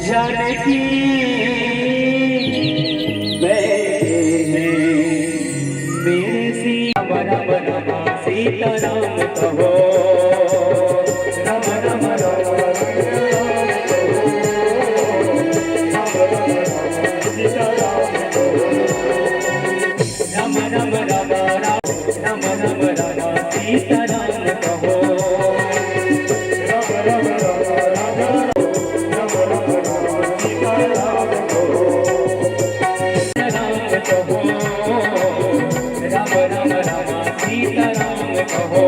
जानकी मेरे सीताराम कहो राम राम सीताराम कहो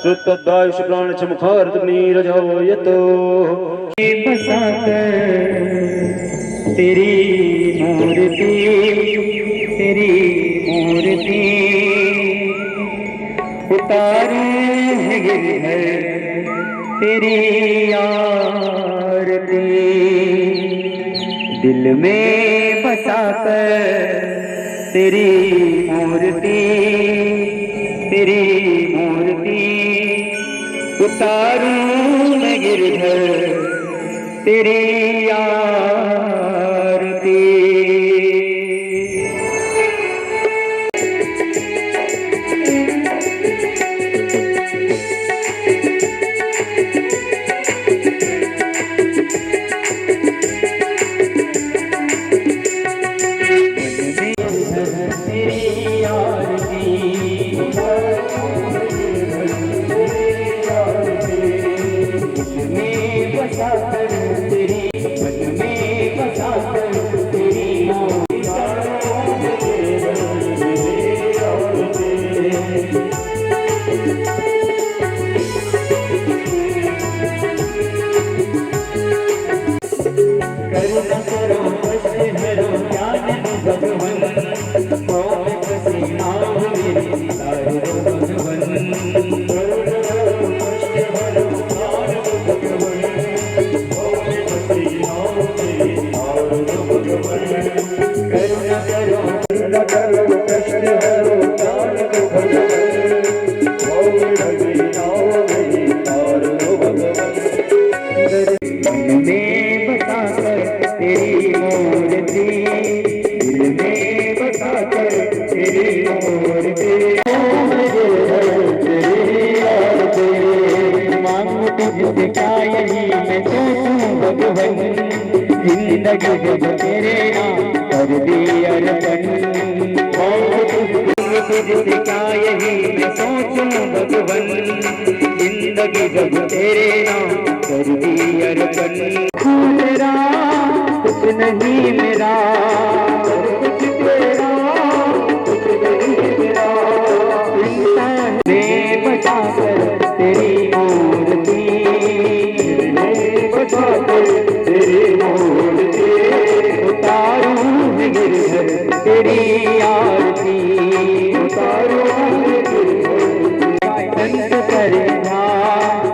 सुतदायुष प्राण चमखार्थ नीरजो यतो बसाकर तेरी मूर्ति उतारे है गिरधर तेरी आरती दिल में बसाकर तेरी मूर्ति उतारूं मैं गिरधर तेरी आरती। मैं सोचूं भगवन, जिंदगी जब तेरे नाम कर दी अर्पण। तुझसे क्या यही मैं सोचूं भगवन, जिंदगी जब तेरे नाम कर दी अर्पण। तेरा कुछ नहीं मेरा, कुछ तेरा कुछ नहीं मेरा, बचा कर तेरी मूर्ति, बचा कर तेरी मूर्ति, उतारूं गिरधर तेरी आरती, उतारूं संत करे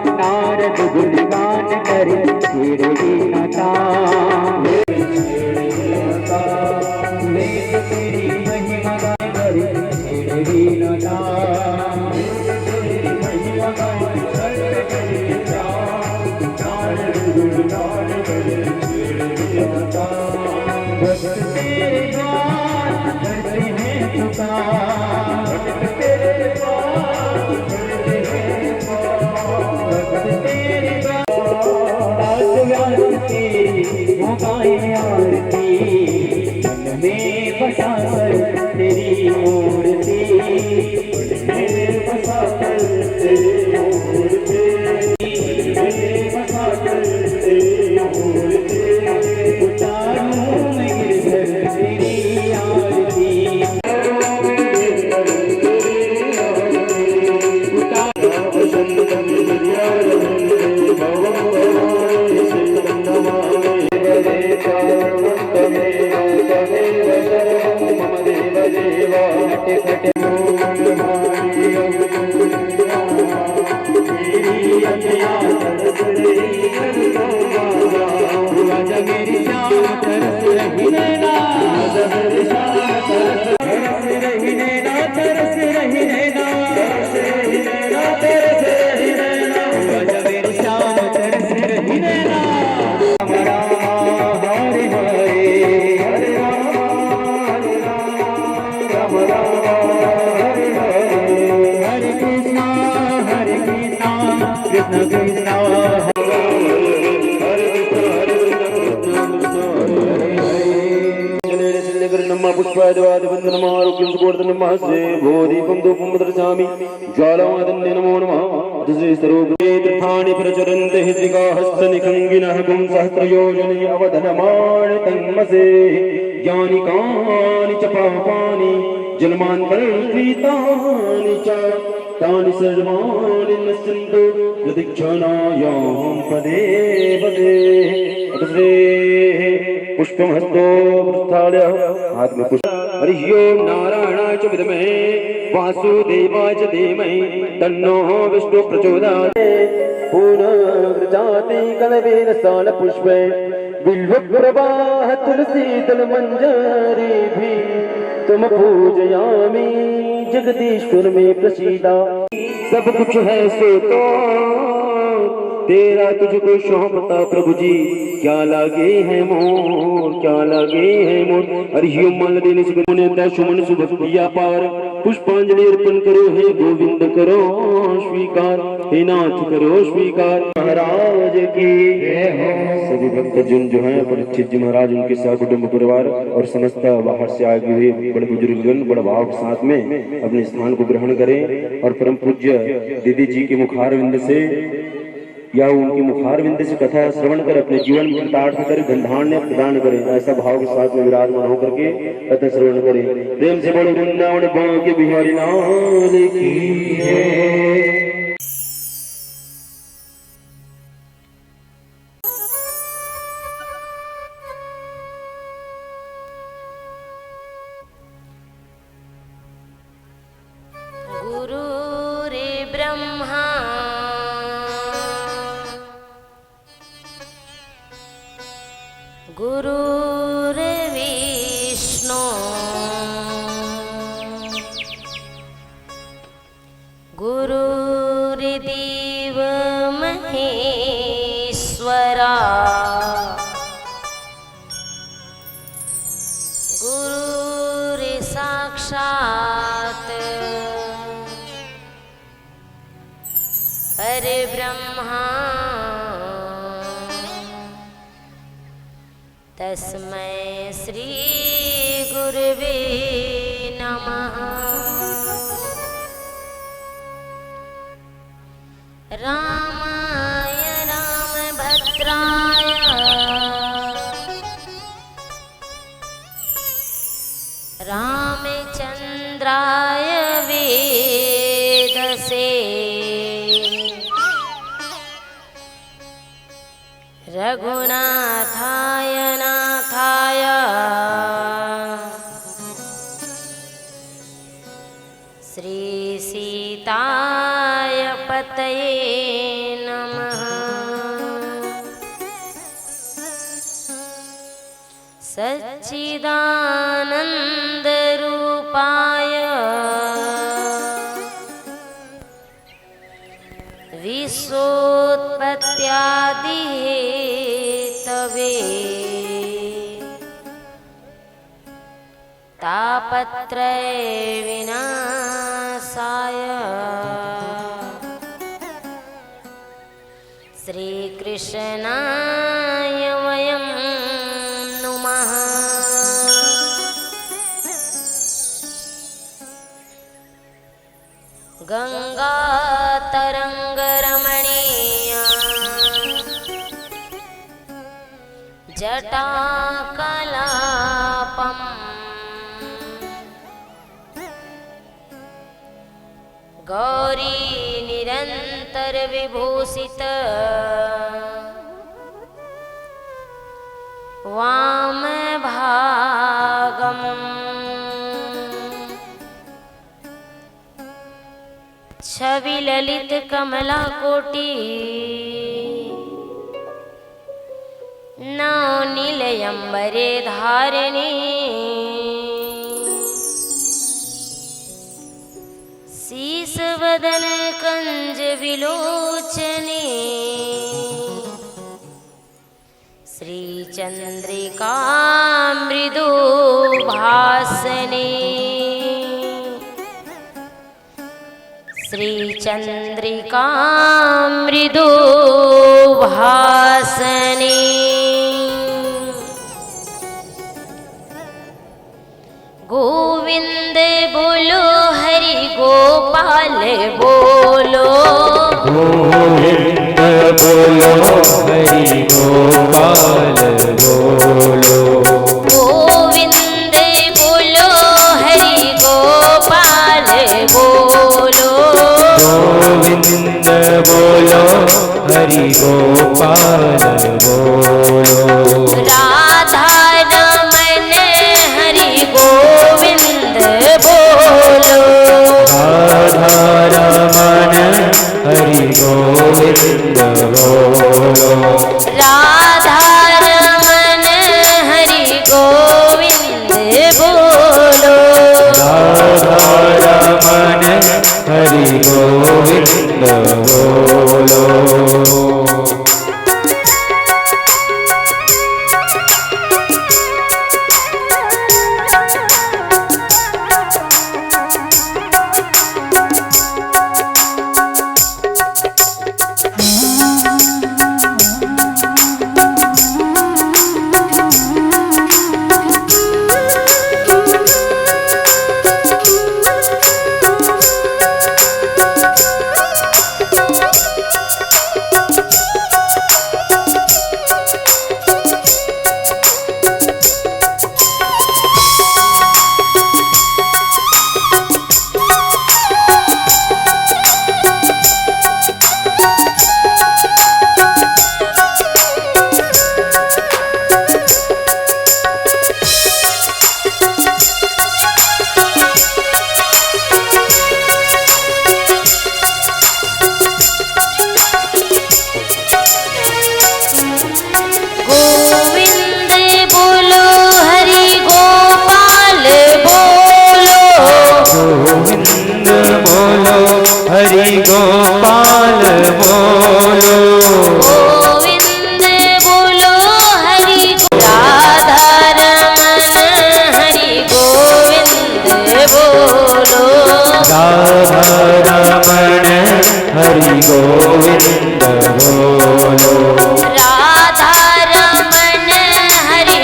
नारद गुणगान करे तेरी नाता, तेरी महिमा करे तेरी नाता, बसा कर तेरी मूर्ति, बसा कर तेरी मूर्ति, बसा कर तेरी मूर्ति, उतारूं मैं गिरधर तेरी आरती, पुष्पादिवादिवन्दनमारोग्यं भोदीपं धूपं दर्शयामि ज्वालामादन्ये नमो नमः। तीर्थानि प्रचरन्ते हस्तिकाहस्तनिखङ्गिनः गुं सहस्रयोजने अवधनमाण तन्मसे ज्ञानिकानि च पापानि जन्मान्तरकृतानि च तानि सर्वाणि नश्यन्तु प्रदक्षिणायां पदे पदे। पुष्पमस्तो प्रस्थाल्य हाथ में पुष्प। हरिः ओं नारायणाय च विद्महे वासुदेवाय च धीमहि तन्नो विष्णु प्रचोदयात्। पूर्णव्रजाते कलवेन सालपुष्पे बिल्वप्रवाह तुलसीदल मंजरी भी तुम पूजयामि जगदीश्वर में प्रसीदा। सब कुछ है सो तो तेरा तुझको सौंपता प्रभु जी, क्या लागे है मोर, क्या लागे है मोर। हरिओम मान देने से सुमन सुभक्तिया पार पुष्पांजलि अर्पण करो हे गोविंद करो स्वीकार, हे नाथ करो स्वीकार। महाराज की सभी भक्तजन जो हैं परीक्षित जी महाराज उनके साथ कुटुंब परिवार और समस्त बाहर से आए हुए बड़े बुजुर्गगण बड़े भाव के साथ में अपने स्थान को ग्रहण करें और परम पूज्य दीदी जी के मुखारविंद से या उनकी मुखारविंद से कथा श्रवण कर अपने जीवन में कृतार्थ कर धनधान्य प्रदान करें। ऐसा भाव के साथ में विराजमान होकर के कथा श्रवण करें। प्रेम से बोलो वृंदावन बांके बिहारी लाल की जय। गुरुर्विष्णु गुरुर्देव महेश्वरा गुरुर्साक्षात् परब्रह्मा तस्मै श्री गुरुवे नमः। रामाय रामभद्राय रामचन्द्राय वेदसे रघुनाथाय नाथाय श्री सीताय पतये नमः। सच्चिदानन्द रूपाय विश्वोत्पत्त्यादि हेतवे तापत्रय विनाशाय श्रीकृष्णाय वयं नुमः। गंगातरंगरमणीया जटाकलापम् गौरी निरंतर विभूषित वामभागम् छवि ललित कमला कोटि नवनीलयंबरे धारिणी शीशवदन कंज विलोचनी श्रीचंद्रिका मृदु भासनी श्रीचंद्रिका मृदु भासनी। गोविंद बोलो हरि गोपाल बोलो गोविंद बोलो हरि गोपाल बोलो गोविंद बोलो हरि गोपाल बोलो गोविंद बोलो हरि गोपाल बोलो राधा रमन हरि गोविंद बोलो राधा रमन हरि गोविंद बोलो राधा रमन हरि गोविंद बोलो राधा रमन हरि गोविंद बोलो। गोपाल बोलो गोविंद बोलो हरि राधा रमन हरि गोविंद बोलो राधा रमण हरि गोविंद बोलो राधा रमन हरि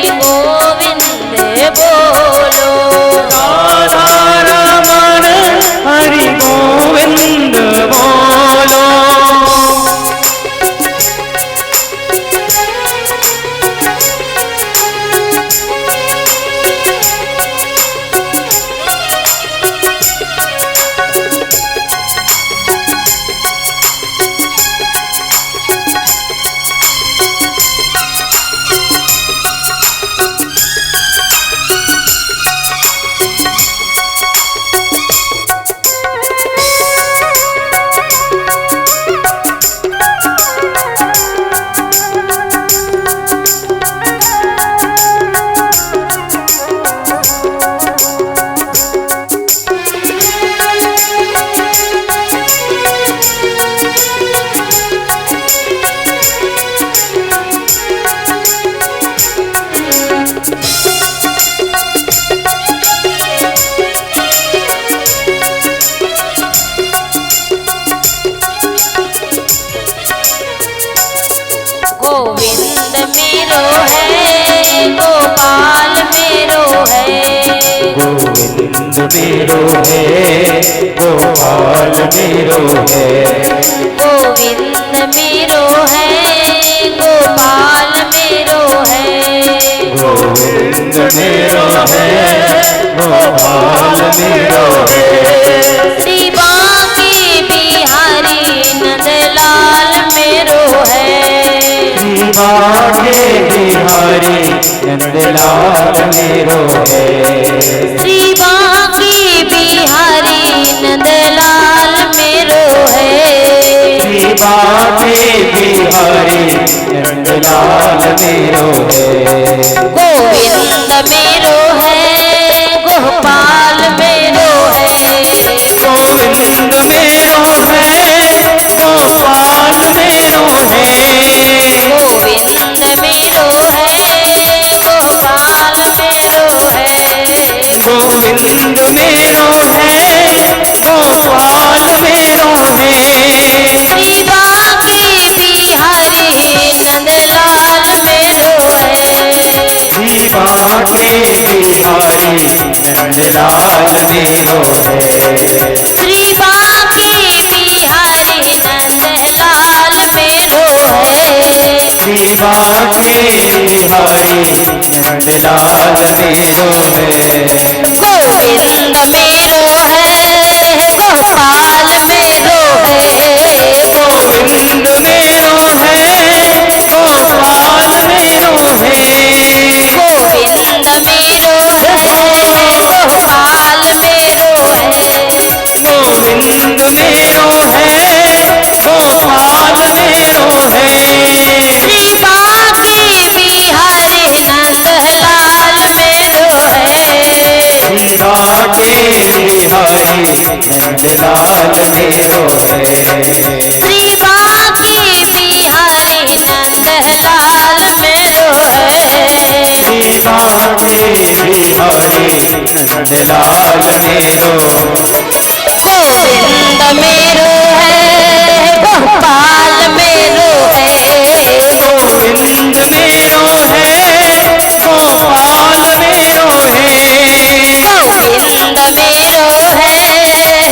मेरो है गोपाल मेरो है गोविंद मेरो है गोपाल मेरो है गोविंद मेरो है गोपाल मेरो है गोविंद मेरो है गोपाल मेरो है श्री बांके बिहारी नंदलाल मेरो है श्री बांके बिहारी नंदलाल मेरो है श्री बांके बिहारी नंदलाल मेरो है श्री बांके बिहारी नंदलाल मेरो है गोविंद मेरो है गोपाल मेरो है गोविंद मेरो है गोपाल मेरो है गोविंद मेरो है गोपाल मेरो है गोविंद मेरो है गोपाल मेरो है श्री बांके बिहारी नंदलाल मेरो है श्री बांके बिहारी नंदलाल मेरो है श्री बांके बिहारी नंदलाल मेरो है श्री बांके बिहारी नंदलाल मेरो है गोविंद मेरो है गोपाल मेरो है गोविंद मेरो है गोपाल मेरो है गोविंद मेरो है गोपाल मेरो है गोविंद मेरो है गोपाल मेरो है श्री बांके बिहारी नंदलाल मेरो है श्री बांके बिहारी नंदलाल मेरो है श्री बांके बिहारी नंदलाल मेरो है श्री बांके बिहारी नंदलाल मेरो गोविंद मेरो है गोपाल मेरो है गोविंद मेरो है गोपाल मेरो है गोविंद मेरो है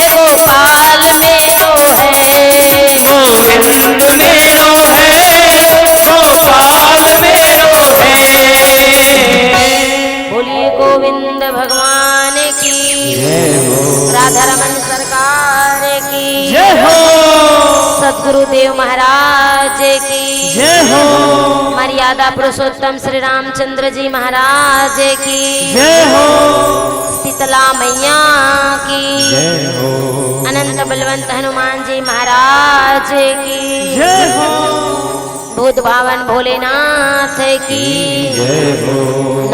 गोपाल मेरो है गोविंद मेरो है गोपाल मेरो है बोलिए गोविंद भगवान की राधा रमन सरकार की जय हो सद्गुरुदेव महाराज की जय हो मर्यादा पुरुषोत्तम श्री रामचंद्र जी महाराज की जय हो शीतला मैया की जय हो अनंत बलवंत हनुमान जी महाराज की जय हो भूत भावन भोलेनाथ की जय हो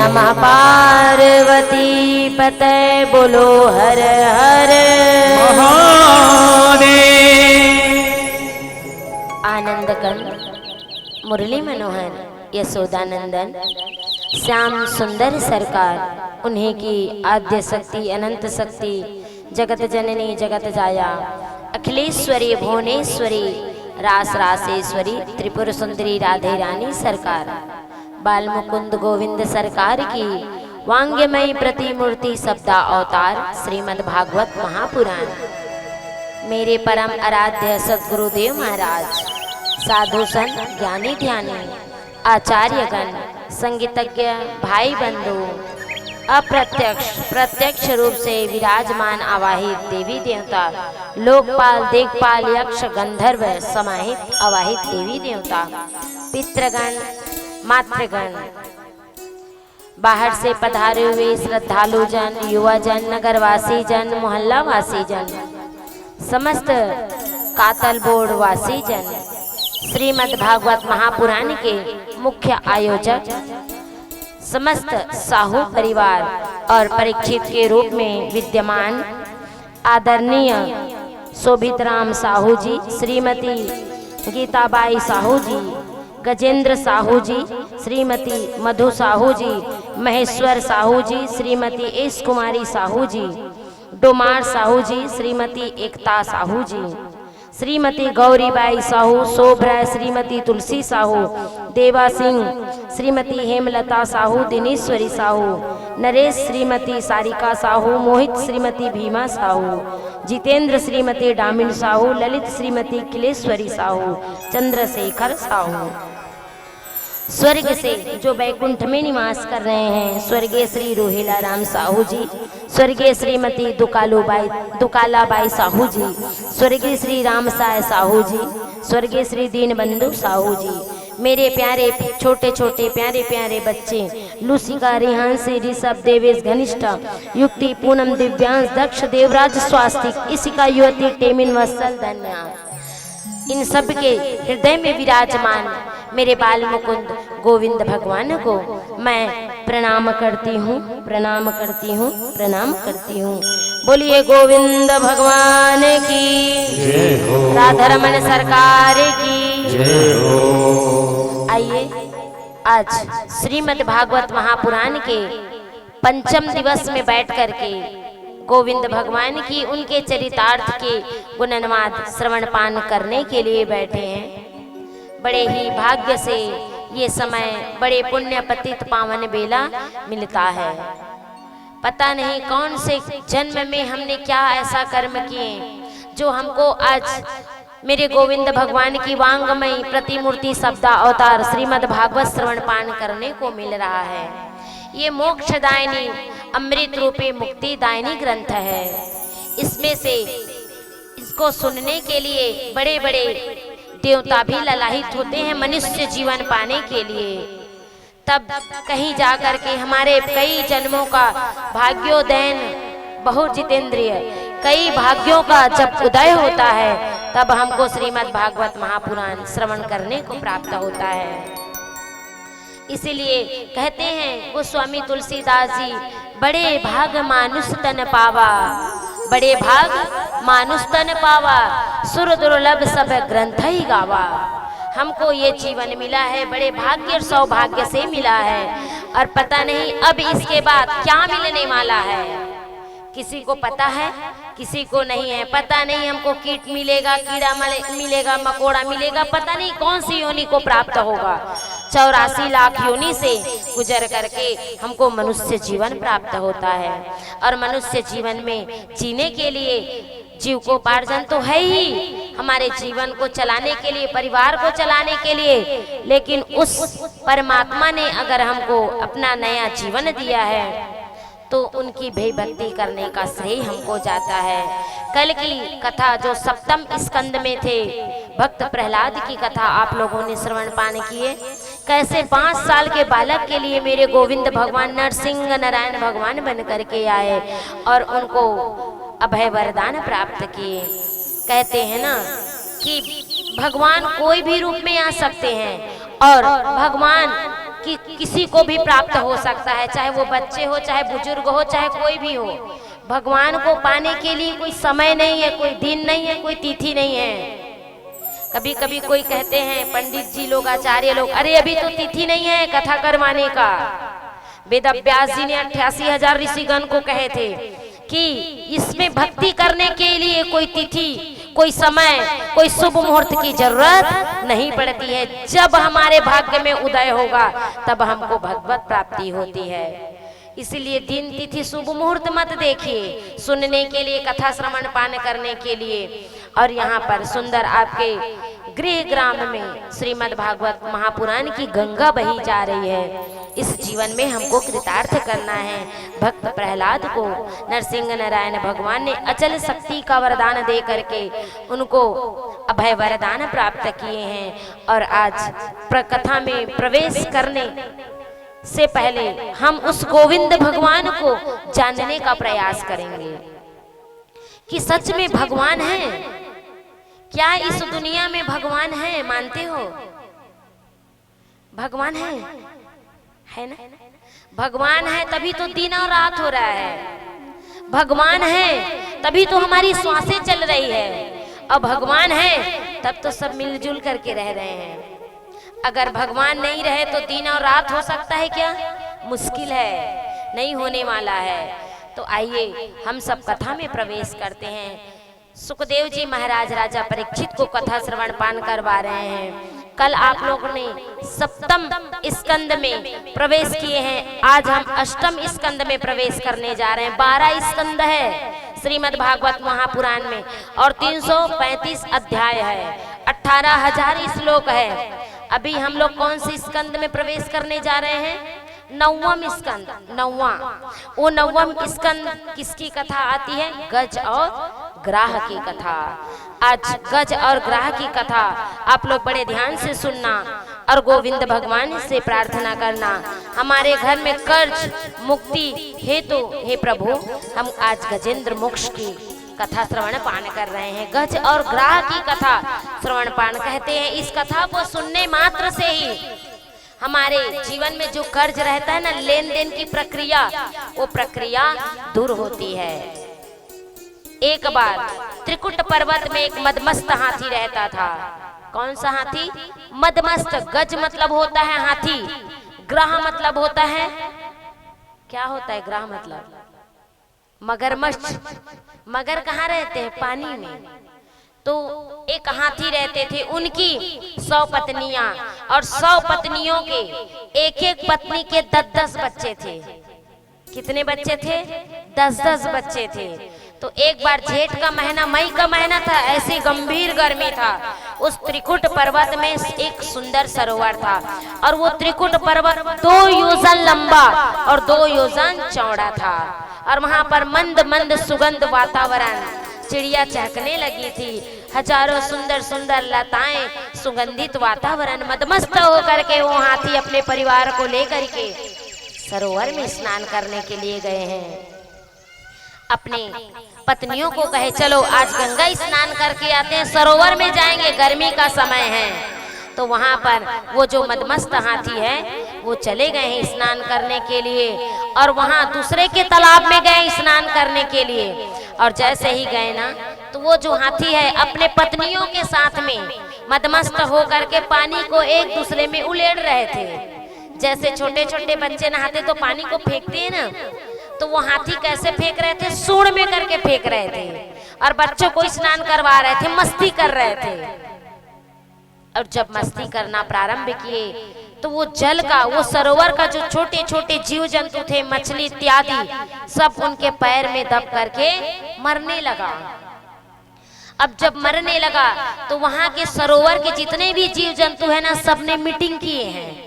नमः पार्वती पते बोलो हर हर महादेव आनंद कंद मुरली मनोहर यशोदानंदन श्याम सुंदर सरकार उन्हीं की आद्य शक्ति अनंत शक्ति जगत जननी जगत जाया अखिलेश्वरी भुवनेश्वरी रास रासेश्वरी त्रिपुर सुंदरी राधे रानी सरकार बाल मुकुंद गोविंद सरकार की वांग्यमयी प्रतिमूर्ति शब्दा अवतार श्रीमद् भागवत महापुराण मेरे परम आराध्य सद्गुरुदेव महाराज साधु संत ज्ञानी ध्यानी आचार्यगण संगीतज्ञ भाई बंधु अप्रत्यक्ष प्रत्यक्ष रूप से विराजमान आवाहित देवी देवता लोकपाल देखपाल यक्ष गंधर्व समाहित आवाहित देवी देवता पितृगण मातृगण बाहर से पधारे हुए श्रद्धालु जन युवा जन नगरवासी जन मोहल्ला वासी जन समस्त कातल बोर्ड वासी जन श्रीमद् भागवत महापुराण के मुख्य आयोजक समस्त साहू परिवार और परीक्षित के रूप में विद्यमान आदरणीय शोभितराम साहू जी, श्रीमती गीताबाई साहू जी, गजेंद्र साहू जी, श्रीमती मधु साहू जी, महेश्वर साहू जी, श्रीमती एस कुमारी साहू जी, डोमार साहू जी, श्रीमती एकता साहू जी, श्रीमती गौरीबाई साहू, शोभराय श्रीमती तुलसी साहू, देवा सिंह श्रीमती हेमलता साहू, दिनेश्वरी साहू, नरेश श्रीमती सारिका साहू, मोहित श्रीमती भीमा साहू, जितेंद्र श्रीमती डामिन साहू, ललित श्रीमती किलेश्वरी साहू, चंद्रशेखर साहू। स्वर्ग से जो बैकुंठ में निवास कर रहे हैं स्वर्गीय श्री रोहिला राम साहू जी, स्वर्गीय श्रीमती दुकालाबाई साहू जी, स्वर्गीय श्री रामसाय साहू जी, स्वर्गीय श्री दीनबंधु साहू जी, मेरे प्यारे छोटे छोटे प्यारे प्यारे बच्चे लूसिका, रिहांसी, ऋषभ, देवेश, घनिष्ठा, युक्ति, पूनम, दिव्यांश, दक्ष, देवराज, स्वास्तिक, इसिका, युवती, टेमिन, वत्सल, धन्या, इन सब के हृदय में विराजमान मेरे बाल मुकुंद गोविंद भगवान को मैं प्रणाम करती हूँ, प्रणाम करती हूँ, प्रणाम करती हूँ। बोलिए गोविंद भगवान की जय हो, राधा रमन सरकार की जय हो। आइए आज श्रीमद् भागवत महापुराण के पंचम दिवस में बैठ करके गोविंद भगवान की उनके चरितार्थ के गुणनुवाद श्रवण पान करने के लिए बैठे हैं। बड़े ही भाग्य से ये समय बड़े पुण्य पतित पावन बेला मिलता है। पता नहीं कौन से जन्म में हमने क्या ऐसा कर्म किए जो हमको आज मेरे गोविंद भगवान की वांगमयी प्रतिमूर्ति शब्द अवतार श्रीमद् भागवत श्रवण पान करने को मिल रहा है। ये मोक्षदायिनी अमृत रूपी मुक्तिदायिनी ग्रंथ है। इसमें से इसको सुनने के लिए बड़े बड़े देवता भी ललाहित होते हैं मनुष्य जीवन पाने के लिए। तब कहीं जाकर के हमारे कई जन्मों का भाग्योदयन बहु जितेंद्रिय कई भाग्यों का जब उदय होता है तब हमको श्रीमद् भागवत महापुराण श्रवण करने को प्राप्त होता है। इसीलिए कहते हैं गोस्वामी तुलसीदास जी, बड़े भाग मानुष तन पावा, बड़े भाग मानुष तन पावा, सुर दुर्लभ सब ग्रंथ ही गावा। हमको ये जीवन मिला है बड़े भाग्य और सौभाग्य से मिला है और पता नहीं अब इसके बाद क्या मिलने वाला है। किसी को पता है, किसी को नहीं है। पता नहीं हमको कीट मिलेगा, कीड़ा मिलेगा, मकोड़ा मिलेगा, पता नहीं कौन सी योनि को प्राप्त होगा। 84 लाख योनि से गुजर करके हमको मनुष्य जीवन प्राप्त होता है और मनुष्य जीवन में जीने के लिए जीविकोपार्जन तो है ही, हमारे जीवन को चलाने के लिए, परिवार को चलाने के लिए, लेकिन उस परमात्मा ने अगर हमको अपना नया जीवन दिया है तो उनकी भय भक्ति करने का श्रेय हमको जाता है। कल की कथा जो सप्तम स्कंद में थे, भक्त प्रहलाद की कथा आप लोगों ने श्रवण पान किए। कैसे 5 साल के बालक के लिए मेरे गोविंद भगवान नरसिंह नारायण भगवान बन करके आए और उनको अभय वरदान प्राप्त किए। कहते हैं ना कि भगवान कोई भी रूप में आ सकते हैं और भगवान कि किसी को भी प्राप्त हो सकता है, चाहे वो बच्चे हो, चाहे बुजुर्ग हो, चाहे कोई भी हो। भगवान को पाने के लिए कोई समय नहीं है, कोई दिन नहीं है, कोई तिथि नहीं है। कभी कभी कोई कहते हैं पंडित जी लोग, आचार्य लोग, अरे अभी तो तिथि नहीं है कथा करवाने का। वेद व्यास जी ने 88,000 ऋषिगण को कहे थे कि इसमें भक्ति करने के लिए कोई तिथि, कोई समय, कोई शुभ मुहूर्त की जरूरत नहीं पड़ती है। जब हमारे भाग्य में उदय होगा तब हमको भगवत प्राप्ति होती है। इसलिए दिन तिथि शुभ मुहूर्त मत देखिए, सुनने के लिए, कथा श्रवण पान करने के लिए। और यहाँ पर सुंदर आपके गृह ग्राम में श्रीमद् भागवत महापुराण की गंगा बही जा रही है। इस जीवन में हमको कृतार्थ करना है। भक्त प्रहलाद को नरसिंह नारायण भगवान ने अचल शक्ति का वरदान दे करके उनको अभय वरदान प्राप्त किए हैं। और आज प्रकथा में प्रवेश करने से पहले हम उस गोविंद भगवान को जानने का प्रयास करेंगे कि सच में भगवान है क्या? इस दुनिया में भगवान है, मानते हो? भगवान है ना? भगवान है तभी तो दिन और रात हो रहा है। भगवान है तभी तो हमारी सांसें चल रही है। और भगवान है तब तो सब मिलजुल करके रह रहे हैं। अगर भगवान नहीं रहे तो दिन और रात हो सकता है क्या? मुश्किल है, नहीं होने वाला है। तो आइए हम सब कथा में प्रवेश करते हैं। सुखदेव जी महाराज राजा परीक्षित को कथा श्रवण पान करवा रहे हैं। कल आप लोगों ने सप्तम स्कंद में प्रवेश किए हैं, आज हम अष्टम स्कंद में प्रवेश करने जा रहे हैं। 12 स्कंद है श्रीमद् भागवत महापुराण में और 335 अध्याय है, 18,000 श्लोक है। अभी हम लोग कौन सी स्कंद में प्रवेश करने जा रहे हैं? 9वां स्कंद, 9वां। वो 9वां स्कंद किसकी कथा आती है? गज और ग्राह की कथा। आज गज और ग्राह की कथा आप लोग बड़े ध्यान से सुनना और गोविंद भगवान से प्रार्थना करना, हमारे घर में कर्ज मुक्ति हेतु हे प्रभु हम आज गजेंद्र मोक्ष की कथा श्रवण पान कर रहे हैं। गज और ग्राह की कथा श्रवण पान कहते हैं। इस कथा को सुनने मात्र से ही हमारे जीवन में जो कर्ज रहता है ना, लेन देन की प्रक्रिया, वो प्रक्रिया दूर होती है। एक बार त्रिकुट पर्वत में एक मदमस्त हाथी रहता था। कौन सा हाथी? मदमस्त। गज मतलब होता है हाथी, ग्राह मतलब होता है, क्या होता है ग्राह मतलब? मगरमच्छ। मगर कहाँ रहते हैं? पानी में। तो एक हाथी रहते थे, उनकी 100 पत्नियां और 100 पत्नियों के एक एक पत्नी के 10-10 बच्चे थे। कितने बच्चे थे? 10-10 बच्चे थे। तो एक बार जेठ का महीना, मई का महीना था, ऐसी गंभीर गर्मी था। उस त्रिकुट पर्वत में एक सुंदर सरोवर था और वो त्रिकुट पर्वत 2 योजन लंबा और 2 योजन चौड़ा था और वहां पर मंद मंद सुगंध वातावरण, चिड़िया चहकने लगी थी, हजारों सुंदर सुंदर लताएं, सुगंधित वातावरण। मदमस्त होकर के वो हाथी अपने परिवार को लेकर के सरोवर में स्नान करने के लिए गए हैं। अपने पत्नियों को कहे चलो आज गंगा स्नान करके आते हैं, सरोवर में जाएंगे, गर्मी का समय है। तो वहां पर वो जो मदमस्त हाथी है वो चले गए हैं स्नान करने के लिए और वहां दूसरे के तालाब में गए स्नान करने के लिए। और जैसे ही गए ना, तो वो जो हाथी है अपने पत्नियों के साथ में मदमस्त होकर के पानी को एक दूसरे में उलेड़ रहे थे। जैसे छोटे छोटे बच्चे नहाते तो पानी को फेंकते हैं ना, तो वो हाथी कैसे फेंक रहे थे? सूंड में करके फेंक रहे थे और बच्चों को स्नान करवा रहे थे, मस्ती कर रहे थे। और जब मस्ती करना प्रारंभ किए तो वो जल का, वो सरोवर का जो छोटे छोटे जीव जंतु थे, मछली इत्यादि, सब उनके पैर में दब करके मरने लगा। अब जब मरने लगा तो वहां के सरोवर के जितने भी जीव जंतु है ना, सबने मीटिंग किए हैं।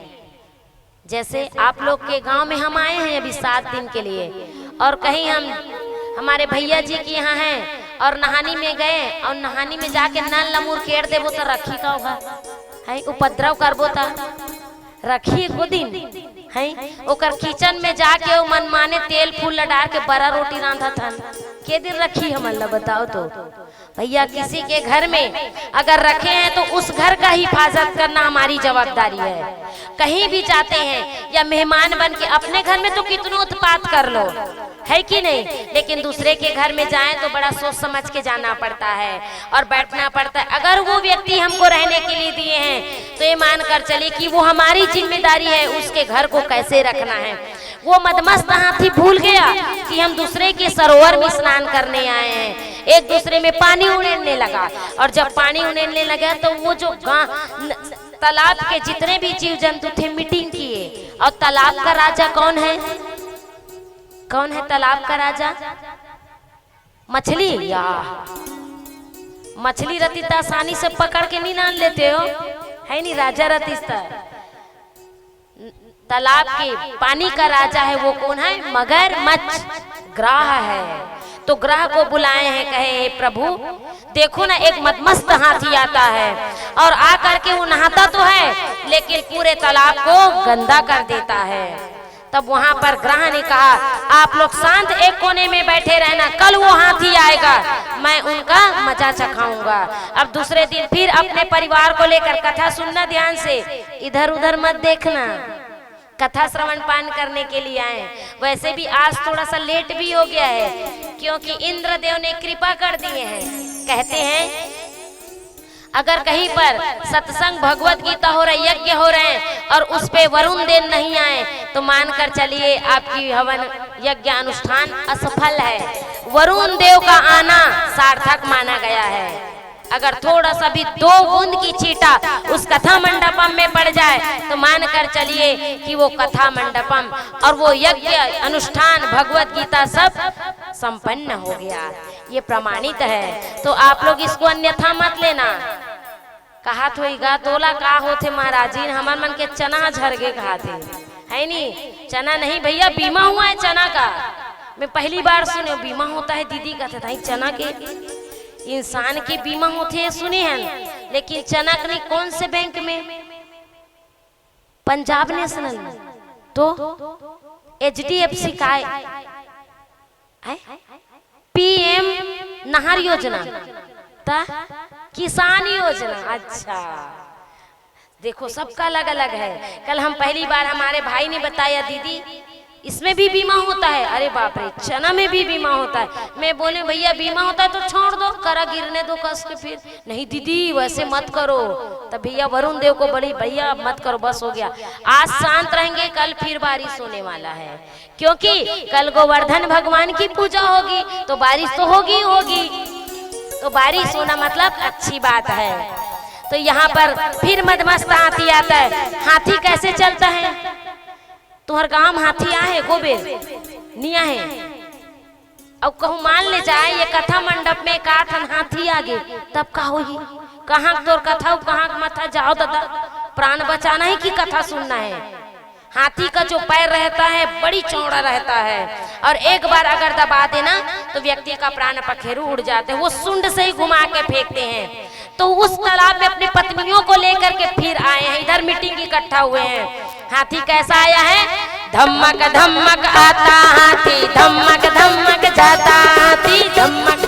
जैसे आप लोग के गांव में हम आए हैं अभी 7 दिन के लिए, और कहीं हम हमारे भैया जी के यहाँ हैं और नहानी में गए और नहानी में जाके नल नमूर केड़ देवो तो रखी का होगा है, उपद्रव करबो था रखी को दिन है। ओकर किचन में जाके वो मनमाने तेल फूल लड़ा के बड़ा रोटी रांधा था, के दिन रखी हमला बताओ तो भैया। किसी के घर में अगर रखे हैं तो उस घर का हिफाजत करना हमारी जवाबदारी है। कहीं भी जाते हैं या मेहमान बन के, अपने घर में तो कितना उत्पात कर लो है कि नहीं, लेकिन दूसरे के घर में जाएं तो बड़ा सोच समझ के जाना पड़ता है और बैठना पड़ता है। अगर वो व्यक्ति हमको रहने के लिए दिए हैं तो ये मान कर चले कि वो हमारी जिम्मेदारी है उसके घर को कैसे रखना है। वो मदमस्त हाथी भूल गया कि हम दूसरे के सरोवर में स्नान करने आए हैं, एक दूसरे में पानी उड़ेलने लगा। और जब पानी उड़ेलने लगा तो वो जो तालाब के जितने भी जीव जंतु थे मीटिंग किए। और तालाब का राजा कौन है? कौन है तालाब का राजा? मछली। या मछली रती तो आसानी से पकड़ के नहीं नान लेते हो, है नहीं, राजा रती। तालाब के पानी का राजा है वो कौन है? मगरमच्छ, ग्राह है। तो ग्राह को बुलाए हैं, कहे प्रभु देखो ना एक मदमस्त हाथी आता है और आकर के वो नहाता तो है लेकिन पूरे तालाब को गंदा कर देता है। तब वहां पर ग्राह ने कहा आप लोग शांत एक कोने में बैठे रहना, कल वो हाथी आएगा, मैं उनका मजा चखाऊंगा। अब दूसरे दिन फिर अपने परिवार को लेकर कथा सुनना ध्यान से, इधर उधर मत देखना। कथा श्रवण पान करने के लिए आए। वैसे भी आज थोड़ा सा लेट भी हो गया है क्योंकि इंद्रदेव ने कृपा कर दिए हैं। कहते हैं अगर कहीं पर सत्संग भगवत गीता हो रहा है, यज्ञ हो रहे हैं और उस पे वरुण देव नहीं आए तो मानकर चलिए आपकी हवन यज्ञ अनुष्ठान असफल है। वरुण देव का आना सार्थक माना गया है। अगर थोड़ा सा भी 2 बूंद की छींटा उस कथा मंडपम में पड़ जाए तो मानकर चलिए कि वो कथा मंडपम और वो यज्ञ अनुष्ठान भगवत गीता सब संपन्न हो गया। ये प्रमाणित है, तो आप लोग इसको अन्यथा मत लेना। कहा थोईगा तोला का होते महाराज जी, हमार मन के चना झरगे कहा थे, है नी? चना नहीं भैया, बीमा हुआ है चना का। मैं पहली बार सुने बीमा होता है, दीदी कहते था चना के इंसान के बीमा होते हैं सुने हैं, लेकिन चना के नहीं। कौन से बैंक में? पंजाब नेशनल, तो HDFC का PM नहर योजना, किसान योजना। अच्छा देखो सबका अलग अलग है। कल हम पहली बार हमारे भाई ने बताया दीदी इसमें भी बीमा होता है। अरे बाप रे, चना में भी बीमा होता है। मैं बोले भैया बीमा होता है तो छोड़ दो, करा गिरने दो कस के। फिर नहीं दीदी वैसे मत करो। तब भैया वरुण देव को बड़ी भैया मत करो, बस हो गया। आज शांत रहेंगे, कल फिर बारिश होने वाला है, क्योंकि कल गोवर्धन भगवान की पूजा होगी तो बारिश तो होगी होगी। तो बारिश होना मतलब अच्छी बात है। तो यहाँ पर फिर मदमस्त हाथी आता है। हाथी कैसे चलता है? तुहर गांव हाथी आए गोबेर निया है। अब कहूँ मान ले जाए ये कथा मंडप में का थन हाथी आगे, तब का होगी? कहाँ तोर कथा कहाँ माथा जाओ दादा, प्राण बचाना है कि कथा सुनना है? हाथी का जो पैर रहता है बड़ी चौड़ा रहता है और एक बार अगर दबा देना तो व्यक्ति का प्राण पखेरु उड़ जाते हैं। वो सूंड से ही घुमा के फेंकते हैं। तो उस तालाब में अपनी पत्नियों को लेकर के फिर आए हैं, इधर मीटिंग इकट्ठा हुए हैं। हाथी कैसा आया है? धमक धमक आता हाथी, धमक धमक जाता हाथी, धमक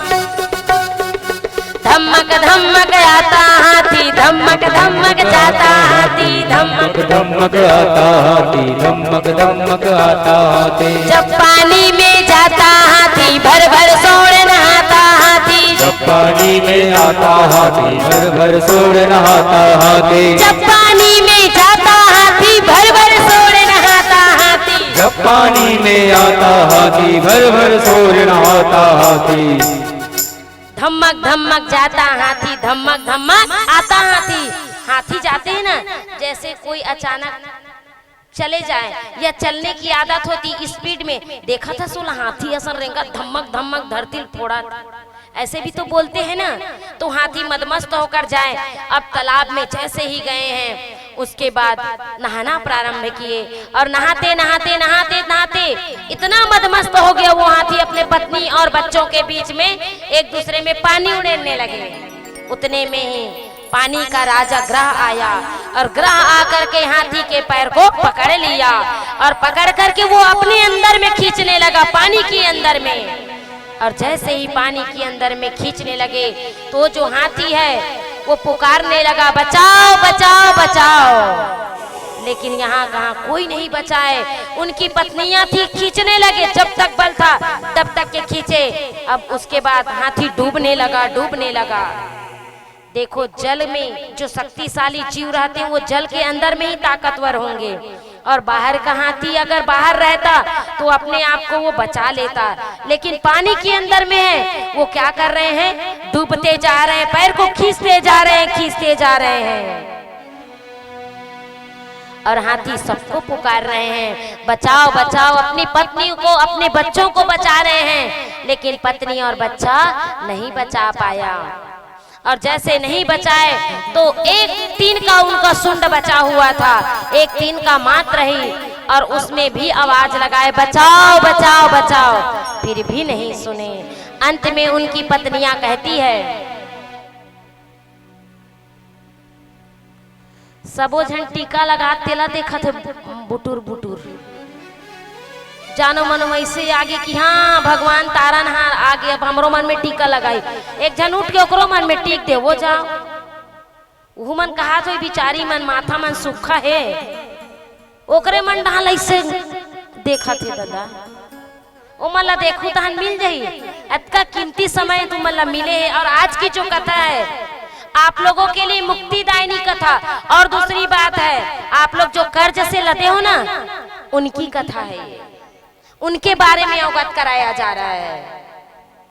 धमक धमक आता हाथी, धमक धमक जाता हाथी, धमक धमक आता हाथी, धमक धमक आता हाथी। जब पानी में जाता हाथी भर भर सोड़ नहाता हाथी, जब पानी में आता हाथी भर भर सोड़ नहाता हाथी। जब पानी में जाता हाथी भर भर सोड़ नहाता हाथी, जब पानी में आता हाथी भर भर सोड़ नहाता हाथी। धमक धमक जाता हाथी, धमक धमक आता हाथी। हाथी जाते हैं ना, जैसे कोई अचानक चले जाए या चलने की आदत होती स्पीड में, देखा था सोला हाथी असर रेंगा धमक धमक धरती फोड़ा, ऐसे भी तो बोलते हैं ना। तो हाथी मदमस्त होकर जाए। अब तालाब में जैसे ही गए हैं उसके बाद नहाना प्रारंभ किए और नहाते नहाते नहाते नहाते इतना मदमस्त हो गया वो हाथी अपने पत्नी और बच्चों के बीच में एक दूसरे में पानी उड़ेलने लगे। उतने में ही पानी का राजा ग्रह आया और ग्रह आकर के हाथी के पैर को पकड़ लिया और पकड़ करके वो अपने अंदर में खींचने लगा, पानी के अंदर में। और जैसे ही पानी के अंदर में खींचने लगे तो जो हाथी है वो पुकारने लगा, बचाओ बचाओ बचाओ। लेकिन यहाँ कहाँ कोई नहीं बचाए। उनकी पत्नियां थी, खींचने लगे, जब तक बल था तब तक के खींचे। अब उसके बाद हाथी डूबने लगा, डूबने लगा। देखो जल में जो शक्तिशाली जीव रहते हैं वो जल के अंदर में ही ताकतवर होंगे, और बाहर का हाथी अगर बाहर रहता तो अपने आप को वो बचा लेता। लेकिन पानी के अंदर में है, वो क्या कर रहे हैं? डूबते जा रहे हैं, पैर को खींचते जा रहे हैं, खींचते जा रहे हैं। और हाथी सबको पुकार रहे हैं, बचाओ बचाओ। अपनी पत्नी को अपने बच्चों को बचा रहे हैं, लेकिन पत्नी और बच्चा नहीं बचा पाया। और जैसे नहीं बचाए तो एक तीन का उनका सुंड बचा हुआ था, एक तीन का मात्र ही, और उसमें भी आवाज लगाए, बचाओ बचाओ बचाओ, फिर भी नहीं सुने। अंत में उनकी पत्नियां कहती है, सबो झन टीका लगा तेला देखा थे बुटुर बुटुर, जानो मन वैसे आगे कि हाँ भगवान तारा नहार आगे, अब हमरो मन में टीका लगाई। एक जन उठ के ओकरो मन में टीक दे, वो जाओ। वो मन कहा तो बिचारी मन माथा मन सूखा है, ओकरे मन डाल ऐसे देखा थे दादा। ओ मला देखू तहन मिल जाई, अतका कीमती समय तुम मला मिले है। और आज की जो कथा है, आप लोगों के लिए मुक्तिदायिनी कथा। और दूसरी बात है, आप लोग जो कर्ज से लदे हो ना, उनकी कथा है ये, उनके बारे में अवगत कराया जा रहा है।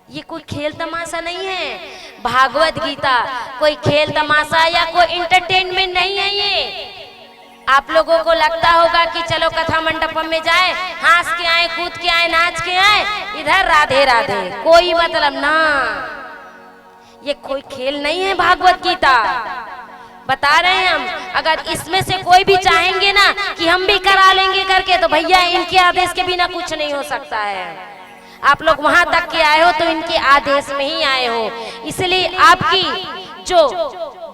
ये कोई खेल तमाशा नहीं है। भागवत गीता कोई खेल तमाशा या कोई इंटरटेनमेंट नहीं है ये। आप लोगों को लगता होगा कि चलो कथा मंडपम में जाए, हंस के आए, कूद के आए, नाच के आए, इधर राधे राधे, कोई मतलब ना। ये कोई खेल नहीं है भागवत गीता। बता रहे हैं हम, अगर इसमें से कोई भी चाहेंगे ना कि हम भी करा लेंगे करके, तो भैया इनके आदेश के बिना कुछ नहीं हो सकता है। आप लोग वहां तक के आए हो तो इनके आदेश में ही आए हो। इसलिए आपकी जो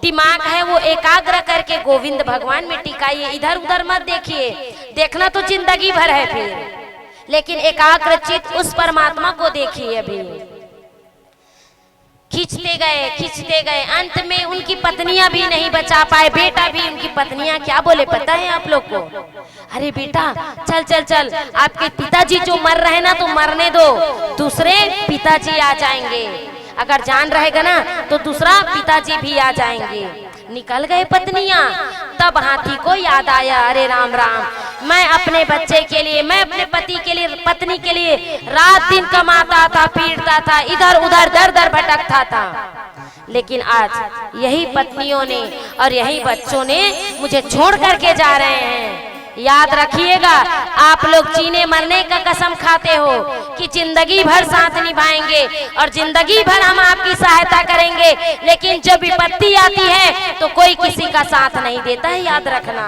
दिमाग है वो एकाग्र करके गोविंद भगवान में टिकाइए, इधर उधर मत देखिए। देखना तो जिंदगी भर है फिर, लेकिन एकाग्र चित्त उस परमात्मा को देखिए। अभी खींचते गए, अंत में उनकी पत्नियां भी नहीं बचा पाए, बेटा भी। उनकी पत्नियां क्या बोले पता है आप लोग को? अरे बेटा चल चल चल, आपके पिताजी जो मर रहे ना तो मरने दो, दूसरे पिताजी आ जाएंगे। अगर जान रहेगा ना तो दूसरा पिताजी भी आ जाएंगे। निकल गए पत्नियां। तब हाथी को याद आया, अरे राम राम, मैं अपने बच्चे के लिए, मैं अपने पति के लिए, पत्नी के लिए रात दिन कमाता था, पीटता था, इधर उधर दर दर भटकता था, लेकिन आज यही पत्नियों ने और यही बच्चों ने मुझे छोड़ करके जा रहे हैं। याद रखिएगा, आप लोग जीने मरने का कसम खाते हो कि जिंदगी भर साथ निभाएंगे और जिंदगी भर हम आपकी सहायता करेंगे, लेकिन जब विपत्ति आती है तो कोई किसी का साथ नहीं देता है। याद रखना,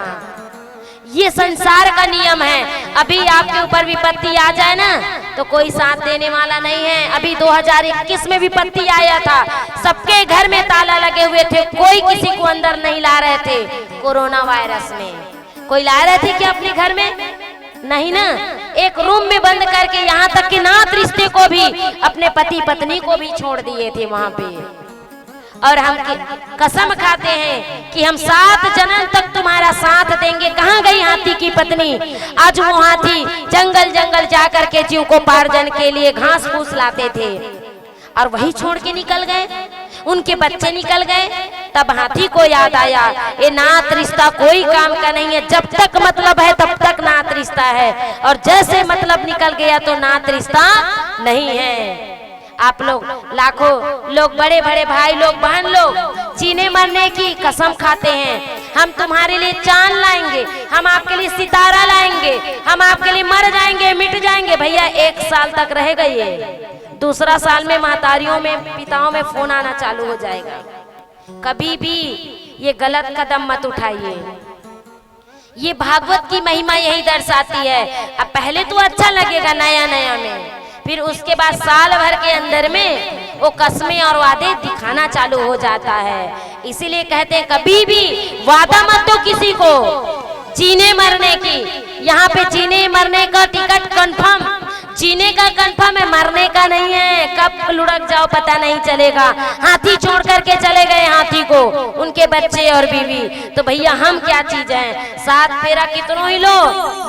ये संसार का नियम है। अभी आपके ऊपर विपत्ति आ जाए ना तो कोई साथ देने वाला नहीं है। अभी 2021 में विपत्ति आया था, सबके घर में ताला लगे हुए थे, कोई किसी को अंदर नहीं ला रहे थे। कोरोना वायरस में कोई ला रहे थे क्या अपने घर में? नहीं ना। एक रूम में बंद करके, यहाँ तक कि नात रिश्ते को भी, अपने पति पत्नी को भी छोड़ दिए थे वहां पे। और हम कसम खाते हैं कि हम 7 जन्म तक तुम्हारा साथ देंगे। कहाँ गई हाथी की पत्नी? आज वो हाथी जंगल जंगल जा करके जीविकोपार्जन के लिए घास फूस लाते थे और वही छोड़ के निकल गए, उनके बच्चे निकल गए। तब हाथी को याद आया, ये नात रिश्ता कोई काम का नहीं है। जब तक मतलब है तब तक नात रिश्ता है, और जैसे मतलब निकल गया तो नात रिश्ता नहीं है। आप लोग लाखों लोग, बड़े बड़े भाई लोग, बहन लोग जीने मरने की कसम खाते हैं, हम तुम्हारे लिए चांद लाएंगे, हम आपके लिए सितारा लाएंगे, हम आपके लिए मर जाएंगे, मिट जाएंगे। भैया 1 साल तक रहेगा ये, दूसरा साल में महतारियों में, पिताओं में फोन आना चालू हो जाएगा। कभी भी ये गलत कदम मत उठाइए। ये भागवत की महिमा यही दर्शाती है। अब पहले तो अच्छा लगेगा नया नया में, फिर उसके बाद साल भर के अंदर में वो कसमें और वादे दिखाना चालू हो जाता है। इसीलिए कहते हैं कभी भी वादा मत दो किसी को जीने मरने की। यहाँ पे जीने मरने का टिकट कंफर्म, जीने का कंफर्म है, मरने का नहीं है। कब लुढ़क जाओ पता नहीं चलेगा। हाथी छोड़ करके चले गए हाथी को, उनके बच्चे और बीवी। तो भैया हम क्या चीज हैं? 7 फेरा कितनों ही लो,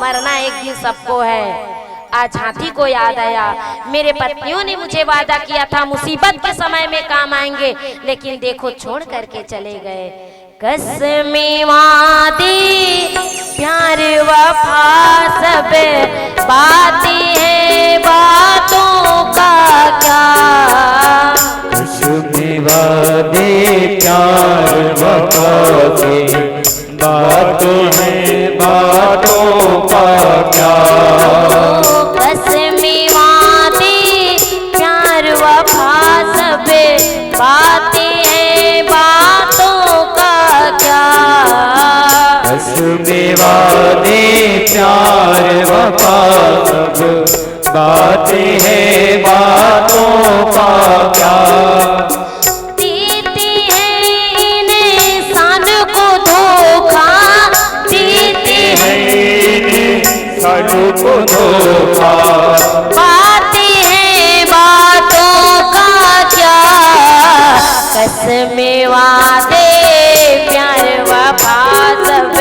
मरना एक दिन सबको है। आज हाथी को याद आया, मेरे पत्नियों ने मुझे वादा किया था मुसीबत के समय में काम आएंगे, लेकिन देखो छोड़ करके चले गए। कसमें वादे प्यार वफा सब बातें हैं, बातों का क्या? कसमें वादे प्यार वफा के बातों हैं, बातों का क्या? कसमें वादे प्यार वफा सब बातें हैं, बातों का क्या? कसमें वादे प्यार वफा सब बातें हैं, बातों का क्या? देते हैं इन इंसान को धोखा, देते हैं सालों को धोखा, बातें हैं बातों का क्या? कसमें वादे प्यार वफा सब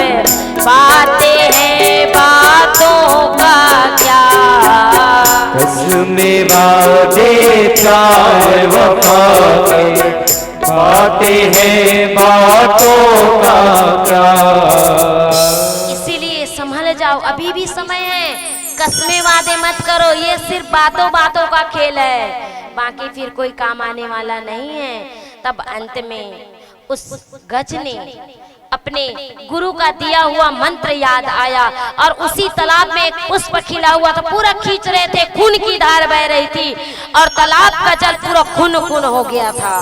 बातें हैं, बातों का क्या? कसमें वादे प्यार वफा के गाते हैं बातों का क्या। इसीलिए संभल जाओ, अभी भी समय है, कसमें वादे मत करो, ये सिर्फ बातों बातों का खेल है, बाकी फिर कोई काम आने वाला नहीं है। तब अंत में उस गज ने अपने गुरु का दिया हुआ मंत्र याद आया और उसी तालाब में एक पुष्प खिला हुआ था, पूरा खींच रहे थे, खून की धार बह रही थी और तालाब का जल पूरा खून खून हो गया था।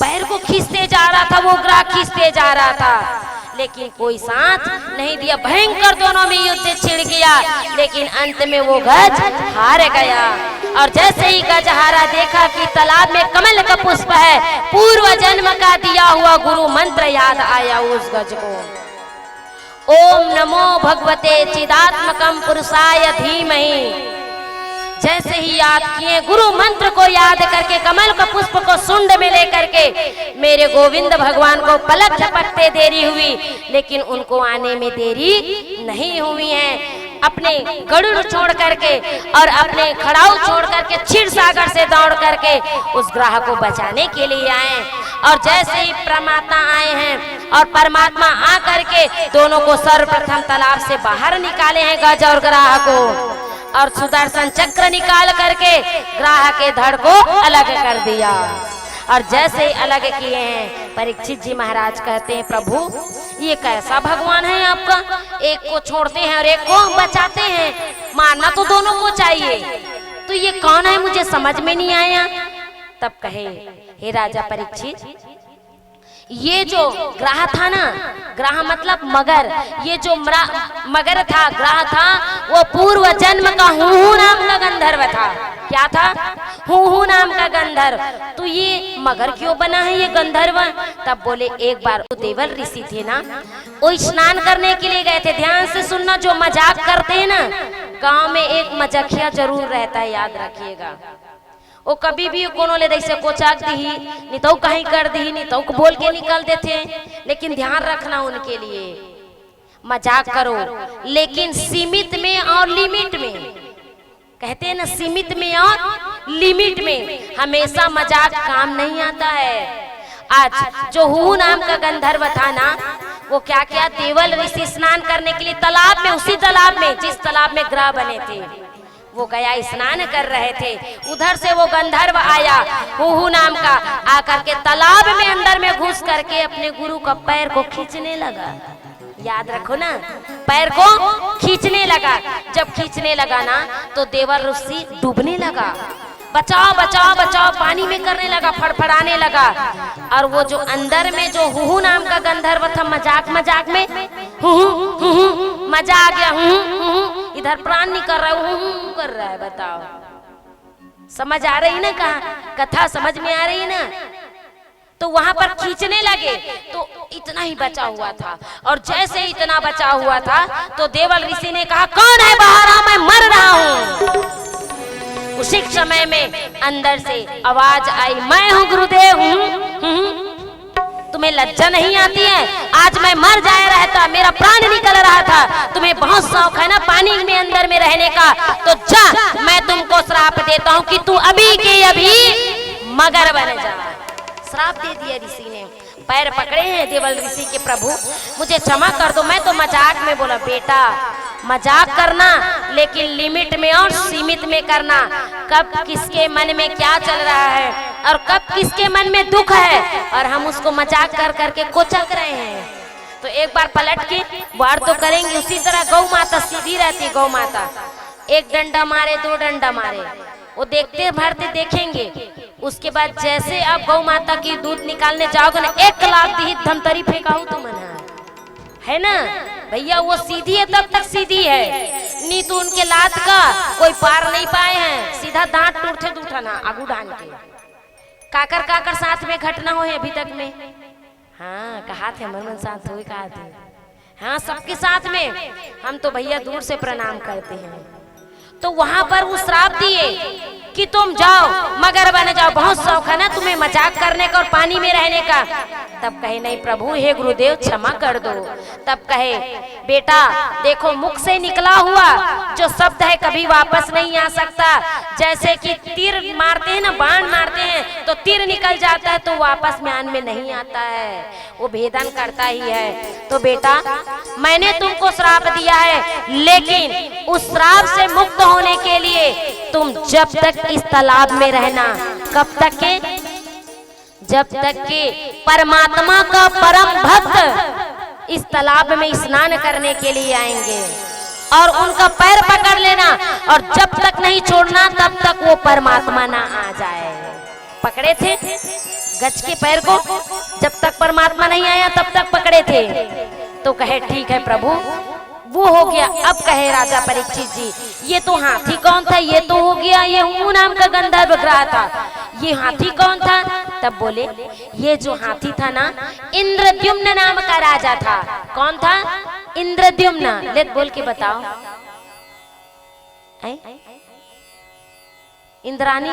पैर को खींचते जा रहा था, वो ग्राह खींचते जा रहा था, लेकिन कोई साथ नहीं दिया। भयंकर दोनों में युद्ध छिड़ गया, लेकिन अंत में वो गज हार गया। और जैसे ही गज हारा, देखा कि तालाब में कमल का पुष्प है, पूर्व जन्म का दिया हुआ गुरु मंत्र याद आया उस गज को। ओम नमो भगवते चिदात्मकम पुरुषाय धीमहि। जैसे ही याद किए, गुरु मंत्र को याद करके, कमल का पुष्प को सुंड में लेकर के मेरे गोविंद भगवान को पलक झपकते देरी हुई, लेकिन उनको आने में देरी नहीं हुई है। अपने गरुड़ छोड़ करके और अपने खड़ाऊ छोड़ करके क्षीर सागर से दौड़ करके उस ग्राह को बचाने के लिए आए। और जैसे ही परमात्मा आए हैं और परमात्मा आ करके दोनों को सर्वप्रथम तालाब से बाहर निकाले हैं, गज और ग्राह को, और सुदर्शन चक्र निकाल करके ग्राह के धड़ को अलग कर दिया। और जैसे अलग किए हैं, परीक्षित जी महाराज कहते हैं, प्रभु ये कैसा भगवान है आपका, एक को छोड़ते हैं और एक को बचाते हैं, मारना तो दोनों को चाहिए, तो ये कौन है मुझे समझ में नहीं आया। तब कहे, हे राजा परीक्षित, ये जो ग्राह था ना, ग्राह मतलब मगर, ये जो मगर था, ग्राह था, वो पूर्व जन्म का हूहू नाम का गंधर्व था। क्या था? हूहू नाम का गंधर्व। तो ये मगर क्यों बना है ये गंधर्व? तब बोले, एक बार वो देवल ऋषि थे ना, वो स्नान करने के लिए गए थे। ध्यान से सुनना, जो मजाक करते हैं ना, गांव में एक मजाकिया जरूर रहता है, याद रखिएगा। वो कभी भी कोनो ले दे से कोचाक दी, नहीं तो कहीं कर दी, नहीं तो बोल के निकल देते, लेकिन ध्यान रखना उनके लिए, मजाक करो लेकिन सीमित में और लिमिट में। कहते हैं ना, सीमित में और लिमिट में। हमेशा मजाक काम नहीं आता है। आज जो हूहू नाम का गंधर्व था ना, वो क्या किया, देवल ऋषि स्नान करने के लिए तालाब में, उसी तालाब में जिस तालाब में ग्रह बने थे, वो गया, स्नान कर रहे थे। उधर से वो गंधर्व आया, हूहू नाम का, आकर के तालाब में अंदर में घुस करके अपने गुरु का पैर को खींचने लगा। याद रखो ना, पैर को खींचने लगा। जब खींचने लगा ना, तो देवल ऋषि डूबने लगा, बचाओ बचाओ बचाओ पानी में करने लगा, फड़फड़ाने लगा। और वो जो अंदर में जो हूहू नाम का गंधर्व था, मजाक मजाक में मजा आ गया, इधर प्राण नहीं कर रहा है, कर रहा है। बताओ, समझ आ रही ना, कथा समझ में आ रही है ना। तो वहां पर खींचने लगे, तो इतना ही बचा हुआ था। और जैसे इतना बचा हुआ था, तो देवल ऋषि ने कहा, कौन है बाहर आ, मैं मर रहा हूँ। उसी समय में अंदर से आवाज आई, मैं हूँ गुरुदेव हूँ। तुम्हें लज्जा नहीं आती है? आज मैं मर जाया रहता, मेरा प्राण निकल रहा था, तुम्हें बहुत शौक है ना पानी में अंदर में रहने का, तो जा, मैं तुमको श्राप देता हूँ कि तू अभी के अभी मगर बन जा। श्राप दे दिया ऋषि ने। पैर पकड़े हैं देवल ऋषि के, प्रभु मुझे क्षमा कर दो, मैं तो मजाक में बोला। बेटा, मजाक करना लेकिन लिमिट में और सीमित में करना। कब किसके मन में क्या चल रहा है और कब किसके मन में दुख है, और हम उसको मजाक कर करके कोचक रहे हैं। तो एक बार पलट के वार तो करेंगे। उसी तरह गौ माता सीधी रहती है। गौ माता एक डंडा मारे, दो डंडा मारे, वो देखते भरते देखेंगे। उसके बाद जैसे आप गौ माता की दूध निकालने जाओगे ना, 1 लाख दी धमतरी फेंकाऊ तो मना है ना भैया, वो सीधी है तब तक सीधी है, नहीं तो उनके लात का कोई पार नहीं पाए हैं। सीधा दांत टूटते दूठना आगू डाल के। काकर काकर साथ में घटना हो है अभी तक में? हाँ, कहा थे मन साथ हुए, कहा थे। हाँ, सबके साथ में। हम तो भैया दूर से प्रणाम करते हैं। तो वहां पर वो श्राप दिए कि तुम जाओ मगर बन जाओ, बहुत शौक है ना तुम्हें मजाक करने का और पानी में रहने का। तब कहे नहीं प्रभु, हे गुरुदेव क्षमा कर दो। तब कहे बेटा देखो, मुख से निकला हुआ जो शब्द है कभी वापस नहीं आ सकता। जैसे कि तीर मारते हैं ना, बाण मारते हैं तो तीर निकल जाता है तो वापस म्यान में नहीं आता है, वो भेदन करता ही है। तो बेटा मैंने तुमको श्राप दिया है, लेकिन उस श्राप से मुक्त होने के लिए तुम जब तक इस तालाब में रहना। कब तक के? जब तक के परमात्मा का परम भक्त इस तालाब में स्नान करने के लिए आएंगे और उनका पैर पकड़ लेना, और जब तक नहीं छोड़ना तब तक वो परमात्मा ना आ जाए। पकड़े थे गज के पैर को, जब तक परमात्मा नहीं आया तब तक पकड़े थे। तो कहे ठीक है प्रभु, वो हो गया। अब कहे राजा परीक्षित जी, ये तो हाथी कौन था? ये तो हो गया, ये हूं नाम का गंधर्व ग्रह था, ये हाथी कौन था? तब बोले ये जो हाथी था ना, इंद्रद्युम्न नाम का राजा था। कौन था? इंद्रद्युम्न। ले बोल के बताओ। इंद्रानी,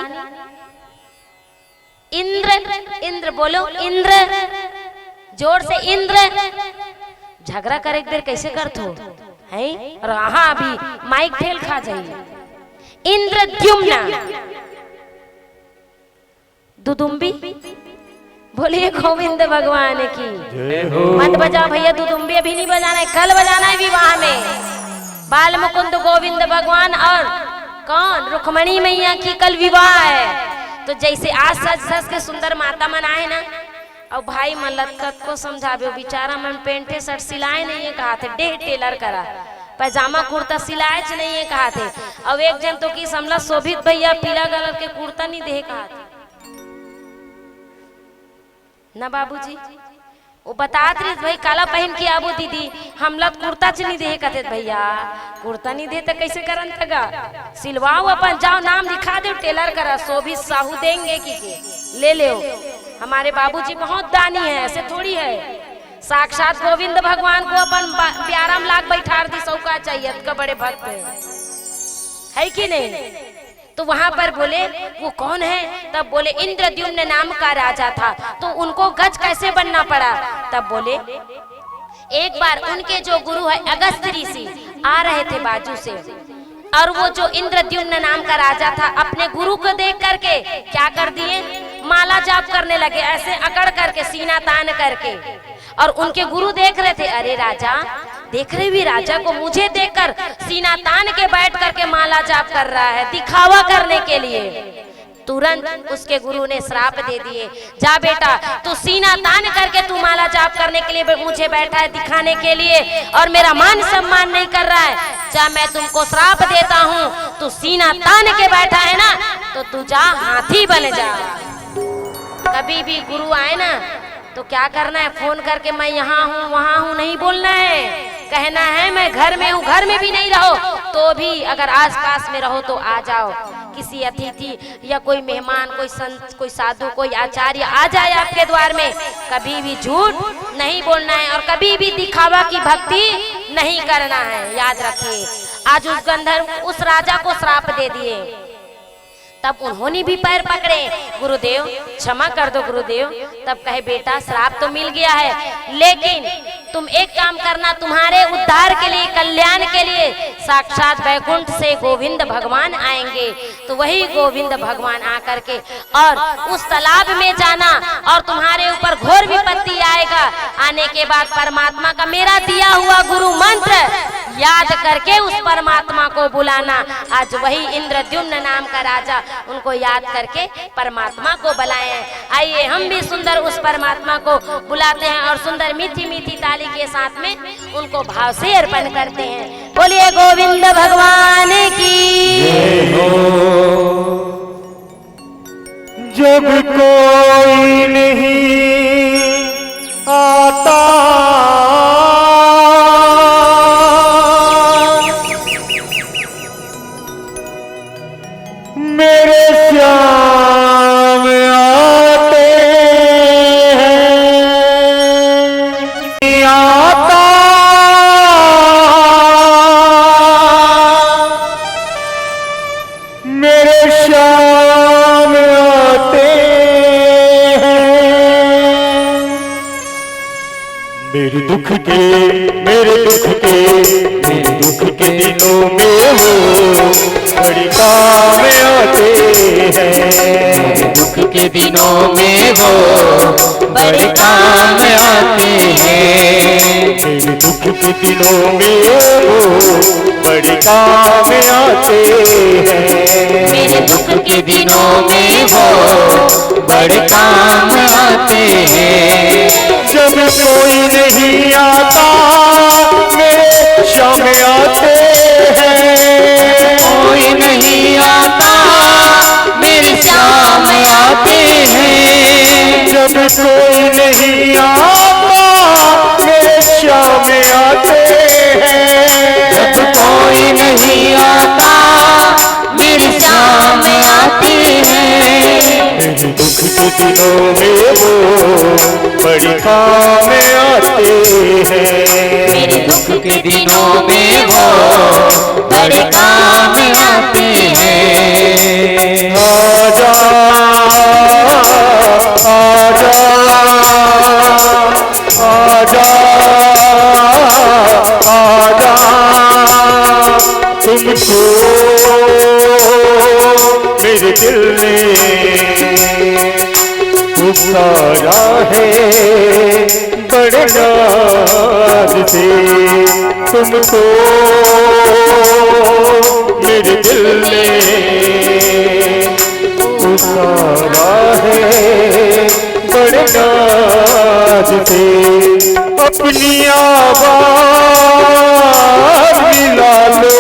इंद्र बोलो, इंद्र, जोर से इंद्र। झगड़ा करे एक देर कैसे करते हो है? और हाँ अभी माइक ठेल खा जाइए। इंद्रद्युम्न। दुदुम्बी बोलिए गोविंद भगवान की। मत बजाओ भैया दुदुम्बी, अभी नहीं बजाना है, कल बजाना है विवाह में। बाल मुकुंद गोविंद भगवान और कौन? रुक्मणी मैया की कल विवाह है। तो जैसे आज सज सज के सुंदर माता मन आए ना, और भाई मलक्कत को समझावे, बेचारा मन पेंटे शर्ट सिलाए नहीं है कहा थे, डेढ़ टेलर करा, पैजामा कुर्ता सिलाए नहीं है कहा थे। अब एक जन तो की समला शोभित भैया पीला कलर के कुर्ता नहीं दे कहा थे ना बाबूजी। वो बतात रही भाई काला पहन के आबो दीदी, हमला कुर्ता च नहीं दे कहते भैया, कुर्ता नहीं दे तो कैसे करन तगा? सिलवाओ अपन, जाओ नाम दिखा दो टेलर करा, शोभित साहू देंगे की के ले ले। हमारे बाबूजी बहुत दानी है, ऐसे थोड़ी है। साक्षात गोविंद भगवान को अपन 11 लाख बैठार दी, सौका चाहिए का बड़े भक्त है कि नहीं? तो वहां पर बोले वो कौन है? तब बोले इंद्रद्युम्न नाम का राजा था। तो उनको गज कैसे बनना पड़ा? तब बोले एक बार उनके जो गुरु है अगस्त्य ऋषि आ रहे थे बाजू से, और वो जो इंद्रद्युम्न नाम का राजा था अपने गुरु को देख करके क्या कर दिए? माला जाप करने लगे, ऐसे अकड़ करके, सीना तान करके। और उनके गुरु देख रहे थे, अरे राजा देख रहे भी राजा को मुझे देखकर सीना तान के बैठ करके माला जाप कर रहा है, दिखावा करने के लिए। तुरंत उसके गुरु ने श्राप दे दिए, जा बेटा तू सीना तान करके तू माला जाप करने के लिए मुझे बैठा है दिखाने के लिए, और मेरा मान सम्मान नहीं कर रहा है, जा मैं तुमको श्राप देता हूँ, तू सीना तान के बैठा है ना तो तू जा हाथी बन जा। कभी भी गुरु आए ना तो क्या करना है? फोन करके मैं यहाँ हूँ वहाँ हूँ नहीं बोलना है, कहना है मैं घर में हूँ। घर में भी नहीं रहो तो भी अगर आस पास में रहो तो आ जाओ। किसी अतिथि या कोई मेहमान, कोई संत, कोई साधु, कोई आचार्य आ जाए आपके द्वार में, कभी भी झूठ नहीं बोलना है और कभी भी दिखावा की भक्ति नहीं करना है, याद रखिए। आज उस गंधर्व उस राजा को श्राप दे दिए, तब उन्होंने भी पैर पकड़े, गुरुदेव क्षमा कर दो गुरुदेव। तब कहे बेटा श्राप तो मिल गया है, लेकिन तुम एक काम करना, तुम्हारे उद्धार के लिए, कल्याण के लिए साक्षात बैकुंठ से गोविंद भगवान आएंगे। तो वही गोविंद भगवान आकर के और उस तालाब में जाना और तुम्हारे ऊपर घोर विपत्ति आएगा। आने के बाद परमात्मा का मेरा दिया हुआ गुरु मंत्र याद करके उस परमात्मा को बुलाना। आज वही इंद्रद्युम्न नाम का राजा, उनको याद करके परमात्मा को बुलाएं। आइए हम भी सुंदर उस परमात्मा को बुलाते हैं और सुंदर मीठी मीठी ताली के साथ में उनको भाव से अर्पण करते हैं। बोलिए गोविंद भगवान की जब कोई नहीं आता मेरे श्याम आते हैं, आता मेरे श्याम दुख के मेरे दुख के दिनों में वो बड़ी काम आते हैं। दुख के दिनों में वो बड़े काम आते हैं। मेरे दुख के दिनों में वो बड़े काम आते हैं। मेरे दुख के दिनों में वो बड़े काम आते हैं। जब कोई नहीं आता मेरे शाम आते हैं। कोई नहीं आता मेरे शाम आते हैं। जब कोई नहीं आता मेरे शाम आते हैं। जब कोई नहीं आता मेरे शाम आते हैं। मेरे दुख के दिनों में वो बड़ी काम आते हैं। मेरे दुख के दिनों में वो बड़े काम आते हैं। आजा आजा आजा आजा तुमको मेरे दिल ने पुकारा है बड़े नाज से। तुमको मेरे दिल ने पुकारा है बड़े नाज से। अपनी आवाज मिला लो,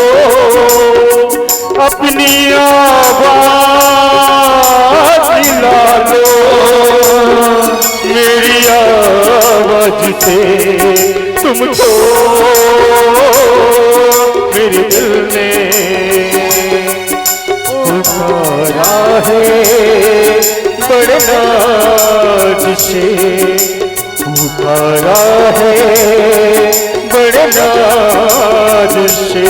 अपनी आवाज मिला लो। मेरी आवाज से तुमको मेरे दिल ने पुकारा है बड़े नाज से। पुकारा है बड़े नाज से।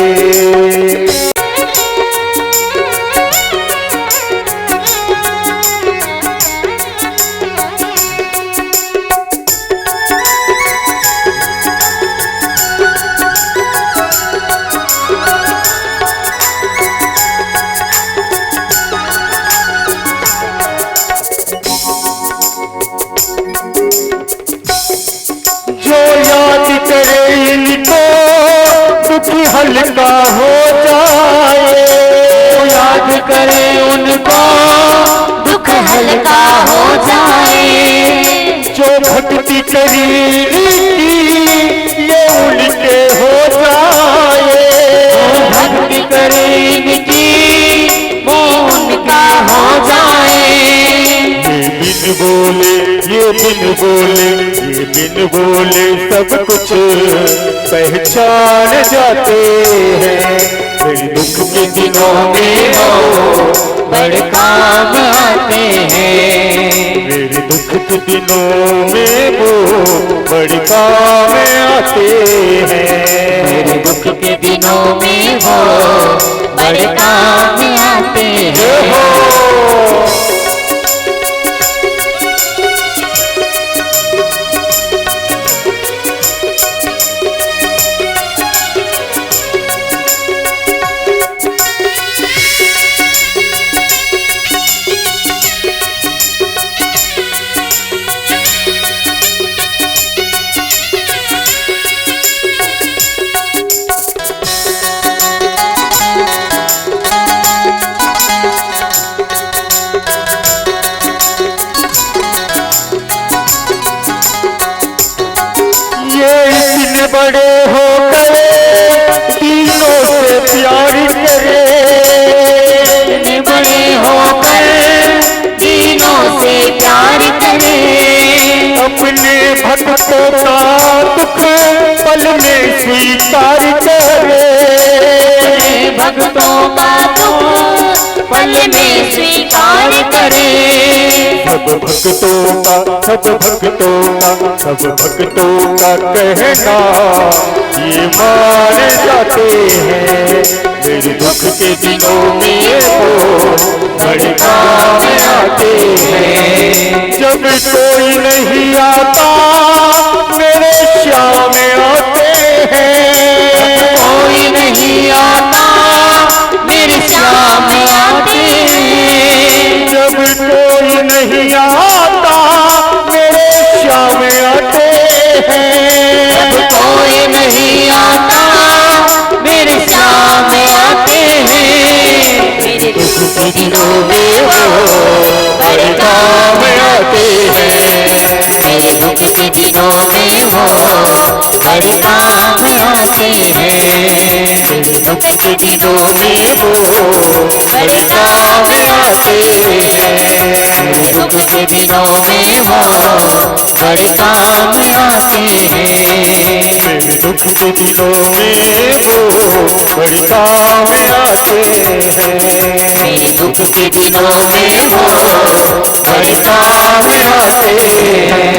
हल्का हो जाए, याद करे उनको दुख हल्का हो जाए। जो भक्ति करी ये उनके हो जाए। भक्ति करे इनकी वो उनका हो जाए। ये बिन बोले ये बिन बोले ये बिन बोले सब कुछ पहचान जाते हैं। मेरे दुख के दिनों में वो बड़े काम आते हैं। मेरे दुख के दिनों में वो बड़े काम आते हैं। मेरे दुख के दिनों में वो बड़े काम आते हैं। बड़े हो गए दिलों से प्यार करे। इतने बड़े हो गए दिलों से प्यार करे। अपने भक्तों का दुख पल में स्वीकार करे। भक्तों का दुख पल में स्वीकार करे। सब भक्तों का कहना ये मान जाते हैं। मेरे दुख के दिनों में वो बड़े काम आते हैं। जब कोई नहीं आता मेरे श्याम में वो बड़े काम आते हैं। मेरे दुख के दिनों में वो बड़े काम आते हैं। मेरे दुख के दिनों में वो बड़े काम आते हैं। मेरे दुख के दिनों में वो बड़े काम आते हैं।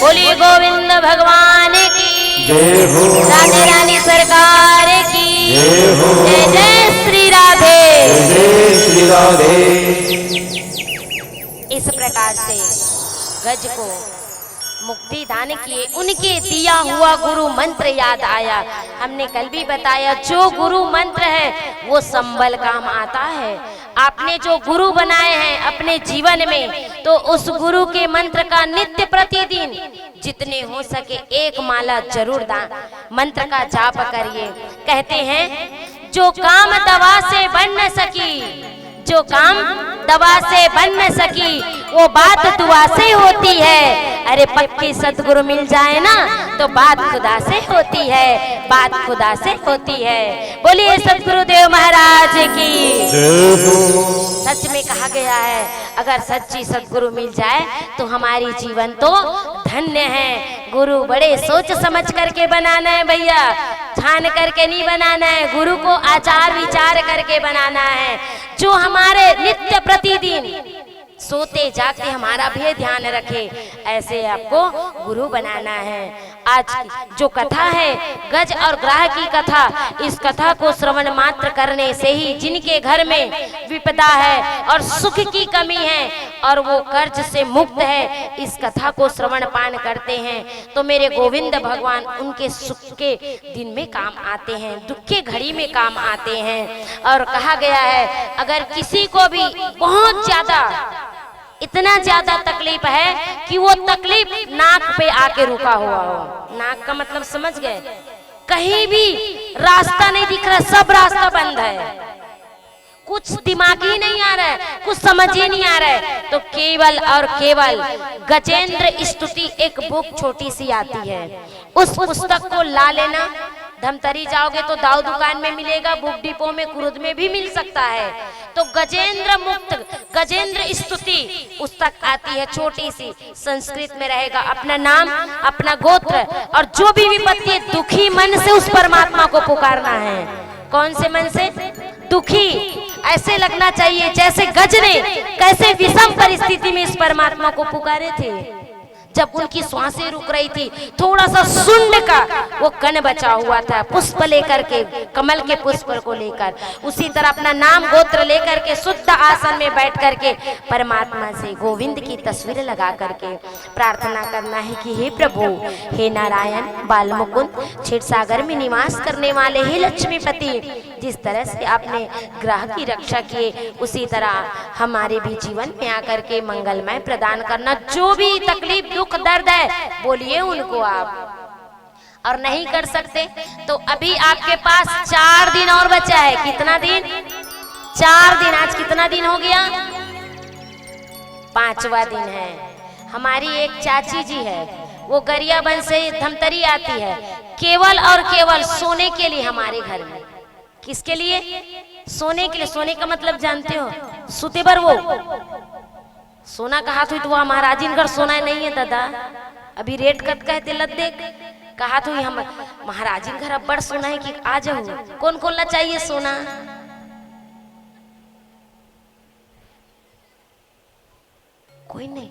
बोलिए गोविंद भगवान की जय हो, राधे रानी सरकार की जय हो, जय जय श्री राधे। जय श्री राधे। इस प्रकार से गज को मुक्ति दान किए, उनके दिया हुआ गुरु मंत्र याद आया। हमने कल भी बताया जो गुरु मंत्र है वो संबल काम आता है। आपने जो गुरु बनाए हैं अपने जीवन में, तो उस गुरु के मंत्र का नित्य प्रतिदिन जितने हो सके एक माला जरूर दान मंत्र का जाप करिए। कहते हैं जो काम दवा से बन न सकी, जो काम दवा से बन न सकी वो बात दुआ से होती है। अरे पक्की सदगुरु मिल जाए ना तो बात खुदा से होती है, बात खुदा से होती है। बोलिए सदगुरुदेव महाराज की। सच में कहा गया है अगर सच्ची सदगुरु मिल जाए तो हमारी जीवन तो धन्य है। गुरु बड़े सोच समझ करके बनाना है भैया, ठान करके नहीं बनाना है। गुरु को आचार विचार करके बनाना है, जो हमारे नित्य प्रतिदिन सोते जागते हमारा भी ध्यान रखे, ऐसे आपको गुरु बनाना है। आज जो कथा है गज और ग्राह की कथा, इस कथा को श्रवण मात्र करने से ही जिनके घर में विपदा है और सुख की कमी है और वो कर्ज से मुक्त है, इस कथा को श्रवण पान करते हैं तो मेरे गोविंद भगवान उनके सुख के दिन में काम आते हैं, दुख के घड़ी में काम आते हैं। और कहा गया है अगर किसी को भी बहुत ज्यादा इतना ज्यादा तकलीफ है कि वो तकलीफ नाक पे आके रुका हुआ हो, नाक का मतलब समझ गए, कहीं भी रास्ता नहीं दिख रहा, सब रास्ता बंद है, कुछ दिमाग ही नहीं आ रहा है, कुछ समझ ही नहीं आ रहा है, तो केवल और केवल गजेंद्र स्तुति एक बुक छोटी सी आती है, उस पुस्तक को ला लेना। धमतरी जाओगे तो दाऊ दुकान में मिलेगा, बुक डिपो में कुरुद में भी मिल सकता है। तो गजेंद्र मुक्त गजेंद्र स्तुति पुस्तक आती है, छोटी सी, संस्कृत में रहेगा, अपना नाम अपना गोत्र और जो भी विपत्ति, दुखी मन से उस परमात्मा को पुकारना है। कौन से मन से? दुखी, ऐसे लगना चाहिए जैसे गज ने कैसे विषम परिस्थिति में इस परमात्मा को पुकारे थे, जब उनकी सांसें रुक रही थी, थोड़ा सा सुंड का वो कण बचा हुआ था, पुष्प लेकर के, कमल के पुष्प को लेकर, उसी तरह अपना नाम गोत्र लेकर के शुद्ध आसन में बैठ करके परमात्मा से गोविंद की तस्वीर लगा करके प्रार्थना करना है कि हे प्रभु, हे नारायण बाल मुकुंद, क्षीर सागर में निवास करने वाले हे लक्ष्मीपति, जिस तरह से आपने ग्रह की रक्षा किए उसी तरह हमारे भी जीवन में आकर के मंगलमय प्रदान करना। जो भी तकलीफ दुख दर्द है बोलिए उनको आप, और नहीं कर सकते तो अभी आपके पास 4 दिन और बचा है। कितना दिन? 4 दिन। आज कितना दिन हो गया? 5वां दिन है। हमारी एक चाची जी है, वो गरियाबंद से धमतरी आती है, केवल और केवल सोने के लिए हमारे घर में। किसके लिए? सोने के लिए। सोने का मतलब जानते हो? सुते बर वो सोना का हाथ हुई तो वह महाराजिन घर सोना नहीं है दादा, अभी रेट कत कहते लत देख कहा तो हम महाराजिन घर अब बड़ सोना है कि आ जाओ। कौन कौन ला चाहिए सोना? कोई नहीं,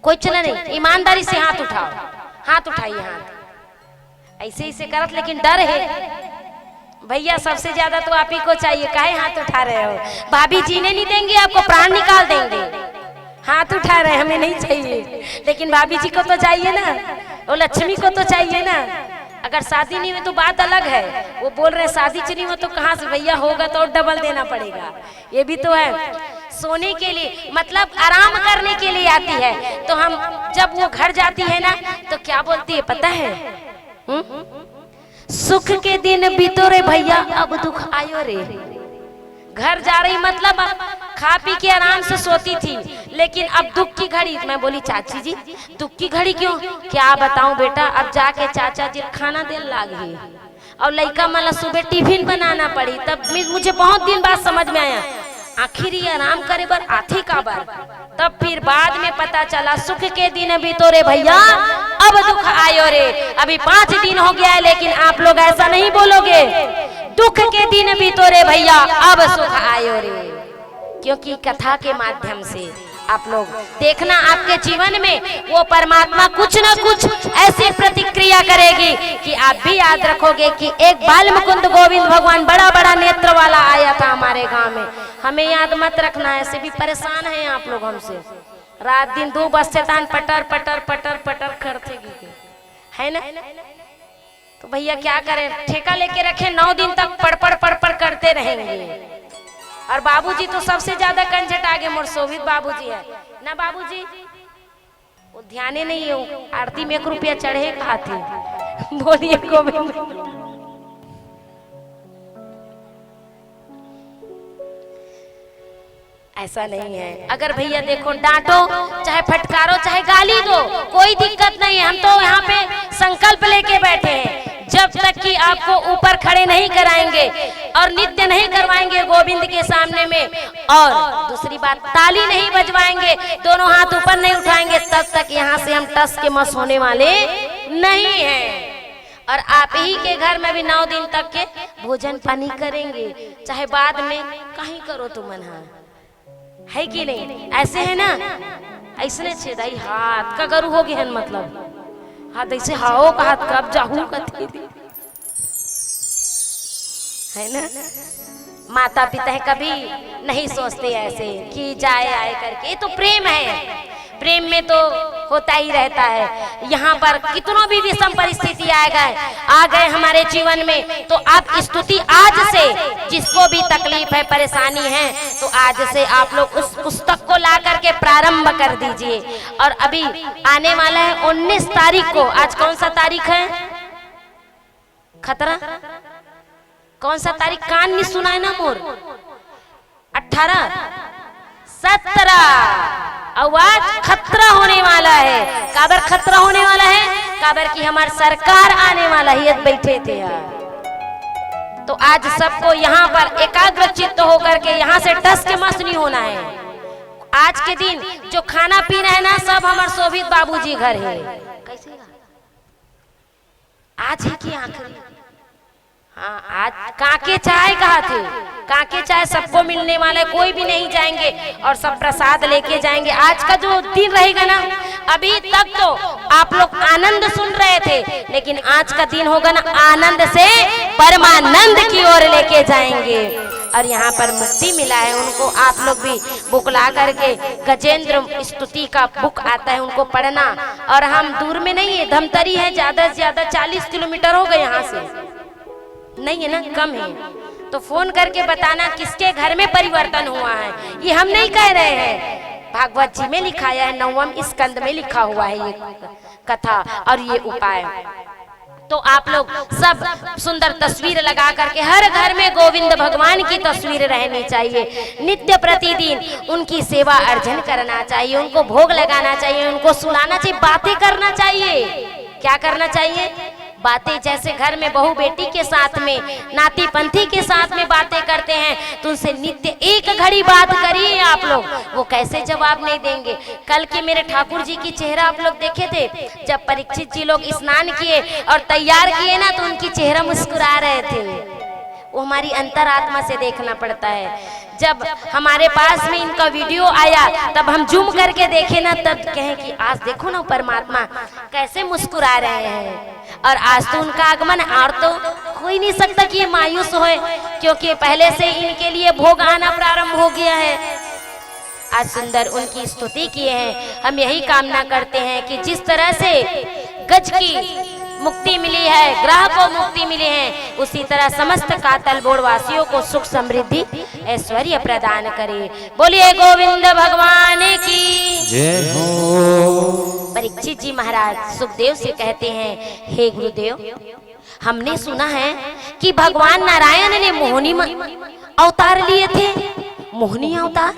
कोई चला नहीं। ईमानदारी से हाथ उठाओ, हाथ उठाइए, हाथ ऐसे ऐसे करत, लेकिन डर है भैया, सबसे ज्यादा तो आप ही को चाहिए। काहे हाथ उठा रहे हो? भाभी जीने नहीं देंगे आपको, प्राण निकाल देंगे। हाथ उठा रहे, हमें नहीं चाहिए, लेकिन भाभी जी को तो चाहिए ना, वो लक्ष्मी को तो चाहिए ना। अगर शादी नहीं हुई तो बात अलग है, वो बोल रहे शादी नहीं हो तो कहाँ से भैया होगा, तो डबल देना पड़ेगा, ये भी तो है। सोने के लिए मतलब आराम करने के लिए आती है, तो हम जब वो घर जाती है ना तो क्या बोलती है पता है? सुख के दिन बीतो रे भैया, अब दुख आयो रे। घर जा रही मतलब खा पी के आराम से सोती थी, लेकिन अब दुख की घड़ी। मैं बोली चाची जी दुख की घड़ी क्यों? क्या बताऊं बेटा, अब जाके चाचा जी खाना देने लागे, और लड़का मला सुबह टिफिन बनाना पड़ी। तब मुझे बहुत दिन बाद समझ में आया आखिर ये आराम करे बर आथे का बार। तब फिर बाद में पता चला सुख के दिन बीतोरे भैया अब दुख आयो रे। अभी 5 दिन हो गया है लेकिन आप लोग ऐसा नहीं बोलोगे, दुख के दिन बीतोरे भैया अब सुख आयो रे। क्योंकि कथा के माध्यम से आप लोग देखना आपके जीवन में वो परमात्मा कुछ न कुछ ऐसी प्रतिक्रिया करेगी कि आप भी याद रखोगे कि एक बाल मुकुंद गोविंद भगवान बड़ा बड़ा नेत्र वाला आया था हमारे गांव में। हमें याद मत रखना, ऐसे भी परेशान हैं आप लोग हमसे। रात दिन 2 बज शैतान पटर पटर पटर पटर करते है ना। तो भैया क्या करें, ठेका लेके रखे 9 दिन तक पड़ पड़ करते रहेंगे। और बाबूजी तो सबसे ज्यादा कंजट आगे मोर शोभित बाबूजी है ना। बाबूजी वो ध्यान ही नहीं है, आरती में 1 रुपया चढ़े कहा थे। बोलिए गोविंद। ऐसा नहीं है। अगर भैया देखो डांटो चाहे फटकारो चाहे गाली दो कोई दिक्कत नहीं है। हम तो यहाँ पे संकल्प लेके बैठे हैं जब तक कि आपको ऊपर खड़े नहीं कराएंगे और नित्य नहीं करवाएंगे गोविंद के सामने में, और दूसरी बात ताली नहीं बजवाएंगे, दोनों हाथ ऊपर नहीं उठाएंगे, तब तक यहाँ से हम टस के मस होने वाले नहीं हैं। और आप ही के घर में भी 9 दिन तक के भोजन पानी करेंगे, चाहे बाद में कहीं करो तुम है कि नहीं। ऐसे है ना, ऐसने छेदाई हाथ का गरु हो गए मतलब हाथ ऐसे हाओ का हाथ कब जाहू कथी है ना। माता पिता कभी नहीं सोचते ऐसे कि जाए आए करके, ये तो प्रेम है। प्रेम में तो होता ही रहता है। यहाँ पर कितनों भी विषम परिस्थिति आ गए हमारे जीवन में, तो आप स्तुति आज से जिसको भी तकलीफ है परेशानी है तो आज से आप लोग उस पुस्तक को ला करके प्रारंभ कर दीजिए। और अभी आने वाला है 19 तारीख को। आज कौन सा तारीख है? खतरा कौन सा तारीख? कान नहीं सुना है ना मोर? 18 17 आवाज खतरा होने वाला है। काबर खतरा होने वाला है? काबर की हमारी सरकार आने वाला ही बैठे थे यार। तो आज सबको यहाँ पर एकाग्र चित्त होकर के यहाँ से टस के मस नहीं होना है। आज के दिन जो खाना पीना है ना सब हमारे शोभित बाबूजी घर है। कैसे आज है कि आखिरी? हाँ, आज काके चाय कहा थे, काके चाय सबको मिलने वाला है, कोई भी नहीं जाएंगे और सब प्रसाद लेके जाएंगे। आज का जो दिन रहेगा ना, अभी तक तो आप लोग आनंद सुन रहे थे, लेकिन आज का दिन होगा ना आनंद से परमानंद की ओर लेके जाएंगे। और यहाँ पर मुक्ति मिला है उनको, आप लोग भी बुक ला करके गजेंद्र स्तुति का बुक आता है उनको पढ़ना। और हम दूर में नहीं है, धमतरी है, ज्यादा से ज्यादा 40 किलोमीटर हो गए यहाँ से, नहीं है ना, कम है। तो फोन करके बताना किसके घर में परिवर्तन हुआ है। ये हम नहीं कह रहे हैं, भागवत जी में लिखाया है, 9वें स्कंद में लिखा हुआ है ये कथा और ये उपाय। तो आप लोग सब सुंदर तस्वीर लगा करके हर घर में गोविंद भगवान की तस्वीर रहनी चाहिए। नित्य प्रतिदिन उनकी सेवा अर्जन करना चाहिए, उनको भोग लगाना चाहिए, उनको सुनाना चाहिए, बातें करना चाहिए। क्या करना चाहिए? बातें। जैसे घर में बहू बेटी के साथ में, नाती पंथी के साथ में बातें करते हैं, तो उनसे नित्य एक घड़ी बात करिए आप लोग, वो कैसे जवाब नहीं देंगे। कल के मेरे ठाकुर जी की चेहरा आप लोग देखे थे, जब परीक्षित जी लोग स्नान किए और तैयार किए ना, तो उनकी चेहरा मुस्कुरा रहे थे। वो हमारी अंतरात्मा से देखना पड़ता है। जब हमारे पास में इनका वीडियो आया तब हम जूम करके देखे ना, तब कहें कि आज देखो ना परमात्मा कैसे मुस्कुरा रहे हैं। और आज तो उनका आगमन और तो हो ही नहीं सकता कि ये मायूस होए, क्योंकि पहले से इनके लिए भोग आना प्रारंभ हो गया है। आज सुंदर उनकी स्तुति किए हैं। हम यही कामना करते हैं कि जिस तरह से गज की मुक्ति मिली है, ग्रह को मुक्ति मिली है, उसी तरह समस्त कातल बोर्ड वासियों को सुख समृद्धि ऐश्वर्य प्रदान करे। बोलिए गोविंद भगवान की जय हो। परीक्षित जी महाराज सुखदेव से कहते हैं, हे गुरुदेव, हमने सुना है कि भगवान नारायण ने मोहिनी अवतार लिए थे। मोहिनी अवतार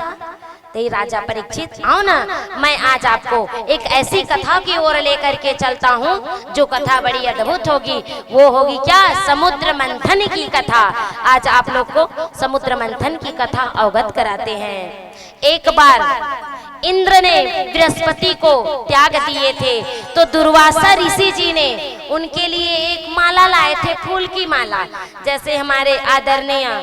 ते राजा परीक्षित आओ ना, मैं आज आपको एक ऐसी कथा की ओर लेकर के चलता हूँ जो कथा बड़ी अद्भुत होगी। वो होगी क्या? समुद्र मंथन की कथा। आज आप लोग को समुद्र मंथन की कथा अवगत कराते हैं। एक बार इंद्र ने बृहस्पति को त्याग दिए थे, तो दुर्वासा ऋषि जी ने उनके लिए एक माला लाए थे, फूल की माला। जैसे हमारे आदरणीय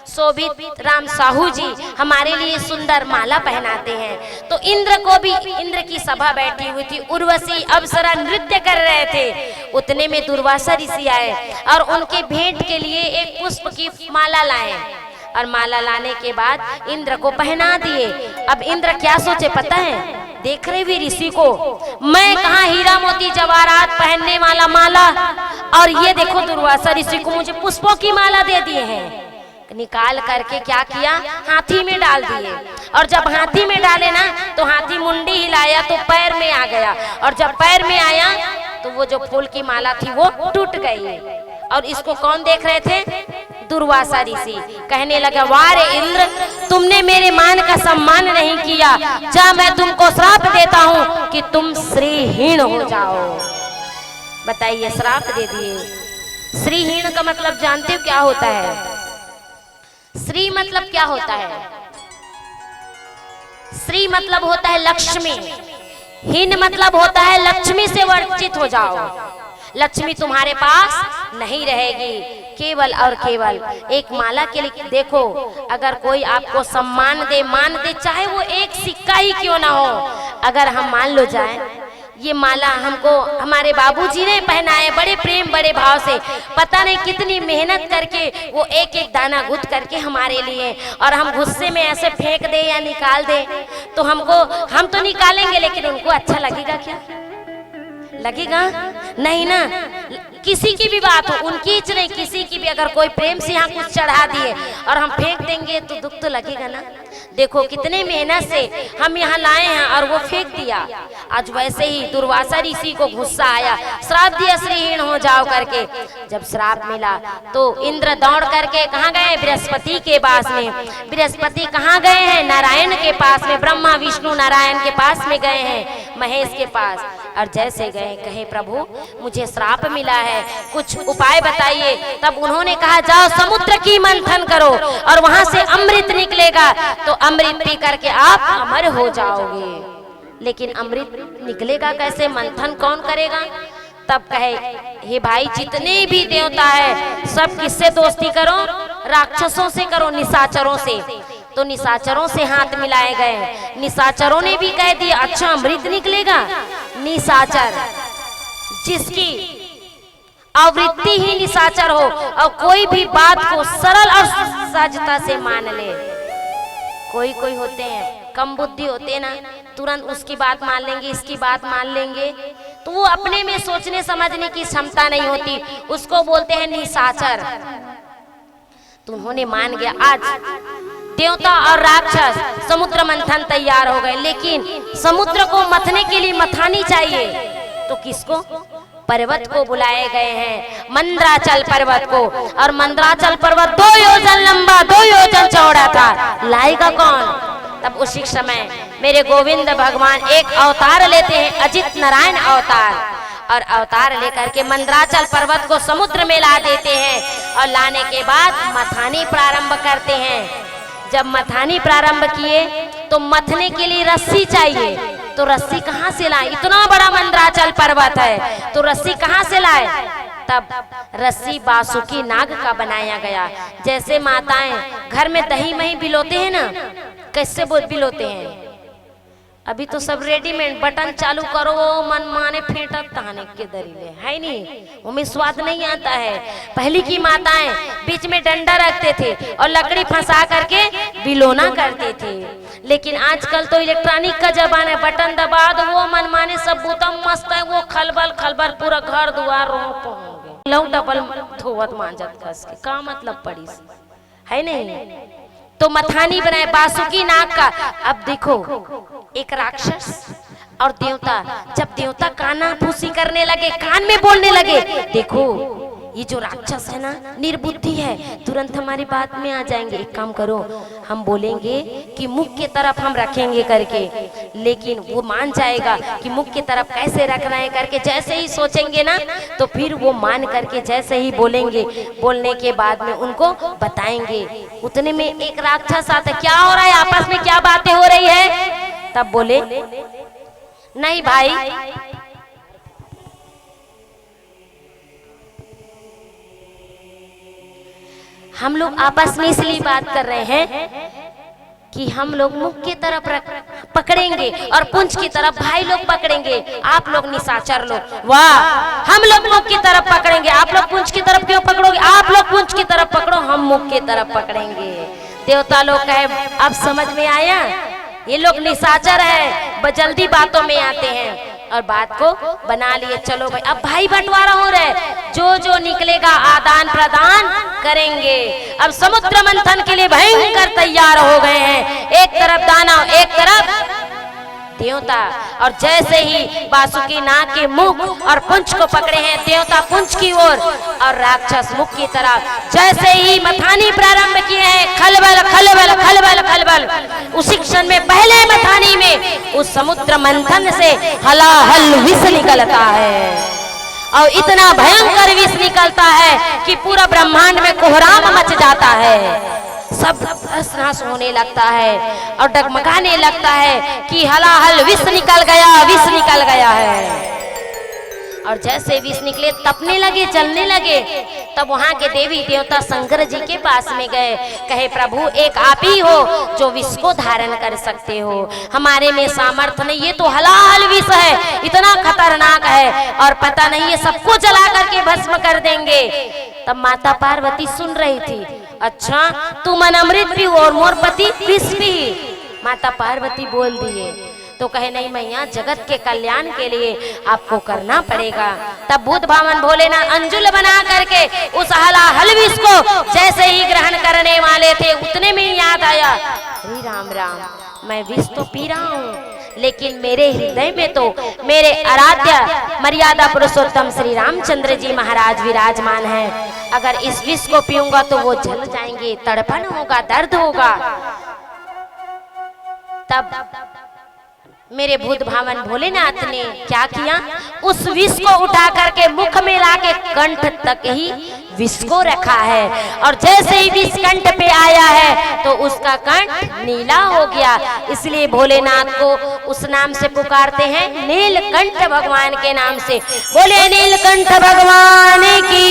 शोभित राम साहू जी हमारे लिए सुंदर माला पहनाते हैं, तो इंद्र को भी, इंद्र की सभा बैठी हुई थी, उर्वशी अप्सरा नृत्य कर रहे थे। उतने में दुर्वासा ऋषि आए और उनके भेंट के लिए एक पुष्प की माला लाए, और माला लाने के बाद इंद्र को पहना दिए। अब इंद्र क्या सोचे पता है? देख रहे भी ऋषि को, मैं कहा हीरा मोती जवाहरात पहनने वाला माला, और ये देखो दुर्वासा ऋषि को मुझे पुष्पों की माला दे दिए हैं। निकाल करके क्या किया? हाथी में डाल दिए, और जब हाथी में डाले ना तो हाथी मुंडी हिलाया तो पैर में आ गया, और जब पैर में आया तो वो जो फूल की माला थी वो टूट गई। और इसको कौन देख रहे थे? दुर्वासा ऋषि। कहने लगा, वाह रे इंद्र, तुमने मेरे मान का सम्मान नहीं किया, जा मैं तुमको श्राप देता हूँ कि तुम श्रीहीन हो जाओ। बताइए, श्राप दे दिए। श्रीहीन का मतलब जानते हो क्या होता है? श्री मतलब क्या होता है? श्री मतलब होता है लक्ष्मी, हीन मतलब होता है लक्ष्मी से वंचित हो जाओ। लक्ष्मी तुम्हारे पास नहीं रहेगी, केवल और केवल एक माला के लिए। देखो, अगर कोई आपको सम्मान दे, मान दे, चाहे वो एक सिक्का ही क्यों ना हो, अगर हम मान लो जाए ये माला हमको हमारे बाबूजी ने पहनाए बड़े प्रेम बड़े भाव से, पता नहीं कितनी मेहनत करके वो एक एक दाना गुथ करके हमारे लिए, और हम गुस्से में ऐसे फेंक दे या निकाल दे तो हम तो निकालेंगे, लेकिन उनको अच्छा लगेगा क्या? लगेगा नहीं ना। किसी की भी बात हो, उनकी नहीं, किसी की भी अगर कोई प्रेम से यहाँ कुछ चढ़ा दिए और हम फेंक देंगे तो दुख तो लगेगा ना। देखो कितने मेहनत से हम यहाँ लाए हैं और वो फेंक दिया। आज वैसे ही दुर्वासा ऋषि को गुस्सा आया, श्राप दिया श्रीहीन हो जाओ करके। जब श्राप मिला तो इंद्र दौड़ करके कहाँ गए? बृहस्पति के पास में। बृहस्पति कहाँ गए हैं? नारायण के पास में, ब्रह्मा विष्णु नारायण के पास में गए हैं, महेश के पास। और जैसे गए कहे, प्रभु मुझे श्राप मिला है, कुछ उपाय बताइए। तब उन्होंने कहा, जाओ समुद्र की मंथन करो और वहां से अमृत निकलेगा, तो अमृत पी करके आप अमर हो जाओगे। लेकिन अमृत निकलेगा कैसे? मंथन कौन करेगा? तब कहे, हे भाई, जितने भी देवता है सब किससे दोस्ती करो? राक्षसों से करो, निशाचरों से। तो निशाचरों से हाथ मिलाए गए। निशाचरों ने भी कह दिया, अच्छा अमृत निकलेगा। निशाचर जिसकी आवृत्ति ही निशाचर हो और कोई भी बात को सरल और सहजता से मान ले। कोई होते हैं कम बुद्धि होते हैं ना, तुरंत उसकी बात मान लेंगे, इसकी बात मान लेंगे, तो वो अपने में सोचने समझने की क्षमता नहीं होती, उसको बोलते हैं निशाचर। तो उन्होंने मान गया। आज देवता और राक्षस समुद्र मंथन तैयार हो गए, लेकिन समुद्र को मथने के लिए मथानी चाहिए, तो किसको? पर्वत को बुलाए गए हैं, मंदराचल पर्वत को। और मंदराचल पर्वत 2 योजन लंबा 2 योजन चौड़ा था, लाएगा कौन? तब उसी समय मेरे गोविंद भगवान एक अवतार लेते हैं, अजित नारायण अवतार, और अवतार लेकर के मंदराचल पर्वत को समुद्र में ला देते हैं, और लाने के बाद मथानी प्रारंभ करते हैं। जब मथानी प्रारंभ किए तो मथने के लिए रस्सी चाहिए, तो रस्सी कहाँ से लाए? इतना बड़ा मंदराचल पर्वत है, तो रस्सी कहाँ से लाए? तब रस्सी बासुकी नाग का बनाया गया। जैसे माताएं घर में दही मही बिलोते हैं ना, कैसे बिलोते हैं? अभी तो सब रेडीमेड, बटन चालू करो मन माने फेंटत ताने के दरीले है नहीं, उनमें स्वाद नहीं आता है। पहले की माताएं बीच में डंडा रखते थे और लकड़ी फंसा करके बिलोना करते थे, लेकिन आजकल तो इलेक्ट्रॉनिक का जमाना है, बटन दबा दो वो मन माने सब बूतम मस्त है, वो खलबल खलबल पूरा घर दुआर रोप लौ डबल धोवत मांजत कस के का मतलब पड़ी है नहीं। तो मथानी बनाए बासुकी नाग का। अब देखो एक राक्षस और देवता, जब देवता काना फूसी करने लगे, कान में बोलने लगे, देखो ये जो राक्षस है ना निर्बुद्धि है, तुरंत हमारी बात में आ जाएंगे। एक काम करो, हम बोलेंगे कि मुख की तरफ हम रखेंगे करके, लेकिन वो मान जाएगा कि मुख की तरफ कैसे रखना है करके। जैसे ही सोचेंगे ना तो फिर वो मान करके जैसे ही बोलेंगे, बोलने के बाद में उनको बताएंगे। उतने में एक राक्षस आता, क्या हो रहा है आपस में, क्या बातें हो रही है? तब बोले नहीं भाई, हम लोग आपस में इसलिए बात कर रहे हैं कि हम लोग मुख की तरफ पकड़ेंगे और पुंछ की तरफ भाई लोग पकड़ेंगे, आप लोग निशाचर लोग। वाह, हम लोग मुख की तरफ पकड़ेंगे, आप लोग पुंछ की तरफ क्यों पकड़ोगे? आप लोग पुंछ की तरफ पकड़ो, हम मुख की तरफ पकड़ेंगे। देवता लोग कहे अब समझ में आया, ये लोग निशाचर है, जल्दी बातों में आते हैं और बात को बना लिए। चलो भाई, अब भाई बंटवारा हो रहा है, जो जो निकलेगा आदान प्रदान करेंगे। अब समुद्र मंथन के लिए भयंकर तैयार हो गए हैं, एक तरफ दानव एक तरफ देवता। और जैसे ही वासुकी नाग के मुख और पुंछ को पकड़े हैं, देवता पुंछ की ओर और राक्षस मुख की तरफ। जैसे ही मथानी प्रारंभ किए हैं, खलबल खलबल खलबल खलबल, उसी क्षण में पहले मथानी में उस समुद्र मंथन से हलाहल विष निकलता है और इतना भयंकर विष निकलता है कि पूरा ब्रह्मांड में कोहराम मच जाता है, सब नाश होने लगता है और डगमगाने लगता है कि हलाहल विष निकल गया, विष निकल गया है। और जैसे विष निकले, तपने लगे, जलने लगे, तब वहां के देवी देवता शंकर जी के पास में गए, कहे प्रभु एक आप ही हो जो विष को धारण कर सकते हो, हमारे में सामर्थ्य नहीं, ये तो हलाहल विष है, इतना खतरनाक है और पता नहीं ये सबको जला करके भस्म कर देंगे। तब माता पार्वती सुन रही थी, अच्छा तू मन अमृत पी और मोर पति विष पी। माता पार्वती बोल दिए तो कहे नहीं मैया, जगत के कल्याण के लिए आपको करना पड़ेगा। तब भूत भावन भोलेनाथ अंजुल बना करके उस हलाहल विष को जैसे ही ग्रहण करने वाले थे, उतने में याद आया, अरे राम राम, मैं विष तो पी रहा हूँ लेकिन मेरे हृदय में तो मेरे आराध्य मर्यादा पुरुषोत्तम श्री रामचंद्र जी महाराज विराजमान हैं। अगर इस विष को पीऊंगा तो वो जल जाएंगे, तड़पन होगा, दर्द होगा। तब मेरे भूत भावन भोलेनाथ ने क्या किया, उस विष को उठा करके मुख में लाके कंठ तक ही विष को रखा है और जैसे ही विष कंठ पे आया है तो उसका कंठ नीला हो गया। इसलिए भोलेनाथ को उस नाम से पुकारते हैं, नीलकंठ भगवान के नाम से। बोले नीलकंठ भगवान की।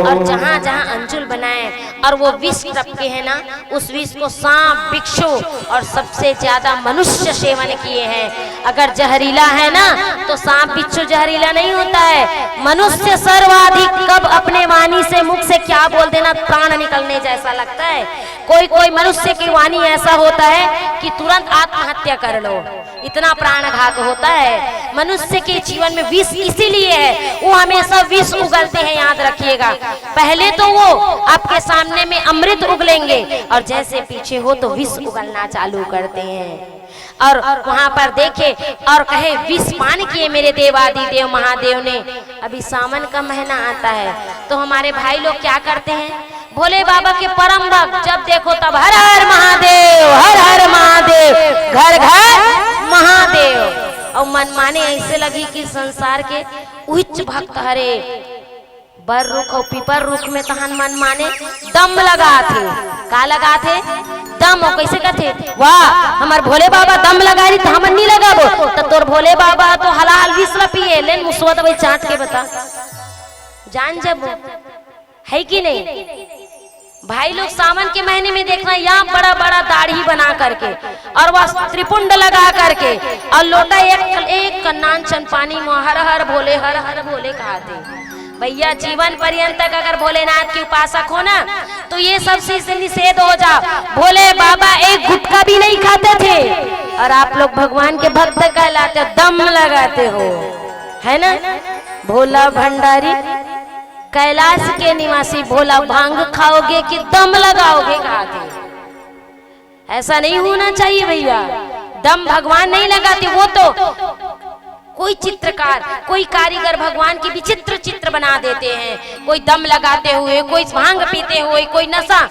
और जहाँ जहाँ अंजुल बनाए और वो विष टपके हैं ना, उस विष को सांप, बिच्छू और सबसे ज्यादा मनुष्य सेवन किए हैं। अगर जहरीला है ना तो सांप बिच्छू जहरीला नहीं होता है, मनुष्य सर्वाधिक। कब अपने वाणी से, मुख से क्या बोल देना, प्राण निकलने जैसा लगता है। कोई कोई मनुष्य की वाणी ऐसा होता है कि तुरंत आत्महत्या कर लो, इतना प्राणघात होता है। मनुष्य के जीवन में विष इसीलिए है, वो हमेशा विष उगलते हैं, याद रखिएगा। पहले तो वो आपके सामने में अमृत उगलेंगे और जैसे पीछे हो तो विष उगलना चालू करते हैं। और वहां पर देखे और कहे विष पान किए मेरे देवादिदेव महादेव ने। अभी सावन का महीना आता है तो हमारे भाई लोग क्या करते हैं, भोले बाबा के परम भक्त जब देखो तब हर हर महादेव, हर हर महादेव, घर घर महादेव। और मन माने ऐसे लगी कि संसार के उच्च भक्त हरे बर रुख और पीपर रुख में तहन मन माने दम लगा थे। का लगा थे? दम। और कैसे कहते, वाह हमार भोले बाबा दम लगा रही तो हमन नहीं लगाबो। तो तोर भोले बाबा तो हलाल विष पिए लेन मुसवा दवाई चाट के बता, जान जब है कि नहीं। भाई लोग सावन के महीने में देखना, यहाँ बड़ा बड़ा दाढ़ी बना करके और वह त्रिपुंड लगा करके और लोटा एक कन्नांचन पानी में हर हर भोले कहते। भैया जीवन पर्यंत तक अगर भोलेनाथ की उपासक हो ना तो ये सब चीज से निषेध हो जा। भोले बाबा एक गुटखा भी नहीं खाते थे और आप लोग भगवान के भक्त कहलाते, दम लगाते हो, है ना। भोला भंडारी कैलाश के निवासी, भोला भांग खाओगे कि दम लगाओगे, कहा थे। ऐसा नहीं होना चाहिए भैया, दम भगवान नहीं लगाते, वो तो कोई चित्रकार, कोई कारीगर भगवान की विचित्र चित्र बना देते हैं, कोई दम लगाते हुए, कोई भांग पीते हुए, कोई नशा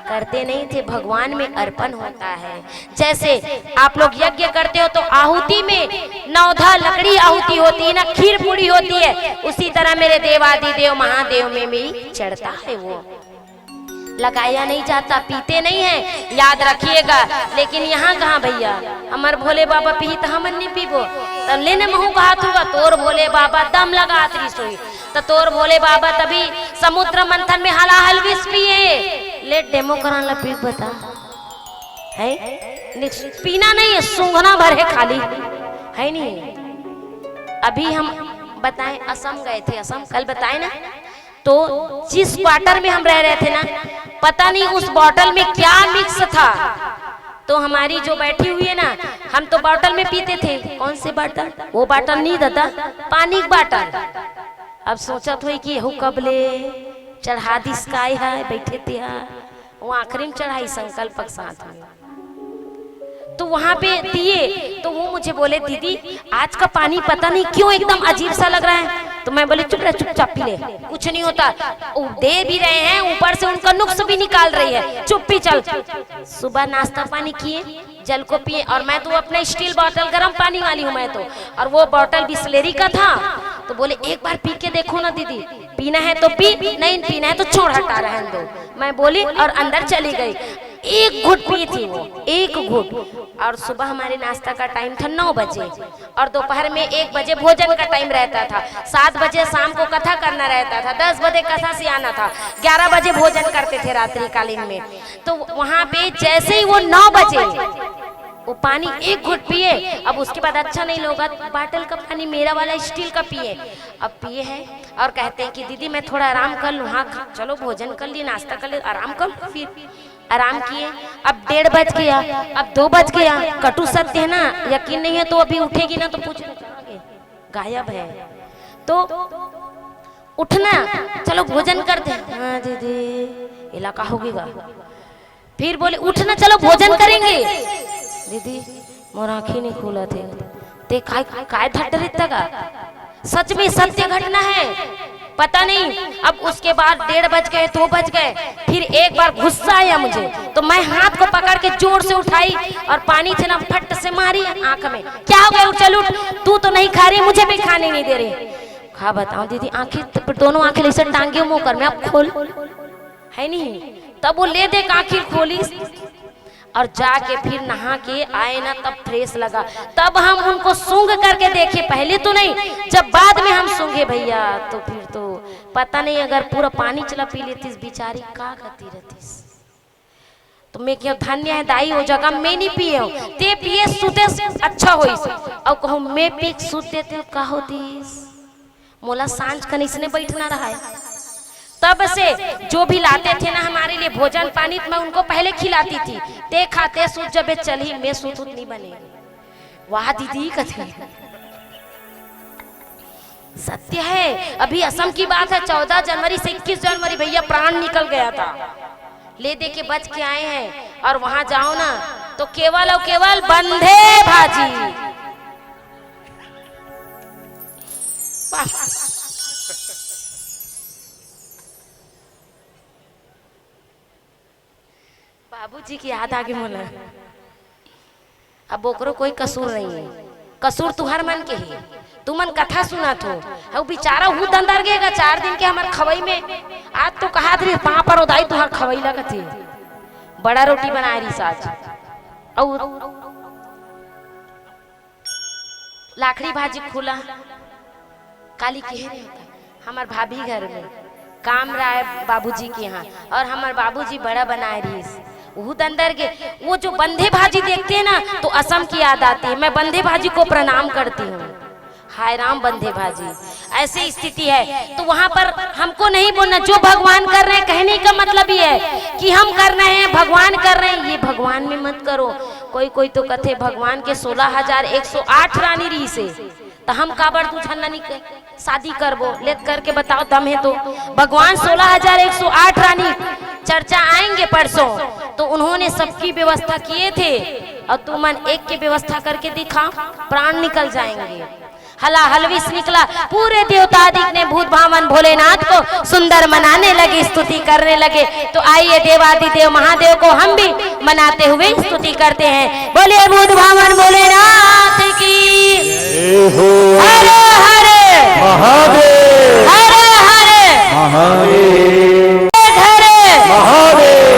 करते नहीं थे। भगवान में अर्पण होता है। जैसे आप लोग यज्ञ करते हो तो आहुति में 9 लकड़ी आहुति होती है ना, खीर पूरी होती है, उसी तरह मेरे देवादिदेव महादेव में भी चढ़ता है। वो लगाया नहीं जाता, पीते नहीं है, याद रखिएगा। लेकिन यहाँ कहाँ भैया, हमार भोले बाबा पी तो हमन नहीं पीबो, तब लेने महू का हाथ होगा, तोर भोले बाबा दम लगा सोई, तो तोर भोले बाबा तभी समुद्र मंथन में हलाहल विष पिए। ले डेमो कराना पी बता है, पीना नहीं है, सूंघना भर है खाली है नहीं। अभी हम बताएं, असम गए थे, असम कल बताए ना, तो जिस क्वार्टर में हम रह रहे थे ना, पता नहीं उस बॉटल में क्या मिक्स था। तो हमारी जो बैठी हुई है ना, हम तो बॉटल में पीते थे। कौन से बॉटल? वो बॉटल नहीं दादा, पानी की बॉटल। अब सोचत हुई कि यहू कब ले चढ़ा दी स्काई है, बैठे थे वो आखिरी में चढ़ाई संकल्प के साथ में। तो वहां पे दिए तो वो मुझे बोले दीदी आज का पानी पता नहीं क्यों एकदम अजीब सा लग रहा है। तो मैं बोले चुप रह, चुपचाप पी ले, कुछ नहीं होता। दे भी रहे हैं, ऊपर से उनका नुक्स भी निकाल रही है, चुप पी चल। सुबह नाश्ता पानी किए, जल को पिए, और मैं तो अपना स्टील बोतल गर्म पानी वाली हूँ मैं तो, और वो बोतल बिस्लेरी का था। तो बोले एक बार पी के देखो ना दीदी, पीना है तो पी, नहीं पीना है तो छोड़ हटा रहने दो। मैं बोली और अंदर चली गई। एक घुट पी थी वो, एक घुट। और सुबह हमारे नाश्ता का टाइम था 9 बजे, और दोपहर में 1 बजे भोजन का टाइम रहता था, 7 बजे शाम को कथा करना रहता था, 10 बजे कथा से आना था, 11 बजे भोजन करते थे रात्रिकालीन में। तो वहां पे जैसे ही वो 9 बजे वो पानी एक घुट पिए, अब उसके बाद अच्छा नहीं लगा, बाटल का पानी मेरा वाला स्टील का पिए। अब पिए हैं और कहते हैं कि दीदी मैं थोड़ा आराम कर लूँ। हाँ चलो भोजन कर लिए, नाश्ता कर लिए, आराम कर लो। फिर आराम किए। अब 1:30 बज गया, अब 2 बज गया। कटु सत्य है ना, यकीन नहीं है तो अभी उठेगी ना तो पूछ गायब है। तो उठना, चलो भोजन करते हैं। हाँ दीदी इलाका होगीगा। फिर बोले उठना, चलो भोजन करेंगे। दीदी मोर आँखें नहीं खुला थे, ते काय धट का। सच में सत्य घटना है, पता नहीं। अब उसके बाद 1:30 बज गए, 2 बज गए। फिर एक बार गुस्सा आया मुझे, तो मैं हाथ को पकड़ के जोर से उठाई और पानी थे ना फट से मारी आंख में। क्या हो गया? चल उठ, तू तो नहीं खा रही, मुझे भी खाने नहीं दे रही। खा बताऊं दीदी, आंखें तो दोनों आंखें ऐसे टांगे मुंह कर में, अब खोल है नहीं। तब वो ले दे आंखें खोली और जाके फिर नहा के आए ना, तब फ्रेश लगा। तब हम उनको सूंघ करके देखे, पहले तो नहीं, जब बाद में हम सूंघे भैया, तो फिर तो पता नहीं अगर पूरा पानी चला पी लेती बेचारी का करती रहती। तो मैं क्यों धन्य है दाई हो जगह मैं नहीं पिए हूँ, ते पिए सुते अच्छा हो। और कहूँ मैं पी सुते थे का होती मोला सांझ कनिसने बैठना रहा है। तब से जो भी लाते थे ना हमारे लिए भोजन पानी, मैं उनको पहले खिलाती थी। ते खाते सूत जब चली, मैं सूत नहीं बने। वाह दीदी कथी सत्य है। अभी असम की बात है, 14 जनवरी से 21 जनवरी भैया प्राण निकल गया था। ले दे के बच के आए हैं। और वहां जाओ ना तो केवल और केवल बंधे भाजी। बाबूजी की याद आगे मोला। अब ओकरो कोई कसूर नहीं है, कसूर तुहर मन के ही। तू मन कथा सुना थो, वो बेचारा हूँ अंदर गेगा 4 दिन के हमार खवई में। आज तो कहा थी पाँ पर उदाई तुहार खवई लगा थी, बड़ा रोटी बनाए रही साज। और लाखड़ी भाजी खुला काली के नहीं होता। हमार भाभी घर में काम रहा है बाबूजी के यहाँ, और हमार बाबूजी बड़ा बनाए रही। वो अंदर के वो जो बंधे भाजी देखते हैं ना, तो असम की याद आती है। मैं बंधे भाजी को प्रणाम करती हूँ। हाय राम बंधे भाजी, ऐसी स्थिति है। तो वहां पर हमको नहीं बोलना, जो भगवान कर रहे हैं, कहने का मतलब ये है कि हम कर रहे हैं, भगवान कर रहे हैं, ये भगवान में मत करो। कोई तो कथे भगवान के 16,108 रानी रही से, तो हम काबर तू छन्नी के शादी करबो लेत करके बताओ दम है तो। भगवान 16,108 रानी चर्चा आएंगे परसों, तो उन्होंने सबकी व्यवस्था किए थे, और तू मन एक की व्यवस्था करके दिखा, प्राण निकल जाएंगे। हला हलविस निकला। पूरे देवतादिक ने भूत भावन भोलेनाथ को सुंदर मनाने लगे, स्तुति करने लगे। तो आइए देवादिदेव महादेव को हम भी मनाते हुए स्तुति करते हैं। बोलिए भूत भावन भोलेनाथ की। हरे हरे महादेव, हरे हरे महादेव, हरे महादेव,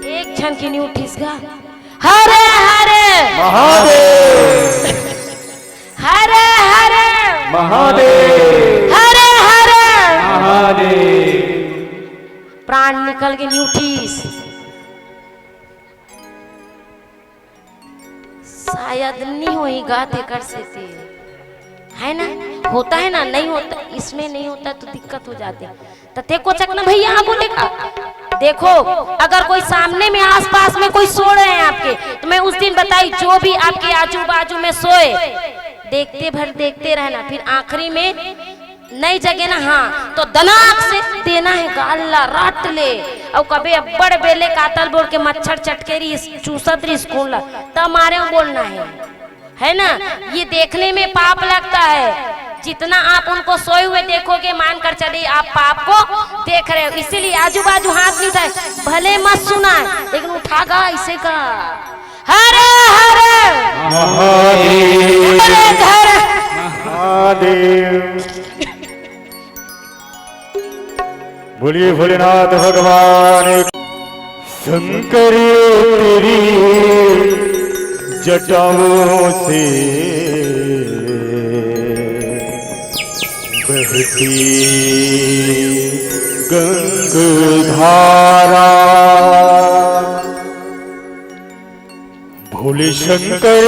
एक क्षण की न्यू ठिसगा। हरे हरे महादेव, हरे हरे महादेव, हरे हरे। महादेव। प्राण निकल के न्यू ठीस। शायद नहीं होई गाते कर से है ना, होता है ना, नहीं होता, इसमें नहीं होता तो दिक्कत हो जाती। तो देखो चकना भैया आप बोलेगा, देखो अगर कोई सामने में आसपास में कोई सो रहे हैं आपके, तो मैं उस दिन बताई जो भी आपके आजू बाजू में सोए, देखते भर देखते रहना, फिर आखिरी में नई जगह ना, हाँ तो दनाक से देना है गाला राट ले। और कभी बड़ बेले कातल बोल के मच्छर चटकेरी चूसत रही स्कूल तब मारे बोलना है ना। ये देखने में पाप लगता है, जितना आप उनको सोए हुए देखोगे मान कर चलिए आप पाप को देख रहे हो। इसीलिए आजू बाजू हाथ नहीं उठाए, भले मत सुना है लेकिन उठागा इसे का। हरे हरे महादेव, हरे हरे महादेव। बोलिए भोलेनाथ भगवान। शंकर तेरी जटाओं से बहती गंगाधारा, भोले शंकर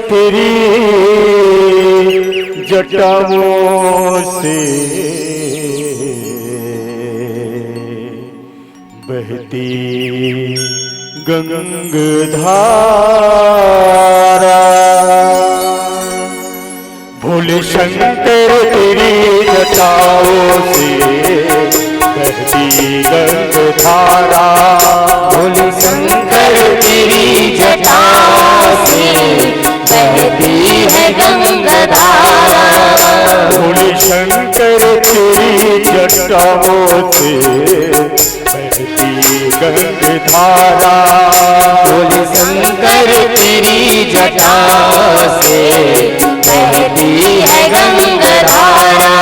तेरी जटाओं से बहती गंगाधारा, भोले शंकर तेरी जटाओं से बहती गंगाधारा, भोले शंकर तेरी जटाओं से बहती है गंगाधारा, भोले शंकर तेरी जटाओं से बहती गंगाधारा, भोले शंकर तेरी जटाओं से बहती है गंगाधारा।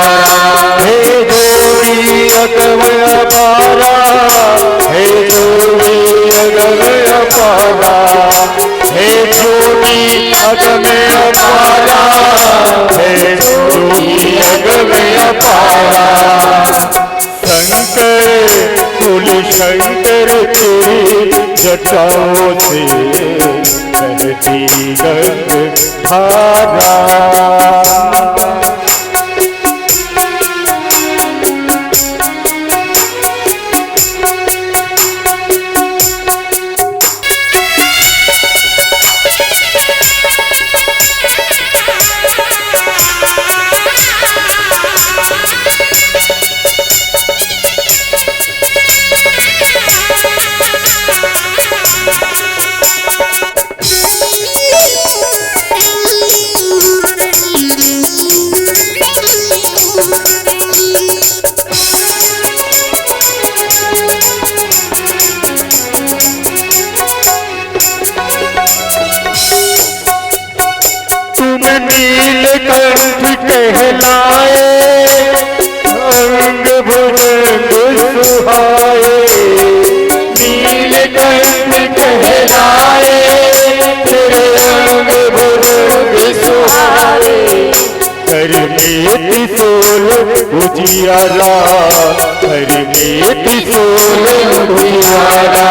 हे जोगी अगमय अपारा, हे जोगी अगमय अपारा, हे जोगी अगमय अपारा, हे जोगी अगमय अपारा। शंकर भोले शंकर तेरी जटाओं से बहती गंगाधारा। नीलकंठ कहलाए, अंग भुजंग सुहाए, नीलकंठ कहलाए, तेरे अंग भुजंग सुहाए। कर में त्रिशूल उजियारा, कर में त्रिशूल उजियारा,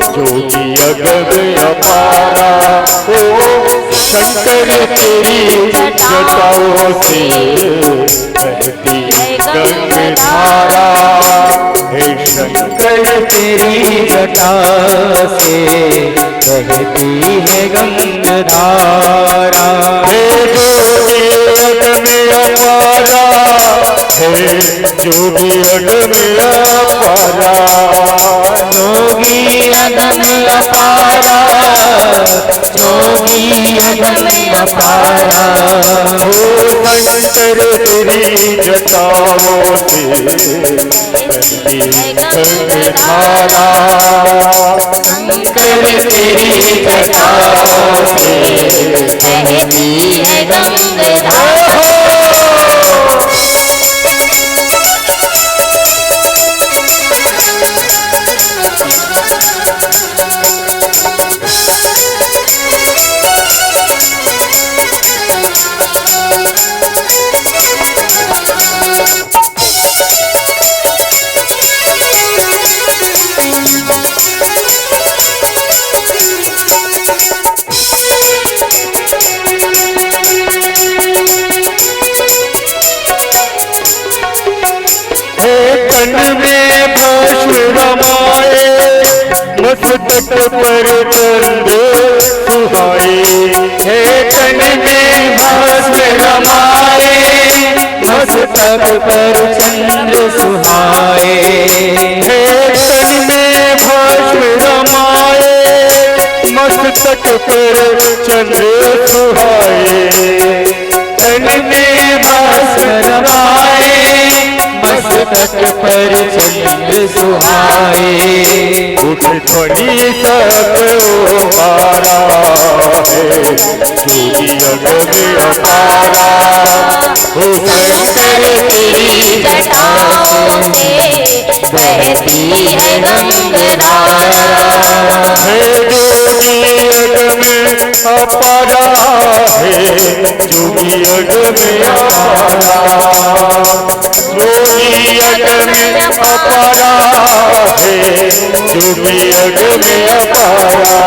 जोगी अगम अपारा। ओ शंकर तेरी जटाओं से बहती गंगाधारा, हे शंकर तेरी जटा से बहती है गंगाधारा। हे जोगी अगम अपारा, हे जोगी अगम अपारा, जोगी अगम अपारा, जोगी अगम अपारा। हो शंकर तेरी जटाओं से बहती गंगाधारा, शंकर तेरी जटाओं से बहती है गंगाधारा। तन में भस्म रमाए, मस्तक पर चंद्र सुहाए। हे तन में भस्म रमाए, मस्तक पर चंद्र सुहाए। हे तन में भस्म रमाए, मस्तक पर चंद्र सुहाए। तन में भस्म रमाए, मस्तक पर चंद्र सुहाए। उठ ध्वनि सब ओकारा है, जोगी अगम अपारा। हो शंकर तेरी जटाओं से बहती है गंगाधारा। है जोगी अगम अपारा है, जोगी अगम अपारा। जोगी अगम अपारा है, जोगी अगम अपारा।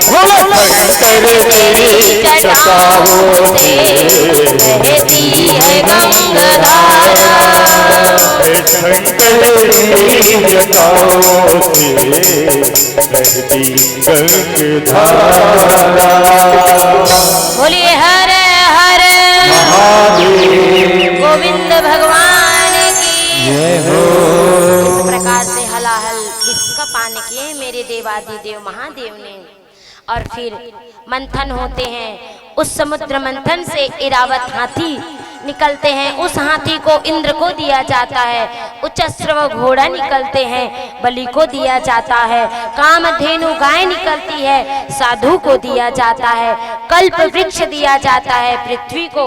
हो शंकर तेरी जटाओं से बहती है गंगाधारा। शंकर तेरी जटाओं से बहती गंगाधारा। बोलिए हर हर महादेव गोविंद भगवान की जय हो। इस प्रकार से हलाहल विश्व का पान किए मेरे देवादिदेव महादेव ने। और फिर मंथन होते हैं। उस समुद्र मंथन से इरावत हाथी निकलते हैं। उस हाथी को इंद्र को दिया जाता है। उच्चश्रव घोड़ा निकलते हैं, बलि को दिया जाता है। कामधेनु गाय निकलती है, साधु को दिया जाता है। कल्प वृक्ष दिया जाता है पृथ्वी को,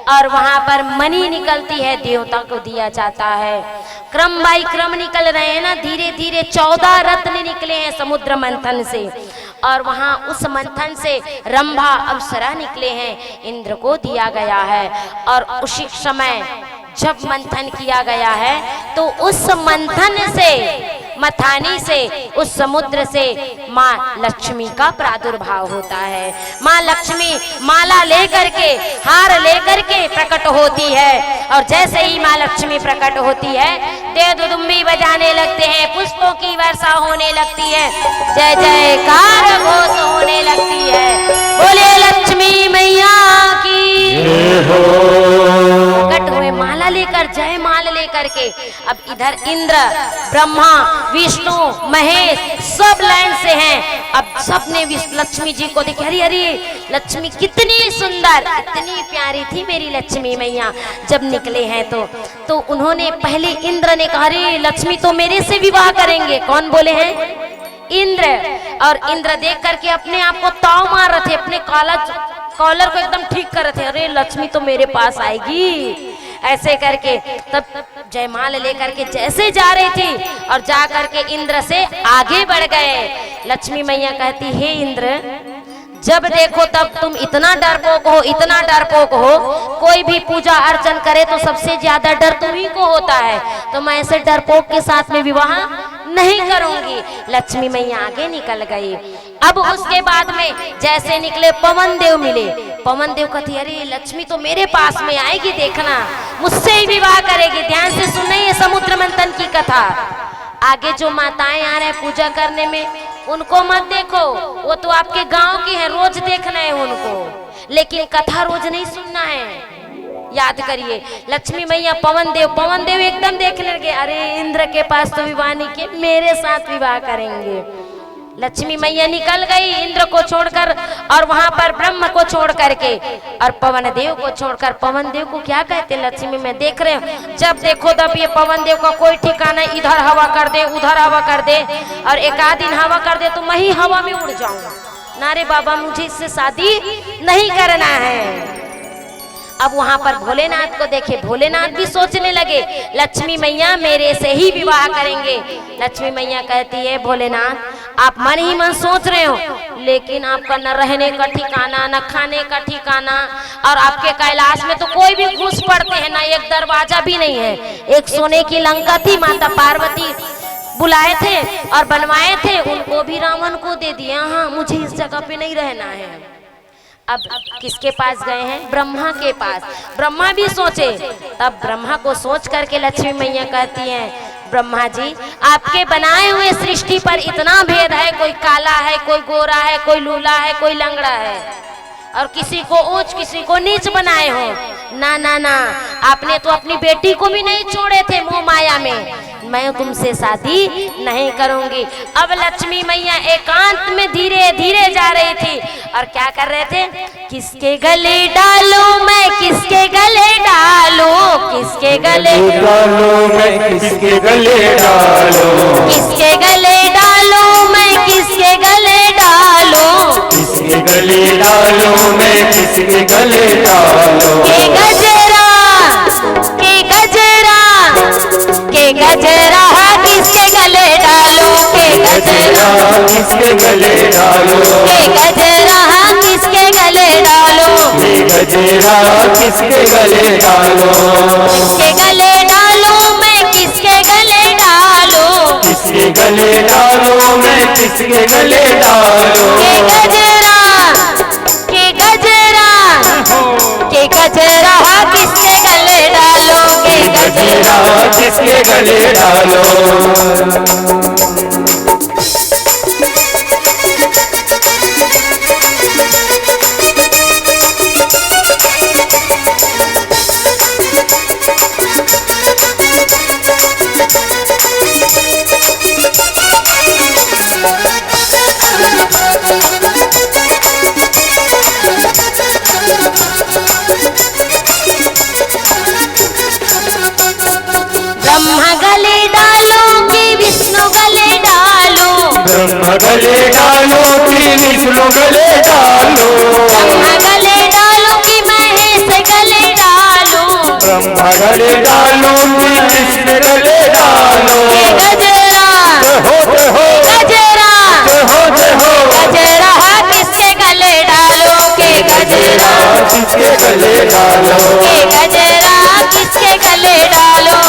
और वहां पर मणि निकलती है, देवता को दिया जाता है। क्रम बाई क्रम निकल रहे हैं ना, धीरे धीरे 14 रत्न निकले हैं समुद्र मंथन से। और वहां उस मंथन से रंभा अप्सरा निकले हैं, इंद्र को दिया गया है। और उसी समय जब मंथन किया गया है तो उस मंथन से, मथानी से, उस समुद्र से माँ लक्ष्मी का प्रादुर्भाव होता है। माँ लक्ष्मी माला लेकर के, हार लेकर के प्रकट होती है। और जैसे ही माँ लक्ष्मी प्रकट होती है, देवदुदुम्बी बजाने लगते हैं, पुष्पों की वर्षा होने लगती है, जय जयकार घोष होने लगती है। बोले लक्ष्मी मैया की। प्रकट हुए माला लेकर, जय माल लेकर के। अब इधर इंद्र, ब्रह्मा, विष्णु, महेश सब लाइन से हैं। अब सबने लक्ष्मी जी को देखे, अरे अरे लक्ष्मी कितनी सुंदर, इतनी प्यारी थी मेरी लक्ष्मी मैया। जब निकले हैं तो उन्होंने पहले इंद्र ने कहा, अरे लक्ष्मी तो मेरे से विवाह करेंगे। कौन बोले हैं? इंद्र। और इंद्र देख करके अपने आप को ताव मार रहे थे, अपने कॉलर को एकदम ठीक कर रहे थे, अरे लक्ष्मी तो मेरे पास आएगी ऐसे करके। तब जयमाल लेकर के जैसे जा रही थी और जा करके इंद्र से आगे बढ़ गए। लक्ष्मी मैया कहती, हे इंद्र, जब देखो तब तुम इतना डरपोक हो, इतना डरपोक हो। कोई भी पूजा अर्चन करे तो सबसे ज्यादा डर तुम्ही को होता है, तो मैं ऐसे डरपोक के साथ में विवाह नहीं करूंगी। लक्ष्मी मैया आगे निकल गई। अब उसके बाद में जैसे निकले पवन देव मिले। पवन देव कहती, अरे लक्ष्मी तो मेरे पास में आएगी, देखना मुझसे ही विवाह करेगी। ध्यान से सुनना ये समुद्र मंथन की कथा। आगे जो माताएं आ रहे हैं पूजा करने में, उनको मत देखो, वो तो आपके गांव की है, रोज देखना है उनको, लेकिन कथा रोज नहीं सुनना है। याद करिए। लक्ष्मी मैया पवन देव एकदम देखने लगे, अरे इंद्र के पास तो विवाह नहीं किए, मेरे साथ विवाह करेंगे। लक्ष्मी मैया निकल गई इंद्र को छोड़कर और वहां पर ब्रह्म को छोड़ करके और पवन देव को छोड़कर। पवन देव को क्या कहते लक्ष्मी में देख रहे हो, जब देखो तब ये पवन देव का कोई ठिकाना, इधर हवा कर दे उधर हवा कर दे और एक आध दिन हवा कर दे तो मैं ही हवा में उड़ जाऊंगा। नारे बाबा मुझे इससे शादी नहीं करना है। अब वहां पर भोलेनाथ को देखे, भोलेनाथ भी सोचने लगे लक्ष्मी मैया मेरे से ही विवाह करेंगे। लक्ष्मी मैया कहती है भोलेनाथ आप मन ही मन सोच रहे हो, लेकिन आपका न रहने का ठिकाना न खाने का ठिकाना, और आपके कैलाश में तो कोई भी घुस पड़ते हैं ना, एक दरवाजा भी नहीं है। एक सोने की लंका थी, माता पार्वती बुलाए थे और बनवाए थे, उनको भी रावण को दे दिया। हाँ मुझे इस जगह पे नहीं रहना है। अब किसके पास गए हैं, ब्रह्मा के पास। ब्रह्मा भी सोचे, तब ब्रह्मा को सोच करके लक्ष्मी मैया कहती हैं ब्रह्मा जी आपके बनाए हुए सृष्टि पर इतना भेद है, कोई काला है, कोई गोरा है, कोई लूला है, कोई लंगड़ा है, और किसी को ऊंच किसी को नीच बनाए हो। ना ना ना, आपने तो अपनी बेटी को भी नहीं छोड़े थे मोह माया में, मैं तुमसे शादी नहीं करूंगी। अब लक्ष्मी मैया एकांत में धीरे धीरे जा रही थी और क्या कर रहे थे, किसके गले डालूं मैं किसके गले डालूं, किसके गले डालूं मैं किसके गले डालूं, किसके गले डालूं मैं किसके गले डालूं, किसके गले डालूं मैं किसके गले डालूं। के गजरा के गजरा के गजरा किसके गले डालूं, के गजरा किसके गले डालूं, के गजरा किसके गले डालूं, गजरा किसके गले डालूं, किसके गले डालूं मैं किसके गले डालूं, किसके गले डालूं मैं किसके गले डालूं। के गजरा के गजरा के गजरा किसके गले डालूं, के गजरा किसके गले डालूं। ब्रह्मा गले डालो कि विष्णु गले डालो, ब्रह्मा गले डालो कि विष्णु गले डालो, ब्रह्मा गले डालो कि महेश गले डालो, ब्रह्मा गले डालो कि विष्णु गले डालो। के गजरा गजरा गजरा किसके गले डालो, के गजरा किसके गले डालो, के गजरा किसके गले डालो,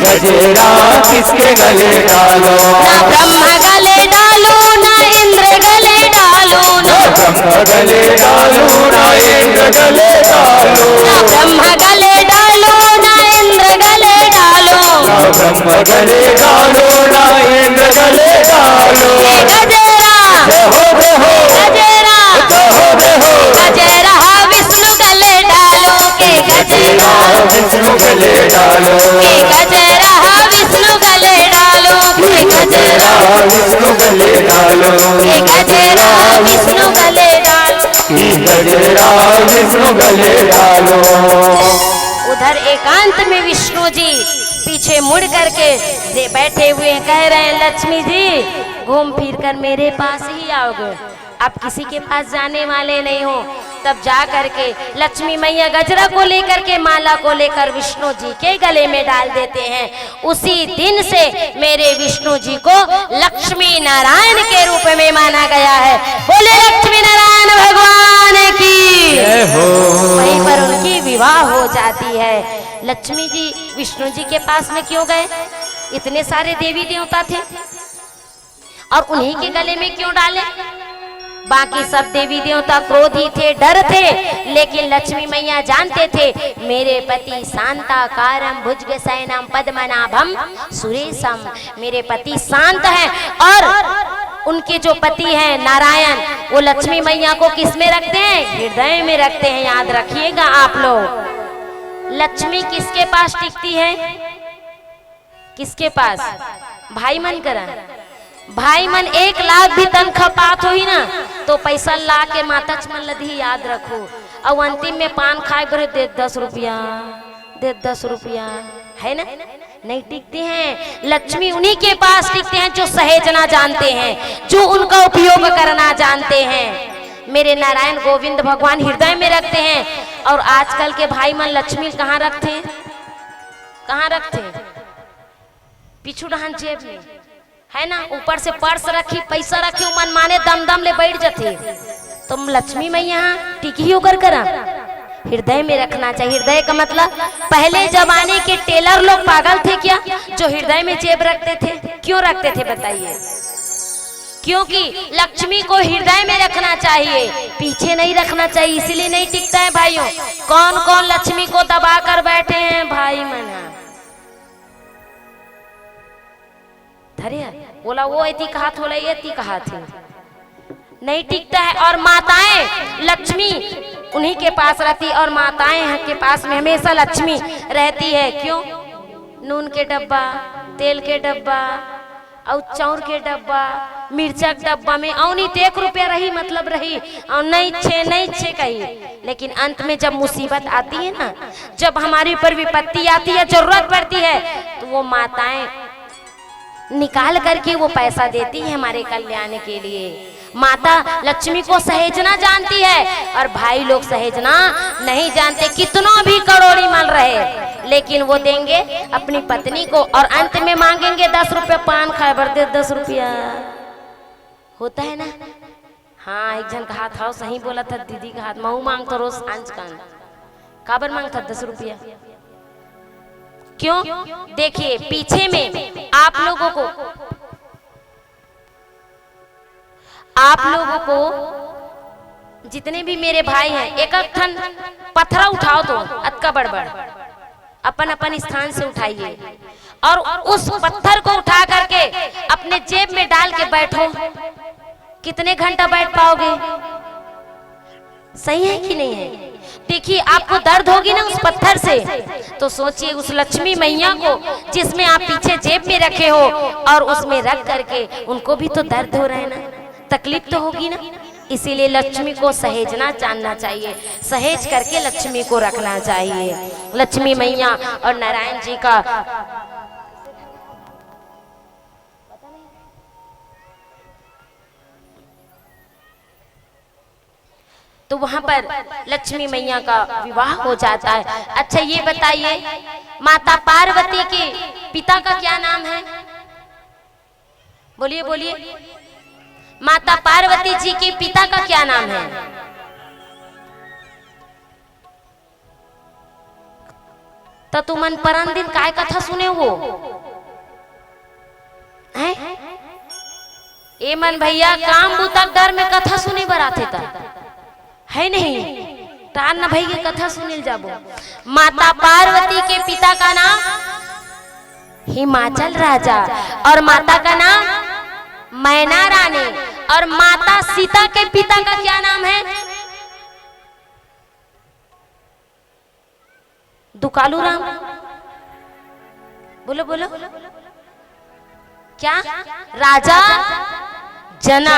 गजरा किसके गले डालो। ना ब्रह्मा गले डालो ना इंद्र गले डालो, ना ब्रह्मा गले डालो ना इंद्र गले डालो, ना ब्रह्मा गले डालो ना इंद्र गले डालो, ब्रह्मा गले डालो ना इंद्र गले डालो। के गजरा गजरा गजरा विष्णु गले डालो, के गजरा विष्णु गले डालो, के गजरा विष्णु गले डालो, के गजरा विष्णु गले डालो, के गजरा विष्णु गले डालो। गजरा विष्णु गले डालो। उधर एकांत में विष्णु जी पीछे मुड़ करके बैठे हुए कह रहे हैं लक्ष्मी जी घूम फिर कर मेरे पास ही आओगे, आप किसी के पास जाने वाले नहीं हो। तब जा करके लक्ष्मी मैया गजरा को लेकर के माला को लेकर विष्णु जी के गले में डाल देते हैं। उसी दिन से मेरे विष्णु जी को लक्ष्मी नारायण के रूप में माना गया है। बोले लक्ष्मी नारायण भगवान की जय हो। वहीं पर उनकी विवाह हो जाती है। लक्ष्मी जी विष्णु जी के पास में क्यों गए, इतने सारे देवी देवता थे और उन्हीं के गले में क्यों डाले? बाकी सब देवी देवता क्रोधी थे, डर थे, लेकिन लक्ष्मी मैया जानते थे मेरे पति शांताकारम भुजगशयनम पद्मनाभम सुरेशम, मेरे पति शांत हैं और उनके जो पति हैं नारायण वो लक्ष्मी मैया को किस में रखते हैं, हृदय में रखते हैं। याद रखिएगा आप लोग, लक्ष्मी किसके पास टिकती है? किसके पास? भाई मन करा। भाई मन 1 लाख भी तनख्वाह पात हो ही ना तो पैसा ला के माता चमन लधी याद रखो, और अंतिम में पान खाए करे दे 10 रुपया, दे 10 रुपया, है ना? नहीं टिकते हैं। लक्ष्मी उन्हीं के पास टिकते हैं जो सहेजना जानते हैं, जो उनका उपयोग करना जानते हैं। मेरे नारायण गोविंद भगवान हृदय में रखते हैं। और आजकल के भाई मन लक्ष्मी कहाँ रखते हैं? कहाँ रखते हैं? पीछू डहान जेब में, है ना? ऊपर से पर्स रखी, पैसा रखी, मन माने दम दम ले बैठ जाते। तुम लक्ष्मी मैया टिकी होकर करा, हृदय में रखना चाहिए। हृदय का मतलब पहले जमाने के टेलर लोग पागल थे क्या जो हृदय में जेब रखते थे? क्यों रखते थे बताइए? क्योंकि लक्ष्मी को हृदय में रखना चाहिए, पीछे नहीं रखना चाहिए, इसीलिए नहीं टिकता है भाइयों। कौन कौन लक्ष्मी को दबा कर बैठे हैं भाई मना? बोला वो ऐती कहा थोड़ा ये कहा थे, नहीं टिकता है। और माताएं लक्ष्मी उन्हीं के पास रहती, और माताएं के पास में हमेशा लक्ष्मी रहती है। क्यों? नून के डब्बा, तेल के डब्बा, और चाउर के डब्बा, मिर्चा के डब्बा में औनी 1 रुपया रही मतलब रही, और नहीं छे कही। लेकिन अंत में जब मुसीबत आती है ना, जब हमारे ऊपर विपत्ति आती है, जरूरत पड़ती है, तो वो माताएं निकाल करके वो पैसा देती है हमारे कल्याण के लिए। माता लक्ष्मी को सहेजना जानती है, और भाई लोग सहेजना नहीं जानते। कितना भी करोड़ी मिल रहे, लेकिन वो देंगे अपनी पत्नी को, और अंत में मांगेंगे 10 रुपया पान खाए बर दे 10 रुपया। होता है ना? हाँ, एक जन कहा था, सही बोला था दीदी का हाथ, महू मांग तो रोज सांझ कान काबर मांग था 10 रुपया। क्यों? देखिए पीछे में आप लोगों को जितने भी मेरे भाई हैं, एक एक ठन पत्थरा उठाओ तो अतका बड़बड़ अपन अपन स्थान से उठाइए, और उस पत्थर को उठा करके अपने जेब में डाल के बैठो। कितने घंटा बैठ पाओगे? सही है कि नहीं है? देखिए आपको दर्द होगी ना उस पत्थर से, तो सोचिए उस लक्ष्मी मैया को जिसमें आप पीछे जेब में रखे हो, और उसमें रख करके उनको भी तो दर्द हो रहा है ना, तकलीफ तो होगी ना। इसीलिए लक्ष्मी को सहेजना जानना चाहिए, सहेज करके लक्ष्मी को रखना चाहिए। लक्ष्मी मैया और नारायण जी का तो वहां पर लक्ष्मी मैया का विवाह हो जाता है। अच्छा ये बताइए, माता पार्वती के पिता का क्या नाम है? बोलिए बोलिए, माता पार्वती जी के पिता का क्या नाम है? तो तुमन परन दिन काय कथा सुने हो हैं? ए मन भैया काम बुतक डर में कथा सुने बर आथे ता है नहीं, टान न भाई की कथा सुनिल जाबो। माता पार्वती के पिता का नाम हिमाचल राजा, और माता का नाम मैना रानी, और माता सीता के पिता का क्या नाम है? दुकालू राम। बोलो बोलो, क्या? राजा जना।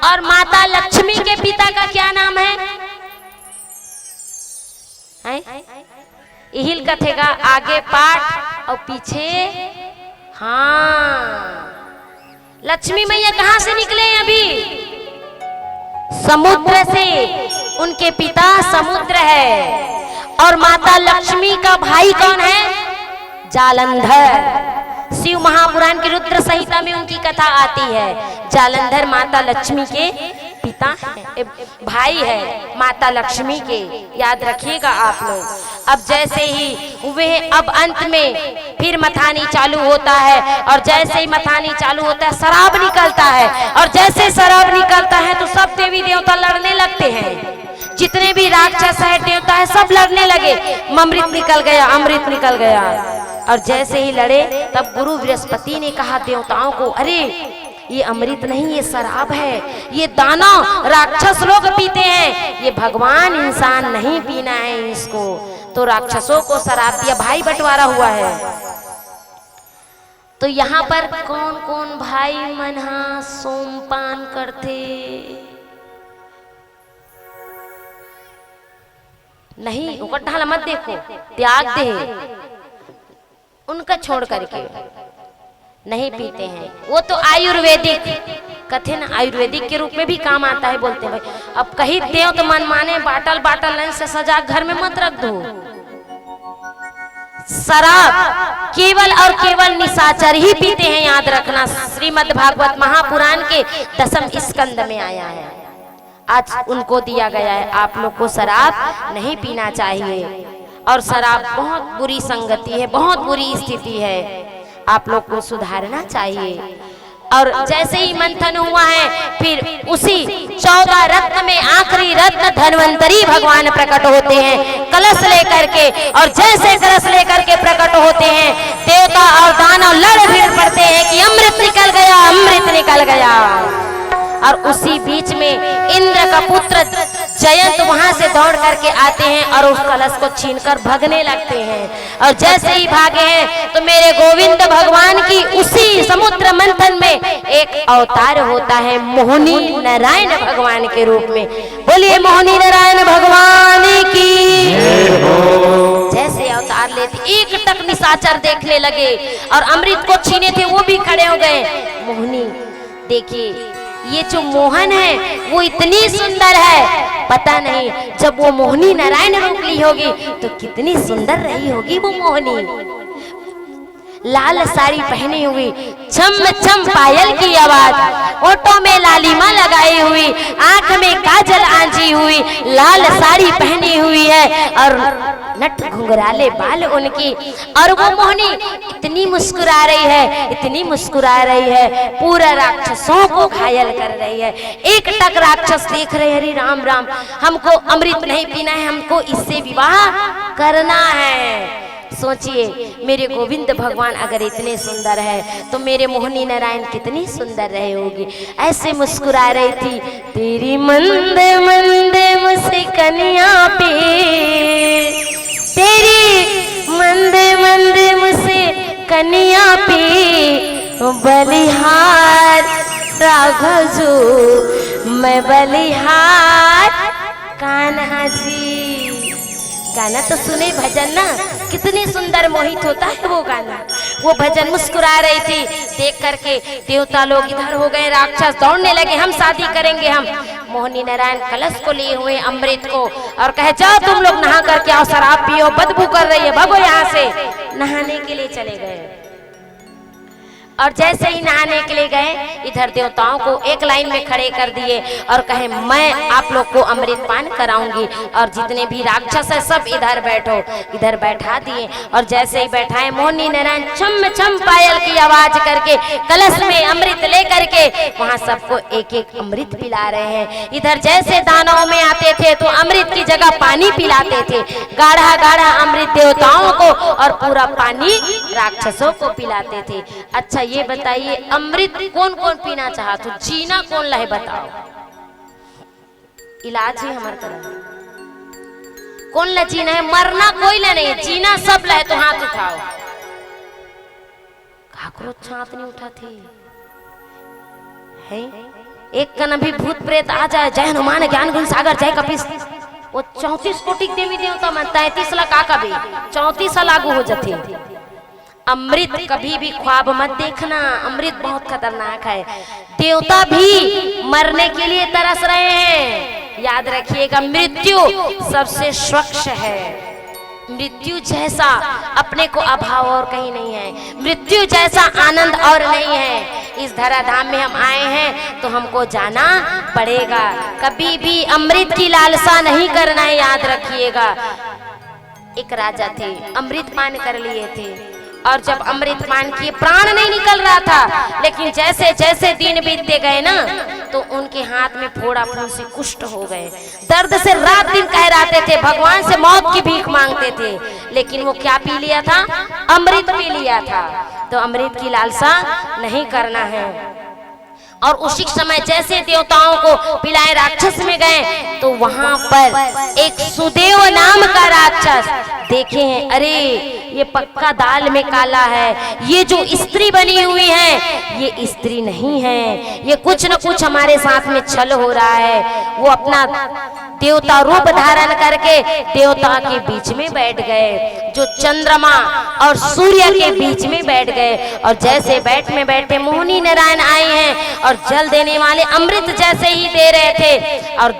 और माता लक्ष्मी के पिता का क्या नाम है? इहिल कथेगा आगे पाठ और पीछे। हाँ, लक्ष्मी मैया कहां से निकले? अभी समुद्र से। उनके पिता समुद्र है, और माता लक्ष्मी का भाई कौन है? जालंधर। शिव महापुराण की रुद्र संहिता में उनकी कथा आती है। जालंधर माता लक्ष्मी के पिता है, भाई है माता लक्ष्मी के, याद रखिएगा आप लोग। अब जैसे ही वे अब अंत में फिर मथानी चालू होता है, और जैसे ही मथानी चालू होता है शराब निकलता है, और जैसे शराब निकलता है तो सब देवी देवता लड़ने लगते हैं। जितने भी राक्षस है देवता है सब लड़ने लगे। अमृत निकल गया, अमृत निकल गया। और जैसे ही लड़े तब गुरु बृहस्पति ने कहा देवताओं को, अरे ये अमृत नहीं, ये शराब है, ये दानव राक्षस लोग पीते हैं, ये भगवान इंसान नहीं पीना है इसको। तो राक्षसों को शराप दिया, भाई बंटवारा हुआ है। तो यहाँ पर कौन कौन भाई मना सोमपान करते नहीं, ढाला मत देखो, त्याग दे, उनका छोड़ करके नहीं पीते हैं। वो तो आयुर्वेदिक कथे ना, आयुर्वेदिक के रूप में भी काम आता है, बोलते हैं भाई अब कहीं देव तो मन माने, बाटल बाटल लाइन से सजा घर में मत रख दो। शराब केवल और केवल निशाचर ही पीते हैं, याद रखना। श्रीमद् भागवत महापुराण के 10वें स्कंद में आया है, आज उनको दिया गया है। आप लोग को शराब नहीं पीना चाहिए, और शराब बहुत बुरी संगति है, बहुत बुरी स्थिति है, आप लोग को सुधारना चाहिए। और जैसे ही मंथन हुआ है, फिर उसी 14 रत्न में आखिरी रत्न धन्वंतरी भगवान प्रकट होते हैं कलश लेकर के। और जैसे कलश लेकर के प्रकट होते हैं, देवता और दानव लड़ भिड़ पड़ते हैं कि अमृत निकल गया, अमृत निकल गया। और उसी बीच में इंद्र का पुत्र जयंत वहां से दौड़ करके आते हैं और उस कलश को छीनकर भागने लगते हैं। और जैसे ही भागे हैं तो मेरे गोविंद भगवान की उसी समुद्र मंथन में एक अवतार होता है मोहिनी नारायण भगवान के रूप में। बोलिए मोहिनी नारायण भगवान की। जैसे अवतार लेते एक टक निशाचर देखने लगे और अमृत को छीने थे वो भी खड़े हो गए। मोहिनी देखिए, ये जो मोहन है वो इतनी सुंदर है, पता नहीं जब वो मोहिनी नारायण रूप ली होगी तो कितनी सुंदर रही होगी वो मोहिनी। लाल साड़ी पहनी हुई, छम छम पायल की आवाज, होठों में लालिमा लगाई हुई, आंख में काजल आंजी हुई, लाल साड़ी पहनी हुई है और नट घुंघराले बाल उनकी। और वो मोहिनी इतनी मुस्कुरा रही है, इतनी मुस्कुरा रही है, पूरा राक्षसों को घायल कर रही है। एक टक राक्षस देख रहे, हरि राम राम, हमको अमृत नहीं पीना है, हमको इससे विवाह करना है। सोचिए, मेरे गोविंद भगवान अगर इतने सुंदर है तो मेरे मोहिनी नारायण कितनी सुंदर रहे होगी। ऐसे मुस्कुरा रही थी, तेरी मंद मंद मुझसे कन्या पे, तेरी मंद मंद मुझसे कन्या पे, बलिहार राघव जो मैं बलिहार कान्हा जी। गाना तो सुने, भजन ना कितनी सुंदर मोहित होता है वो गाना। वो भजन मुस्कुरा रही थी, देख करके देवता लोग इधर हो गए, राक्षस दौड़ने लगे, हम शादी करेंगे हम। मोहिनी नारायण कलश को लिए हुए अमृत को और कहे जाओ तुम लोग नहा करके आओ, शराब पियो, बदबू कर रही है, भागो यहाँ से। नहाने के लिए चले गए और जैसे ही नहाने के लिए गए, इधर देवताओं को एक लाइन में खड़े कर दिए और कहे मैं आप लोग को अमृत पान कराऊंगी और जितने भी राक्षस है सब इधर बैठो। इधर बैठा दिए और जैसे ही बैठाए, मोहिनी नारायण छम छम पायल की आवाज करके कलश में अमृत ले करके वहां सबको एक एक अमृत पिला रहे हैं। इधर जैसे दानव में आते थे तो अमृत की जगह पानी पिलाते थे, गाढ़ा गाढ़ा अमृत देवताओं को और पूरा पानी राक्षसों को पिलाते थे। अच्छा ये बताइए, अमृत कौन कौन पीना चाहते हो, जीना कौन लहे बताओ। इलाज ही हमारे तरह कौन ला जीना है, मरना कोई ला नहीं, जीना सब लहे तो हाथ उठाओ। काकरोच हाथ नहीं उठाती है। एक कन भी भूत प्रेत आ जाए, जय हनुमान ज्ञान गुण सागर जय कपीस, वो 34 कोटि देवी देवता में 33 लाख का भी 34 लागू हो जाते। अमृत कभी भी ख्वाब मत देखना, अमृत बहुत खतरनाक है। देवता भी मरने के लिए तरस रहे हैं, याद रखिएगा मृत्यु सबसे स्वच्छ है। मृत्यु जैसा अपने को अभाव और कहीं नहीं है, मृत्यु जैसा आनंद और नहीं है। इस धराधाम में हम आए हैं तो हमको जाना पड़ेगा, कभी भी अमृत की लालसा नहीं करना है, याद रखिएगा। एक राजा थे, अमृत पान कर लिए थे और जब अमृत पान किए प्राण नहीं निकल रहा था, लेकिन जैसे जैसे दिन बीतते गए ना तो उनके हाथ में फोड़ा फुंसी कुष्ठ हो गए। दर्द से रात दिन कह रहे थे, भगवान से मौत की भीख मांगते थे, लेकिन वो क्या पी लिया था, अमृत पी लिया था। तो अमृत की लालसा नहीं करना है। और उसी समय जैसे देवताओं को पिलाए राक्षस में गए तो वहां पर एक सुदेव नाम का राक्षस देखे हैं, अरे ये पक्का दाल में काला है, ये जो स्त्री बनी हुई है ये स्त्री नहीं है, ये कुछ न कुछ हमारे साथ में छल हो रहा है। वो अपना देवता रूप धारण करके देवता के बीच में बैठ गए, जो चंद्रमा और सूर्य के बीच में बैठ गए। और जैसे बैठे मोहिनी नारायण आए हैं और जल देने वाले अमृत जैसे ही दे रहे थे और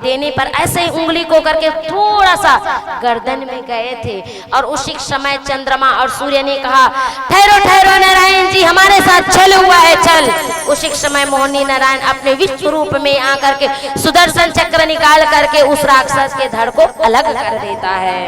देने पर ऐसे ही उंगली को करके थोड़ा सा गर्दन में गए थे। और उसी समय चंद्रमा और सूर्य ने कहा, ठहरो ठहरो नारायण जी, हमारे साथ छल हुआ है, छल। उसी समय मोहिनी नारायण अपने विश्व रूप में आकर के सुदर्शन चक्र निकाल करके उस राक्षस के धड़ को अलग कर देता है,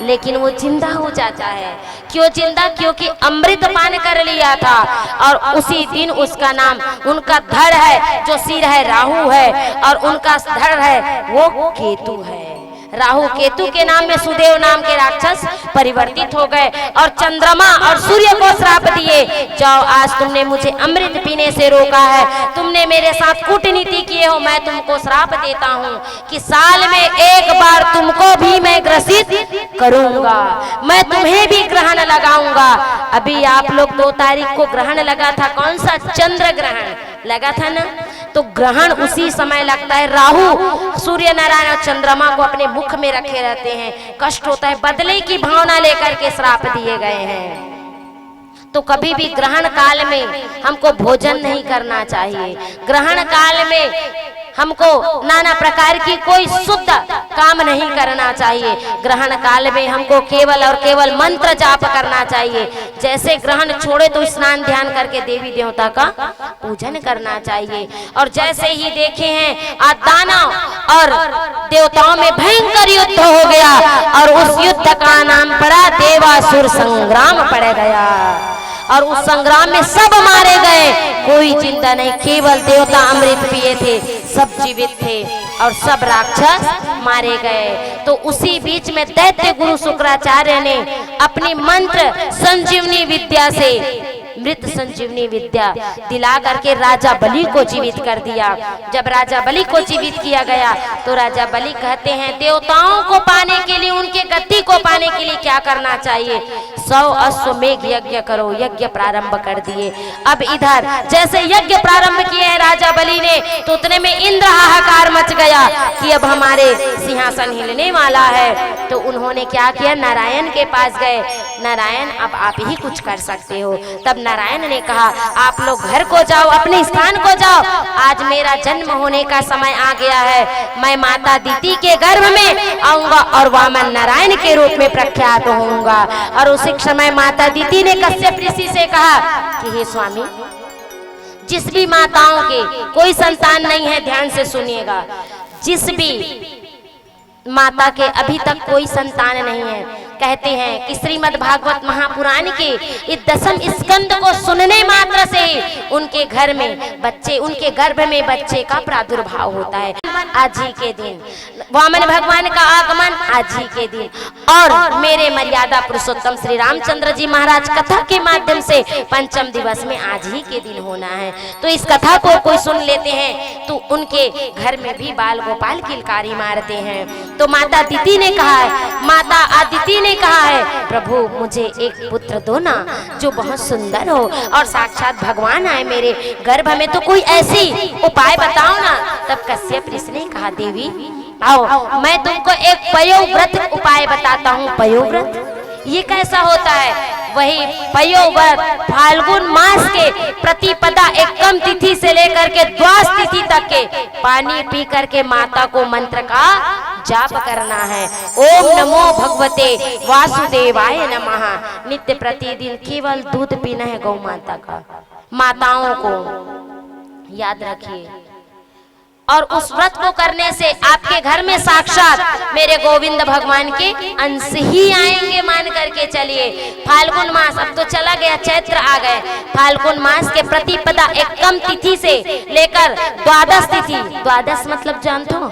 लेकिन वो जिंदा हो जाता है। क्यों जिंदा? क्योंकि अमृत पान कर लिया था। और उसी दिन उसका नाम, उनका धड़ है, जो सिर है राहु है और उनका धड़ है वो केतु है। राहु केतु के नाम में सुदेव नाम के राक्षस परिवर्तित हो गए और चंद्रमा और सूर्य को श्राप दिए, जाओ आज तुमने मुझे अमृत पीने से रोका है, तुमने मेरे साथ कूटनीति किए हो, मैं तुमको श्राप देता हूँ कि साल में एक बार तुमको भी मैं ग्रसित करूंगा, मैं तुम्हें भी ग्रहण लगाऊंगा। अभी आप लोग 2 तारीख को ग्रहण लगा था, कौन सा? चंद्र ग्रहण लगा था ना। तो ग्रहण उसी समय लगता है। राहु सूर्य नारायण और चंद्रमा को अपने मुख में रखे रहते हैं, कष्ट होता है, बदले की भावना लेकर के श्राप दिए गए हैं। तो कभी भी ग्रहण काल में हमको भोजन नहीं करना चाहिए। ग्रहण काल में हमको नाना प्रकार की कोई शुद्ध काम नहीं करना चाहिए। ग्रहण काल में हमको केवल और केवल मंत्र जाप करना चाहिए। जैसे ग्रहण छोड़े तो स्नान ध्यान करके देवी देवता का पूजन करना चाहिए। और जैसे ही देखे हैं आज दानव और देवताओं में भयंकर युद्ध हो गया और उस युद्ध का नाम पड़ा देवासुर संग्राम पड़ गया और उस संग्राम में सब मारे गए, कोई जिंदा नहीं, केवल देवता अमृत पिए थे, सब जीवित थे और सब राक्षस मारे गए। तो उसी बीच में दैत्य गुरु शुक्राचार्य ने अपनी मंत्र संजीवनी विद्या से, मृत संजीवनी विद्या दिला करके राजा बलि को जीवित कर दिया। जब राजा बलि को जीवित किया गया तो राजा बलि कहते हैं देवताओं को पाने के लिए, उनके गद्दी को पाने के लिए क्या करना चाहिए? 100 अश्वमेघ यज्ञ करो। यज्ञ प्रारंभ कर दिए। अब इधर जैसे यज्ञ प्रारंभ किए हैं राजा बलि ने, तो उतने में इंद्र हाहाकार मच गया कि अब हमारे सिंहासन हिलने वाला है। तो उन्होंने क्या किया? नारायण के पास गए, नारायण अब आप ही कुछ कर सकते हो। तब नारायण ने कहा आप लोग घर को जाओ, अपने स्थान को जाओ, आज मेरा जन्म होने का समय आ गया है, मैं माता दीति के गर्भ में आऊंगा और वामन नारायण के रूप में प्रख्यात होऊंगा। और उसी समय माता दीति ने कश्यप ऋषि से कहा कि हे स्वामी, जिस भी माताओं के कोई संतान नहीं है, ध्यान से सुनिएगा, जिस भी माता के अभी तक कोई संतान नहीं है, कहते हैं कि श्रीमद् भागवत महापुराण के इस 10वें स्कंद को सुनने मात्र से ही उनके घर में बच्चे, उनके गर्भ में बच्चे का प्रादुर्भाव होता है। आज ही के दिन वामन भगवान का आगमन आज ही के दिन, और मेरे मर्यादा पुरुषोत्तम श्री रामचंद्र जी महाराज कथा के माध्यम से 5म दिवस में आज ही के दिन होना है। तो इस कथा को कोई सुन लेते हैं तो उनके घर में भी बाल गोपाल किलकारी मारते हैं। तो माता दीति ने कहा है, माता आदिति ने कहा है, प्रभु मुझे एक पुत्र दो ना जो बहुत सुंदर हो और साक्षात भगवान आए मेरे गर्भ में, तो कोई ऐसी उपाय बताओ ना। तब कश्यप ऋषि ने कहा देवी आओ, मैं तुमको एक पयोव्रत उपाय बताता हूँ। पयोव्रत ये कैसा होता है? वही पयोव्रत फाल्गुन मास के प्रतिपदा एकम तिथि से लेकर के द्वादश तिथि तक के पानी पी करके माता को मंत्र का जाप करना है। ओम नमो भगवते वासुदेवाय नमः। नित्य प्रतिदिन केवल दूध पीना है गौ माता का। माताओं को याद रखिए। और उस व्रत को करने से आपके घर में साक्षात मेरे गोविंद भगवान के अंश ही आएंगे, मान करके चलिए। फाल्गुन मास अब तो चला गया, चैत्र आ गए। फाल्गुन मास के प्रतिपदा एकम तिथि से लेकर द्वादश तिथि, द्वादश मतलब जानते हो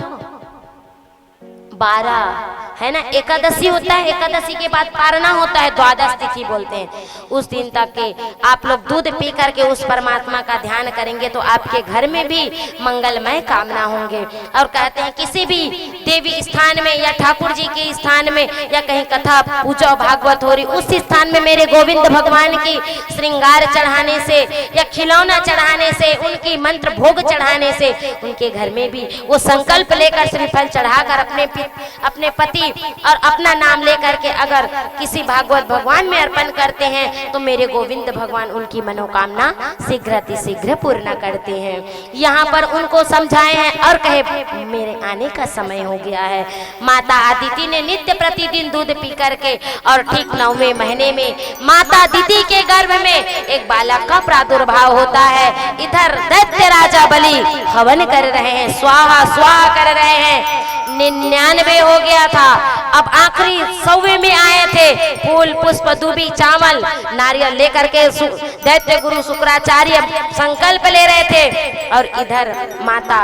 12, है ना, एकादशी होता है, एकादशी के बाद पारना होता है, द्वादश तिथि बोलते हैं। उस दिन तक के आप लोग दूध पी करके उस परमात्मा का ध्यान करेंगे तो आपके घर में भी मंगलमय कामना होंगे। और कहते हैं किसी भी देवी स्थान में या ठाकुर जी के स्थान में या कहीं कथा पूजा भागवत हो रही, उस स्थान में मेरे गोविंद भगवान की श्रृंगार चढ़ाने से या खिलौना चढ़ाने से, उनकी मंत्र भोग चढ़ाने से उनके घर में भी वो संकल्प लेकर श्रीफल चढ़ाकर अपने पति और अपना नाम लेकर के अगर किसी भागवत भगवान में अर्पण करते हैं तो मेरे गोविंद भगवान उनकी मनोकामना शीघ्र पूर्ण करते हैं। यहाँ पर उनको समझाए हैं और कहे मेरे आने का समय हो गया है। माता अदिति ने नित्य प्रतिदिन दूध पी करके और ठीक 9वें महीने में माता अदिति के गर्भ में एक बालक का प्रादुर्भाव होता है। इधर दैत्य राजा बलि हवन कर रहे हैं, स्वाहा स्वाहा कर रहे हैं। 99 हो गया था, अब आखिरी 100वें में आए थे। फूल पुष्प दूबी चावल नारियल लेकर के दैत्य गुरु शुक्राचार्य संकल्प ले रहे थे और इधर माता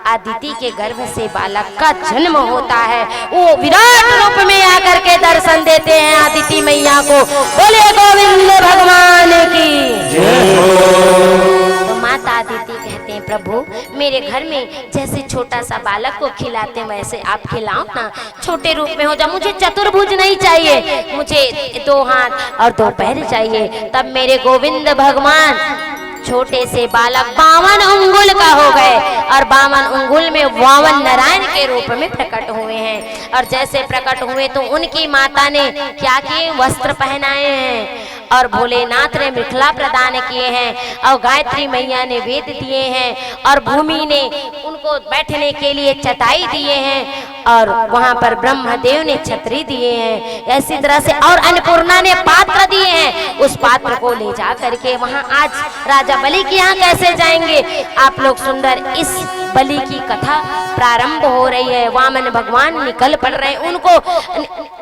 अदिति के गर्भ से बालक का जन्म होता है। वो विराट रूप में आकर के दर्शन देते हैं अदिति मैया को। बोले गोविंद भगवान की जय हो। तो माता अदिति कहते हैं प्रभु मेरे घर में जैसे छोटा सा बालक को खिलाते वैसे आप खिलाओ ना, छोटे रूप में हो जा। मुझे चतुर्भुज नहीं चाहिए, मुझे 2 हाथ और 2 पैर चाहिए। तब मेरे गोविंद भगवान छोटे से बालक 52 अंगुल का हो गए और 52 अंगुल में 52 नारायण के रूप में प्रकट हुए हैं। और जैसे प्रकट हुए तो उनकी माता ने क्या किए, वस्त्र पहनाए हैं और भोलेनाथ ने मिथिला प्रदान किए हैं और गायत्री मैया ने वेद दिए हैं और भूमि ने उनको बैठने के लिए चटाई दिए हैं और वहां पर ब्रह्मदेव ने छतरी दिए हैं। ऐसी तरह से और अन्नपूर्णा ने पात्र दिए हैं। उस पात्र को ले जा करके वहां आज राजा बलि के यहाँ कैसे जाएंगे आप लोग। सुंदर इस बलि की कथा प्रारंभ हो रही है। वामन भगवान निकल पड़ रहे हैं, उनको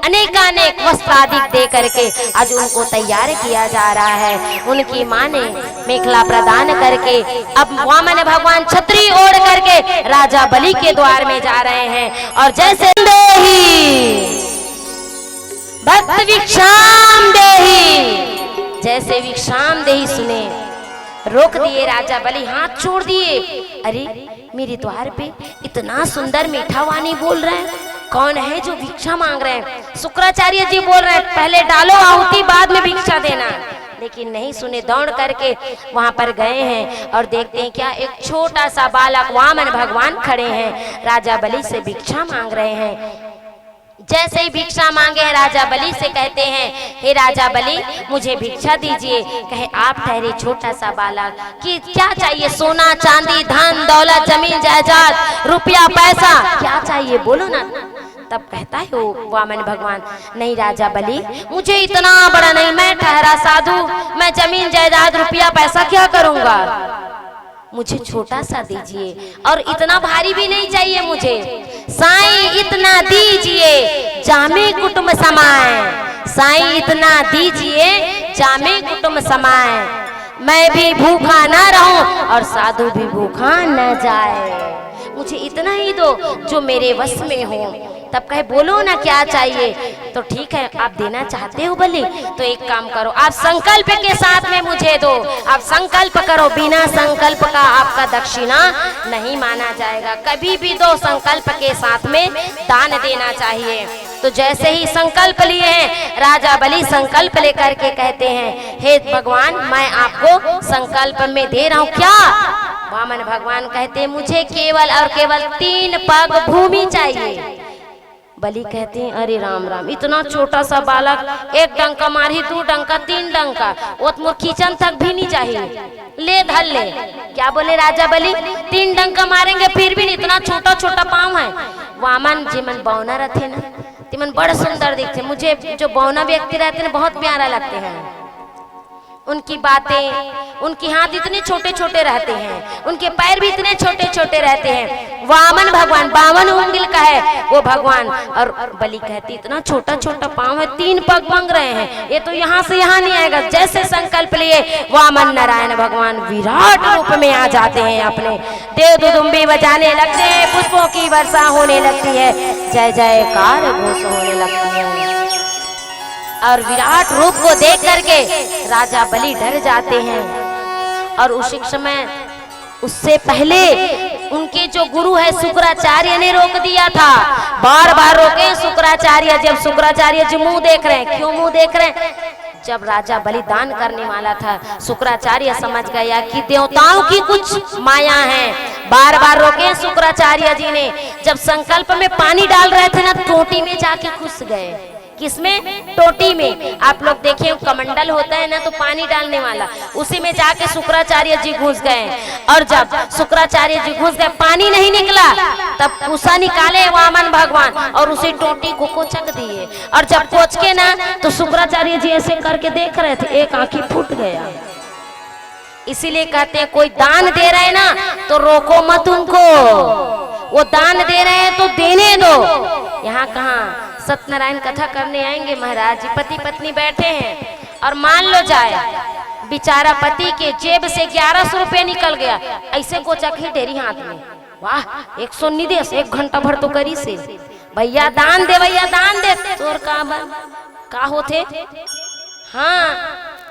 अनेकानेक वस्त्र आदि दे करके आज उनको तैयार किया जा रहा है। उनकी माँ ने मेखला प्रदान करके अब वामन भगवान छतरी ओढ़ करके राजा बलि के द्वार में जा रहे हैं। और जैसे भक्त विक्षाम देहि, जैसे विक्षाम देहि सुने रोक दिए राजा बलि, हाथ छोड़ दिए। अरे मेरे द्वार पे इतना सुंदर मीठा वाणी बोल रहे हैं, कौन है जो भिक्षा मांग रहे हैं। शुक्राचार्य जी बोल रहे हैं पहले डालो आहुति बाद में भिक्षा देना, लेकिन नहीं सुने। दौड़ करके वहां पर गए हैं और देखते हैं क्या एक छोटा सा बालक वामन भगवान खड़े हैं, राजा बलि से भिक्षा मांग रहे हैं। जैसे ही भिक्षा मांगे राजा बलि से कहते हैं हे राजा बलि मुझे भिक्षा दीजिए। कहे आप ठहरे छोटा सा बालक कि क्या चाहिए, सोना चांदी धन दौलत जमीन जायदाद रुपया पैसा क्या चाहिए बोलो ना। तब कहता है वो वामन भगवान नहीं राजा बलि मुझे इतना बड़ा नहीं, मैं ठहरा साधु, मैं जमीन जायदाद रुपया पैसा क्या करूंगा, मुझे छोटा सा दीजिए और इतना भारी भी नहीं चाहिए मुझे। साईं इतना दीजिए जामे कुटुंब समाए, साईं इतना दीजिए जामे कुटुंब समाए, मैं भी भूखा ना रहूं और साधु भी भूखा न जाए। मुझे इतना ही दो जो मेरे वश में हो। तब कहे बोलो ना क्या चाहिए। तो ठीक है आप देना चाहते हो बलि तो एक काम करो आप संकल्प के साथ में मुझे दो। आप संकल्प करो, बिना संकल्प का आपका दक्षिणा नहीं माना जाएगा। कभी भी दो संकल्प के साथ में दान देना चाहिए। तो जैसे ही संकल्प लिए हैं राजा बलि संकल्प लेकर के कहते हैं हे भगवान मैं आपको संकल्प में दे रहा हूँ क्या। वामन भगवान कहते हैं मुझे केवल और केवल 3 पग भूमि चाहिए। बलि कहते हैं अरे राम राम इतना छोटा सा बालक, 1 डंका मारी 2 डंका 3 डंका वो तो किचन तक भी नहीं चाहिए, ले धर ले। क्या बोले राजा बलि 3 डंका मारेंगे फिर भी नहीं, इतना छोटा छोटा पाँव है। वामन जी मन बौना रहते ना तिमन बड़ा सुंदर दिखते, मुझे जो बौना व्यक्ति रहते हैं बहुत प्यारा लगते हैं। उनकी बातें, उनके हाथ इतने छोटे छोटे रहते हैं, उनके पैर भी इतने छोटे छोटे रहते हैं। वामन भगवान 52 उंगल का है वो भगवान और बलि कहती इतना छोटा छोटा पाँव है, 3 पग मांग रहे हैं, ये तो यहाँ से यहाँ नहीं आएगा। जैसे संकल्प लिए वामन नारायण भगवान विराट रूप में आ जाते हैं, अपने देव दुदुम्बी बजाने लगते हैं, पुष्पों की वर्षा होने लगती है। जय जयकार घोष होने लगती है। और विराट रूप को देख करके राजा बलि डर जाते हैं। और उसी समय उससे पहले उनके जो गुरु है शुक्राचार्य ने रोक दिया था, बार बार रोके शुक्राचार्य। जब शुक्राचार्य जी मुंह देख रहे हैं, क्यों मुंह देख रहे हैं? जब राजा बलिदान करने वाला था, शुक्राचार्य समझ गया कि देवताओं की कुछ माया है। बार बार रोके शुक्राचार्य जी ने। जब संकल्प में पानी डाल रहे थे ना, टोटी में जाके घुस गए। किसमें? टोटी में। आप लोग देखिए कमंडल होता है ना, तो पानी डालने वाला, उसी में जाके शुक्राचार्य जी घुस गए। और जब शुक्राचार्य जी घुस गए, पानी नहीं निकला, तब कुसा निकाले वामन भगवान और उसी टोटी को कोचक दिए। और जब कोच के ना, तो शुक्राचार्य जी ऐसे करके देख रहे थे, एक आंखी फूट गया। इसीलिए कहते हैं कोई दान दे रहे हैं ना, तो रोको मत उनको। वो दान दे रहे हैं तो देने दो। यहाँ कहाँ सत्यनारायण कथा करने आएंगे महाराज जी, पति पत्नी बैठे हैं और मान लो जाए बेचारा पति के जेब से 1100 रुपये निकल गया, ऐसे को चखी डेरी हाथ में, वाह 100 निदेश, 1 घंटा भर तो करी से, भैया दान दे, भैया दान दे। तोर का होते? हाँ,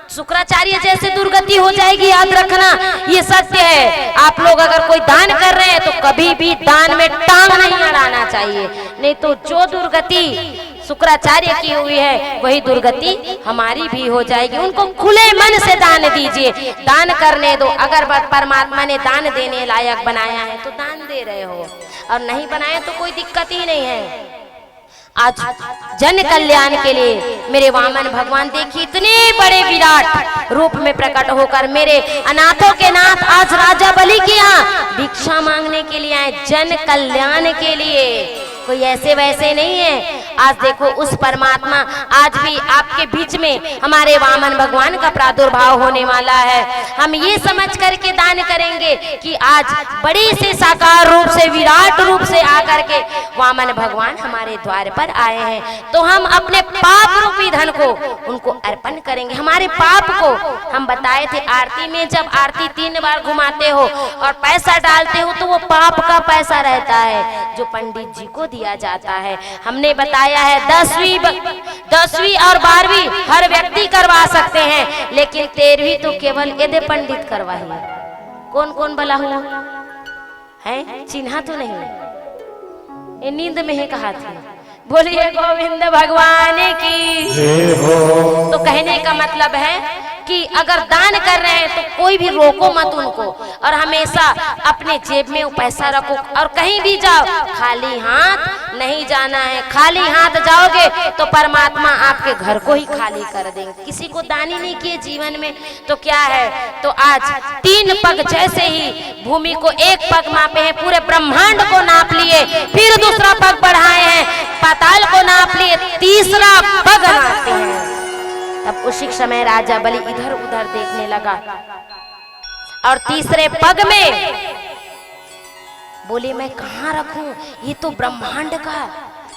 शुक्राचार्य जैसे दुर्गति हो जाएगी, याद रखना, ये सत्य है। आप लोग अगर कोई दान कर रहे हैं तो कभी भी दान में टांग नहीं अड़ाना चाहिए, नहीं तो जो दुर्गति शुक्राचार्य की हुई है वही दुर्गति हमारी भी हो जाएगी। उनको खुले मन से दान दीजिए, दान करने दो। अगर परमात्मा ने दान देने लायक बनाया है तो दान दे रहे हो, और नहीं बनाया तो कोई दिक्कत ही नहीं है। आज जन कल्याण के लिए मेरे वामन भगवान देखिए इतने बड़े विराट रूप में प्रकट होकर मेरे अनाथों के नाथ आज राजा बलि के यहाँ भिक्षा मांगने के लिए आए, जन कल्याण के लिए। कोई ऐसे वैसे नहीं है। आज देखो उस परमात्मा आज भी आपके बीच में हमारे वामन भगवान का प्रादुर्भाव होने वाला है। हम ये समझ करके दान करेंगे कि आज बड़ी से साकार रूप से, विराट रूप से आकर के वामन भगवान हमारे द्वार पर आए हैं, तो हम अपने पाप रूपी धन को उनको अर्पण करेंगे। हमारे पाप को हम बताए थे आरती में, जब आरती 3 बार घुमाते हो और पैसा डालते हो तो वो पाप का पैसा रहता है जो पंडित जी को दिया जाता है। हमने बताया है 10वीं और 12वीं हर व्यक्ति करवा सकते हैं, लेकिन 13वीं तो केवल यदि पंडित करवाइए। कौन कौन भला हुआ है? चिन्हा तो नहीं, ये नींद में ही कहा था। बोलिए गोविंद भगवान की। तो कहने का मतलब है कि अगर दान कर रहे हैं तो कोई भी रोको मत उनको, और हमेशा अपने जेब में वो पैसा रखो। और कहीं भी जाओ खाली हाथ नहीं जाना है। खाली हाथ जाओगे तो परमात्मा आपके घर को ही खाली कर देंगे। किसी को दान ही नहीं किए जीवन में तो क्या है। तो आज 3 पग जैसे ही भूमि को 1 पग मापे हैं, पूरे ब्रह्मांड को नाप लिए, फिर दूसरा पग बढ़ाए हैं, पाताल को नाप लिए, तीसरा पग नापते हैं। तब उसी समय राजा बलि इधर उधर देखने लगा और तीसरे पग में बोले मैं कहाँ रखूं, ये तो ब्रह्मांड का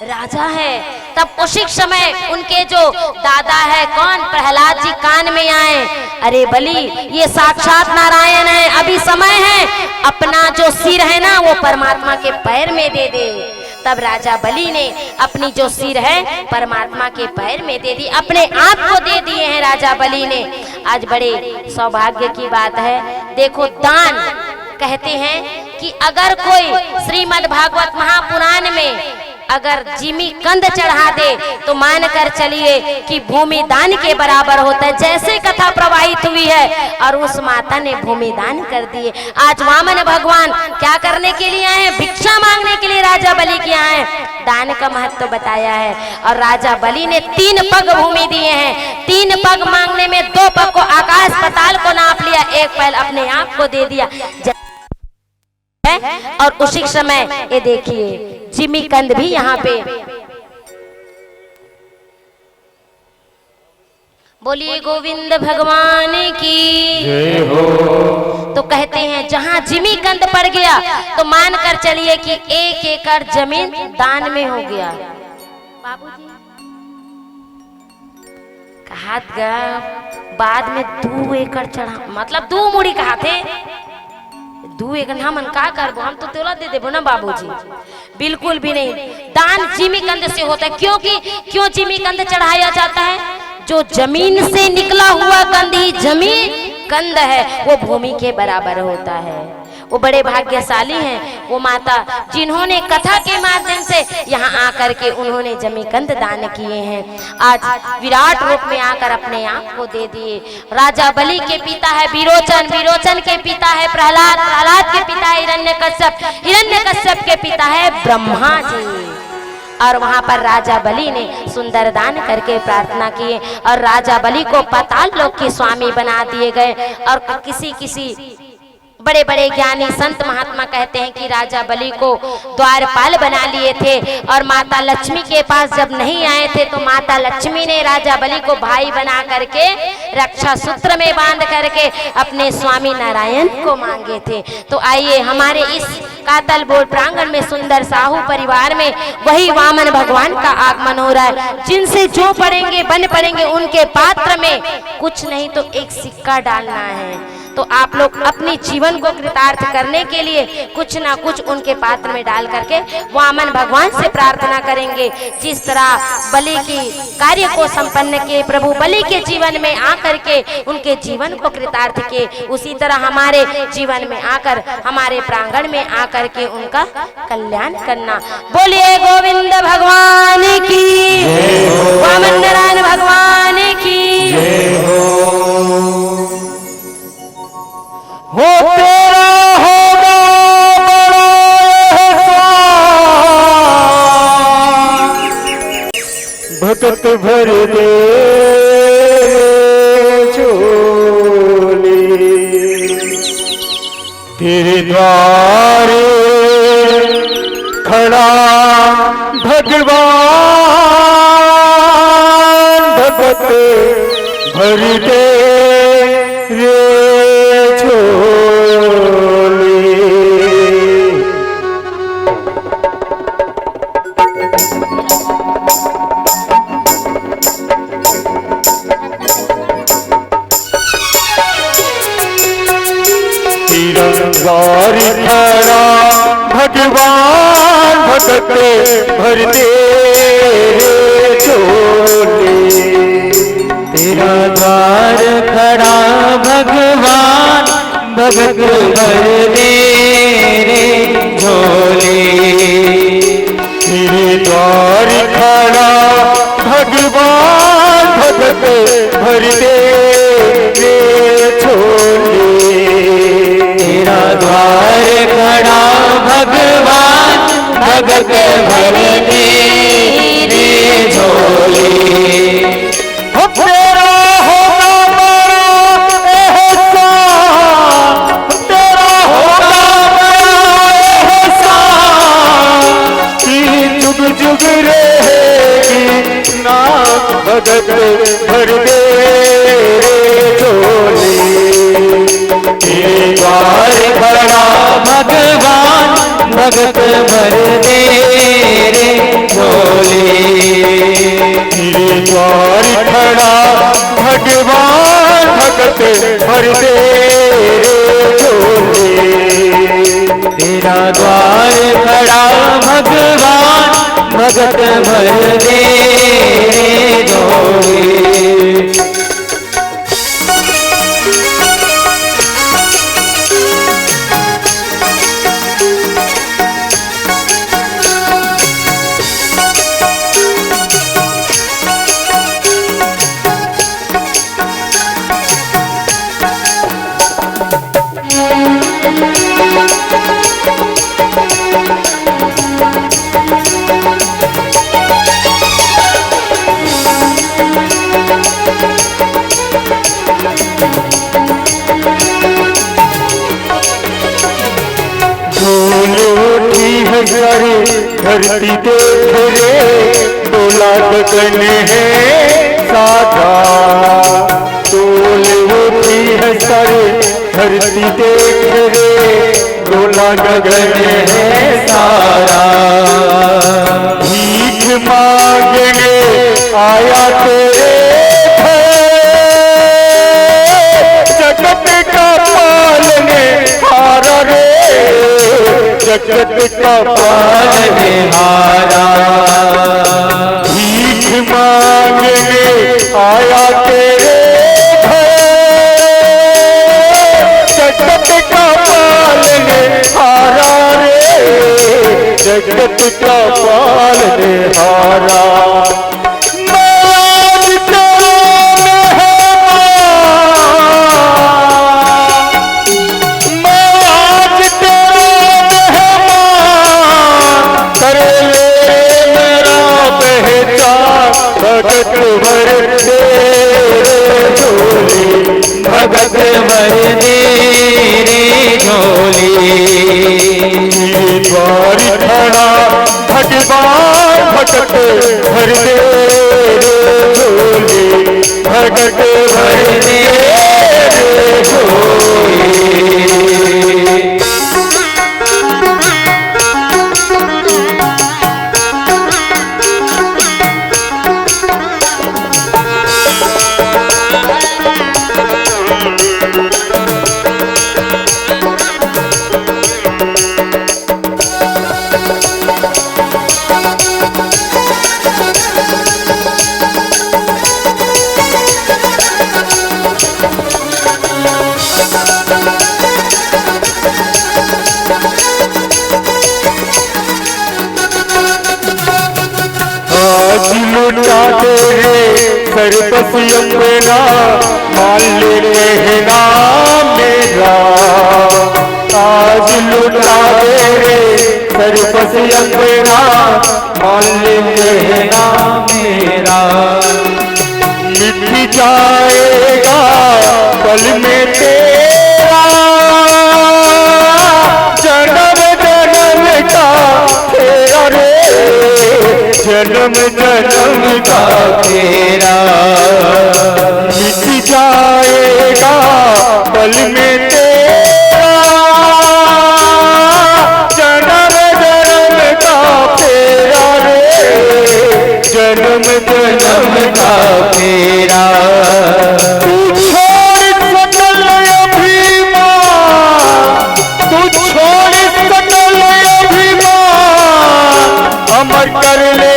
राजा है। तब उसी समय उनके जो दादा है कौन, प्रहलाद जी कान में आए, अरे बलि ये साक्षात नारायण है, अभी समय है अपना जो सिर है ना वो परमात्मा के पैर में दे दे। तब राजा बलि ने अपनी जो सिर है परमात्मा के पैर में दे दी, अपने आप को दे दिए हैं राजा बलि ने। आज बड़े सौभाग्य की बात है। देखो दान कहते हैं कि अगर कोई श्रीमद् भागवत महापुराण में अगर जिमी कंद चढ़ा दे तो मान कर चलिए कि भूमि दान के बराबर होता है। जैसे कथा प्रवाहित हुई है और उस माता ने भूमि दान कर दिए। आज वामन भगवान क्या करने के लिए आए हैं? भिक्षा मांगने के लिए राजा बलि के आए। दान का महत्व बताया है और राजा बलि ने 3 पग भूमि दिए हैं। 3 पग मांगने में 2 पग को आकाश पाताल को नाप लिया, 1 पग अपने आप को दे दिया। और उसी समय ये देखिए जिमी कंद भी यहाँ पे। बोलिए गोविंद भगवान की जय हो। तो कहते हैं जहाँ जिमी कंद पड़ गया तो मान कर चलिए कि 1 एकड़ जमीन दान में हो गया। बाबूजी कहा बाद में 2 एकड़ चढ़ा, मतलब 2 मुड़ी कहा थे, दू एक मन का करबो, हम तो तोला दे देबो ना बाबूजी। बिल्कुल भी नहीं, दान जिमी कंद से होता है। क्यों जिमी कंद चढ़ाया जाता है? जो जमीन से निकला हुआ कंद ही जमीन कंद है, वो भूमि के बराबर होता है। वो बड़े भाग्यशाली हैं वो माता जिन्होंने कथा के माध्यम से यहाँ आकर के उन्होंने जमीकंद दान किए हैं। आज विराट रूप में आकर अपने आप को दे दिए। राजा बलि के पिता है विरोचन, विरोचन के पिता है प्रहलाद, प्रहलाद के पिता है हिरण्यकश्यप, हिरण्यकश्यप के पिता है ब्रह्मा जी। और वहां पर राजा बलि ने सुंदर दान करके प्रार्थना की और राजा बलि को पाताल लोक के स्वामी बना दिए गए। और किसी बड़े बड़े ज्ञानी संत महात्मा कहते हैं कि राजा बलि को द्वारपाल बना लिए थे और माता लक्ष्मी के पास जब नहीं आए थे तो माता लक्ष्मी ने राजा बलि को भाई बना करके रक्षा सूत्र में बांध करके अपने स्वामी नारायण को मांगे थे। तो आइए हमारे इस कातल बोल प्रांगण में सुंदर साहू परिवार में वही वामन भगवान का आगमन हो रहा है। जिनसे जो पढ़ेंगे बन पड़ेंगे उनके पात्र में कुछ नहीं तो एक सिक्का डालना है। तो आप लोग अपनी जीवन को कृतार्थ करने के लिए कुछ ना कुछ उनके पात्र में डाल करके वामन भगवान से प्रार्थना करेंगे। जिस तरह बलि की कार्य को संपन्न किए प्रभु बलि के जीवन में आकर के उनके जीवन को कृतार्थ किए, उसी तरह हमारे जीवन में आकर हमारे प्रांगण में आकर के उनका कल्याण करना। बोलिए गोविंद भगवान की, वामन नारायण भगवान की। हो तेरा होगा भगत भर दे झोली, तेरे द्वारे खड़ा भगवान भगत भर दे रे द्वार खड़ा भगवान भगत भर दे झोली, तेरा द्वार खड़ा भगवान भगत भर दे रे झोली। तेरे द्वार खड़ा भगवान भगत भर दे रे झोली, तेरा द्वार खड़ा भगवान भगत भर दे रे झोली। तेरा होगा बड़ा एहसान, तेरा होगा बड़ा एहसान कि जुग जुग रहेगी नाम भगत भर दे रे झोली। तेरे द्वार खड़ा भगवान भगत भर दे रे झोली, तेरे द्वार खड़ा भगवान भगत भर दे रे झोली, तेरा द्वार खड़ा भगवान भगत भर दे रे झोली। धरती देख रे डोला गगन है सादा, डोल उठी है सर धरती देख रे डोला गगन है सारा। भीख मांगने आया तेरे घर, जगत का पालने हारा रे जगत का पालनहारा। भीख मांगने आया तेरे जगत का पालनहारा रे, जगत का पालनहारा। भगत भर दे झोली, भगत भर दे रे झोली। द्वार खड़ा भगवान भगत भर दे झोली, भगत भर दे झोली। लुटा तेरे सरबस यमुना, मान ले कहना मेरा। आज लुटा तेरे सरबस यमुना, मान ले कहना मेरा। मिट जाएगा पल में तेरा जन्म जन्म का तेरा रे, जन्म जन्म का तेरा। मिट जाएगा पल में तेरा जन्म जन्म का तेरा रे, जन्म जन्म का तेरा। तू छोड़ सकल अभिमान, तू छोड़ सकल अभिमान, अमर कर ले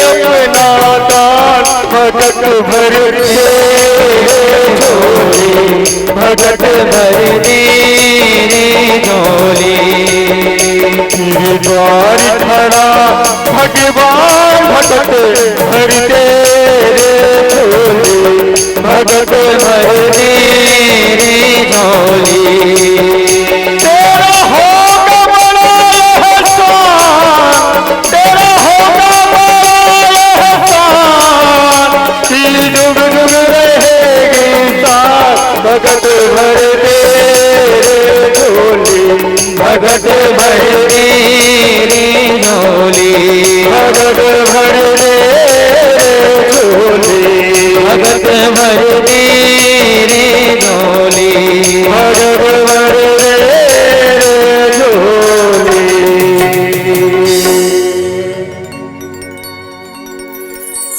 अपना दान। भगत भर दे झोली, भगत भर दे रे झोली। तेरे द्वार खड़ा भगवान भगत भर दे झोली, भगत भर दे रे झोली। तेरा होगा बड़ा एहसान, तेरा होगा बड़ा एहसान, जुग जुग रहेगी साथ। भगत भर दे झोली, भगत भर दे रे झोली। भगत भर दे झोली, भगत भर दे रे झोली। भगत भर दे झोली।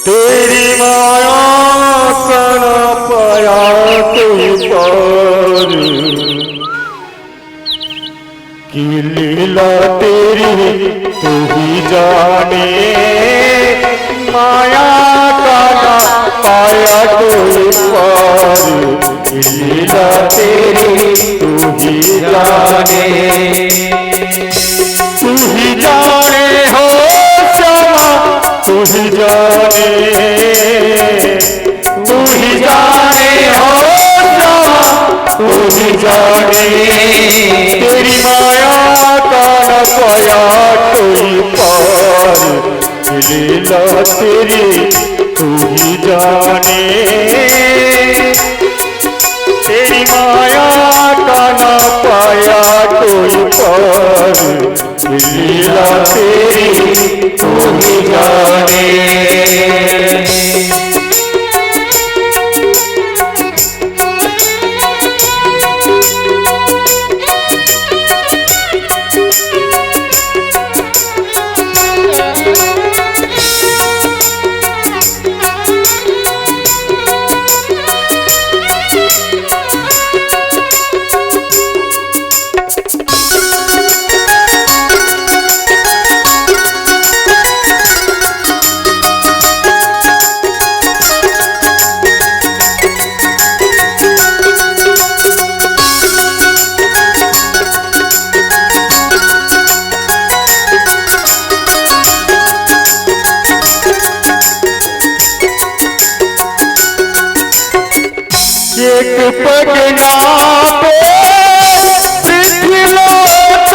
तेरी माया सना पाया तू पार, की लीला तेरी तू ही जाने। माया का ना पाया कोई पार, की लीला तेरी तू ही जाने। तू ही जाने हो श्यामा, तू ही जाने, तू ही जाने हो श्यामा, तू ही जाने। तेरी माया का न पाया कोई पार, लीला तेरी तू ही जाने। तेरी माया का न पाया कोई पार, लीला तेरी तू ही जाने। पगना पे पृथ्वीलोक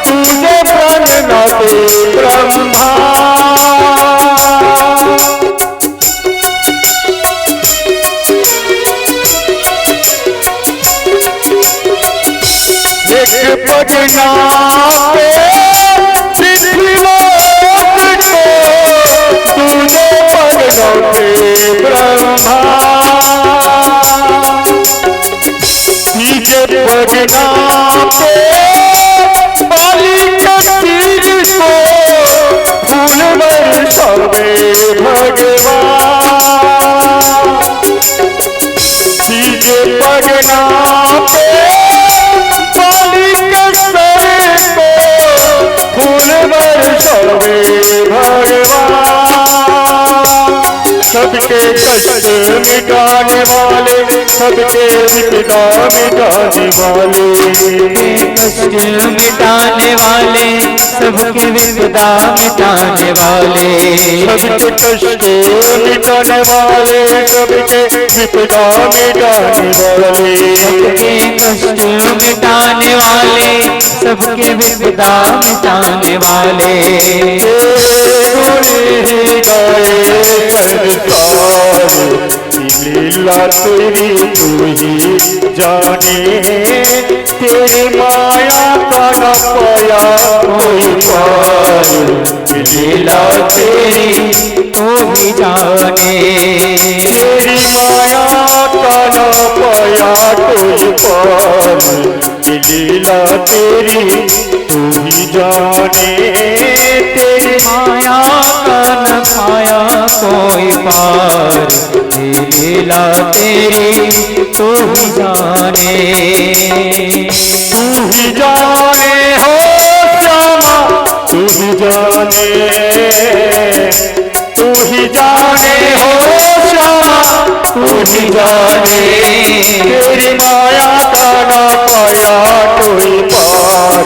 दूजे पगना पे ब्रह्मा। एक पगना पे पृथ्वीलोक को दूजे पगना पे ब्रह्मा। तीजे पगना पे मालिक तीज को फूल बरसावे भगवान। तीजे पगना पे मालिक सर को फूल बरसावे भगवान। सबके कष्ट मिटाने वाले, सबके विपदा मिटाने वाले, कष्ट मिटाने वाले, सबके विपदा मिटाने वाले, सबके कष्ट मिटाने वाले, सबके विपदा मिटाने वाले, सबके कष्ट मिटाने वाले, सबके विपदा मिटाने वाले। लीला तेरी तू ही जाने, तेरी माया का न पाया कोई पार। लीला तेरी तू ही जाने, तेरी माया का न पाया कोई पार। लीला तेरी तू ही जाने, तेरी माया का न पाया कोई पार। लीला तेरी तू ही जाने, तू ही जाने हो श्यामा, तू ही जाने, तू ही जाने हो श्यामा, तू ही जाने। तेरी माया का न पाया कोई पार।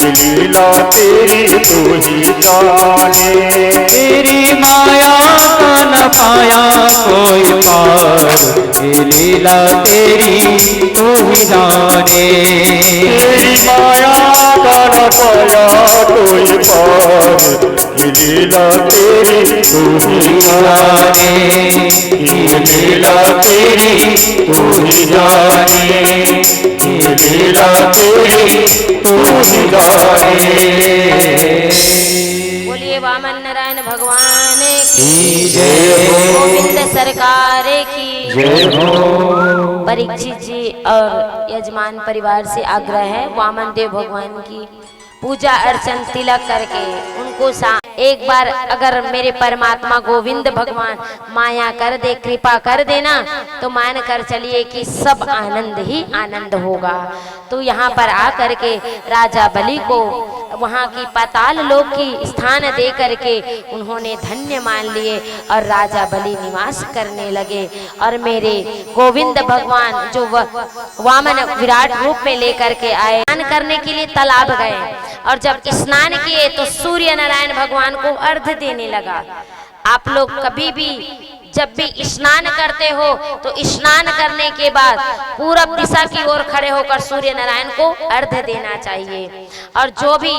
लीला तेरी तू ही जाने, तेरी माया का न पाया कोई पार। लीला तेरी तू ही जाने, तेरी माया का न पाया कोई पार। लीला तेरी तू ही जाने, लीला तेरी तू ही जाने, लीला तेरी तू ही जाने। बोलिए वामन नारायण भगवान की जय हो। गोविंद सरकार की जय हो। परीक्षित जी और यजमान परिवार से आग्रह है, वामन देव भगवान की पूजा अर्चन तिलक करके उनको एक बार अगर मेरे परमात्मा गोविंद भगवान माया कर दे, कृपा कर देना, तो मान कर चलिए कि सब आनंद ही आनंद होगा। तो यहाँ पर आकर के राजा बलि को वहाँ की पाताल लोक की स्थान दे करके उन्होंने धन्य मान लिए और राजा बलि निवास करने लगे। और मेरे गोविंद भगवान जो वामन विराट रूप में लेकर के आए, स्नान करने के लिए तालाब गए और जब स्नान किए तो सूर्य नारायण भगवान को अर्घ्य देने लगा। आप लोग कभी भी जब भी स्नान करते हो तो स्नान करने के बाद पूरब दिशा की ओर खड़े होकर सूर्य नारायण को अर्घ्य देना चाहिए। और जो भी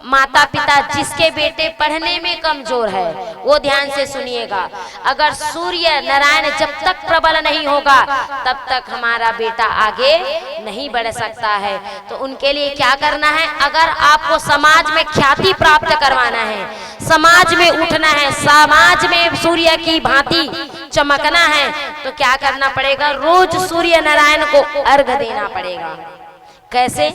माता पिता जिसके बेटे पढ़ने में कमजोर है वो ध्यान से सुनिएगा, अगर सूर्य नारायण जब तक प्रबल नहीं होगा तब तक हमारा बेटा आगे नहीं बढ़ सकता है। तो उनके लिए क्या करना है, अगर आपको समाज में ख्याति प्राप्त करवाना है, समाज में उठना है, समाज में सूर्य की भांति चमकना है, तो क्या करना पड़ेगा, रोज सूर्य नारायण को अर्घ्य देना पड़ेगा। कैसे?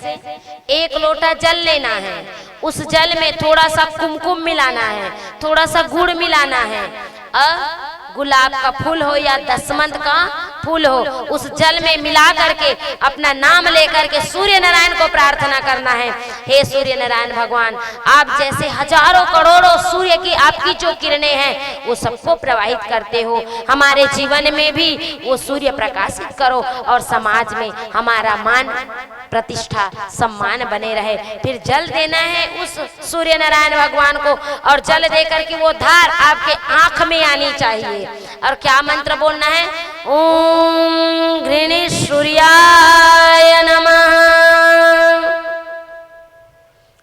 एक लोटा जल लेना है, उस जल में थोड़ा सा कुमकुम मिलाना है, थोड़ा सा गुड़ मिलाना है, गुलाब का फूल हो या दसमंत का फूल हो, उस जल में मिला करके अपना नाम लेकर के सूर्य नारायण को प्रार्थना करना है, हे सूर्य नारायण भगवान, आप जैसे हजारों करोड़ों सूर्य की आपकी जो किरणें हैं वो सबको प्रवाहित करते हो, हमारे जीवन में भी वो सूर्य प्रकाशित करो और समाज में हमारा मान प्रतिष्ठा सम्मान बने रहे। फिर जल देना है उस सूर्य नारायण भगवान को और जल देकर के वो धार आपके आंख में आनी चाहिए। और क्या मंत्र बोलना है, ओम घृणी सूर्याय नमः।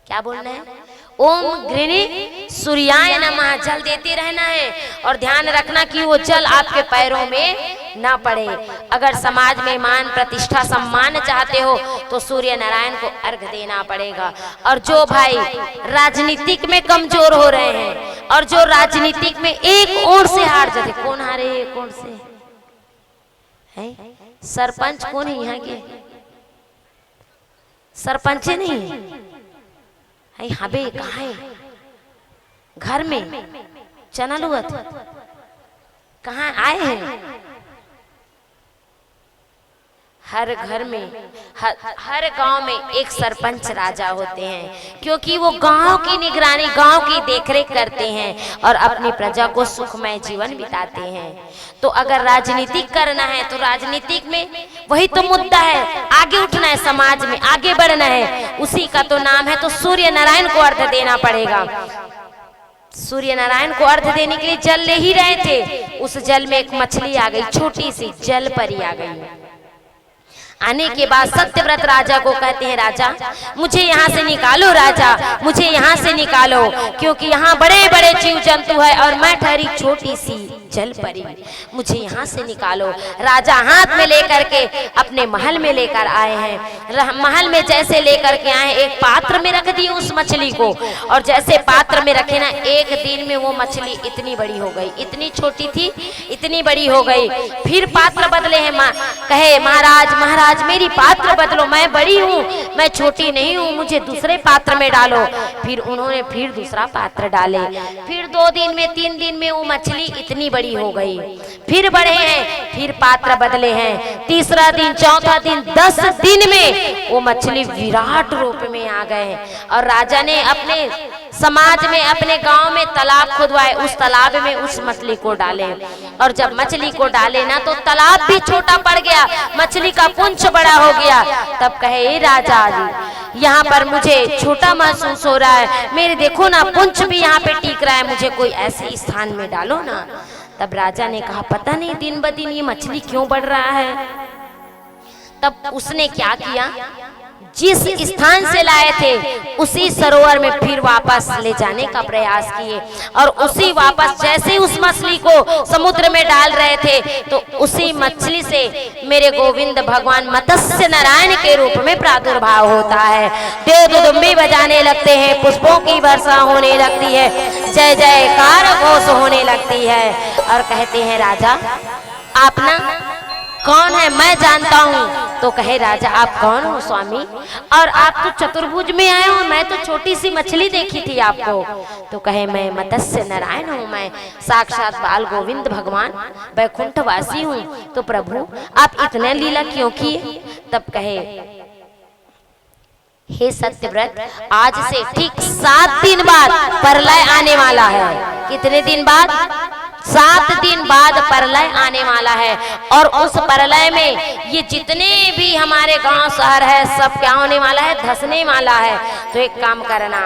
क्या बोलना है? ओम घृणी सूर्याय नमः। जल देते रहना है और ध्यान रखना कि वो जल आपके पैरों में ना पड़े। अगर समाज में मान प्रतिष्ठा सम्मान चाहते हो तो सूर्य नारायण को अर्घ देना पड़ेगा। और जो भाई राजनीतिक में कमजोर हो रहे हैं और जो राजनीतिक में एक ओर से हार जाते, कौन हारे एक ओर से है? सरपंच कौन है यहाँ के? सरपंच नहीं है हबे कहाँ है? घर में चना लुअत कहाँ आए हैं? हर घर में हर गांव में एक सरपंच राजा होते हैं, क्योंकि वो गांव की निगरानी गांव की देखरेख करते हैं और अपनी प्रजा को सुखमय जीवन बिताते हैं। तो अगर राजनीतिक करना है तो राजनीतिक में वही तो मुद्दा है, आगे उठना है, समाज में आगे बढ़ना है, उसी का तो नाम है। तो सूर्य नारायण को अर्घ देना पड़ेगा। सूर्य नारायण को अर्घ देने के लिए जल ले ही रहे थे, उस जल में एक मछली आ गई, छोटी सी जल परी आ गई। आने के बाद सत्यव्रत राजा को कहते हैं, राजा मुझे यहाँ से निकालो, राजा मुझे यहाँ से निकालो, क्योंकि यहाँ बड़े बड़े जीव जंतु है और मैं ठहरी छोटी सी जल परी, मुझे यहाँ से निकालो। राजा हाथ में लेकर के अपने महल में लेकर आए हैं। महल में जैसे लेकर के आए, एक पात्र में रख दिए उस मछली को, और जैसे पात्र में रखे ना, एक दिन में वो मछली इतनी बड़ी हो गई, इतनी छोटी थी इतनी बड़ी हो गई। फिर पात्र बदले हैं, कहे महाराज महाराज मेरी पात्र बदलो, मैं बड़ी हूँ, मैं छोटी नहीं हूँ, मुझे दूसरे पात्र में डालो। फिर उन्होंने फिर दूसरा पात्र डाले। फिर 2 दिन में 3 दिन में वो मछली इतनी बड़ी हो गई। फिर बढ़े हैं, फिर पात्र बदले हैं। तीसरा दिन, चौथा दिन, 10 दिन में वो मछली विराट रूप में आ गए। और राजा ने अपने समाज में अपने गांव में तालाब खुदवाए, उस तालाब में उस मछली को डाले। और जब मछली को डाले ना तो तालाब भी छोटा पड़ गया, मछली का पुंछ बड़ा हो गया। तब कहे राजा जी यहाँ पर मुझे छोटा महसूस हो रहा है, मेरे देखो ना पुंछ भी यहाँ पे टिक रहा है, मुझे कोई ऐसे स्थान में डालो ना। तब राजा ने कहा पता नहीं दिन ब दिन ये मछली क्यों बढ़ रहा है। तब उसने क्या किया, जिस स्थान से लाए थे उसी सरोवर में फिर वापस ले जाने का प्रयास किए। और उसी वापस जैसे उस मछली को समुद्र में डाल रहे थे तो उसी मछली से मेरे गोविंद भगवान मत्स्य नारायण के रूप में प्रादुर्भाव होता है। देव दुदुम्बी बजाने लगते हैं, पुष्पों की वर्षा होने लगती है, जय जयकार घोष होने लगती है। और कहते हैं राजा आप ना कौन है, मैं जानता हूँ। तो कहे राजा आप कौन हो स्वामी, और आप तो चतुर्भुज में आए हो, मैं तो छोटी सी मछली देखी थी आपको। तो कहे मैं मत्स्य नारायण हूँ, मैं साक्षात बाल गोविंद भगवान वैकुंठवासी हूँ। तो प्रभु आप इतना लीला क्यों किए। तब कहे हे सत्यव्रत आज से ठीक 7 दिन बाद प्रलय आने वाला है। कितने दिन बाद? 7 दिन बाद प्रलय आने वाला है। और उस प्रलय में ये जितने भी हमारे गांव शहर है सब क्या होने वाला है, धंसने वाला है। तो एक काम करना,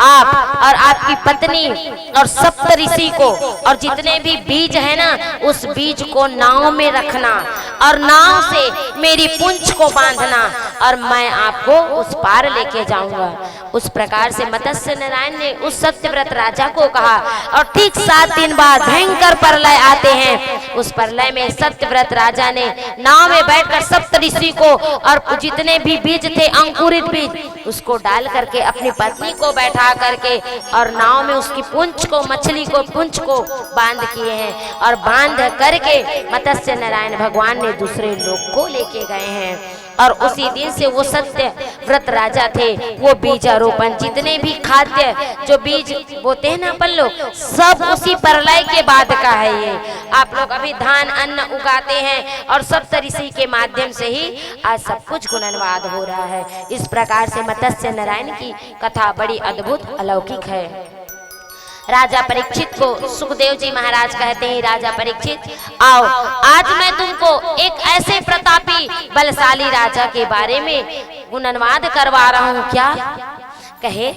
आप और आपकी पत्नी और सप्त ऋषि को और जितने भी बीज है ना, उस बीज को नाव में रखना और नाव से मेरी पूंछ को बांधना और मैं आपको उस पार लेके जाऊंगा। उस प्रकार से मत्स्य नारायण ने उस सत्यव्रत राजा को कहा। और ठीक 7 दिन बाद भयंकर प्रलय आते हैं। उस प्रलय में सत्यव्रत राजा ने नाव में बैठकर सप्त ऋषि को और जितने भी बीज थे अंकुरित बीज उसको डाल करके अपनी पत्नी को बैठा करके और नाव में उसकी पूंछ को, मछली को पूंछ को बांध किए हैं। और बांध करके मत्स्य नारायण भगवान ने दूसरे लोक को लेके गए हैं। और उसी दिन से वो सत्यव्रत राजा थे, वो बीजारोपण जितने भी खाद्य जो बीज बोते हैं ना अपन लोग, सब उसी प्रलय के बाद का है। ये आप लोग अभी धान अन्न उगाते हैं और सप्त ऋषि के माध्यम से ही आज सब कुछ गुणनवाद हो रहा है। इस प्रकार से मत्स्य नारायण की कथा बड़ी अद्भुत अलौकिक है। राजा परीक्षित को सुखदेव जी महाराज कहते हैं, राजा परीक्षित आओ, आज मैं तुमको एक ऐसे प्रतापी बलशाली राजा के बारे में गुणनवाद करवा रहा हूँ। क्या? कहे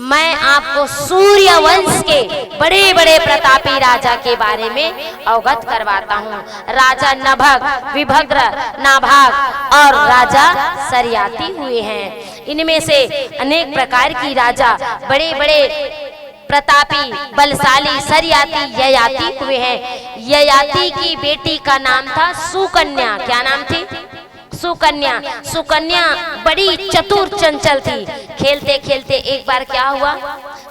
मैं आपको सूर्य वंश के बड़े बड़े प्रतापी राजा के बारे में अवगत करवाता हूँ। राजा नभग, विभद्र, नाभाग और राजा सरियाती हुए हैं। इनमें से अनेक प्रकार की राजा बड़े बड़े प्रतापी, बलशाली, सरियाती, ययाति हुए हैं। ययाति की बेटी का नाम था सुकन्या। क्या नाम थी? सुकन्या। सुकन्या बड़ी चतुर चंचल थी। खेलते खेलते एक बार क्या हुआ,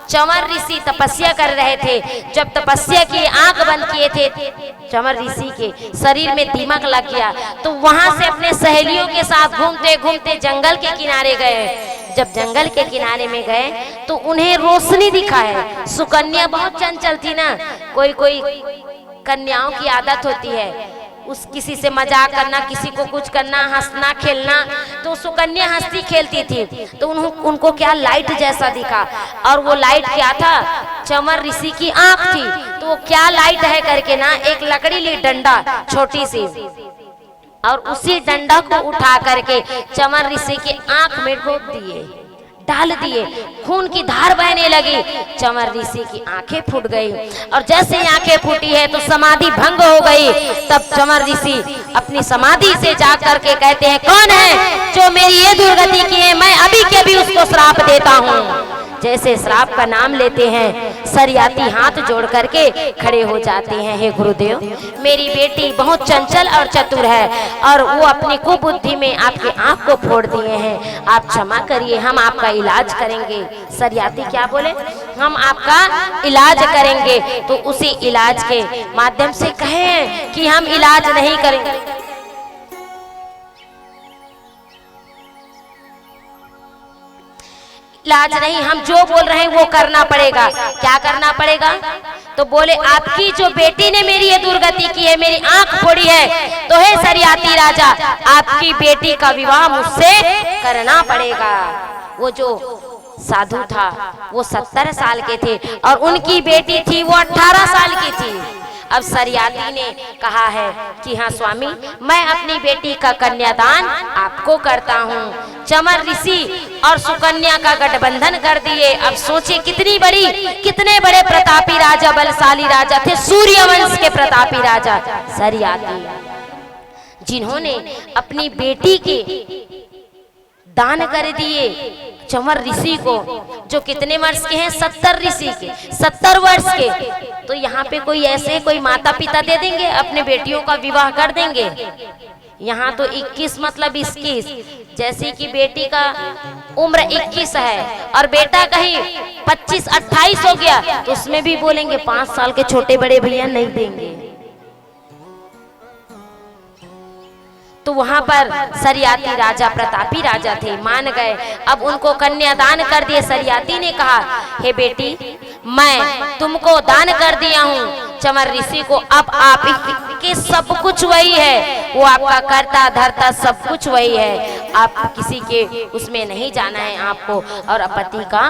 चंवर ऋषि तपस्या कर रहे थे। जब तपस्या की आंख बंद किए थे, चंवर ऋषि के शरीर में दीमक लग गया, तो वहां से अपने सहेलियों के साथ घूमते घूमते जंगल के किनारे गए। जब जंगल के किनारे में गए तो उन्हें रोशनी दिखा है। सुकन्या बहुत चंचल थी ना, कोई कोई कन्याओं की आदत होती है उस किसी से मजाक करना, किसी को कुछ करना, हंसना खेलना। तो सुकन्या हंसती खेलती थी, तो उनको क्या लाइट जैसा दिखा, और वो लाइट क्या था, चंवर ऋषि की आंख थी। तो वो क्या लाइट है करके ना एक लकड़ी ली, डंडा छोटी सी, और उसी डंडा को उठा करके चंवर ऋषि की आंख में ठोक दिए, डाल दिए। खून की धार बहने लगी। चंवर ऋषि की आंखें फूट गई, और जैसे आंखें फूटी है तो समाधि भंग हो गई। तब चंवर ऋषि अपनी समाधि से जा करके कहते हैं, कौन है जो मेरी ये दुर्गति की है, मैं अभी के अभी उसको श्राप देता हूँ। जैसे श्राप का नाम लेते हैं, सरियाती हाथ जोड़ करके खड़े हो जाते हैं, हे गुरुदेव, मेरी बेटी बहुत चंचल और चतुर है, और वो अपनी कुबुद्धि में आपके आंख को फोड़ दिए हैं। आप क्षमा करिए, हम आपका इलाज करेंगे। सरियाती क्या बोले, हम आपका इलाज करेंगे। तो उसी इलाज के माध्यम से कहें कि हम इलाज नहीं करेंगे, इलाज नहीं, हम जो बोल रहे हैं वो करना पड़ेगा। क्या करना पड़ेगा? तो बोले, आपकी जो बेटी ने मेरी ये दुर्गति की है, मेरी आंख फोड़ी है, तो हे सरियाती राजा, आपकी बेटी का विवाह मुझसे करना पड़ेगा। वो जो साधु था वो 70 साल के थे, और उनकी बेटी थी वो 18 साल की थी। अब सरियाती ने कहा है कि हाँ स्वामी, मैं अपनी बेटी का कन्यादान आपको करता हूँ। चंवर ऋषि और सुकन्या का गठबंधन कर दिए। अब सोचे कितने बड़े प्रतापी राजा, बलशाली राजा थे, सूर्यवंश के प्रतापी राजा सरियाती, जिन्होंने अपनी बेटी के दान कर दिए चंवर ऋषि को, जो कितने वर्ष के हैं, 70 ऋषि के, 70 वर्ष के। तो यहाँ पे कोई ऐसे कोई माता पिता दे देंगे, अपने बेटियों का विवाह कर देंगे। यहाँ तो 21 मतलब 21, जैसे कि बेटी का उम्र 21 है और बेटा कहीं 25-28 हो गया, तो उसमें भी बोलेंगे 5 साल के छोटे बड़े भैया नहीं देंगे। तो वहां पर सरियाती राजा प्रतापी राजा थे, मान गए। अब उनको कन्यादान कर दिए। सरियाती ने कहा, हे बेटी, मैं तुमको दान कर दिया हूँ चंवर ऋषि को, अब आप के सब कुछ वही है, वो आपका करता धरता सब कुछ वही है, आप किसी के उसमें नहीं जाना है आपको। और पति का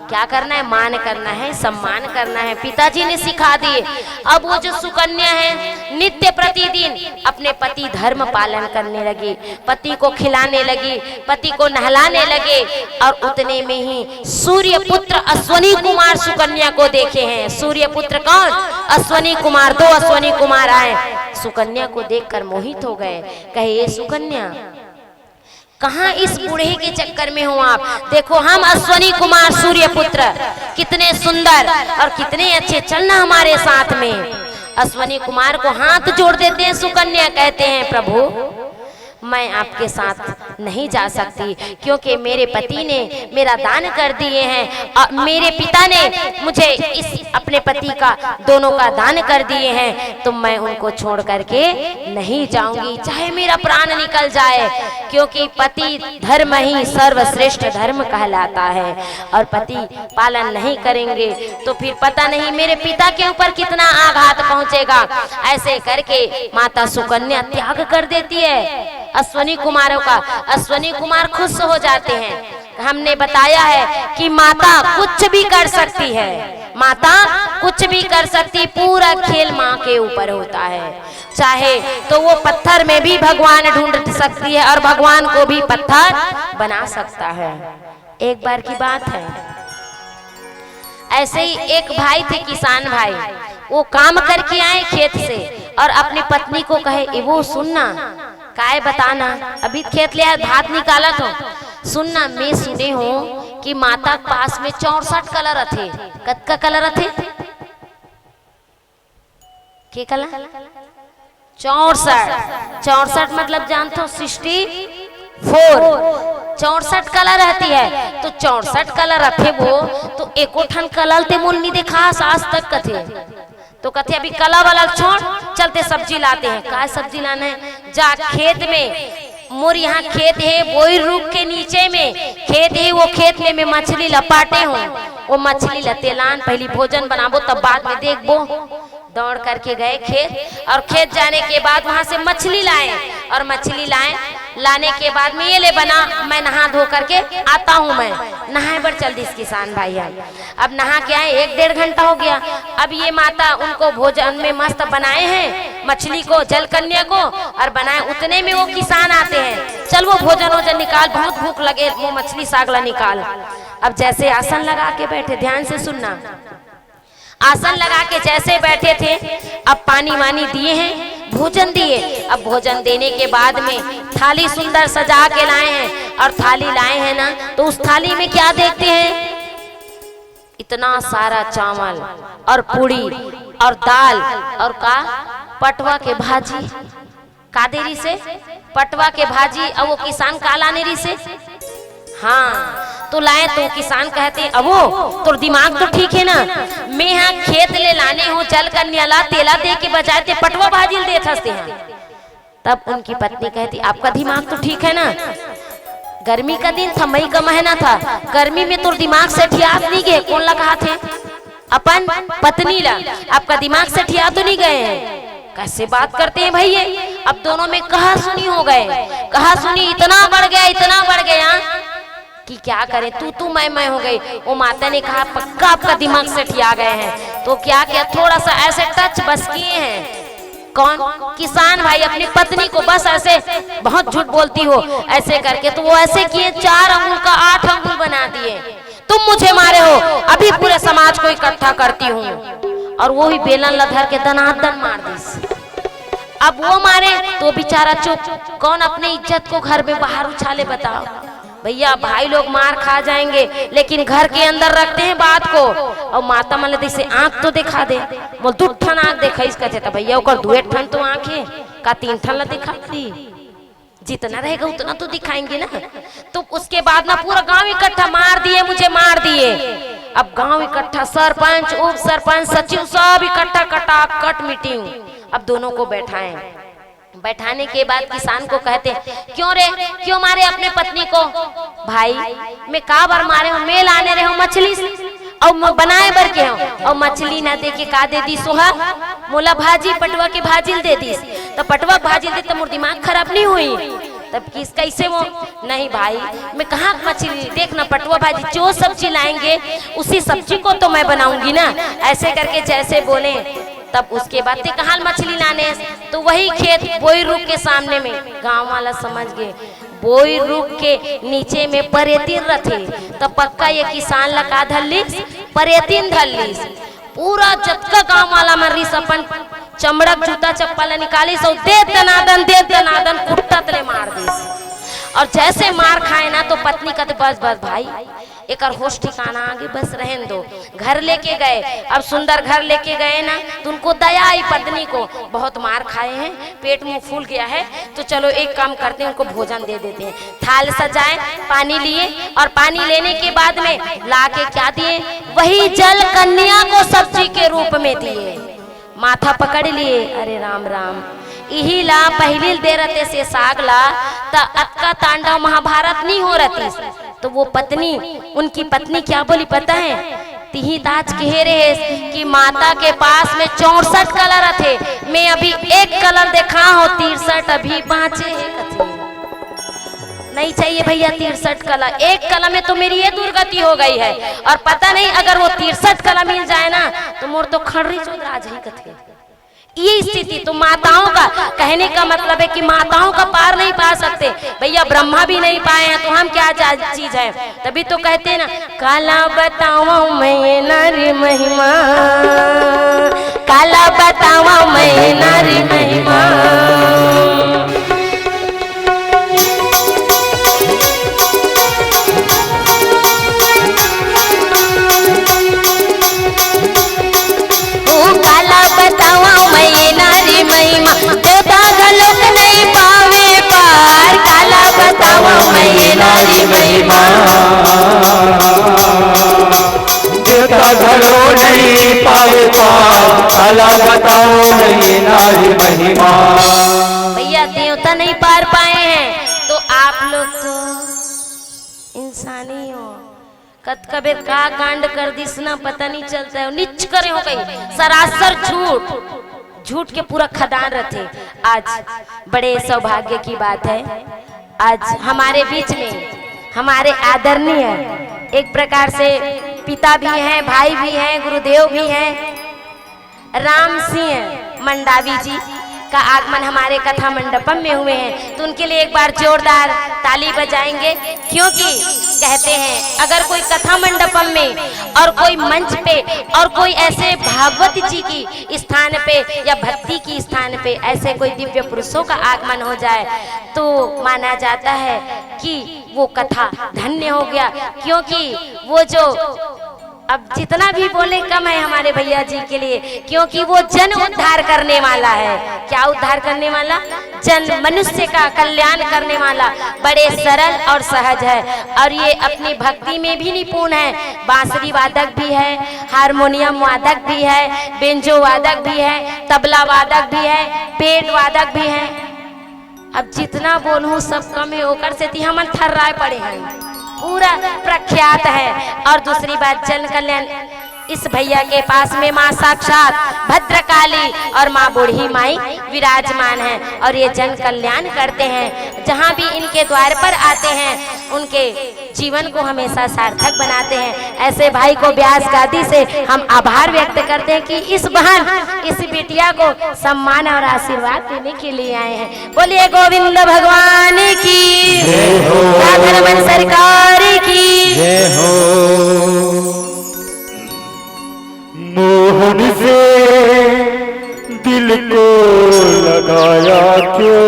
क्या करना है, मान करना है, सम्मान करना है। पिताजी ने सिखा दिए। अब वो जो सुकन्या है नित्य प्रतिदिन अपने पति धर्म पालन करने लगी, पति को खिलाने लगी, पति को नहलाने लगे। और उतने में ही सूर्य पुत्र अश्वनी कुमार सुकन्या को देखे हैं। सूर्य पुत्र कौन? अश्वनी कुमार। 2 अश्वनी कुमार आए, सुकन्या को देखकर मोहित हो गए। कहे, ये सुकन्या, कहाँ इस बूढ़े के चक्कर में हो आप? देखो, हम अश्वनी कुमार सूर्य पुत्र कितने सुंदर और कितने अच्छे, चलना हमारे साथ में। अश्वनी कुमार को हाथ जोड़ देते हैं सुकन्या, कहते हैं, प्रभु मैं आपके साथ नहीं जा सकती, क्योंकि मेरे पति ने मेरा दान कर दिए हैं और मेरे पिता ने मुझे इस अपने पति का दोनों का दान कर दिए हैं, तो मैं उनको छोड़ करके नहीं जाऊंगी, चाहे मेरा प्राण निकल जाए, क्योंकि पति धर्म ही सर्वश्रेष्ठ धर्म कहलाता है। और पति पालन नहीं करेंगे तो फिर पता नहीं मेरे पिता के ऊपर कितना आघात पहुंचेगा। ऐसे करके माता सुकन्या त्याग कर देती है अश्वनी कुमारों का। अश्वनी कुमार खुश हो जाते हैं। हमने बताया है कि माता कुछ भी कर सकती है, माता कुछ भी कर सकती, पूरा खेल माँ के ऊपर होता है। चाहे तो वो पत्थर में भी भगवान ढूंढ सकती है और भगवान को भी पत्थर बना सकता है। एक बार की बात है, ऐसे ही एक भाई थे, किसान भाई, वो काम करके आए खेत से और अपनी पत्नी को कहे, ए वो सुनना, काय बताना, अभी खेत ले आए, भात निकाला तो सुनना, मैं सुने हूँ कि माता के पास में 64 कलर थे। कत कलर थे? के कलर? 64 मतलब जानते हो 64, 64 कलर रहती है। तो 64 कलर रखे वो, तो एको ठन कलर ते मूल नहीं देखा आज तक कथे। तो कथे अभी कला वाला छोड़, चलते सब्जी लाते हैं। का सब्जी लाना है? जा खेत में, मोर यहाँ खेत है, बोई रुक के नीचे में खेत है, वो खेत में मछली लपाटे हूँ, वो मछली लतेलान, पहली भोजन बनाबो तब बाद में देखबो। दौड़ करके गए खेत, और खेत जाने के बाद वहां से मछली लाए, और मछली लाने के बाद में ये ले बना, मैं नहा धो करके आता हूँ। मैं नहाए बर चल दी किसान भाई आए, अब नहा के आए, 1-1.5 घंटा हो गया। अब ये माता उनको भोजन में मस्त बनाए हैं, मछली को, जल कन्या को, और बनाए। उतने में वो किसान आते हैं, चल वो भोजन वोजन निकाल, बहुत भूख लगे, वो मछली सागला निकाल। अब जैसे आसन लगा के बैठे, ध्यान से सुनना, आसन लगा के जैसे बैठे थे, अब पानी वानी दिए हैं, भोजन दिए। अब भोजन देने के बाद में थाली सुंदर सजा के लाए हैं, और थाली लाए हैं ना, तो उस थाली में क्या देखते हैं? इतना सारा चावल और पूड़ी और दाल और का पटवा के भाजी, कादेरी से पटवा के भाजी, और वो किसान कालानेरी से, हाँ तो लाए। तो किसान कहते, अबो तो दिमाग तो ठीक है ना, मैं यहाँ खेत ले लाने हूँ, जल कन्या ला तेला दे के बजाय ते पटवा भाजी दे थसते हैं। तब उनकी पत्नी कहती, आपका दिमाग तो ठीक है ना, गर्मी का दिन था, मई का महीना था, गर्मी में तो दिमाग से ठियात नहीं गए। कौन ला कहा थे? अपन पत्नी ला, आपका दिमाग से ठिया तो नहीं गए हैं? कैसे बात करते हैं भैया? अब दोनों में कहा सुनी हो गए, कहा सुनी इतना बढ़ गया, इतना बढ़ गया कि क्या करें, तू मैं हो गई। वो माता ने कहा, पक्का आपका दिमाग से ठिया गए हैं। तो क्या किया, थोड़ा सा ऐसे टच बस किए हैं। कौन? किसान भाई अपनी पत्नी को बस ऐसे, बहुत झूठ बोलती हो, ऐसे करके, तो वो ऐसे किए, 4 अंगुल का 8 अंगुल बना दिए। तुम मुझे मारे हो, अभी पूरे समाज को इकट्ठा करती हूँ। और वो ही बेलन लधर के दनादन मार दी। अब वो मारे तो बेचारा चुप, कौन अपने इज्जत को घर में बाहर उछाले? बताओ भैया, भाई लोग मार खा जाएंगे, लेकिन घर के अंदर रखते हैं बात को। और माता मन जैसे आंख तो दिखा दे, बोल 2 ठन आंख देखा कहते, तो भैया ओकर 2 ठन तो आंख है का 3 ठन ला दिखा दी, जितना रहेगा उतना तो दिखाएंगे ना। तो उसके बाद ना पूरा गांव इकट्ठा, मार दिए, मुझे मार दिए। अब गांव इकट्ठा, सरपंच, उप सरपंच, सचिव सब इकट्ठा, कटाकट मीटिंग। अब दोनों को बैठाएं, बैठाने के बाद किसान को कहते, क्यों रे, क्यों मारे अपने पत्नी को? भाई मैं का बार मारे हूँ, मैं लाने रहे हूँ मछली और बनाए बर के हूँ, और मछली ना दे के का दे दी सोहा, मोला भाजी पटवा के भाजिल दे दी। तो पटवा भाजिल दे तो मोर दिमाग खराब नहीं हुई? तब किस कैसे वो? नहीं भाई, मैं कहाँ मछली, देखना पटवा भाजी, जो सब्जी लाएंगे उसी सब्जी को तो मैं बनाऊंगी ना। ऐसे करके जैसे बोले, तब उसके बाद कहाँ मछली लाने, तो वही खेत बोई रुक के सामने में। गांव वाला समझ गए, बोई रुक के नीचे में परेतीन रथे, तो पक्का ये किसान लगा धल्लीस, परेतीन धल्लीस। पूरा जतका गांव वाला मर्रीस अपन चमड़क जूता चप्पल निकाली, सो दे दनादन कुट्टा तले मार दीस। और जैसे मार खाए ना, तो पत्नी कहते, बस बस भाई एक होश ठिकाना आगे, बस रहन दो। घर लेके गए, अब सुंदर घर लेके गए ना, तो उनको दया आई पत्नी को, बहुत मार खाए हैं, पेट मुंह फूल गया है, तो चलो एक काम करते हैं, उनको भोजन दे देते हैं। थाल सजाए, पानी लिए, और पानी लेने के बाद में ला के क्या दिए, वही जल कन्या को सब्जी के रूप में दिए। माथा पकड़ लिए, अरे राम राम, यही ला पहली दे रहते से साग ला, ता अतका तांडव महाभारत नहीं हो रहती। तो वो पत्नी, उनकी पत्नी क्या बोली पता है? तिही ताज कह रहे कि माता के पास में 64 कलर थे, मैं अभी 1 कलर देखा हो, 63 अभी बाँचे है। नहीं चाहिए भैया 63 कलर, 1 कलर में तो मेरी ये दुर्गति हो गई है। और पता नहीं अगर वो 63 कलर मिल जाए ना, तो मोर तो खड़री चौधरा जाए कथे। ये स्थिति तो माताओं का कहने का मतलब है कि माताओं का पार नहीं पा सकते भैया, ब्रह्मा भी नहीं पाए हैं तो हम क्या चीज है। तभी तो कहते हैं ना, काला बतावा मैं नारी महिमा, काला बतावा मैं नारी महिमा। काला बतावा मैं नारी महिमा, देवता गलोक नहीं पावे पार। काला बतावा मैं नारी महिमा, देवता घरों नहीं पावे पार। काला बताओ मैं नारी महिमा। भैया देवता नहीं पार पाए हैं तो आप लोग तो इंसानी हो। कद कबीर का कांड कर दिस ना पता नहीं चलता है, निच करे हो गई सरासर झूठ, झूठ के पूरा खदान रखे। आज बड़े सौभाग्य की बात है, आज हमारे बीच में हमारे आदरणीय एक प्रकार से पिता भी हैं, भाई भी हैं, गुरुदेव भी हैं, राम सिंह मंडावी जी का आगमन हमारे कथा मंडपम में हुए हैं। तो उनके लिए एक बार जोरदार ताली बजाएंगे, क्योंकि कहते हैं अगर कोई कथा मंडपम में और कोई मंच पे और कोई ऐसे भागवत जी की स्थान पे या भक्ति की स्थान पे ऐसे कोई दिव्य पुरुषों का आगमन हो जाए तो माना जाता है कि वो कथा धन्य हो गया। क्योंकि वो जो अब जितना भी बोले कम है हमारे भैया जी के लिए, क्योंकि वो जन उद्धार करने वाला है। क्या उद्धार करने वाला? जन, मनुष्य का कल्याण करने वाला। बड़े सरल और सहज है और ये अपनी भक्ति में भी निपुण है। बांसुरी वादक भी है, हारमोनियम वादक भी है, बेंजो वादक भी है, तबला वादक भी है, पेट वादक भी है। अब जितना बोलूं सब कम है, ओकर से ती हम थर्राए पड़े हैं, पूरा प्रख्यात है। और दूसरी बात, जन कल्याण इस भैया के पास में माँ साक्षात भद्रकाली और माँ बूढ़ी माई विराजमान है और ये जन कल्याण करते हैं। जहाँ भी इनके द्वार पर आते हैं उनके जीवन को हमेशा सार्थक बनाते हैं। ऐसे भाई को व्यास गादी से हम आभार व्यक्त करते हैं कि इस बहन, इस बिटिया को सम्मान और आशीर्वाद देने के लिए आए हैं। बोलिए गोविंद भगवान की, राधा रमन सरकार की जय हो। मोहन से दिल को लगाया क्यों,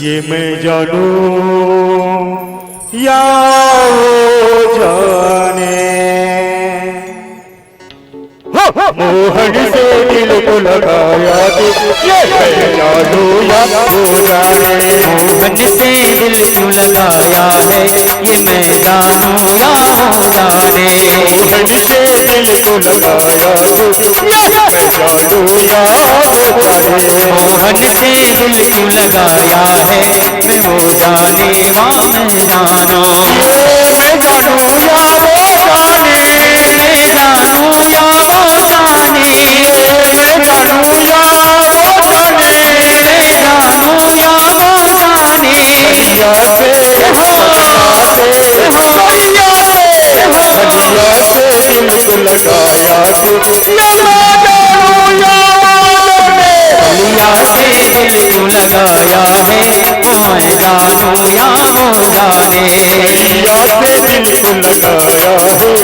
ये मैं जानूं या वो जाने। मोहन से दिल को लगाया ये मैं जानूं या वो जाने। मोहन से दिल क्यों लगाया है ये मैं जानूं या वो जाने। मोहन से दिल को लगाया मैं जानूं या वो जाने। मोहन से दिल क्यों लगाया है मैं वो जाने वा मैं जानो। मैं जानूं या वो जाने। मैं जानूं या वो जाने। मैं जानूं या वो जाने। मैं जानूं या वो जाने। या से दिल को लगाया लिया से दिल क्यों लगाया है मैं जानूं या वो जाने। या से दिल को लगाया है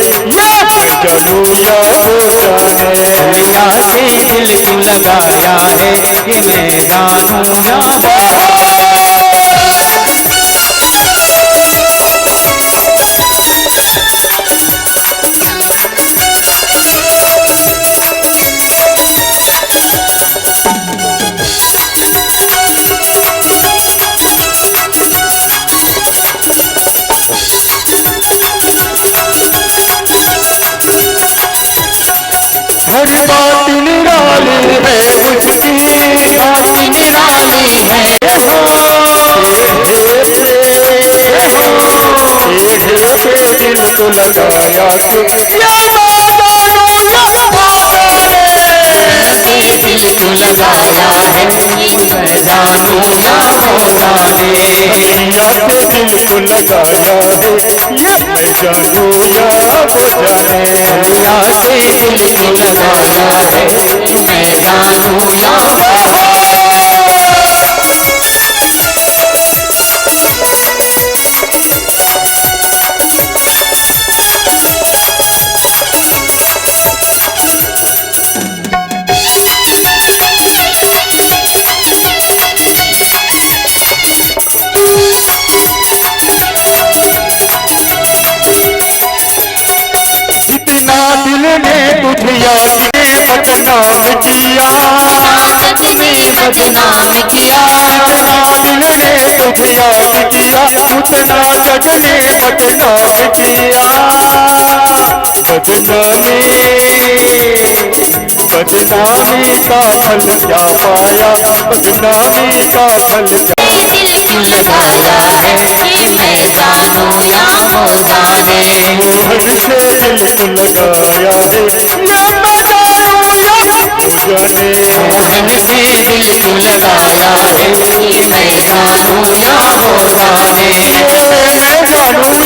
जानूं या वो जाने। लिया से दिल क्यों लगाया है ये मैं जानूं या वो। हर बात निराली है उसकी, बात निराली है दिल को लगाया दिल क्यों लगाया है मैं जानूं या वो जाने। या से दिल को लगाया है, ये मैं जानू या वो जाने। या से दिल को लगाया है, मैं जानू या जितना दिल ने तुझे याद में बदनाम किया, बदनाम किया, जितना दिल ने तुझे याद किया, उतना जग ने बदनाम किया। बदनामी का फल क्या पाया, बदनामी का फल क्या। दिल को लगाया है कि मैं जानू या वो जाने। मोहन से दिल को लगाया है, ये मैं जानू या वो जाने। मोहन से दिल को लगाया है कि मैं जानू या वो जाने। मैं जानू या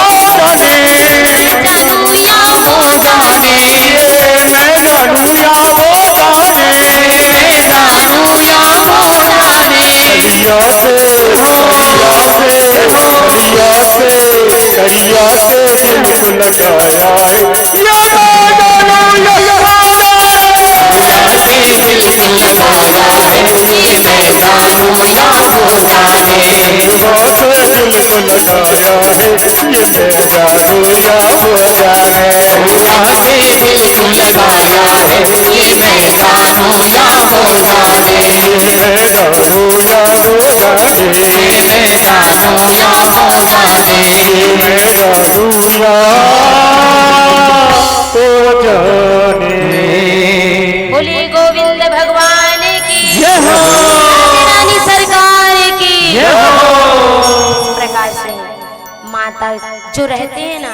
वो जाने, जानू या वो जाने, मैं जानू या वो जाने। जानू या वो जाने। करिया से दिल को लगाया है, या मैं जानू या दिल को लगाया है कि मैं जानू या वो जाने। दिल को लगाया है, ये मैं जानू या वो जाने। से दिल को लगाया है कि मैं जानू या वो जाने। मैं जानू या वो जाने, मैं जानू या वो जाने। मैं जानू या वो जाने। बोले गोविंद भगवान की जय हो। रानी सरकार की जय हो। इस प्रकार से माता जो रहते हैं ना,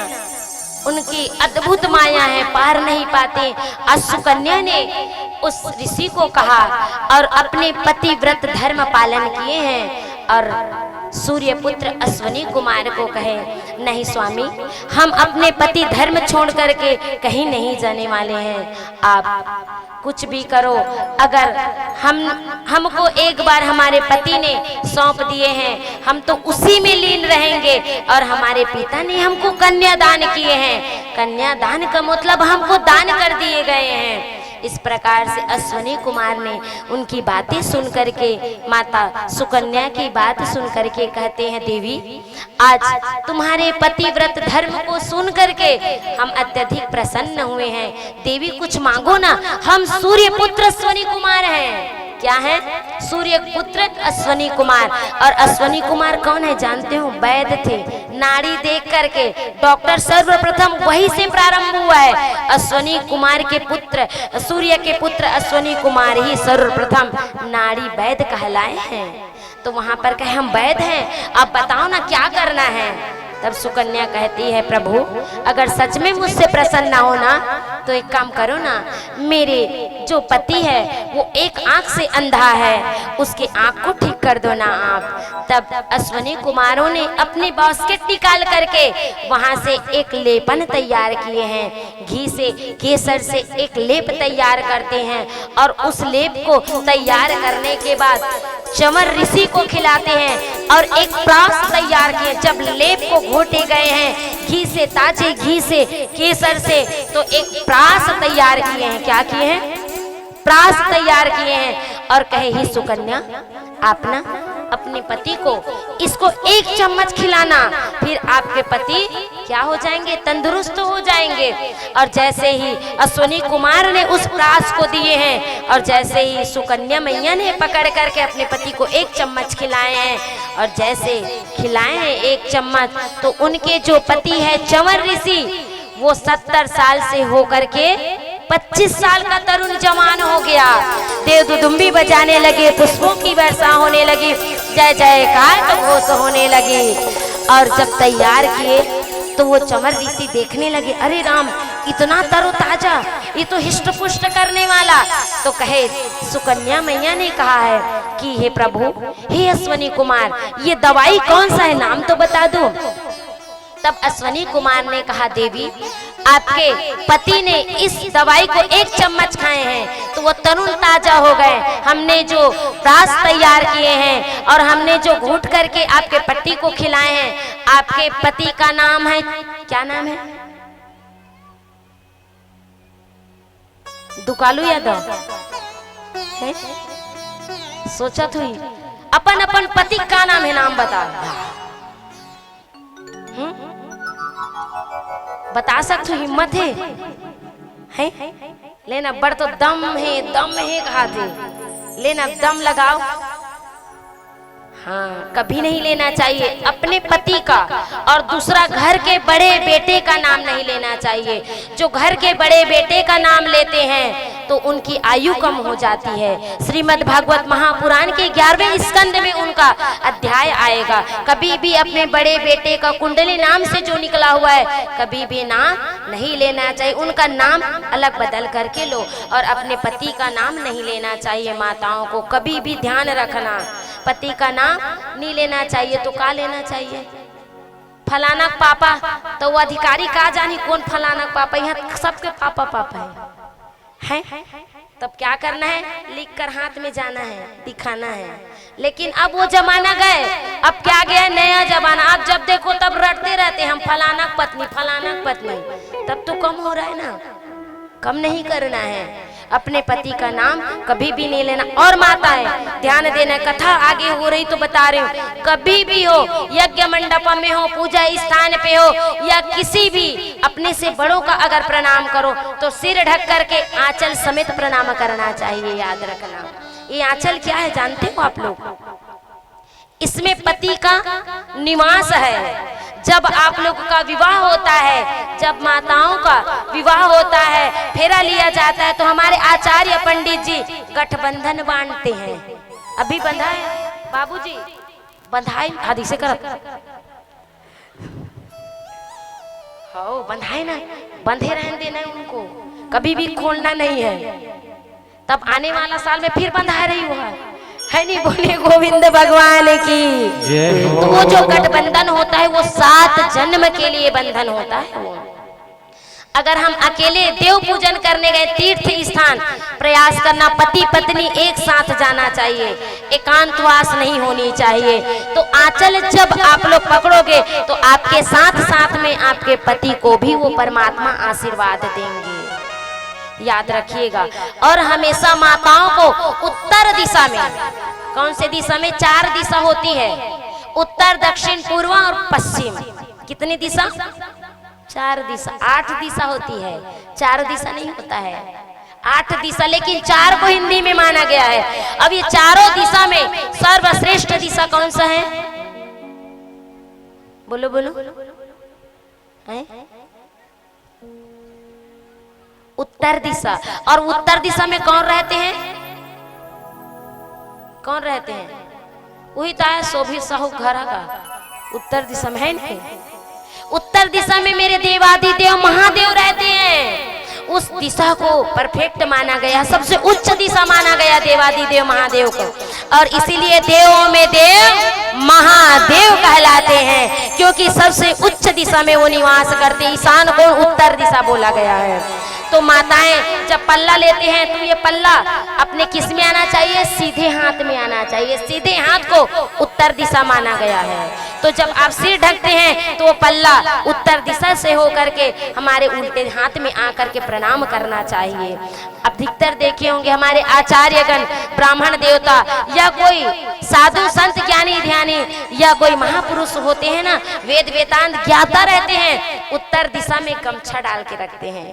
उनकी अद्भुत माया है, पार नहीं पाते। आज सुकन्या ने उस ऋषि को कहा और अपने पतिव्रत धर्म पालन किए हैं और सूर्य पुत्र अश्वनी कुमार को कहे, नहीं स्वामी, हम अपने पति धर्म छोड़ करके कहीं नहीं जाने वाले हैं। आप कुछ भी करो, अगर हमको एक बार हमारे पति ने सौंप दिए हैं, हम तो उसी में लीन रहेंगे। और हमारे पिता ने हमको कन्यादान किए हैं, कन्यादान का मतलब हमको दान कर दिए गए हैं। इस प्रकार से अश्वनी कुमार ने उनकी बातें सुन करके, माता सुकन्या की बात सुन करके कहते हैं, देवी आज तुम्हारे पतिव्रत धर्म को सुन करके हम अत्यधिक प्रसन्न हुए हैं। देवी कुछ मांगो ना, हम सूर्य पुत्र अश्वनी कुमार हैं। क्या है? सूर्य पुत्र अश्वनी कुमार। और अश्वनी कुमार कौन है जानते हो? वैद्य थे। नाड़ी देख करके डॉक्टर सर्वप्रथम वही से प्रारंभ हुआ है। अश्वनी कुमार के पुत्र, सूर्य के पुत्र अश्वनी कुमार ही सर्वप्रथम नाड़ी वैद्य कहलाए हैं। तो वहां पर कहे हम वैद्य हैं, अब बताओ ना क्या करना है। तब सुकन्या कहती है, प्रभु अगर सच में मुझसे प्रसन्न हो ना, तो एक काम करो ना, मेरे जो पति है वो एक आंख से अंधा है, उसके आंख को ठीक कर दो ना आप। तब अश्वनी कुमारों ने अपनी बास्केट निकाल करके वहां से एक लेपन तैयार किए हैं। घी से, केसर से एक लेप तैयार करते हैं और उस लेप को तैयार करने के बाद चंवर ऋषि को खिलाते हैं और एक प्रास तैयार किए। जब लेप को घोटे गए हैं घी से, ताजे घी से, केसर से, तो एक प्रास तैयार किए हैं। क्या किए हैं? प्रास तैयार किए हैं और कहे, ही सुकन्या आप ना अपने पति को इसको एक चम्मच खिलाना, फिर आपके पति क्या हो जाएंगे? तंदुरुस्त हो जाएंगे। और जैसे ही अश्वनी कुमार ने उस प्रास को दिए हैं और जैसे ही सुकन्या मैया ने पकड़ करके अपने पति को एक चम्मच खिलाए हैं और जैसे खिलाए हैं एक चम्मच, तो उनके जो पति है चंवर ऋषि, वो 70 साल से होकर के 25 साल का तरुण जवान हो गया। देव दुदुम्बी बजाने लगे, पुष्पों की वर्षा होने लगी, जय जयकार घोष होने लगी। और जब तैयार किए तो वो चमर ऋषि देखने लगे, अरे राम इतना तरोताजा, ये तो हिष्ट पुष्ट करने वाला। तो कहे सुकन्या मैया ने कहा है कि हे प्रभु, हे अश्वनी कुमार, ये दवाई कौन सा है, नाम तो बता दो। तब अश्वनी कुमार ने कहा, देवी आपके पति ने इस दवाई को 1 चम्मच खाए हैं तो वो तरुण ताजा हो गए। हमने जो रास तैयार किए हैं और हमने जो घूट करके आपके पति को खिलाए हैं, आपके पति का नाम है, क्या नाम है? दुकालू यादव है? सोचत हुई अपन अपन पति का नाम है, नाम बता। बता सकते हो, हिम्मत है? लेना बड़ तो दम है कहा थे, लेना दम लगाओ। हाँ, कभी नहीं लेना चाहिए अपने पति का और दूसरा घर के बड़े बेटे का नाम नहीं लेना चाहिए। जो घर के बड़े बेटे का नाम लेते हैं तो उनकी आयु कम हो जाती है। श्रीमद् भागवत महापुराण के 11वें स्कंद में उनका अध्याय आएगा। कभी भी अपने बड़े बेटे का कुंडली नाम से जो निकला हुआ है कभी भी नाम नहीं लेना चाहिए। उनका नाम अलग बदल करके लो और अपने पति का नाम नहीं लेना चाहिए। माताओं को कभी भी ध्यान रखना, पति का नाम नहीं लेना चाहिए। तो का लेना चाहिए? फलाना पापा, तो वो अधिकारी का जानी कौन फलाना पापा, यहाँ सबके पापा है? तब क्या करना है? लिख कर हाथ में जाना है, दिखाना है। लेकिन अब वो जमाना गए, अब क्या गया, नया जमाना। अब जब देखो तब रटते रहते हम फलाना पत्नी, फलाना पत्नी। तब तो कम हो रहा है ना, कम नहीं करना है। अपने पति का नाम कभी भी नहीं लेना। और माताएं ध्यान देना, कथा आगे हो रही तो बता रही हूँ, कभी भी हो, यज्ञ मंडप में हो, पूजा स्थान पे हो या किसी भी अपने से बड़ों का अगर प्रणाम करो तो सिर ढक करके आंचल समेत प्रणाम करना चाहिए। याद रखना, ये आंचल क्या है जानते हो आप लोग? इसमें पति का निवास है। जब आप लोग का विवाह होता है, जब माताओं का विवाह होता है, फेरा लिया जाता है, तो हमारे आचार्य पंडित जी गठबंधन बांधते हैं। अभी बंधा है बाबूजी, बंधाई आदि से कर हो, बंधाए ना, बंधे रहने देना उनको, कभी भी खोलना नहीं है। तब आने वाला साल में फिर बंधा रही हुआ है नहीं? बोले गोविंद भगवान की। तो वो जो गठबंधन होता है वो 7 जन्म के लिए बंधन होता है। अगर हम अकेले देव पूजन करने गए तीर्थ स्थान, प्रयास करना पति पत्नी एक साथ जाना चाहिए, एकांतवास नहीं होनी चाहिए। तो आंचल जब आप लोग पकड़ोगे तो आपके साथ साथ में आपके पति को भी वो परमात्मा आशीर्वाद देंगे। याद रखिएगा। और हमेशा माताओं को उत्तर दिशा में, कौन से दिशा में? 4 दिशा होती है, उत्तर, दक्षिण, पूर्व और पश्चिम। कितनी दिशा? 4 दिशा। 8 दिशा होती है, 4 दिशा नहीं होता है, 8 दिशा। लेकिन 4 को हिंदी में माना गया है। अब ये चारों दिशा में सर्वश्रेष्ठ दिशा कौन सा है? बोलो बोलो है? उत्तर दिशा। और उत्तर दिशा में कौन रहते हैं? कौन रहते हैं? वही तो है शोभित साहू घरा का, उत्तर दिशा में है नहीं? उत्तर दिशा में मेरे देवादिदेव महादेव रहते हैं। उस दिशा को परफेक्ट माना गया, सबसे उच्च दिशा माना गया देवादिदेव महादेव को। और इसीलिए देवों में देव महादेव कहलाते हैं, क्योंकि सबसे उच्च दिशा में वो निवास करते। ईशान को उत्तर दिशा बोला गया है। तो माताएं जब पल्ला लेते हैं तो ये पल्ला अपने किस में आना चाहिए? सीधे हाथ में आना चाहिए। सीधे हाथ को उत्तर दिशा माना गया है। तो जब आप सिर ढकते हैं तो वो पल्ला उत्तर दिशा से होकर के हमारे उल्टे हाथ में आकर के प्रणाम करना चाहिए। अधिकतर देखे होंगे हमारे आचार्यगण, ब्राह्मण देवता या कोई साधु संत ज्ञानी ध्यानी या कोई महापुरुष होते हैं ना, वेद वेदांत ज्ञाता रहते हैं, उत्तर दिशा में गमछा डाल के रखते हैं,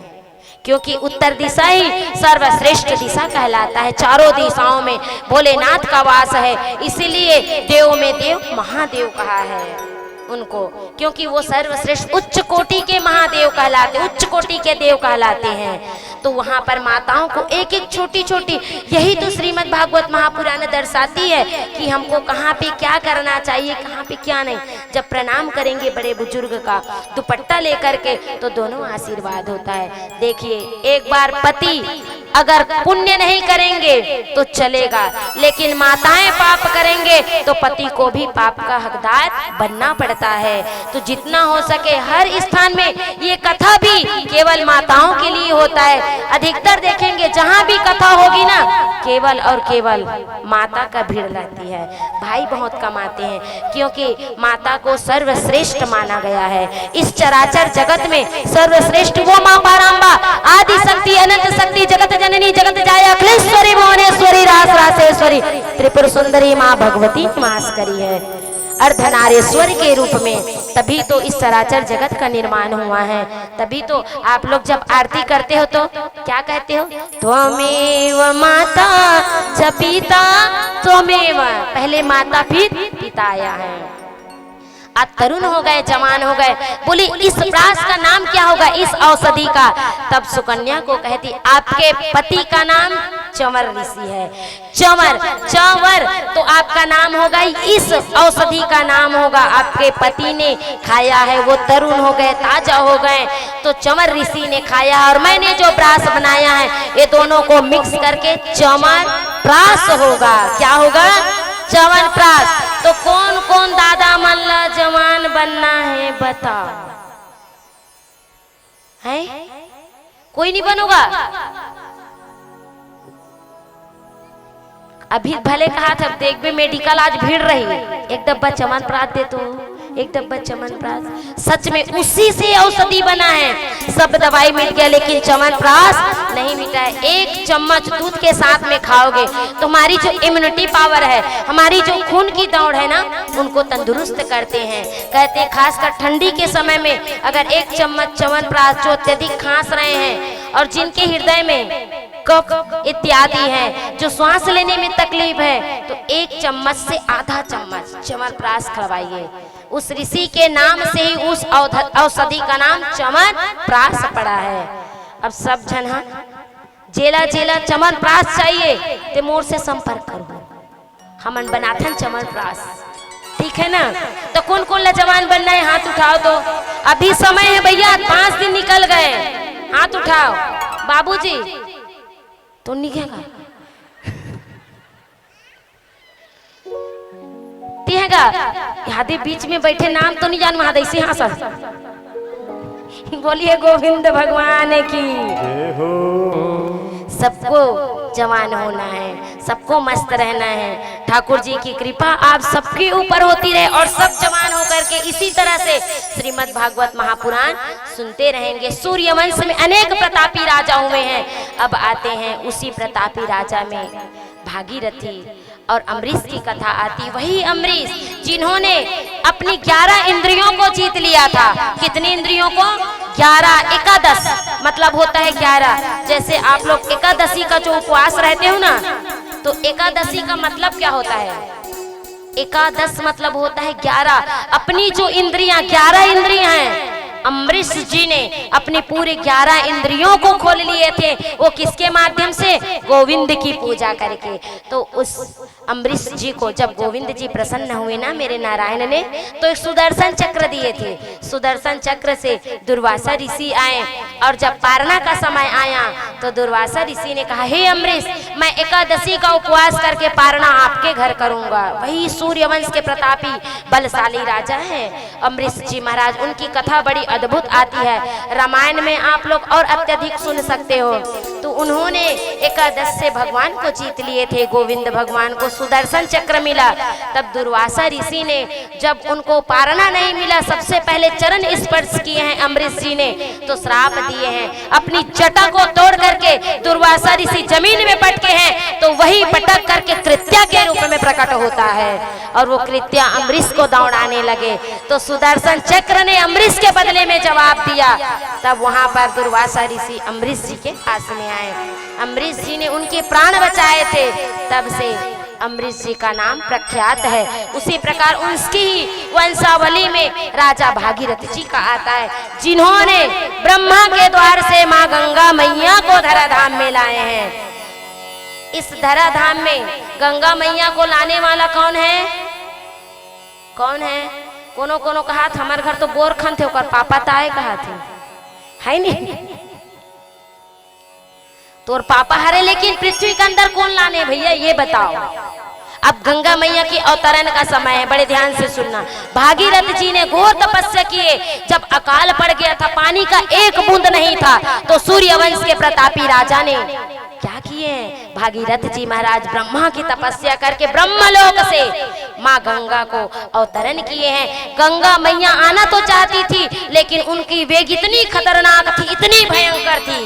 क्योंकि उत्तर दिशा ही सर्वश्रेष्ठ दिशा कहलाता है। चारों दिशाओं में भोलेनाथ का वास है, इसीलिए देव में देव महादेव कहा है उनको, क्योंकि वो सर्वश्रेष्ठ उच्च कोटि के महादेव कहलाते, उच्च कोटि के देव कहलाते हैं। तो वहाँ पर माताओं को एक एक छोटी छोटी, यही तो श्रीमद् भागवत महापुराण दर्शाती है कि हमको कहाँ पे क्या करना चाहिए, कहाँ पे क्या नहीं। जब प्रणाम करेंगे बड़े बुजुर्ग का दुपट्टा लेकर के तो दोनों आशीर्वाद होता है। देखिए, एक बार पति अगर पुण्य नहीं करेंगे तो चलेगा, लेकिन माताएं पाप करेंगे तो पति को भी पाप का हकदार बनना पड़ता है। तो जितना हो सके हर स्थान में, ये कथा भी केवल माताओं के लिए होता है। अधिकतर देखेंगे जहां भी कथा होगी ना, केवल और केवल माता का भीड़ रहती है। भाई बहुत कम आते हैं, क्योंकि माता को सर्वश्रेष्ठ माना गया है। इस चराचर जगत में सर्वश्रेष्ठ वो माँ पाराम्बा, आदि शक्ति, अनंत शक्ति, जगत जननी, जगत जाया, अखिलेश्वरी, भुवनेश्वरी, रास रासेश्वरी, त्रिपुर सुंदरी माँ भगवती वास करी है अर्धनारेश्वर के रूप में। तभी तो इस चराचर जगत का निर्माण हुआ है। तभी तो आप लोग जब आरती करते हो तो क्या कहते हो? त्वमेव माता च पिता त्वमेव। पहले माता फिर पिता आया है। आज तरुण हो गए, जवान हो गए, बोली इस प्रास का नाम क्या होगा, इस औषधि का? तब सुकन्या को कहती आपके पति का नाम चंवर ऋषि है। चंवर, चंवर तो आपका नाम होगा, इस औषधि का नाम होगा। आपके पति ने खाया है, वो तरुण हो गए, ताजा हो गए, तो चंवर ऋषि ने खाया और मैंने जो प्रास बनाया है, ये दोनों को मिक्स करके चंवर प्रास होगा। क्या होगा? चंवन प्रास। तो कौन कौन दादा मल्ला जवान बनना है बताओ? है कोई नहीं बनोगा? अभी भले कहा था, देख भी मेडिकल आज भीड़ रही, एक डब्बा चमन प्रास दे तो, एक डब्बा चमन प्रास। सच में उसी से औषधि बना है। सब दवाई मिट गया लेकिन चमन प्रास नहीं मिटा है। एक चम्मच दूध के साथ में खाओगे तो हमारी जो इम्यूनिटी पावर है, हमारी जो खून की दौड़ है ना, उनको तंदुरुस्त करते हैं। कहते हैं खासकर ठंडी के समय में अगर एक चम्मच चमन प्रास, जो अत्यधिक खांस रहे हैं और जिनके हृदय में कफ इत्यादि है, जो श्वास लेने में तकलीफ है, तो एक चम्मच से आधा चम्मच चमन प्रास खिलवाइए। उस ऋषि के नाम से ही उस औषधि का नाम चमन प्रास पड़ा है। अब सब जन जेला जेला चमन प्रास चाहिए तो मोर से संपर्क करो, हमन बनाथन चमन प्रास, ठीक है ना? तो कौन कौन ला जवान बनना है हाथ उठाओ। तो अभी समय है भैया, 5 दिन निकल गए, हाथ उठाओ। बाबूजी तो निकलेगा बीच में बैठे, नाम तो नहीं जान वहां ऐसे हाँ सर बोलिए गोविंद भगवान की। सबको जवान होना है, सबको मस्त रहना है। ठाकुर जी की कृपा आप सबके ऊपर होती रहे और सब जवान होकर के इसी तरह से श्रीमद् भागवत महापुराण सुनते रहेंगे। सूर्यवंश में अनेक प्रतापी राजा हुए हैं। अब आते हैं उसी प्रतापी राजा में भागीरथी और अम्बरीश की कथा आती। वही अम्बरीश जिन्होंने अपनी 11 इंद्रियों को जीत लिया था। कितनी इंद्रियों को? 11। एकादश मतलब होता है 11। जैसे आप लोग एकादशी का जो उपवास रहते हो ना, तो एकादशी का मतलब क्या होता है? एकादश मतलब होता है 11। अपनी जो इंद्रियां 11 इंद्रियां हैं, अम्बरीश जी ने अपनी पूरे 11 इंद्रियों को खोल लिए थे। वो किसके माध्यम से? गोविंद की पूजा करके। तो उस अम्बरीश जी को जब गोविंद जी प्रसन्न हुए ना मेरे नारायण ने, तो एक सुदर्शन चक्र दिए थे। सुदर्शन चक्र से दुर्वासा ऋषि आए और जब पारना का समय आया तो दुर्वासा ऋषि ने कहा, हे अम्बरीश, मैं एकादशी का उपवास करके पारना आपके घर करूंगा। वही सूर्यवंश के प्रतापी बलशाली राजा है अम्बरीश जी महाराज। उनकी कथा बड़ी अद्भुत आती है, रामायण में आप लोग और अत्यधिक सुन सकते हो। तो उन्होंने एकादश से भगवान को जीत लिए थे, गोविंद भगवान को सुदर्शन चक्र मिला। तब दुर्वासा ऋषि ने जब उनको पारना नहीं मिला, सबसे पहले चरण स्पर्श किए हैं अम्बरीश जी ने, तो श्राप दिए हैं। अपनी जटा को तोड़ करके दुर्वासा ऋषि जमीन में पटके हैं, तो वही पटक करके कृत्या के रूप में प्रकट होता है और वो कृत्या अम्बरीश को दौड़ाने लगे। तो सुदर्शन चक्र ने अम्बरीश के बदले में जवाब दिया। तब वहां पर दुर्वासा ऋषि अम्बरीश जी के पास में आए, अम्बरीश जी ने उनके प्राण बचाए थे। तब से अमरीश जी का नाम प्रख्यात है। उसी प्रकार उसकी ही वंशावली में राजा भागीरथ जी का आता है, जिन्होंने ब्रह्मा के द्वार से माँ गंगा मैया को धराधाम में लाए हैं। इस धराधाम में गंगा मैया को लाने वाला कौन है? कौन है? कोनो कोनो कहा था हमारे घर तो बोरखन थे, ओकर पापा ताए कहा थे, है नहीं? तोर पापा हरे, लेकिन पृथ्वी के अंदर कौन लाने भैया ये बताओ। अब गंगा मैया की अवतरण का समय है, बड़े ध्यान से सुनना। भागीरथ जी ने घोर तपस्या किए, जब अकाल पड़ गया था, पानी का एक बूंद नहीं था, तो सूर्यवंश के प्रतापी राजा ने क्या किए? भागीरथ जी महाराज ब्रह्मा की तपस्या करके ब्रह्मलोक से माँ गंगा को अवतरण किए हैं। गंगा मैया आना तो चाहती थी, लेकिन उनकी वेग इतनी खतरनाक थी, इतनी भयंकर थी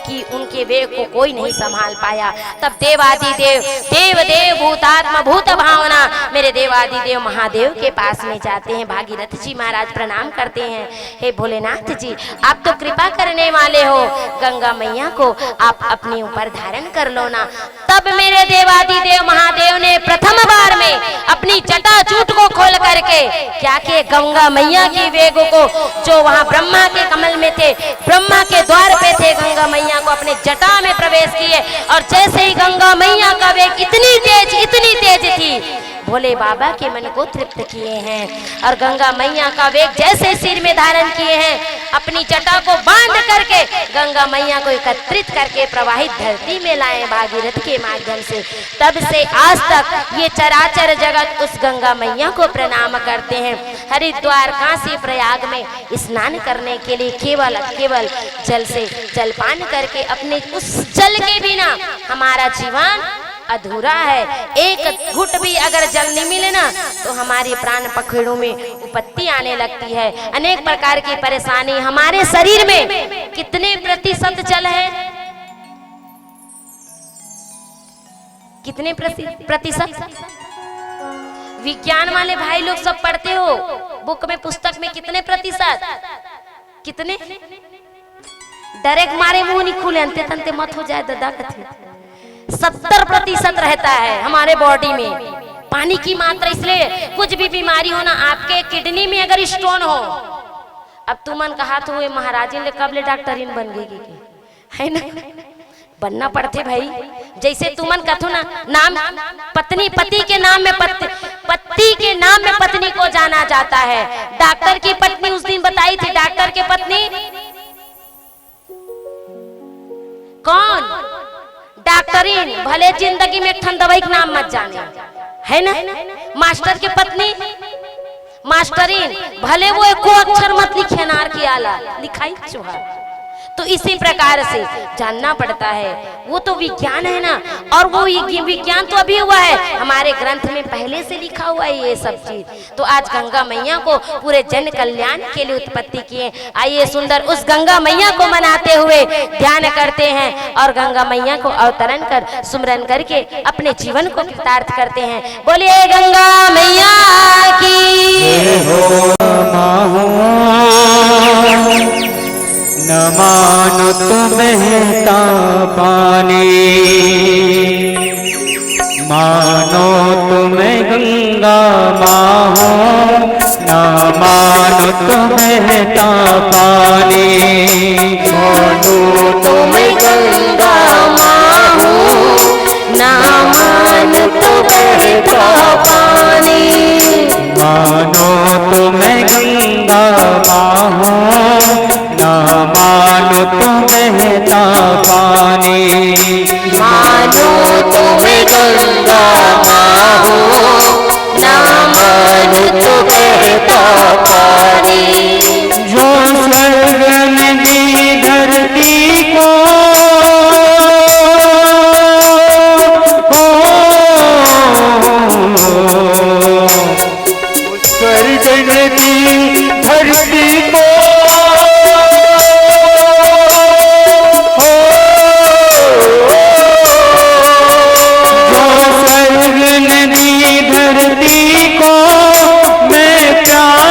कि उनके वेग को कोई नहीं संभाल पाया। तब देवादिदेव, देव देव भूतात्मा भूत भावना, मेरे देवादिदेव महादेव के पास में जाते हैं। भागीरथ जी महाराज प्रणाम करते हैं, हे भोलेनाथ जी, आप तो कृपा करने वाले हो, गंगा मैया को आप अपने ऊपर धारण कर लो ना। तब मेरे देवादिदेव महादेव ने प्रथम बार में अपनी जटाजूट को खोल करके क्या किए? गंगा मैया की वेग को, जो वहाँ ब्रह्मा के कमल में थे, ब्रह्मा के द्वार पे थे, गंगा मैया को अपने जटा में प्रवेश किए। और जैसे ही गंगा मैया का वेग इतनी तेज थी, भोले बाबा के मन को तृप्त किए हैं। और गंगा मैया का वेग जैसे सिर में धारण किए हैं, अपनी जटा को बांध करके गंगा मैया को एकत्रित करके प्रवाहित धरती में लाए भागीरथ के माध्यम से। तब से आज तक ये चराचर जगत उस गंगा मैया को प्रणाम करते हैं। हरिद्वार, काशी, प्रयाग में स्नान करने के लिए केवल जल से जलपान करके, अपने उस जल के बिना हमारा जीवन अधूरा है। एक घुट भी अगर जल नहीं मिले ना, तो हमारे प्राण पखेड़ों में उपत्ति आने लगती है। अनेक प्रकार की परेशानी। हमारे शरीर में कितने प्रतिशत जल है? कितने प्रतिशत? विज्ञान वाले भाई लोग सब पढ़ते हो बुक में, पुस्तक में, कितने प्रतिशत? कितने? डायरेक्ट मारे मुंह नहीं खुले, अंते तंते मत हो जाए दादा कथी। 70% रहता है हमारे बॉडी में पानी की मात्रा। इसलिए कुछ भी बीमारी हो ना, आपके किडनी में अगर स्टोन हो, अब तुमन कहा तो हुए महाराजिन ले कब ले डॉक्टरीन बन गई है ना? बनना पड़ते भाई। जैसे तुमन कथो ना, नाम पत्नी, पति के नाम में पति के नाम में पत्नी को जाना जाता है। डॉक्टर की पत्नी उस दिन बताई थी, डॉक्टर की पत्नी कौन? डॉक्टरीन। भले जिंदगी में ठंड दवाई का नाम मत जाने, है ना? मास्टर की पत्नी मास्टरीन, भले वो एको अक्षर मत लिखे, नार की आला लिखाई चुहा। तो इसी प्रकार से जानना पड़ता है, वो तो विज्ञान है ना। और वो विज्ञान तो अभी हुआ है, हमारे ग्रंथ में पहले से लिखा हुआ है ये सब चीज। तो आज गंगा मैया को पूरे जन कल्याण के लिए उत्पत्ति किए। आइए सुंदर उस गंगा मैया को मनाते हुए ध्यान करते हैं और गंगा मैया को अवतरण कर सुमरन करके अपने जीवन को कृतार्थ करते हैं। बोलिए गंगा मैया की। न मानो तुम्हें पानी, मानो तुम्हें गंगा माँ हो, न मानो तुम्हें पानी, मानो तुम्हें गंगा माँ हो, ना मानो तुम्हें पानी, मानो तुम्हें गंगा माँ हो, न मानो तुम्हें पानी, मानो तुम्हें गंगा माँ हो, ना मानो तुम्हें पानी। जो स्वर्ग नदी धरती को स्वर्ग नदी धरती को मैं प्यार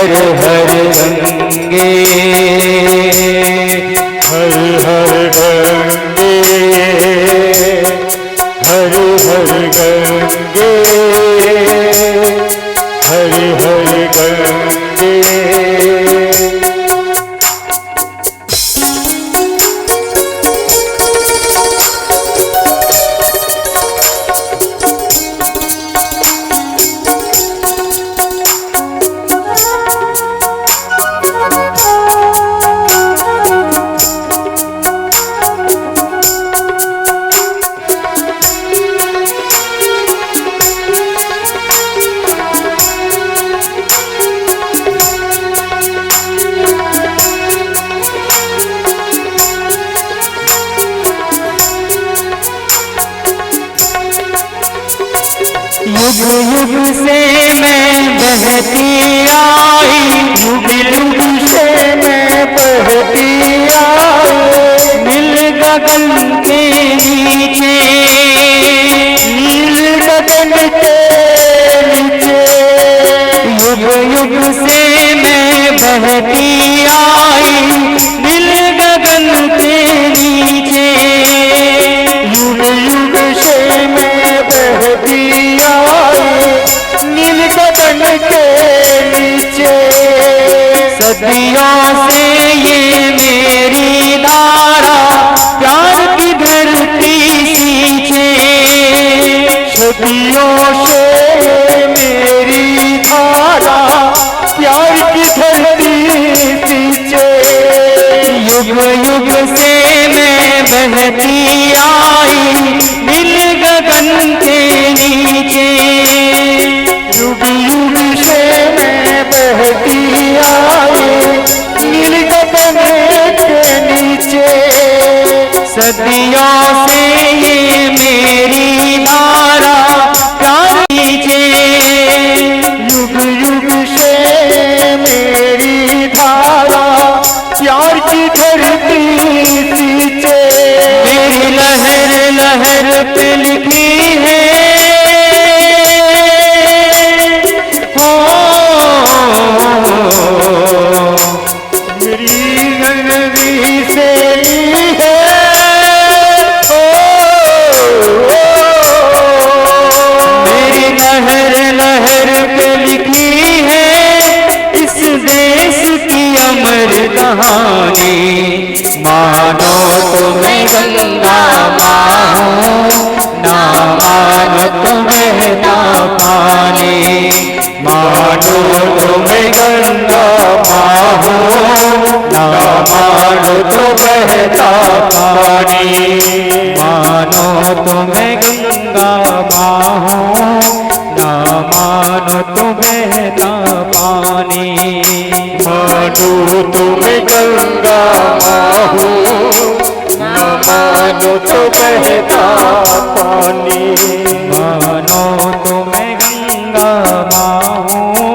हर हर गंगे, हर हर गंगे, हर हर गंगे, हर हर गंगे। युग युग से मैं बहती आई, युग युग से मैं बहती आई, नील गगन के नीचे, नील गगन के नीचे। युग युग से मैं बहती आई, नील गगन के नीचे, युग युग से मैं बहती नील गगन के नीचे। सदियों से ये मेरी धारा प्यार की धरती सींचे, सदियों से मेरी धारा प्यार की धरती सींचे। युग युग से मैं बहती आई, नील गगन के नीचे, युग युग से मैं बहती आई, नील गगन के नीचे। सदियों से ये मेरी धारा प्यार नीचे, युग युग से मेरी धारा प्यार की धरती सींचे। मेरी लहर लहर पे लिखी है, मेरी नगरी से ली है, मेरी लहर लहर पे लिखी है इस देश की अमर कहानी। मानो तो मैं गंगा माँ हूँ, ना मानो तो बहता पानी। मानो तो मैं गंगा माँ हूँ, ना मानो तो बहता पानी। मानो तो मैं गंगा माँ हूँ, ना मानो तो बहता पानी। मानो तो मैं गंगा माँ हूँ, ना मानो तो बहता पानी। मानो तो मैं गंगा माँ हूँ,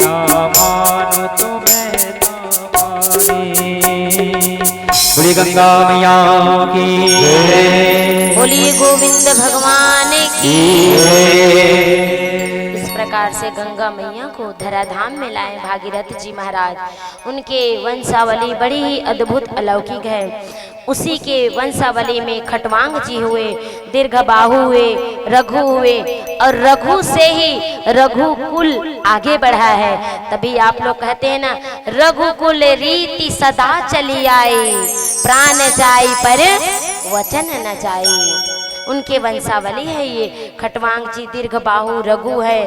ना मानो तो बहता पानी। बोलिए गंगा मैया की जय। बोलिए गोविंद भगवान की। इस प्रकार से गंगा मैया को धराधाम में लाए भागीरथ जी महाराज। उनके वंशावली बड़ी ही अद्भुत अलौकिक है। उसी के वंशावली में खटवांग जी हुए, दीर्घबाहु हुए, रघु हुए, और रघु से ही रघुकुल आगे बढ़ा है। तभी आप लोग कहते हैं ना, रघुकुल रीति सदा चली आई, प्राण जाई पर वचन न जाई। उनके वंशावली है ये। खटवांग जी, दीर्घबाहु, रघु है,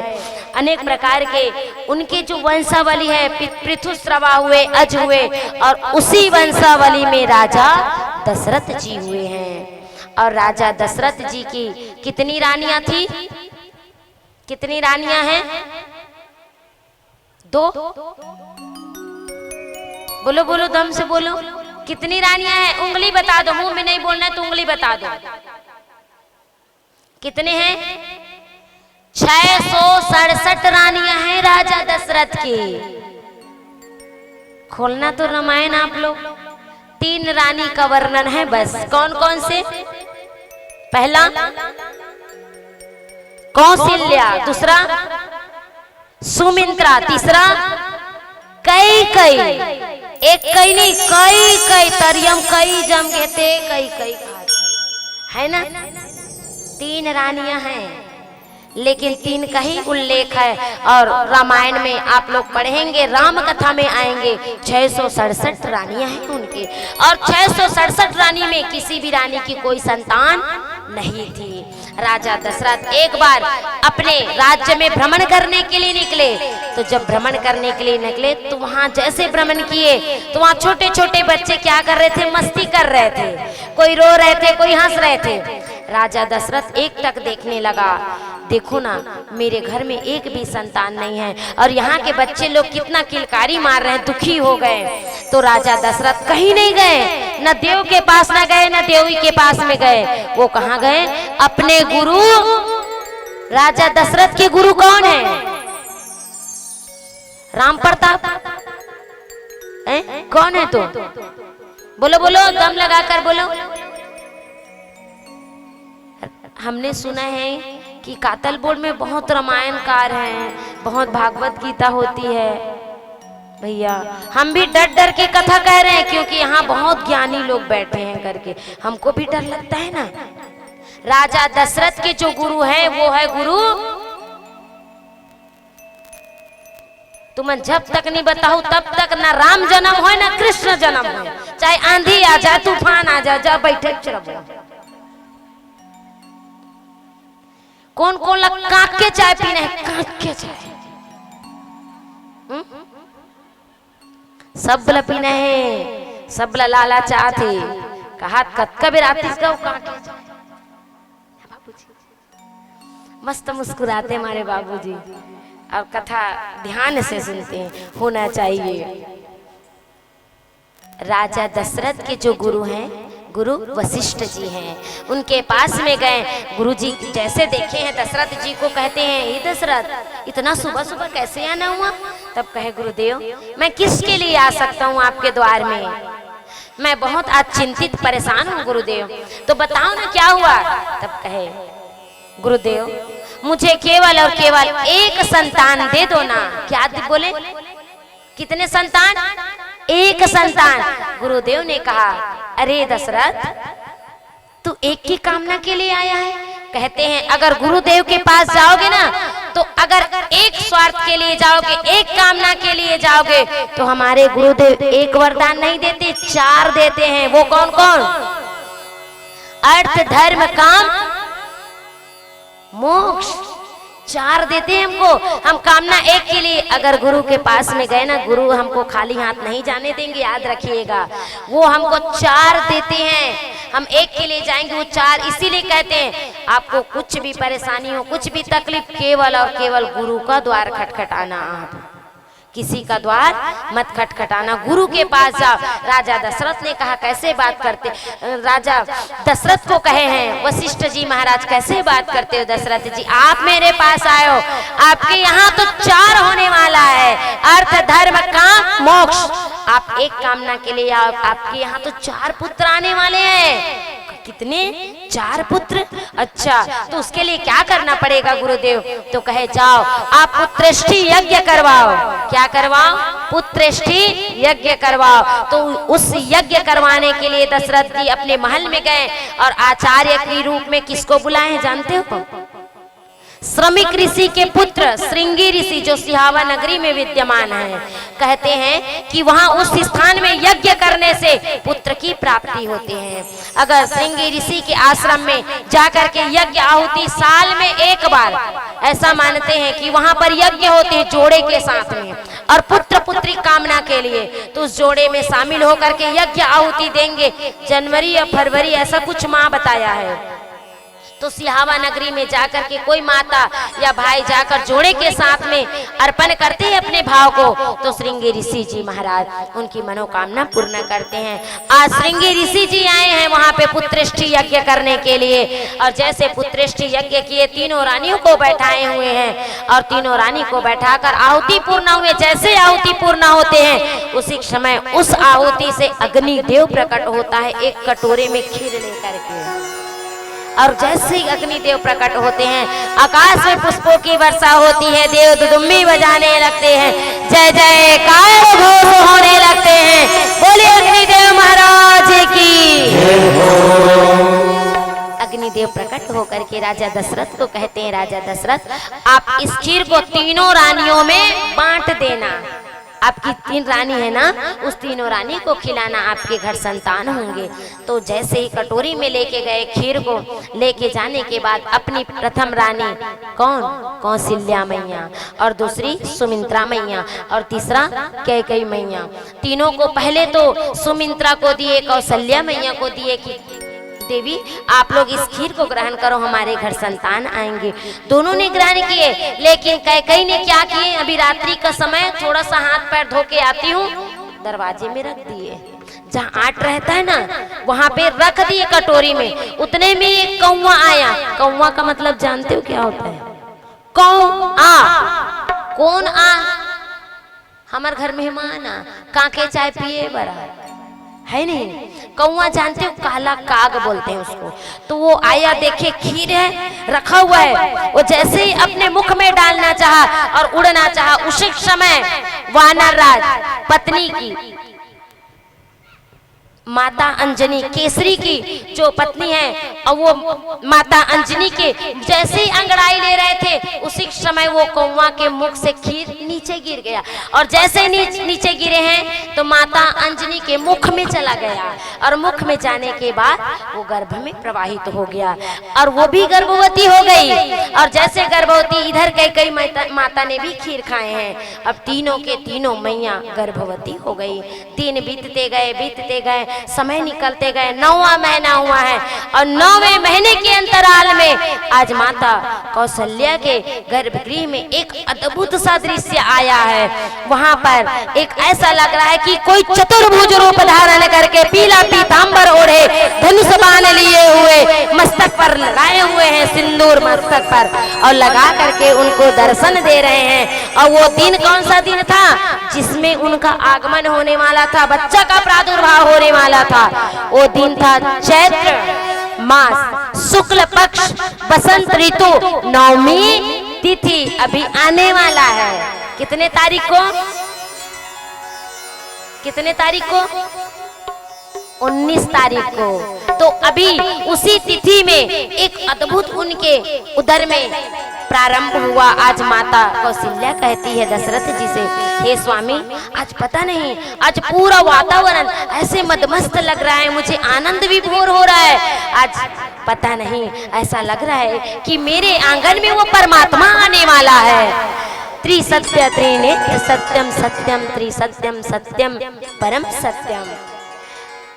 अनेक प्रकार के उनके जो वंशावली है। पृथुश्रवा हुए, अज हुए, और उसी वंशावली में राजा दशरथ जी हुए हैं। और राजा दशरथ जी की कितनी रानियां थी? कितनी रानियां हैं? 2। बोलो बोलो, दम से बोलो, कितनी रानियां हैं? उंगली बता दो, मुंह में नहीं बोलना है तो उंगली बता दो। कितने हैं? 667 रानियां हैं राजा दशरथ की। खोलना तो रामायण आप लोग। 3 रानी का वर्णन है बस। कौन कौन से? पहला कौशल्या, दूसरा सुमित्रा, तीसरा एक कई नहीं, कई कई तरियम कई जम कहते कई कई है ना। 3 रानियां हैं, लेकिन 3 का ही उल्लेख है। और रामायण में आप लोग पढ़ेंगे, राम कथा में आएंगे, 667 रानियां हैं उनके। और 667 रानी में किसी भी रानी की कोई संतान नहीं थी। राजा दशरथ एक बार अपने राज्य में भ्रमण करने के लिए निकले। तो जब भ्रमण करने के लिए निकले तो वहां जैसे भ्रमण किए तो वहां छोटे छोटे बच्चे क्या कर रहे थे, मस्ती कर रहे थे, कोई रो रहे थे, कोई हंस रहे थे। राजा दशरथ एकटक देखने लगा, देखो ना मेरे घर में एक भी संतान नहीं है और यहाँ के बच्चे लोग कितना किलकारी मार रहे हैं, दुखी हो गए। तो राजा दशरथ कहीं नहीं गए, न देव के पास न गए, न देवी के पास में गए। वो कहाँ गए, अपने गुरु, राजा दशरथ के गुरु कौन है, राम प्रताप कौन है? तो बोलो बोलो, दम लगाकर बोलो। हमने सुना है कि कातल बोर्ड में बहुत रामायणकार हैं, बहुत भागवत गीता होती है। भैया हम भी डर डर के कथा कह रहे हैं क्योंकि यहाँ बहुत ज्ञानी लोग बैठे हैं करके, हमको भी डर लगता है ना। राजा दशरथ के जो गुरु हैं वो है गुरु, तुम जब तक नहीं बताओ तब तक ना राम जन्म हो ना कृष्ण जन्म हो, चाहे आंधी आ जाए तूफान आ जाए, जा बैठे चलो। कौन कौन लग काट के चाय पीना है, काट के चाय, सब बला पीना है, सब बला लाला चाह थे कहा कभी रात इसका काट के चाय। मस्त मुस्कुराते हमारे बाबूजी और कथा ध्यान से सुनते हैं, होना चाहिए। राजा दशरथ के जो गुरु हैं गुरु वशिष्ठ जी हैं, उनके पास में गए। गुरु जी जैसे देखे हैं दशरथ जी को, कहते हैं ये दशरथ इतना सुबह सुबह कैसे आना हुआ? तब कहे गुरुदेव मैं किसके लिए आ सकता हूँ आपके द्वार में, मैं बहुत आज चिंतित परेशान हूँ गुरुदेव, तो बताओ ना क्या हुआ? तब कहे गुरुदेव मुझे केवल और केवल एक संतान दे दो ना। क्या बोले, कितने संतान? एक संतान। गुरुदेव ने कहा अरे दशरथ तू एक की कामना के लिए आया है? कहते हैं अगर गुरुदेव के पास जाओगे ना तो अगर एक स्वार्थ के लिए जाओगे, एक कामना के लिए जाओगे तो हमारे गुरुदेव एक वरदान नहीं देते, 4 देते हैं। वो कौन कौन? अर्थ धर्म काम मोक्ष, 4 देते हैं हमको। हम कामना एक के लिए अगर गुरु के पास में गए ना, गुरु हमको खाली हाथ नहीं जाने देंगे, याद रखिएगा। वो हमको 4 देते हैं, हम एक के लिए जाएंगे, वो 4 इसीलिए कहते हैं आपको कुछ भी परेशानी हो, कुछ भी तकलीफ, केवल और केवल गुरु का द्वार खटखटाना। आप किसी का द्वार मत खटखटाना, गुरु के पास जाओ। राजा दशरथ ने कहा कैसे बात करते, राजा दशरथ को कहे हैं वशिष्ठ जी महाराज कैसे बात करते हो दशरथ जी, आप मेरे पास आए हो, आपके यहाँ तो 4 होने वाला है, अर्थ धर्म काम मोक्ष। आप एक कामना के लिए आओ, आपके यहाँ तो 4 पुत्र आने वाले हैं। कितने? 4 पुत्र। अच्छा तो उसके लिए क्या करना पड़ेगा गुरुदेव? तो कहे जाओ आप पुत्रेष्टि यज्ञ करवाओ। क्या करवाओ? पुत्रेष्टि यज्ञ करवाओ। तो उस यज्ञ करवाने के लिए दशरथ जी अपने महल में गए और आचार्य के रूप में किसको बुलाए जानते हो? श्रमिक ऋषि के पुत्र श्रृंगी ऋषि जो सिहावा नगरी में विद्यमान है। कहते हैं कि वहां उस स्थान में यज्ञ करने से पुत्र की प्राप्ति होती है। अगर श्रृंगी ऋषि के आश्रम में जाकर के यज्ञ आहुति साल में एक बार, ऐसा मानते हैं कि वहां पर यज्ञ होते हैं जोड़े के साथ में, और पुत्र पुत्री कामना के लिए, तो उस जोड़े में शामिल होकर के यज्ञ आहुति देंगे। जनवरी या फरवरी ऐसा कुछ माह बताया है। तो सिहावा नगरी में जाकर के कोई माता या भाई जाकर जोड़े के साथ में अर्पण करते हैं अपने भाव को, तो श्रृंगी ऋषि जी महाराज उनकी मनोकामना पूर्ण करते हैं। आज श्रृंगी ऋषि जी आए हैं वहां पे पुत्रेष्टि यज्ञ करने के लिए, और जैसे पुत्रेष्टि यज्ञ किए, 3 रानियों को बैठाए हुए हैं और 3 रानी को बैठाकर आहुति पूर्ण हुए। जैसे आहुति पूर्ण होते हैं उसी समय उस आहुति से अग्निदेव प्रकट होता है एक कटोरे में खीर लेकर के, और जैसे ही अग्निदेव प्रकट होते हैं आकाश में पुष्पों की वर्षा होती है, देव दुदुम्बी बजाने लगते हैं, जय जयकार घोष होने अग्निदेव प्रकट होकर के राजा दशरथ को कहते हैं, राजा दशरथ आप इस खीर को तीनों रानियों में बांट देना। आपकी 3 रानी है ना, उस तीनों रानी को खिलाना, आपके घर संतान होंगे। तो जैसे ही कटोरी में लेके गए खीर को, लेके जाने के बाद अपनी प्रथम रानी कौन, कौशल्या मैया, और दूसरी सुमित्रा मैया, और तीसरा कैकेयी मैया, तीनों को पहले तो सुमित्रा को दिए, कौशल्या मैया को दिए कि देवी आप लोग इस खीर को ग्रहण करो, हमारे घर संतान आएंगे। दोनों ने ग्रहण किए, लेकिन कैकेयी ने क्या किए, अभी रात्रि का समय, थोड़ा सा हाथ पैर धो के आती हूँ, दरवाजे में रख दिए। जहाँ आट रहता है ना, वहां पे रख दिए कटोरी में। उतने में एक कौवा आया। कौवा का मतलब जानते हो क्या होता है? कौआ। कौन आ? हमारे घर मेहमान आ, काके चाय पिए बड़ा है नहीं। कौवा जानते हो, काला काग बोलते हैं उसको। तो वो आया, देखे खीर है रखा हुआ है, वो जैसे ही अपने मुख में डालना चाहा और उड़ना चाहा, उसी समय वानर राज पत्नी की, माता अंजनी केसरी की जो पत्नी है, और वो माता अंजनी के जैसे ही अंगड़ाई ले रहे थे, उसी समय वो कौवा के मुख से खीर नीचे गिर गया। और जैसे नीचे गिरे हैं तो माता अंजनी के मुख में चला गया, और मुख में जाने के बाद वो गर्भ में प्रवाहित हो गया, और वो भी गर्भवती हो गई। और जैसे गर्भवती, इधर कई माता ने भी खीर खाए हैं। अब तीनों के तीनों मैया गर्भवती हो गई। दिन बीतते गए, समय निकलते गए, 9वां महीना हुआ है, और 9वें महीने के अंतराल में आज माता कौशल्या के गर्भगृह में एक अद्भुत सा दृश्य आया है। वहां पर एक ऐसा लग रहा है कि कोई चतुर्भुज रूप धारण करके पीला पीतांबर ओढ़े, धनुष बाण लिए हुए, मस्तक पर लगाए हुए हैं सिंदूर मस्तक पर, और लगा करके उनको दर्शन दे रहे हैं। और वो दिन कौन सा दिन था? जिसमें उनका आगमन होने वाला था, बच्चा का प्रादुर्भाव होने वाला था। वो दिन था चैत्र मास शुक्ल पक्ष बसंत ऋतु 9वीं तिथि अभी आने वाला है। कितने तारीख को? 19 तारीख को। तो अभी उसी तिथि में एक अद्भुत उनके उदर में प्रारंभ हुआ। आज माता कौशल्या कहती है दशरथ जी से, हे स्वामी आज पता नहीं, आज पूरा वातावरण ऐसे मदमस्त लग रहा है, मुझे आनंद विभोर हो रहा है। आज पता नहीं, ऐसा लग रहा है कि मेरे आंगन में वो परमात्मा आने वाला है। त्रिसत्य त्रिनेत्र सत्यम सत्यम त्रिसत्यम सत्यम परम सत्यम।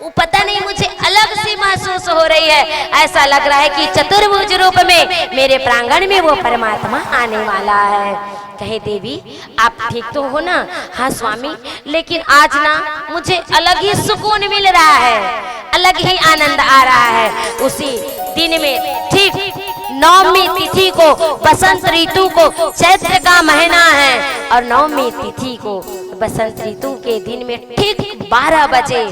वो पता नहीं, मुझे अलग सी महसूस हो रही है। ऐसा लग रहा है कि चतुर्भुज रूप में मेरे प्रांगण में वो परमात्मा आने वाला है। कहे देवी आप ठीक तो हो ना? हाँ स्वामी, लेकिन आज ना मुझे अलग ही सुकून मिल रहा है, अलग ही आनंद आ रहा है। उसी दिन में ठीक 9वीं तिथि को, बसंत ऋतु को, चैत्र का महीना है, और 9वीं तिथि को बसंत ऋतु के दिन में ठीक 12 बजे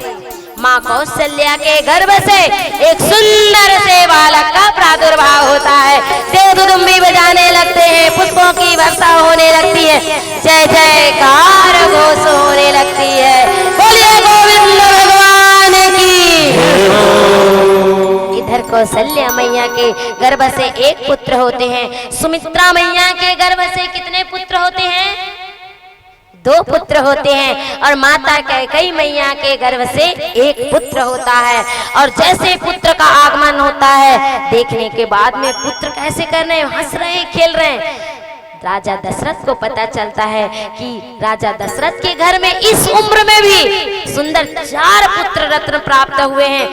माँ कौशल्या के गर्भ से एक सुंदर से बालक का प्रादुर्भाव होता है। देवदुदुम्बी बजाने लगते हैं, पुष्पों की वर्षा होने लगती है, जय जयकार घोष होने लगती है। बोलिए गोविंद भगवान की। इधर कौशल्या मैया के गर्भ से एक पुत्र होते हैं, सुमित्रा मैया के गर्भ से कितने पुत्र होते हैं? 2 पुत्र होते हैं, और माता कैकेयी मैया के गर्भ से एक पुत्र होता है। और जैसे पुत्र का आगमन होता है, देखने के बाद में पुत्र कैसे कर रहे हैं, हंस रहे हैं, खेल रहे हैं। राजा दशरथ को पता चलता है कि राजा दशरथ के घर में इस उम्र में भी सुंदर 4 पुत्र रत्न प्राप्त हुए हैं।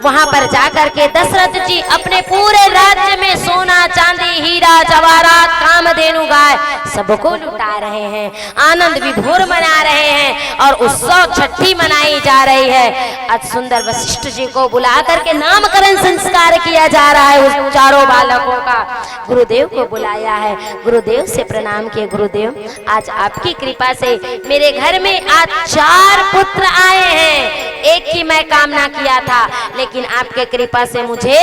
वहां पर जाकर के दशरथ जी अपने पूरे राज्य में सोना चांदी हीरा जवाहरात कामधेनु गाय सबको लुटा रहे हैं, आनंद विभोर मना रहे हैं, और उत्सव छठी मनाई जा रही है। आज सुंदर वशिष्ठ जी को बुला करके नामकरण संस्कार किया जा रहा है उस चारों बालकों का। गुरुदेव को बुलाया है, गुरुदेव से प्रणाम किए। गुरुदेव आज आपकी कृपा से मेरे घर में आज 4 पुत्र आए हैं। एक ही मैं कामना किया था, लेकिन आपके कृपा से मुझे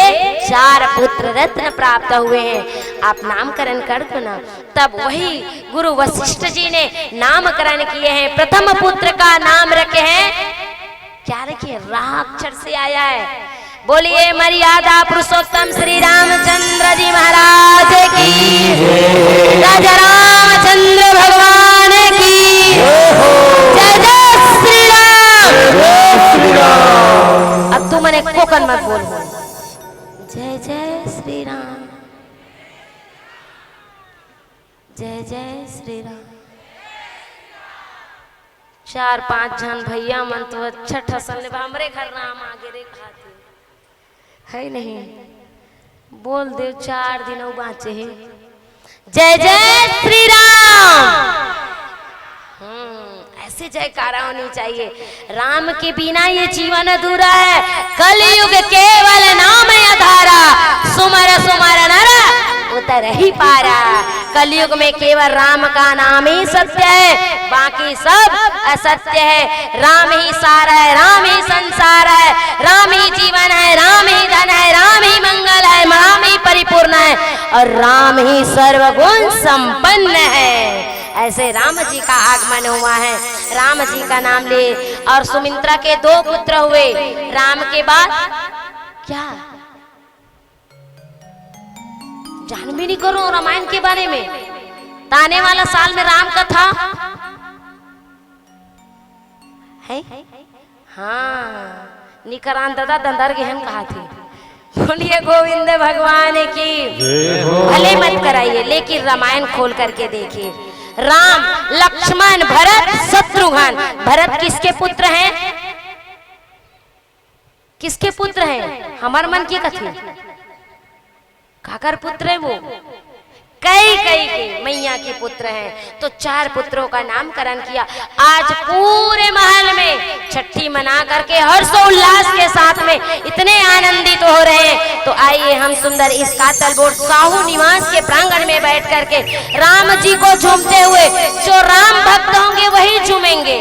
4 पुत्र रत्न प्राप्त हुए हैं। आप नामकरण कर दो ना। तब वही गुरु वशिष्ठ जी ने नामकरण किए हैं। प्रथम पुत्र का नाम रखे हैं, क्या रखिए? रा अक्षर से आया है। बोलिए मर्यादा पुरुषोत्तम श्री रामचंद्र जी महाराज की, राजा रामचंद्र भगवान की जय। जय श्री राम। अब तू मैंने कोकन मत बोल। जय जय श्री राम, जय जय श्री राम। 4-5 जन भैया मन तो अच्छा ठसन ले हमरे घर राम आगे रे खाते है नहीं। बोल दे 4 दिन बाँचे है। जय जय श्री राम। ऐसे जयकारा होनी चाहिए। राम के बिना ये जीवन अधूरा है। कलयुग केवल नाम आधारा, सुमर सुमर नर उतर ही पारा। कलयुग में केवल राम का नाम ही सत्य है, बाकी सब असत्य है। राम ही सार है, राम ही संसार है, राम ही जीवन है, राम ही धन है, राम ही मंगल है, राम ही परिपूर्ण है और राम ही सर्वगुण संपन्न है। ऐसे राम जी का आगमन हुआ है। राम जी का नाम ले। और सुमित्रा के 2 पुत्र हुए। राम के बाद क्या जान भी नहीं करो रामायण के बारे में। ताने वाला साल में राम का था है। हाँ, निकरान दादा दंदर गहन कहा थी। बोलिए गोविंद भगवान की। भले मत कराइए, लेकिन रामायण खोल करके देखिए। राम, लक्ष्मण, भरत, शत्रुघ्न। भरत किसके पुत्र हैं? किसके पुत्र हैं? हमार मन की कथी काकर पुत्र है वो? कई के मैया के पुत्र हैं। तो 4 पुत्रों का नामकरण किया। आज पूरे महल में छठी मना करके हर्षोल्लास के साथ में इतने आनंदित हो रहे हैं। तो आइए हम सुंदर इस कातल बोर्ड साहू निवास के प्रांगण में बैठ करके राम जी को झूमते हुए, जो राम भक्त होंगे वही झूमेंगे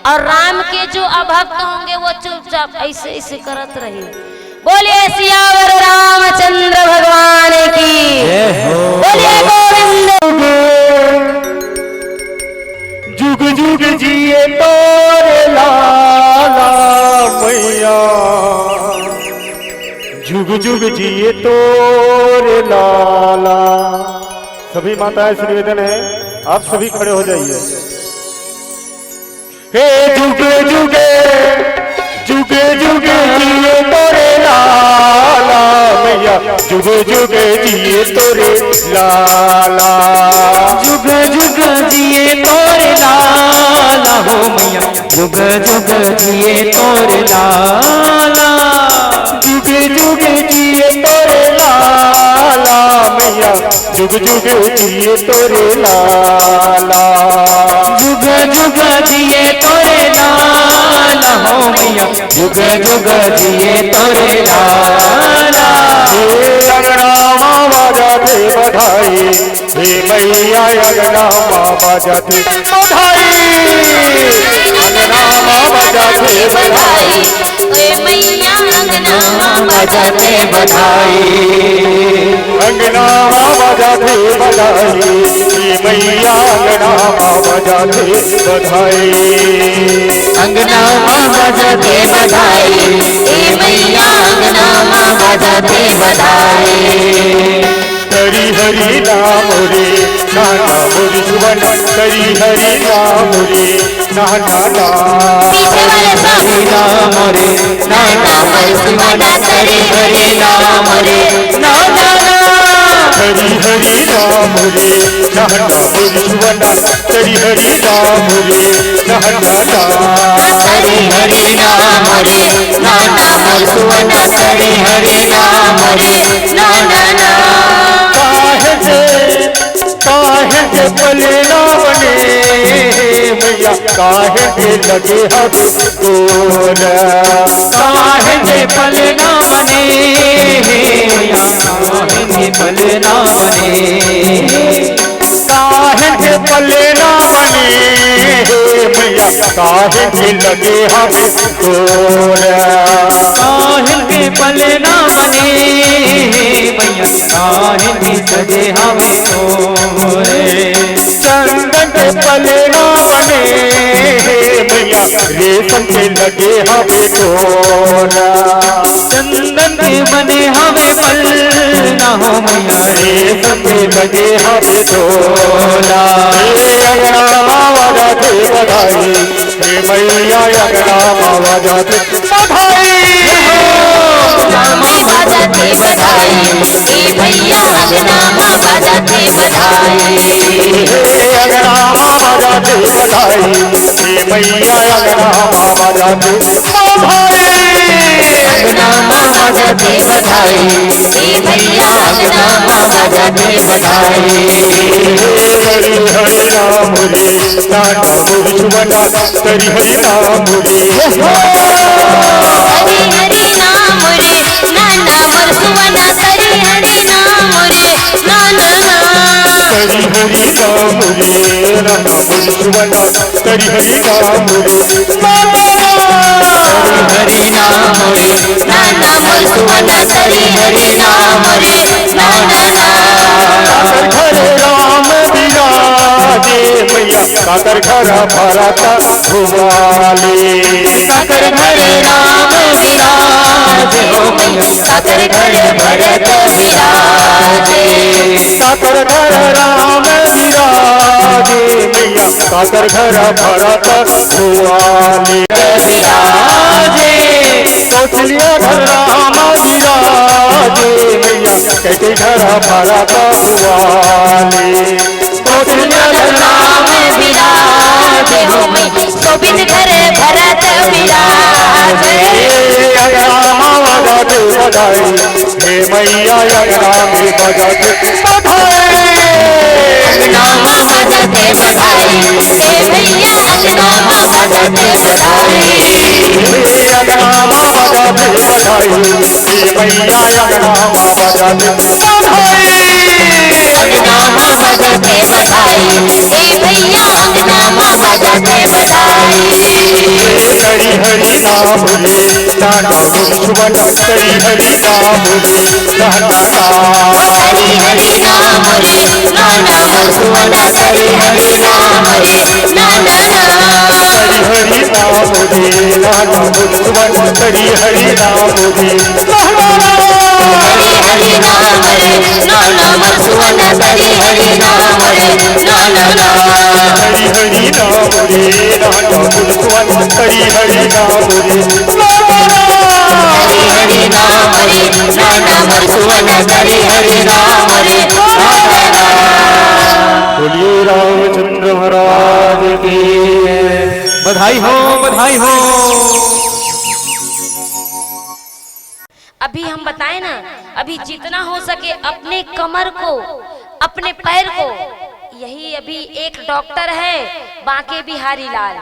और राम के जो अभक्त होंगे वो चुपचाप ऐसे ऐसे करत रहे। बोलिए सियावर रामचंद्र भगवान की। बोलिए गोविंद। जुग जुग जिए तोरे लाला मैया, जुग जुग जिए तोरे लाला। सभी माताएं से निवेदन है, आप सभी खड़े हो जाइए। हे जुगे जुगे जुगे जुगे जिए तोरे लाला मैया, जुगे जुगे जिए तोरे लाला। जुग जुग जिए तोरे लाला हो मैया, जुग जुग जिए तोरे लाला। जुग जुग जिए तोरे लाला मैया, जुग जुग जिए तोरे लाला। जुग जुग जिए तोरे लाला हो मैया, जुग जुग जिए तोरे लाला। अंगना माँ बजाते बधाई, हे मैया अंगना माँ बजाते बधाई। अंगना माँ बजाते बधाई, हे मैया अंगना माँ बजाते बधाई। अंगना माँ बजाते बधाई, हे मैया अंगना माँ बजाते बधाई। अंगना माँ बजाते बधाई, हे मैया अंगना माँ बजाते बधाई। हरि हरि नाम रे नाना मोरी सुवन, हरि हरि नाम रे नाना नाम। पीछे वाले सब हरि नाम रे नाना मरसिमना, हरि हरि नाम रे नाना नाम। हरि हरि नाम रे नाना मोरी सुवन, हरि हरि नाम रे नाना नाम। हरि हरि नाम रे नाना मरसिमना, हरि हरि नाम रे नाना नाम। काहे के पलना बने मैया, काहे के लगे हम गोल। काहे के पलना बने मैया, काहे के पलना बने। काहे के पलना बने मैया, काहे के लगे हम गोल। काहे के पलना बने मैया, काहे के सजे हमें तोरे। चंदन के पलना बने मैया, रेशम के लगे हवे तोरा, चंदन के बने हवे पलना हो मैया, रेशम के लगे हवे तोरा। अगना मावा जाते बधाई, हे मैया अगना मावा जाते बधाई, मामा बजाते बधाई, हे भैया अगना माँ बजाते बधाई, अगना मावा जाते बधाई, हे मैया अगना मावा जाते बधाई, अगना माँ बजाते बधाई, हे भैया अगना माँ बजाते बधाई। हरि हरि नाम रे नाना मुझुवना, हरि हरि नाम रे, हरि हरि नाम रे नाना बरसुवना, हरि हरि नाम रे नाना, हरि हरि नाम रे नाना मुझुवना, हरि हरि नाम रे नाना, हरि नाम रे नाना बरसुवना, हरि हरि नाम रे नाना। साकर घर राम विराजे मैया, साकर घर भरता भुवाले, साकर घर राम विराजे हो मैया, साकर घर भरत विराजे, साकर घर राम विराजे मैया, साकर घर भरता भुवाले विराजे, कौशल्या घर राम विराजे मैया, कैके घर भरता भुवाले, कौशल्या घर राम विराजे हो मैया, शोभित घर भरत विराजे, अगना मावा जाते बधाई, हे मैया अगना में बजाते बधाई, अगना माँ बजाते बधाई, हे भैया अगना माँ बजाते बधाई, अगना मावा जाते बधाई, हे मैया अगना मावा जाते बधाई, अगना माँ बजाते बधाई, हे भैया अगना माँ बजाते बधाई। हरि हरि नाम रे नाना मुझुवना, हरि हरि नाम रे नाना, हरि हरि नाम रे नाना बरसुवना, हरि हरि नाम रे नाना, हरि हरि नाम रे नाना मुझुवना, हरि हरि नाम रे नाना, हरि हरि नाम रे नाना बरसुवना, हरि हरि नाम रे नाना, हरि हरि नाम रे नाना मुझुवना, हरि हरि नाम रे नाना, हरि हरि नाम रे नाना बरसुवना, हरि हरि नाम रे नाना। बोलिए रामचंद्र महाराज की बधाई हो, बधाई हो। अभी हम बताएं ना, अभी जितना हो सके अपने कमर को, अपने पैर को, यही अभी एक डॉक्टर है बांके बिहारी लाल,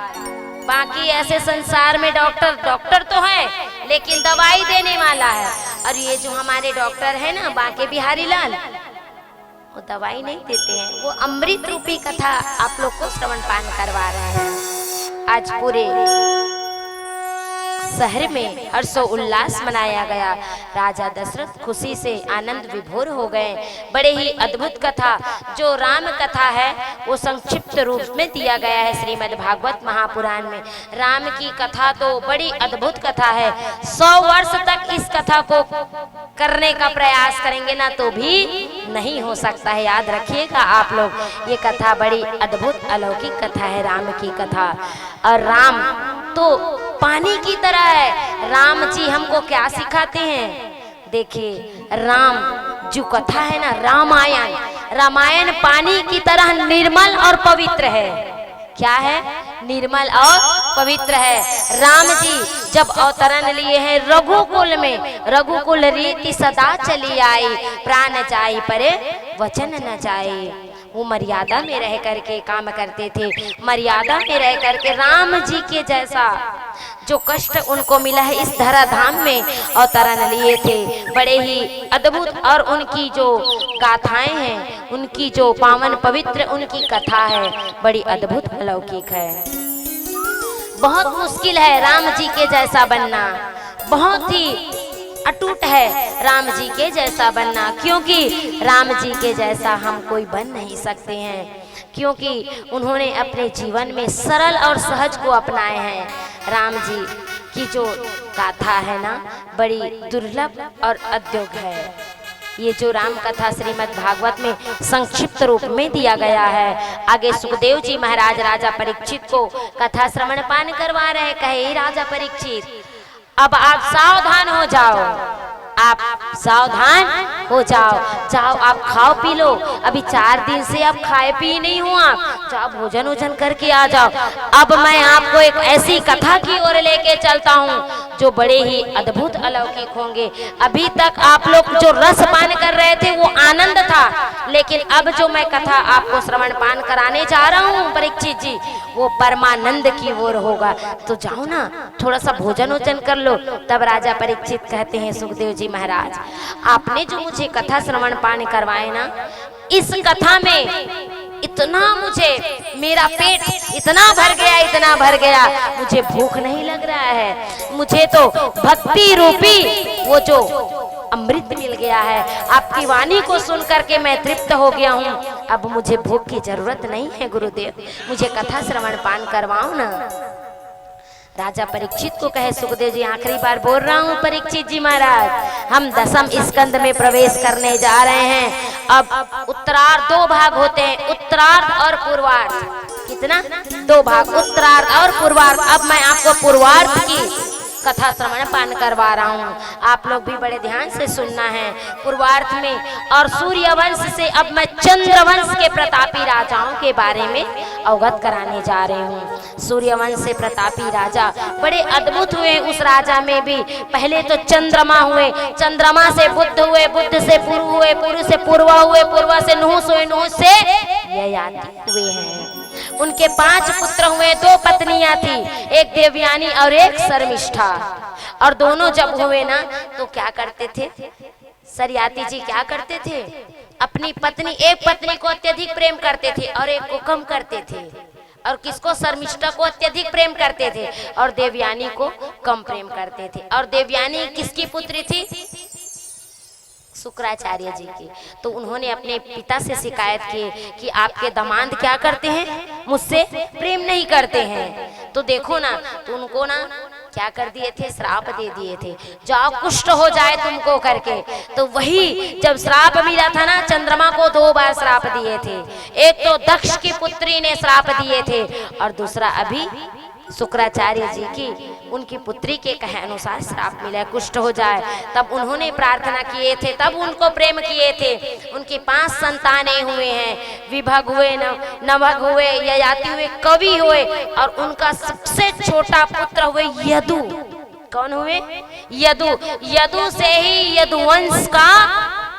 बाकी ऐसे संसार में डॉक्टर तो है लेकिन दवाई देने वाला है, और ये जो हमारे डॉक्टर है ना बांके बिहारी लाल, वो दवाई नहीं देते हैं, वो अमृत रूपी कथा आप लोग को श्रवण पान करवा रहे हैं। आज पूरे शहर में हर्षो उल्लास मनाया गया, राजा दशरथ खुशी से आनंद विभोर हो गए। बड़े ही अद्भुत कथा जो राम कथा है वो संक्षिप्त रूप में दिया गया है श्रीमद् भागवत महापुराण में। राम की कथा तो बड़ी अद्भुत कथा है, 100 वर्ष तक इस कथा को करने का प्रयास करेंगे ना तो भी नहीं हो सकता है। याद रखिएगा आप लोग, ये कथा बड़ी अद्भुत अलौकिक कथा है राम की कथा। और राम तो पानी की तरह है। राम जी हमको क्या सिखाते हैं? देखिए, राम जो कथा है ना, रामायण पानी की तरह निर्मल और पवित्र है। क्या है? निर्मल और पवित्र है। राम जी जब अवतरण लिए हैं रघुकुल में, रघुकुल रीति सदा चली आई, प्राण जाई परे वचन न जाए। वो मर्यादा में रह करके काम करते थे, मर्यादा में रह करके राम जी के जैसा जो कष्ट उनको मिला है इस धराधाम में अवतरण लिए थे। बड़े ही अद्भुत और उनकी जो गाथाएं हैं, उनकी जो पावन पवित्र उनकी कथा है, बड़ी अद्भुत अलौकिक है। बहुत मुश्किल है राम जी के जैसा बनना, बहुत ही अटूट है राम जी के जैसा बनना, क्योंकि राम जी के जैसा हम कोई बन नहीं सकते हैं। क्योंकि उन्होंने अपने जीवन में सरल और सहज को अपनाए हैं। राम जी की जो गाथा है ना, बड़ी दुर्लभ और अद्भुत है। ये जो राम कथा श्रीमद् भागवत में संक्षिप्त रूप में दिया गया है। आगे सुखदेव जी महाराज राजा परीक्षित को कथा श्रवण पान करवा रहे। कहे राजा परीक्षित, अब आप सावधान हो जाओ, आप सावधान हो जाओ, जाओ आप खाओ पी लो। अभी 4 दिन से आप खाए पी नहीं हो, आप जाओ भोजन वोजन करके आ जाओ। अब मैं आपको एक ऐसी कथा की ओर लेके चलता हूँ जो बड़े ही अद्भुत अलौकिक होंगे। अभी तक आप लोग जो रस पान कर रहे थे वो आनंद था, लेकिन अब जो मैं कथा आपको श्रवण पान कराने जा रहा हूँ परीक्षित जी, वो परमानंद की ओर होगा। तो जाओ ना, थोड़ा सा भोजन वोजन कर लो। तब राजा परीक्षित कहते हैं, सुखदेव जी महाराज, आपने जो मुझे कथा श्रवण पान करवाए ना, इस कथा में इतना मुझे, मेरा पेट इतना भर गया, इतना भर गया, मुझे भूख नहीं लग रहा है। मुझे तो भक्ति रूपी वो जो अमृत मिल गया है। आपकी वाणी को सुन करके मैं तृप्त हो गया हूँ। अब मुझे भूख की जरूरत नहीं है गुरुदेव, मुझे कथा श्रवण पान करवाओ ना। राजा परीक्षित को कहे, सुखदेव जी आखिरी बार बोल रहा हूँ परीक्षित जी महाराज, हम 10वें स्कंद में प्रवेश करने जा रहे हैं। अब उत्तरार्ध 2 भाग होते हैं, उत्तरार्ध और पूर्वार्ध। कितना? 2 भाग, उत्तरार्ध और पूर्वार्ध। अब मैं आपको पूर्वार्ध की कथा श्रवण पान करवा रहा हूँ, आप लोग भी बड़े ध्यान से सुनना है। पूर्वार्ध में और सूर्यवंश से अब मैं चंद्रवंश के प्रतापी राजाओं के बारे में अवगत कराने जा रही हूँ। सूर्यवंश से प्रतापी राजा बड़े अद्भुत हुए। उस राजा में भी पहले तो चंद्रमा हुए, चंद्रमा से बुद्ध हुए, बुद्ध से पुरु हुए, पुरु से पूर्वा हुए, पूर्वा से नहुस हुए, नहुस से ययाति हुए हैं। उनके 5 पुत्र हुए, 2 पत्नियां थी, एक देवयानी और एक शर्मिष्ठा। और दोनों जब हुए ना तो क्या करते थे, सरियाती जी क्या करते थे, अपनी पत्नी, एक पत्नी को अत्यधिक प्रेम करते थे और एक को कम करते थे। और किसको? शर्मिष्ठा को अत्यधिक प्रेम करते थे और देवयानी को कम प्रेम करते थे। और देवयानी किसकी पुत्री थी? शुक्राचार्य जी की। तो उन्होंने अपने पिता से शिकायत की कि आपके दामाद क्या करते हैं, मुझसे प्रेम नहीं करते हैं। तो देखो ना, तो उनको ना क्या कर दिए थे, श्राप दे दिए थे, जाओ कुष्ठ हो जाए तुमको करके। तो वही जब श्राप मिला था ना, चंद्रमा को 2 बार श्राप दिए थे। एक तो दक्ष की पुत्री ने श्राप दिए थे और दूसरा अभी शुक्राचार्य जी की, उनकी पुत्री के कहे अनुसार श्राप मिला, कुष्ठ हो जाए। तब उन्होंने प्रार्थना किए थे, तब उनको प्रेम किए थे। उनकी 5 संतानें हुए हैं, विभग हुए, नभग हुए, ययाति हुए, कवि हुए और उनका सबसे छोटा पुत्र हुए यदु। कौन हुए? यदु। यदु से ही यदुवंश का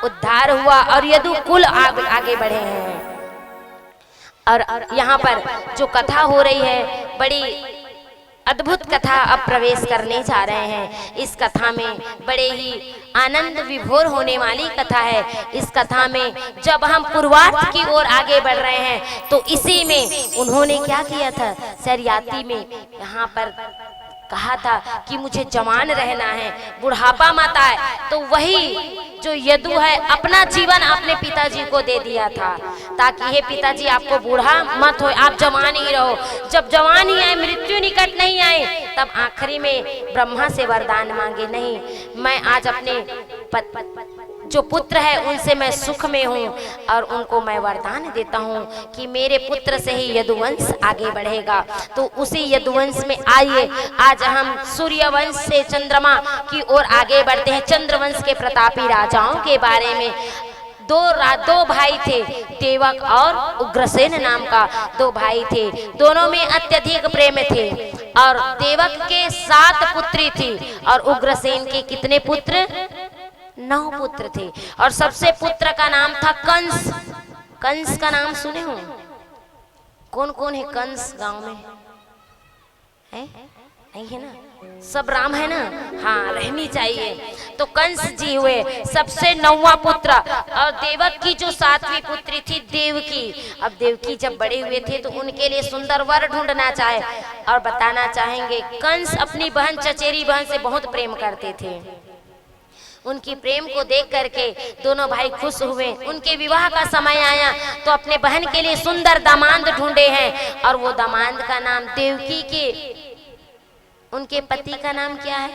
उद्धार हुआ और यदु कुल आगे बढ़े हैं। और यहाँ पर जो कथा हो रही है, बड़ी अद्भुत कथा अब प्रवेश करने जा रहे हैं। इस कथा में बड़े ही आनंद विभोर होने वाली कथा है। इस कथा में जब हम पूर्वार्ध की ओर आगे बढ़ रहे हैं तो इसी में उन्होंने क्या किया था, सरियाती में यहाँ पर कहा था कि मुझे जवान रहना है, बुढ़ापा मत आए। तो वही जो यदु है अपना जीवन अपने पिताजी को दे दिया था ताकि हे पिताजी आपको बूढ़ा मत हो, आप जवान ही रहो। जब जवान ही आए, मृत्यु निकट नहीं आए, तब आखिरी में ब्रह्मा से वरदान मांगे, नहीं मैं आज अपने जो पुत्र है उनसे मैं सुख में हूँ और उनको मैं वरदान देता हूँ कि मेरे पुत्र से ही यदुवंश आगे बढ़ेगा। तो उसी यदुवंश में आइए आज हम सूर्यवंश से चंद्रमा की ओर आगे बढ़ते हैं। चंद्रवंश के प्रतापी राजाओं के बारे में दो भाई थे, देवक और उग्रसेन नाम का 2 भाई थे। दोनों में अत्यधिक प्रेम थे और देवक के 7 पुत्री थी और उग्रसेन के कितने पुत्र? 9 पुत्र थे। और सबसे पुत्र का नाम था कंस। कंस का नाम सुने हो? कौन कौन है कंस गांव में? है नहीं है ना? सब राम है ना? हाँ, रहनी चाहिए। तो कंस जी हुए सबसे 9वां पुत्र और देवक की जो 7वीं पुत्री थी देवकी। अब देवकी जब बड़े हुए थे तो उनके लिए सुंदर वर ढूंढना चाहे और बताना चाहेंगे कंस अपनी बहन चचेरी बहन से बहुत प्रेम करते थे। उनकी प्रेम को देख करके दोनों भाई खुश हुए। उनके विवाह का समय आया तो अपने बहन के लिए सुंदर दामाद ढूंढे हैं और वो दामाद का नाम देवकी के, उनके पति का नाम क्या है,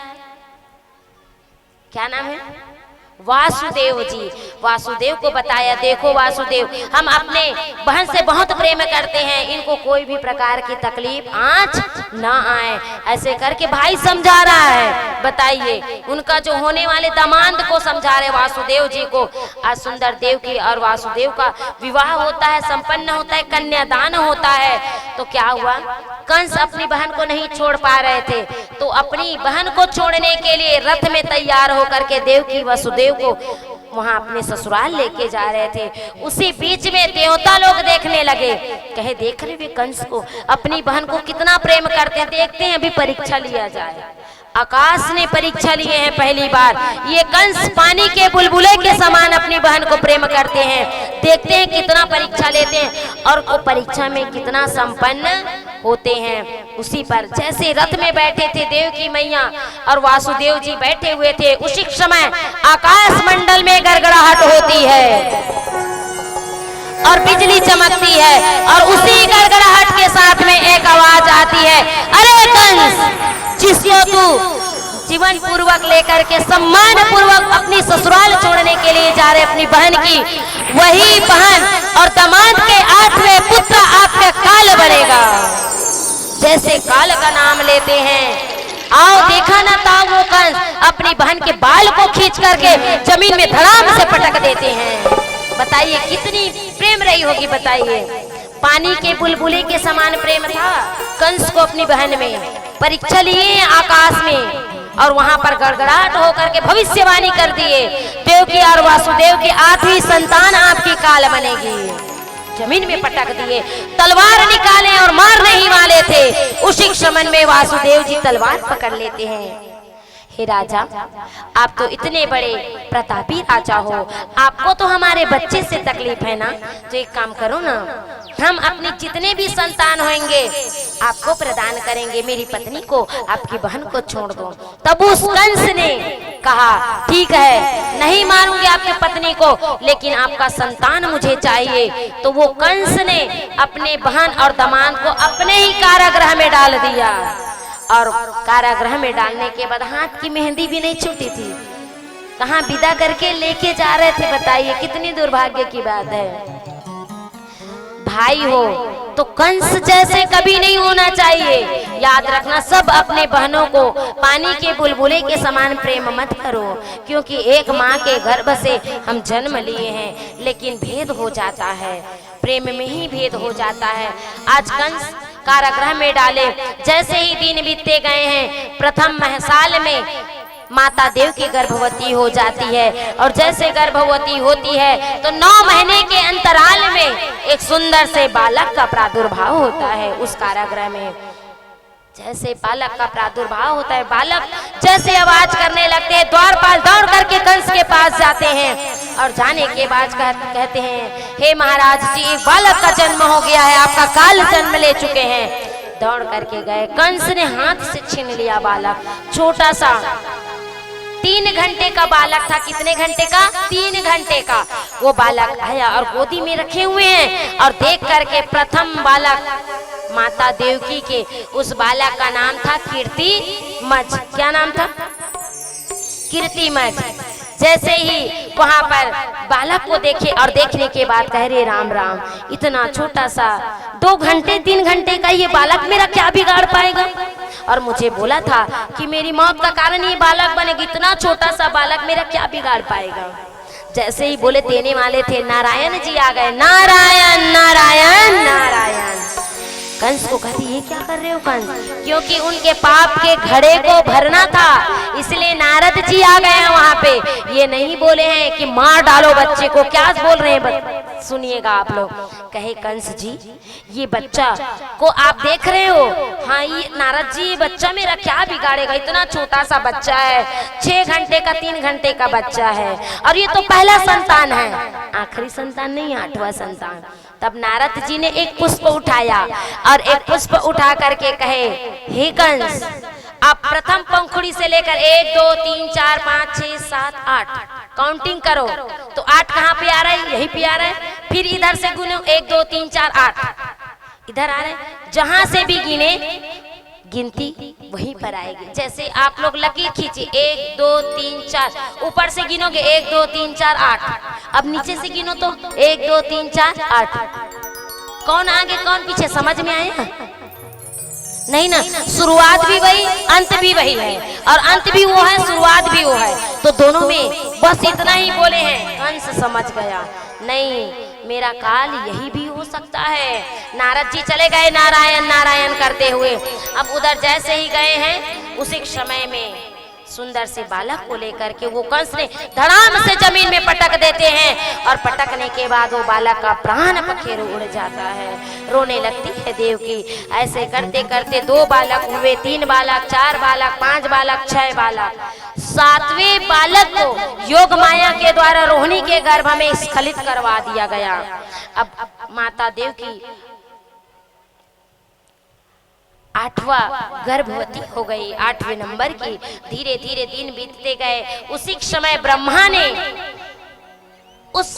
क्या नाम है, वासुदेव जी। वासुदेव को बताया, देखो वासुदेव, हम अपने बहन से बहुत प्रेम करते हैं, इनको कोई भी प्रकार की तकलीफ आंच ना आए, ऐसे करके भाई समझा रहा है। बताइए, उनका जो होने वाले दामाद को समझा रहे वासुदेव जी को। आज सुंदर देवकी और वासुदेव का विवाह होता है, संपन्न होता है, कन्यादान होता है। तो क्या हुआ, कंस अपनी बहन को नहीं छोड़ पा रहे थे, तो अपनी बहन को छोड़ने के लिए रथ में तैयार होकर के देवकी वसुदेव को वहां अपने ससुराल लेके जा रहे थे। उसी बीच में देवता लोग देखने लगे, कहे देख रहे वे कंस को, अपनी बहन को कितना प्रेम करते हैं, देखते हैं अभी परीक्षा लिया जाए। आकाश ने परीक्षा लिए हैं पहली बार। ये कंस पानी के बुलबुले के समान अपनी बहन को प्रेम करते हैं, देखते हैं कितना परीक्षा लेते हैं और वो परीक्षा में कितना संपन्न होते हैं। उसी पर जैसे रथ में बैठे थे देवकी मैया और वासुदेव जी बैठे हुए थे, उसी समय आकाश मंडल में गड़गड़ाहट होती है और बिजली चमकती है और उसी गड़गड़ाहट के साथ में एक आवाज आती है, अरे कंस, जिसको तू जीवन पूर्वक लेकर के सम्मान पूर्वक अपनी ससुराल छोड़ने के लिए जा रहे अपनी बहन की, वही बहन और दामाद के 8वें पुत्र आपका काल बनेगा। जैसे काल का नाम लेते हैं, आओ देखा ना था वो कंस अपनी बहन के बाल को खींच करके जमीन में धड़ाम से पटक देते हैं। बताइए कितनी प्रेम रही होगी, बताइए। पानी के बुलबुले के समान प्रेम था कंस को अपनी बहन में। परीक्षा लिए आकाश में और वहां पर गड़गड़ाहट होकर के भविष्यवाणी कर दिए, देवकी और वासुदेव की 8वीं संतान आपकी काल बनेगी। जमीन में पटक दिए, तलवार निकाले और मारने ही वाले थे, उसी क्षण में वासुदेव जी तलवार पकड़ लेते हैं। हे राजा, आप तो इतने बड़े प्रतापी राजा हो, आपको तो हमारे बच्चे से तकलीफ है ना, तो एक काम करो ना, हम अपने जितने भी संतान होंगे आपको प्रदान करेंगे, मेरी पत्नी को, आपकी बहन को छोड़ दो। तब उस कंस ने कहा ठीक है, नहीं मारूंगी आपकी पत्नी को, लेकिन आपका संतान मुझे चाहिए। तो वो कंस ने अपने बहन और दामाद को अपने ही कारागृह में डाल दिया और कारागृह में डालने के बाद हाथ की मेहंदी भी नहीं छूटी थी, कहाँ विदा करके लेके जा रहे थे। बताइए कितनी दुर्भाग्य की बात है। भाई हो तो कंस जैसे कभी नहीं होना चाहिए। याद रखना, सब अपने बहनों को पानी के बुलबुले के समान प्रेम मत करो, क्योंकि एक माँ के गर्भ से हम जन्म लिए हैं, लेकिन भेद हो जाता है, प्रेम में ही भेद हो जाता है। आज कंस कारागृह में डाले, जैसे ही दिन बीतते गए हैं, प्रथम साल में माता देवकी गर्भवती हो जाती है और जैसे गर्भवती होती है तो 9 महीने के अंतराल में एक सुंदर से बालक का प्रादुर्भाव होता है उस कारागृह में। जैसे बालक का प्रादुर्भाव होता है, बालक जैसे आवाज करने लगते हैं, द्वारपाल दौड़ करके कंस के पास जाते हैं और जाने के बाद कहते हैं, हे महाराज जी, एक बालक का जन्म हो गया है, आपका काल जन्म ले चुके हैं। दौड़ करके गए, कंस ने हाथ से छीन लिया बालक, छोटा सा 3 घंटे का बालक था। कितने घंटे का? 3 घंटे का। वो बालक आया और गोदी में रखे हुए हैं और देख करके प्रथम बालक माता देवकी के, उस बालक का नाम था कीर्तिमज। क्या नाम था? कीर्तिमज। जैसे ही वहां पर बालक को देखे और देखने के बाद कह रहे राम राम, इतना छोटा सा 2 घंटे 3 घंटे का ये बालक मेरा क्या बिगाड़ पाएगा? और मुझे बोला था कि मेरी मौत का कारण ये बालक बनेगी, इतना छोटा सा बालक मेरा क्या बिगाड़ पाएगा? जैसे ही बोले देने वाले थे, नारायण जी आ गए। नारायण नारायण नारायण। कंस को कहती, ये क्या कर रहे हो कंस? क्योंकि उनके पाप के घड़े को भरना था, इसलिए नारद जी आ गए हैं वहां पे। ये नहीं बोले हैं कि मार डालो बच्चे को, क्या बोल रहे हैं सुनिएगा आप लोग। कहे कंस जी, ये बच्चा को आप देख रहे हो, हाँ ये नारद जी, ये बच्चा मेरा क्या बिगाड़ेगा? इतना छोटा सा बच्चा है, 6 घंटे का 3 घंटे का बच्चा है, और ये तो पहला संतान है, आखिरी संतान नहीं, 8वां संतान। तब नारद जी ने एक पुष्प उठाया और एक पुष्प उठा करके कहे, हे कंस, अब प्रथम पंखुड़ी से लेकर 1 2 3 4 5 6 7 8 काउंटिंग करो तो 8 कहाँ पे आ रहा है, यही पे आ रहा है। फिर इधर से गिनो 1 2 3 4 8 इधर आ रहा है। जहां से भी गिने गिनती वहीं पर आएगी। जैसे आप लोग लकीर खींचिए 1 2 3 4, ऊपर से गिनोगे 1 2 3 4 8, अब नीचे से गिनो तो 1 2 3 4 8। कौन आगे कौन पीछे समझ में आया? नहीं ना, शुरुआत भी वही अंत भी वही है, और अंत भी वो है शुरुआत भी वो है, तो दोनों में बस इतना ही बोले हैं। कंस समझ गया नहीं, मेरा काल यही भी हो सकता है। नारद जी चले गए नारायण नारायण करते हुए। अब उधर जैसे ही गए हैं उसी समय में सुंदर से बालक को लेकर के वो कंस ने धड़ाम से जमीन में पटक देते हैं, और पटकने के बाद वो बालक का प्राण पखेरु उड़ जाता है। रोने लगती है देवकी। ऐसे करते करते 2 बालक हुए, 3 बालक, 4 बालक, 5 बालक, 6 बालक। 7वें बालक को योग माया के द्वारा रोहिणी के गर्भ में स्खलित करवा दिया गया। अब माता देवकी 8वां गर्भवती हो गई, 8वें नंबर की। धीरे धीरे दिन बीतते गए। उसी समय ब्रह्मा ने उस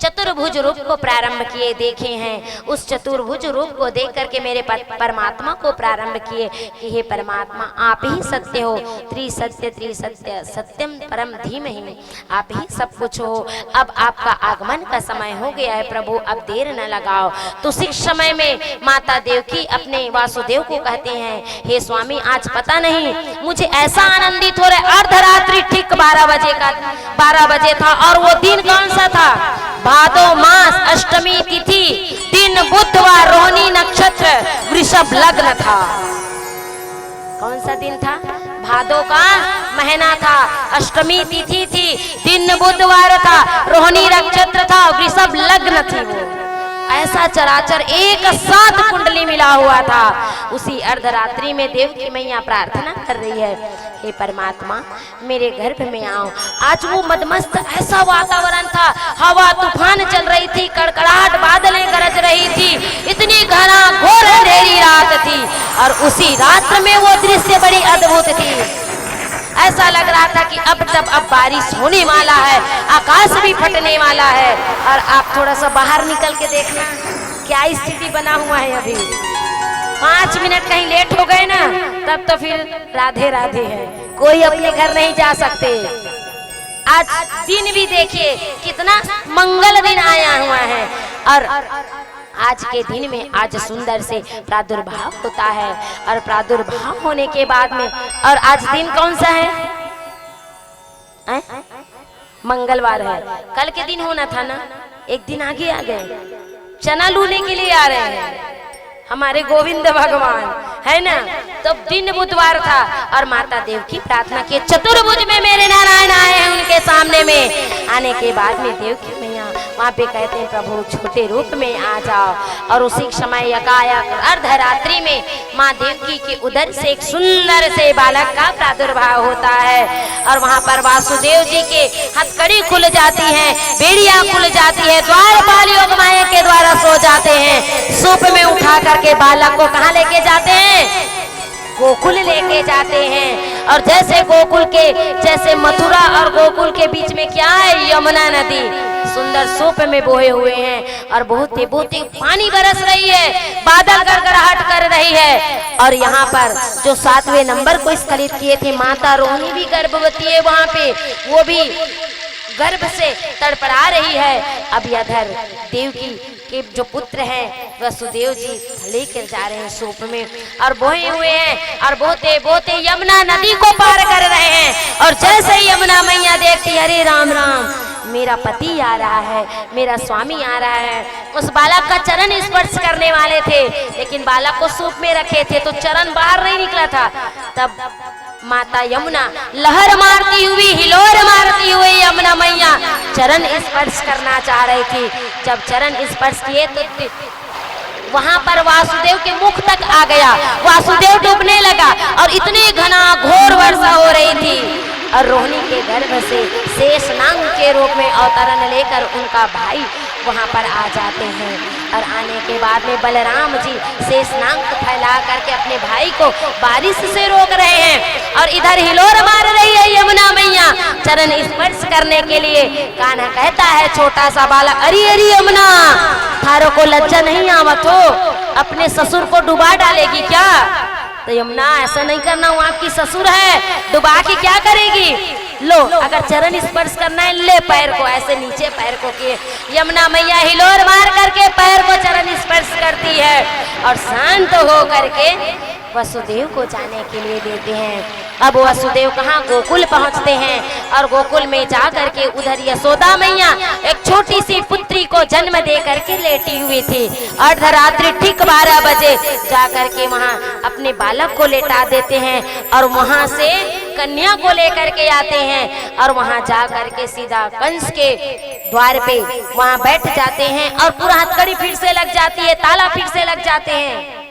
चतुर्भुज रूप को प्रारंभ किए देखे हैं। उस चतुर्भुज रूप को देख करके मेरे परमात्मा को प्रारंभ किए कि हे परमात्मा, आप ही सत्य हो, त्रिसत्य सत्यम परम धीमहि, आप ही सब कुछ हो। अब आपका आगमन का समय हो गया है प्रभु, अब देर न लगाओ। तो उसी समय में माता देवकी अपने वासुदेव को कहते हैं, हे स्वामी, आज पता नहीं मुझे ऐसा आनंदित हो रहा है। अर्धरात्रि ठीक 12 बजे था, और वो दिन कौन सा था? भादो मास अष्टमी तिथि, दिन बुधवार, रोहिणी नक्षत्र, वृषभ लग्न था। कौन सा दिन था? भादो का महीना था, अष्टमी तिथि थी, दिन बुधवार था, रोहिणी नक्षत्र था, वृषभ लग्न थी। वो ऐसा चराचर एक साथ कुंडली मिला हुआ था। उसी अर्धरात्रि में देवकी मैया प्रार्थना कर रही है, हे परमात्मा, मेरे गर्भ में आओ। आज वो मदमस्त ऐसा वातावरण था, हवा तूफान चल रही थी, कड़कड़ाहट बादलें गरज रही थी, इतनी घना घोर अंधेरी रात थी, और उसी रात में वो दृश्य बड़ी अद्भुत थी। ऐसा लग रहा था कि अब बारिश होने वाला है, आकाश भी फटने वाला है। और आप थोड़ा सा बाहर निकल के देखना क्या स्थिति बना हुआ है। अभी 5 मिनट कहीं लेट हो गए ना, तब तो फिर राधे राधे है, कोई अपने घर नहीं जा सकते। आज दिन भी देखिए कितना मंगल दिन आया हुआ है, और आज के दिन में आज सुंदर से प्रादुर्भाव होता है, और प्रादुर्भाव होने के बाद में, और आज दिन कौन सा है? मंगलवार है। कल के दिन होना था ना, एक दिन आगे आ गए। चना लूने के लिए आ रहे हैं हमारे गोविंद भगवान, है ना। तो दिन बुधवार था, और माता देवकी प्रार्थना की, चतुर्भुज में मेरे नारायण आए हैं। उनके सामने में आने के बाद में देवकी मैया वहाँ पे कहते हैं, प्रभु छोटे रूप में आ जाओ। और उसी समय यकायक अर्धरात्रि में माँ देवकी के उदर से एक सुंदर से बालक का प्रादुर्भाव होता है, और वहाँ पर वासुदेव जी के हथकड़ी खुल जाती है, बेड़िया खुल जाती है, द्वारपाल योग माया के द्वारा सो जाते हैं। सूप में उठा करके बालक को कहाँ लेके जाते हैं? गोकुल लेके जाते हैं। और जैसे गोकुल के, जैसे मथुरा और गोकुल के बीच में क्या है? यमुना नदी सुंदर सूप में बोए हुए हैं, और बहुत ही पानी बरस रही है, बादल गड़गड़ाहट कर रही है। और यहाँ पर जो 7वें नंबर को स्खलित किए थे, माता रोहिणी भी गर्भवती है, वहाँ पे वो भी गर्भ से तड़पड़ा रही है। अब इधर देवकी के जो पुत्र हैं वसुदेव जी लेकर जा रहे हैं सूप में, और बोए हुए हैं, और बोते बोते यमुना नदी को पार कर रहे हैं। और जैसे ही यमुना मैया देखती, अरे राम राम, मेरा पति आ रहा है, मेरा स्वामी आ रहा है। उस बालक का चरण स्पर्श करने वाले थे, लेकिन बालक को सूप में रखे थे, तो चरण बाहर नहीं निकला था। तब माता यमुना लहर मारती हुई, हिलोर मारती हुई यमुना मैया चरण स्पर्श करना चाह रही थी। जब चरण स्पर्श किए तो वहां पर वासुदेव के मुख तक आ गया, वासुदेव डूबने लगा, और इतनी घना घोर वर्षा हो रही थी। और रोहिणी के गर्भ से शेषनाग के रूप में अवतरण लेकर उनका भाई वहाँ पर आ जाते हैं। और आने के बाद में बलराम जी शेषनाग फैला करके अपने भाई को बारिश से रोक रहे हैं और इधर हिलोर मार रही है यमुना मैया चरण स्पर्श करने के लिए। कान्हा कहता है छोटा सा बालक, अरे अरे यमुना, थारो को लज्जा नहीं आवत हो, अपने ससुर को डुबा डालेगी क्या? तो यमुना ऐसा नहीं करना, वो आपकी ससुर है, डुबा के क्या करेगी? लो, अगर चरण स्पर्श करना है ले पैर को ऐसे नीचे पैर को किए। यमुना मैया हिलोर मार करके पैर को चरण स्पर्श करती है और शांत हो करके वसुदेव को जाने के लिए देते हैं। अब वसुदेव कहाँ गोकुल पहुँचते हैं और गोकुल में जा करके उधर यशोदा मैया एक छोटी सी पुत्री को जन्म दे करके लेटी हुई थी। अर्धरात्रि ठीक 12 बजे जा करके वहाँ अपने बालक को लेटा देते हैं और वहाँ से कन्या को लेकर के आते हैं और वहाँ जा करके सीधा कंस के द्वार पे वहाँ बैठ जाते हैं और पूरा हथकड़ी फिर से लग जाती है, ताला फिर से लग जाते हैं।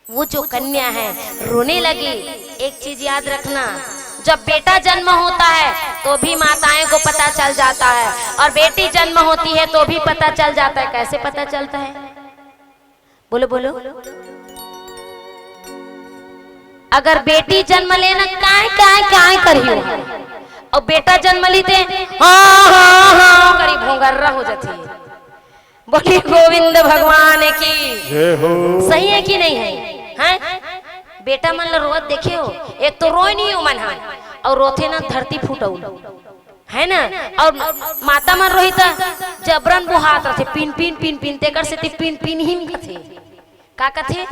वो जो कन्या है रोने लगी। एक चीज याद रखना, जब बेटा जन्म होता है तो भी माताएं को पता चल जाता है और बेटी जन्म होती है तो भी पता चल जाता है। कैसे पता चलता है? बोलो बोलो। अगर बेटी जन्म लेना काय काय काय करियो और बेटा जन्म लेते हाँ हाँ हाँ करी भोंगर्रा हो जाती है। बोली गोविंद भगवान की सही है कि नहीं है? हैं? बेटा मन ला रोवत देखे हो, एक तो रोई नहीं हो मन और रोथे ना धरती फूटऊ है ना, और माता मन रोही था जबरन बुहात रथे पिन पिन पिन पिन ते कर से पिन पिन हिन कथे का कथे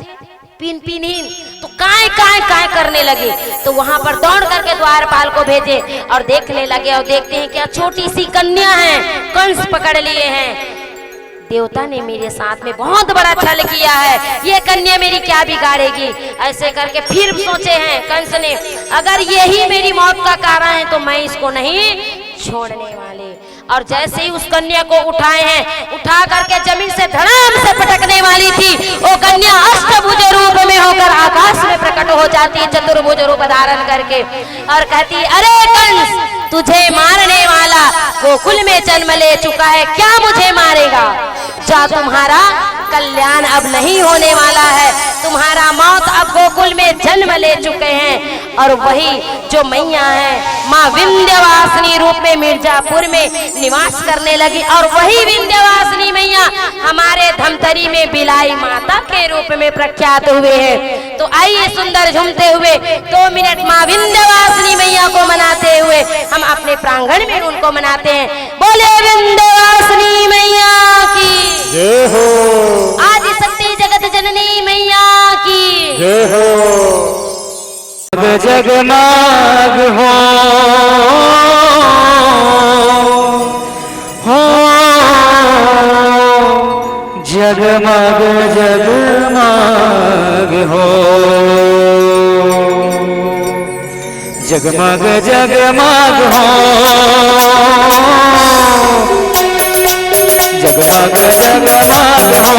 पिन पिन हिन तो काय काय काय करने लगे। तो वहां पर दौड़ करके द्वारपाल को भेजे और देखने लगे और देखते हैं क्या छोटी सी कन्या है, कंस पकड़ लिए हैं। देवता ने मेरे साथ में बहुत बड़ा छल किया है, ये कन्या मेरी क्या बिगाड़ेगी? ऐसे करके फिर सोचे हैं कंस ने, अगर यही मेरी मौत का कारण है तो मैं इसको नहीं छोड़ने वाले। और जैसे ही उस कन्या को उठाए हैं, उठा करके जमीन से धड़ाम से पटकने वाली थी, वो कन्या अष्टभुज रूप में होकर आकाश में प्रकट हो जाती है, चतुर्भुज रूप धारण करके, और कहती अरे कंस, तुझे मारने वाला गोकुल में जन्म ले चुका है, क्या मुझे मारेगा? जा, तुम्हारा कल्याण अब नहीं होने वाला है, तुम्हारा मौत अब गोकुल में जन्म ले चुके हैं। और वही जो मैया है माँ विंध्यवासिनी रूप में मिर्जापुर में निवास करने लगी और वही विंध्यवासिनी मैया हमारे धमतरी में बिलाई माता के रूप में प्रख्यात हुए हैं। तो आइए सुंदर झूमते हुए 2 मिनट माँ विंध्यवासिनी मैया को मनाते हुए हम अपने प्रांगण में उनको मनाते हैं। बोले विंध्यवासिनी मैया की जय हो, आदि शक्ति जगत जननी मैया की जय हो। जगमग हो जगमग जगमग हो, जगमग जगमग हो, जगमग जगमग हो।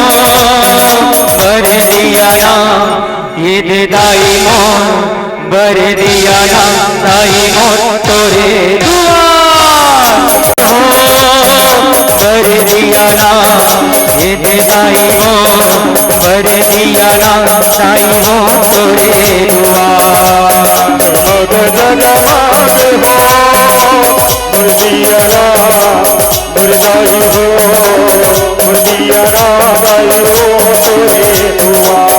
बर दिया नाम ये दे दाई मोर, बर दिया नाम दाई मोर तोरे दुआर हो। बर दिया नाम ये दे दाई मोर, बर दिया नाम दाई मोर तोरे दुआर। जगमग जगमग हो, बर दिया नाम बर दाई हो, बर दिया नाम दाई हो तोरे दुआर।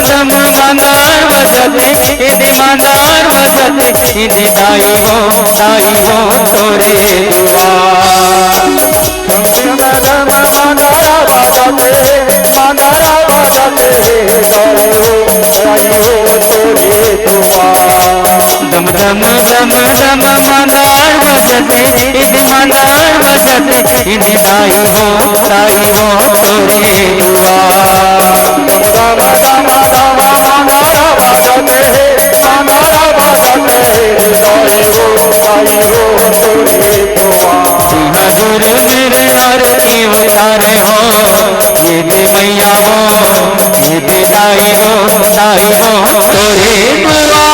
दम मंदार बजते इदे मंदार बजते इदे दाई हो तोरे दुआर। दम दम मंदारा बजते मंदारा बजते दाई हो तोरे दुआर। दम दम दम दम मंदार बजते इन माना बजते इन दाई हो तोरे दुआ रामा रामा रामा मानारा बजते मानारा बजते दाई हो तोरे दुआ हजूर मेरे आरती उतारे हो ये दे मैया हो ये दे दाई हो तोरे दुआ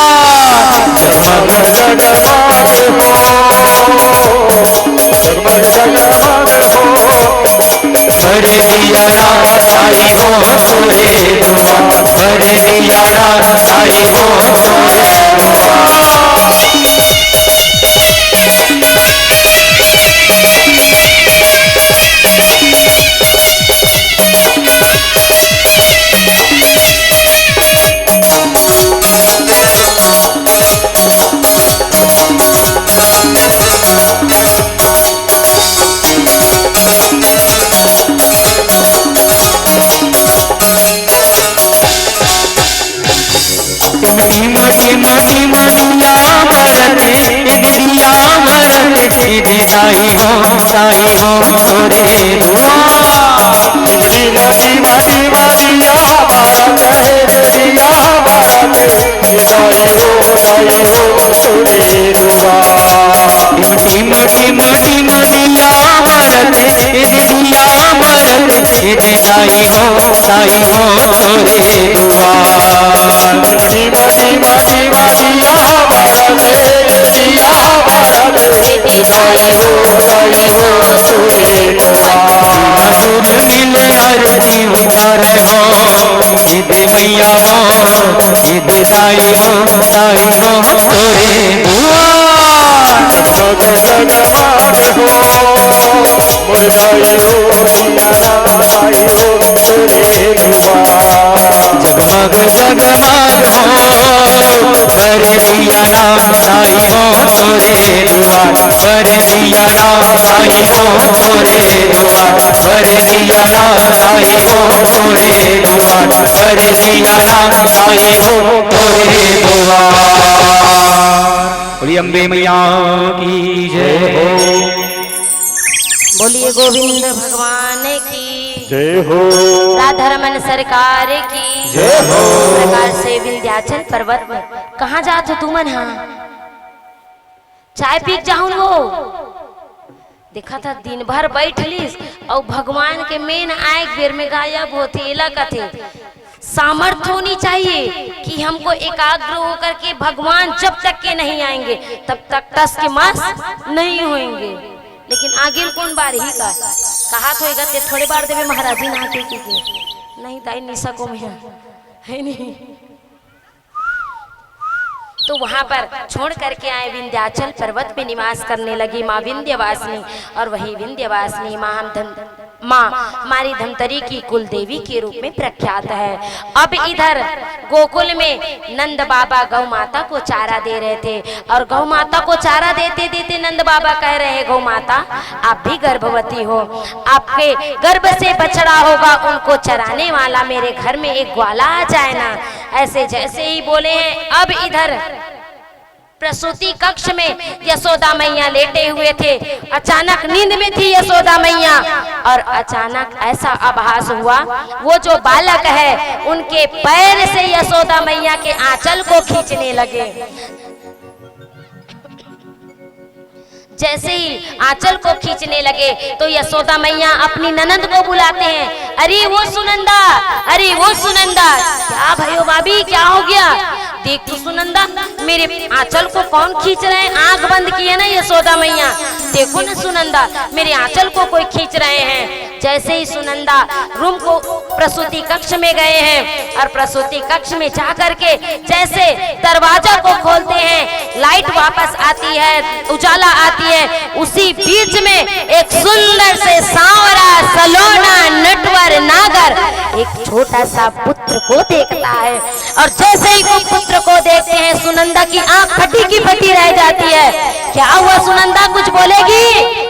जगमग जगमग हो जगमग जगमग हो भर दिया राई हो तोरे दुआ भर दिया राई हो तोरे दुआ टिम टिम टिम दिया मरते दिया मरते दाई हो तोरे दुआ दिली नदी मदी मदिया भारत है दिया भारत दाई हो तोरे दुआ टिम टिम टिम दिया मरते दिया मरते दाई हो तोरे दुआ दिली मदी मदी मदिया भारत दिया भारत दाई हो तोरे दुआ हजूर मिले आरती उतारे हो ये दे मैया हो ये दे दाई हो तोरे दुआ जगमग जगमग हो मुरझाई हो सियाराई हो तोरे दुआ जगमग जगमग हो भर दिया राई हो तोरे दुआ भर दिया राई हो तोरे दुआ भर दिया राई हो तोरे दुआ भर दिया राई हो तोरे दुआ। बोलिए अम्बे मैया की जय हो। बोलिए गोविंद भगवान की जय हो राधा रमन सरकार की जय हो। प्रकार से विंध्याचल पर्वत में कहाँ जात हो तुमन? हाँ चाय पी जाऊन हो देखा था दिन भर बैठ लीस और भगवान के मेन आए बेर में गायब होते इलाका थे। सामर्थ्य होनी चाहिए कि हमको एकाग्र होकर के भगवान जब तक के नहीं आएंगे तब तक टस के मास नहीं होंगे। लेकिन आगे कौन बार ही का कहा तो ते थोड़े बार देवे महाराजी ना के नहीं ताई निशा को में है नहीं। तो वहां पर छोड़ करके आए विंध्याचल पर्वत में निवास करने लगी माँ विंध्यवासिनी। और वही विंध्यवासिनी माँ हमारी धमतरी की कुल देवी के रूप में प्रख्यात है। अब इधर गोकुल में नंद बाबा गौ माता को चारा दे रहे थे और गौ माता को चारा देते देते नंद बाबा कह रहे हैं गौ माता आप भी गर्भवती हो, आपके गर्भ से बछड़ा होगा, उनको चराने वाला मेरे घर में एक ग्वाला आ जाए ना। ऐसे जैसे ही बोले हैं अब इधर प्रसूति कक्ष में यशोदा मैया लेटे हुए थे। अचानक नींद में थी यशोदा मैया और अचानक ऐसा आभास हुआ वो जो बालक है उनके पैर से यशोदा मैया के आंचल को खींचने लगे। जैसे ही आंचल को खींचने लगे तो यशोदा मैया अपनी ननंद को बुलाते हैं, अरे वो सुनंदा, अरे वो सुनंदा। क्या भयो भाभी क्या हो गया? देख तो सुनंदा मेरे आंचल को कौन खींच रहे हैं? आंख बंद की है ना यशोदा मैया, देखो ना सुनंदा मेरे आंचल को कोई खींच रहे हैं। जैसे ही सुनंदा रूम को प्रसूति कक्ष में गए हैं और प्रसूति कक्ष में जा करके जैसे दरवाजा को खोलते हैं लाइट वापस आती है, उजाला आती है। उसी बीच में एक सुंदर से सांवरा सलोना नटवर नागर एक छोटा सा पुत्र को देखता है और जैसे ही वो पुत्र को देखते हैं सुनंदा की आंख फटी की फटी रह जाती है। क्या हुआ सुनंदा, कुछ बोलेगी?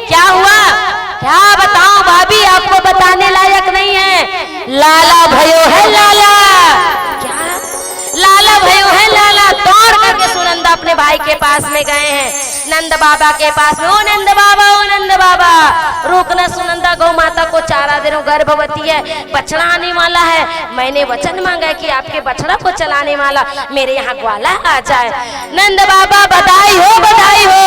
क्या हुआ? क्या बताऊं भाभी, आपको बताने लायक नहीं है। लाला भयो है लाला। क्या लाला भयो है लाला? दौड़ करके सुनंदा अपने भाई के पास में गए हैं। नंद बाबा के पास में, ओ नंद बाबा, ओ नंद बाबा, रोकना सुनंदा गौ माता को 4 दिनों गर्भवती है, बछड़ा आने वाला है, मैंने वचन मांगा है कि आपके बछड़ा को चलाने वाला मेरे यहाँ ग्वाला आ जाए। नंद बाबा बधाई हो, बधाई हो।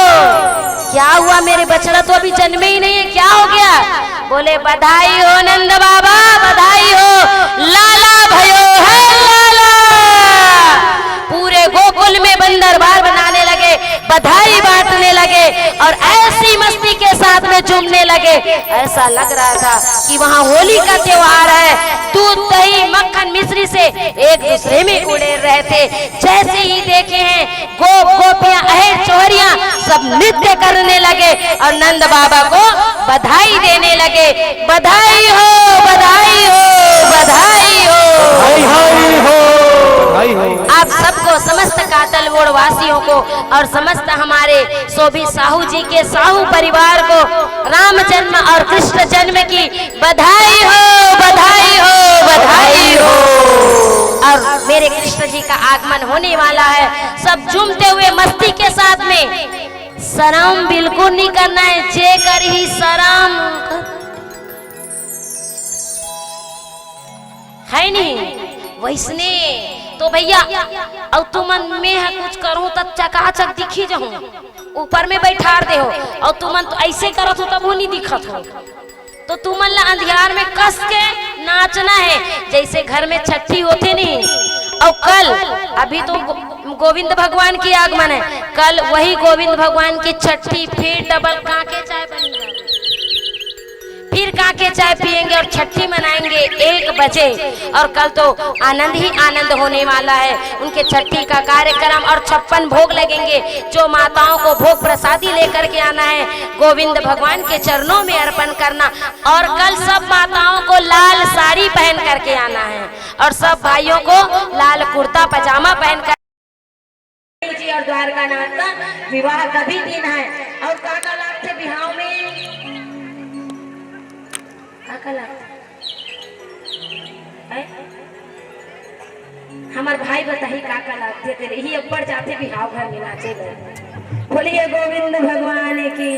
क्या हुआ, मेरे बछड़ा तो अभी जन्मे ही नहीं है, क्या हो गया? बोले बधाई हो नंद बाबा, बधाई हो, लाला भयो है लाला। पूरे गोकुल में बंदरबार बनाने लगे, बधाई बांटने लगे और ऐसी मस्ती के साथ में झूमने लगे, ऐसा लग रहा था कि वहाँ होली का त्योहार है। दूध दही मक्खन मिश्री से एक दूसरे में उड़ेल रहे थे। जैसे ही देखे हैं गोपियां अहेर चोहरियां सब नृत्य करने लगे और नंद बाबा को बधाई देने लगे। बधाई हो, बधाई हो, बधाई हो, बधाई हो, बधाई हो। आप सबको, समस्त कातलवोड़ वासियों को और समस्त हमारे सोभी साहू जी के साहू परिवार को राम जन्म और कृष्ण जन्म की बधाई हो, बधाई हो, बधाई हो। और मेरे कृष्ण जी का आगमन होने वाला है। सब झूमते हुए मस्ती के साथ में, शर्म बिल्कुल नहीं करना है, जे कर ही शर्म है नहीं वैसने तो भैया और तुमन में कुछ करूं तब चकाचक दिखी जाऊं, ऊपर में बैठार दे हो और तुमन तो ऐसे करत हो तब वो नहीं दिखत हो, तो तुमन ला अंधियार में कस के नाचना है जैसे घर में छठी होते नहीं। और कल अभी तो गोविंद भगवान की आगमन है, कल वही गोविंद भगवान की छठी, फिर डबल काके चाय बनेगा, फिर काके चाय पिएंगे और छठी मनाएंगे 1 बजे। और कल तो आनंद ही आनंद होने वाला है। उनके छठी का कार्यक्रम और 56 भोग लगेंगे, जो माताओं को भोग प्रसादी लेकर के आना है, गोविंद भगवान के चरणों में अर्पण करना। और कल सब माताओं को लाल साड़ी पहन करके आना है और सब भाइयों को लाल कुर्ता पजामा पहन कर। और द्वारका नाथ का विवाह का भी दिन है। और काका लाभ थे बिहाव में, हमार भाई बताही काका लागते तेरे ही ऊपर जाते बिहाव घर में नाचे गए। बोलिए गोविंद भगवान की।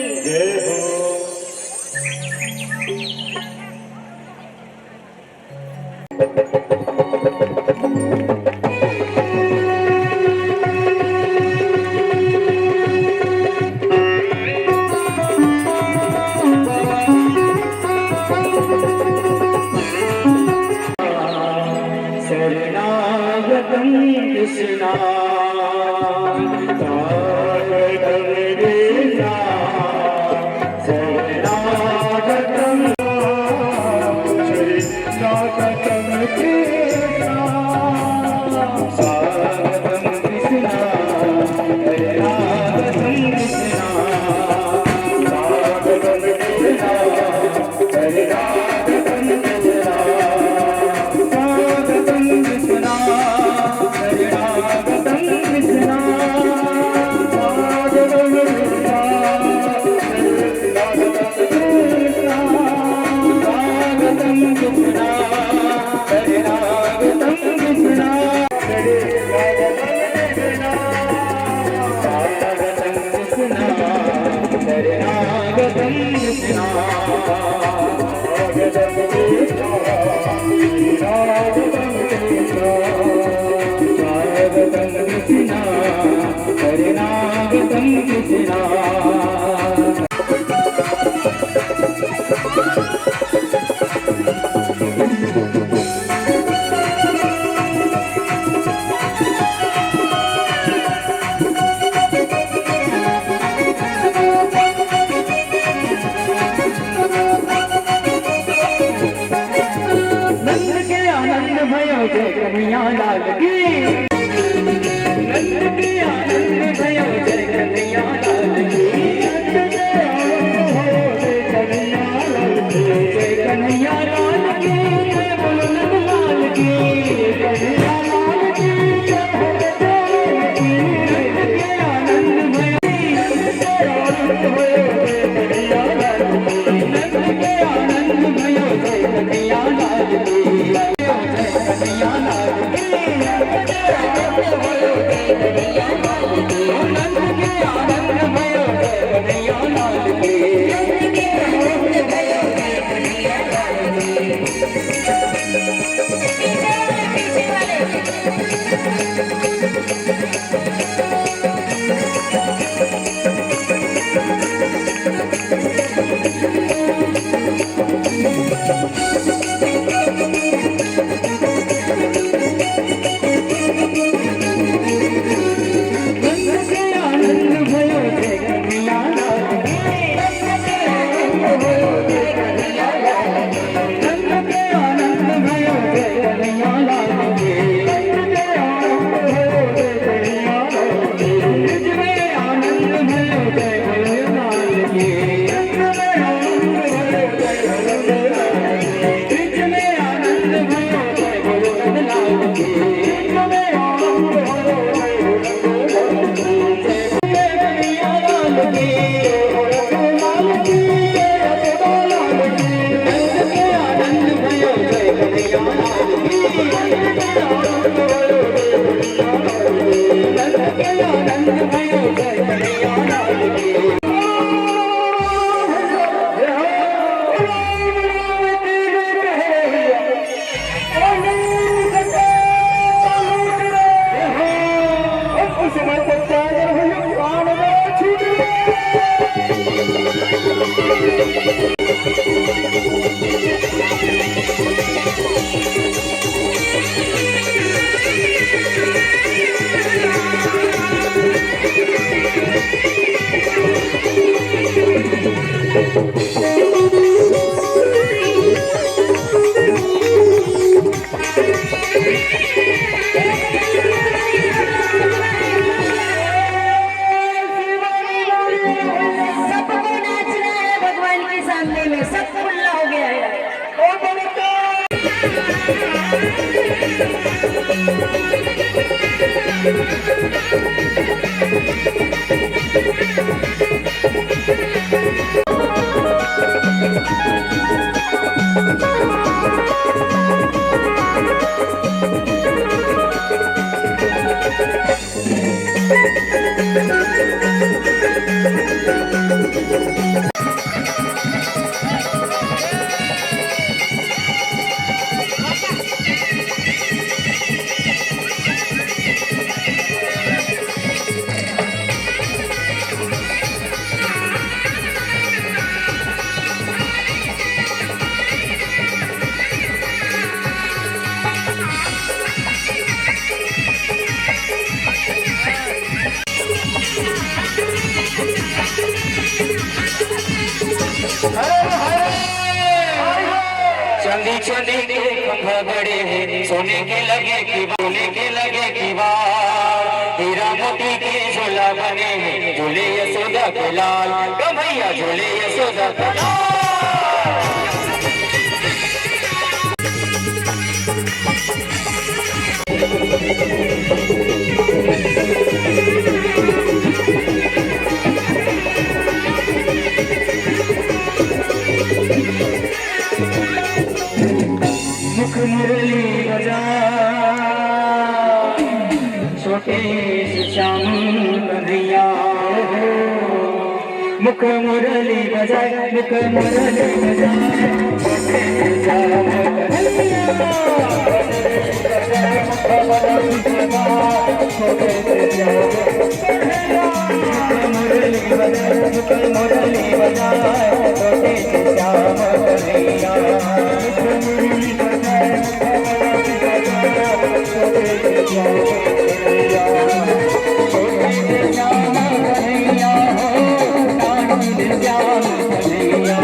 आनंद कन्हैया लाल की। चांदी चांदी के खंभा गड़े हैं, सोने के लगे की बोले के लगे की बात, हीरा मोती के झोला बने हैं, झूले यशोदा के लाल, कन्हैया झूले यशोदा के लाल। मुख मुरली बजा छोटे से श्याम कन्हैया, मुख मुरली बजाए, मुख मुरली बजाए छोटे से श्याम कन्हैया, छोटे से श्याम कन्हैया, मुरली बजाए, मुख मुरली बजाए छोटे से श्याम कन्हैया, मुरली बजाए, छोटे से श्याम कन्हैया, छोटे से श्याम कन्हैया हो, नानक श्याम कन्हैया,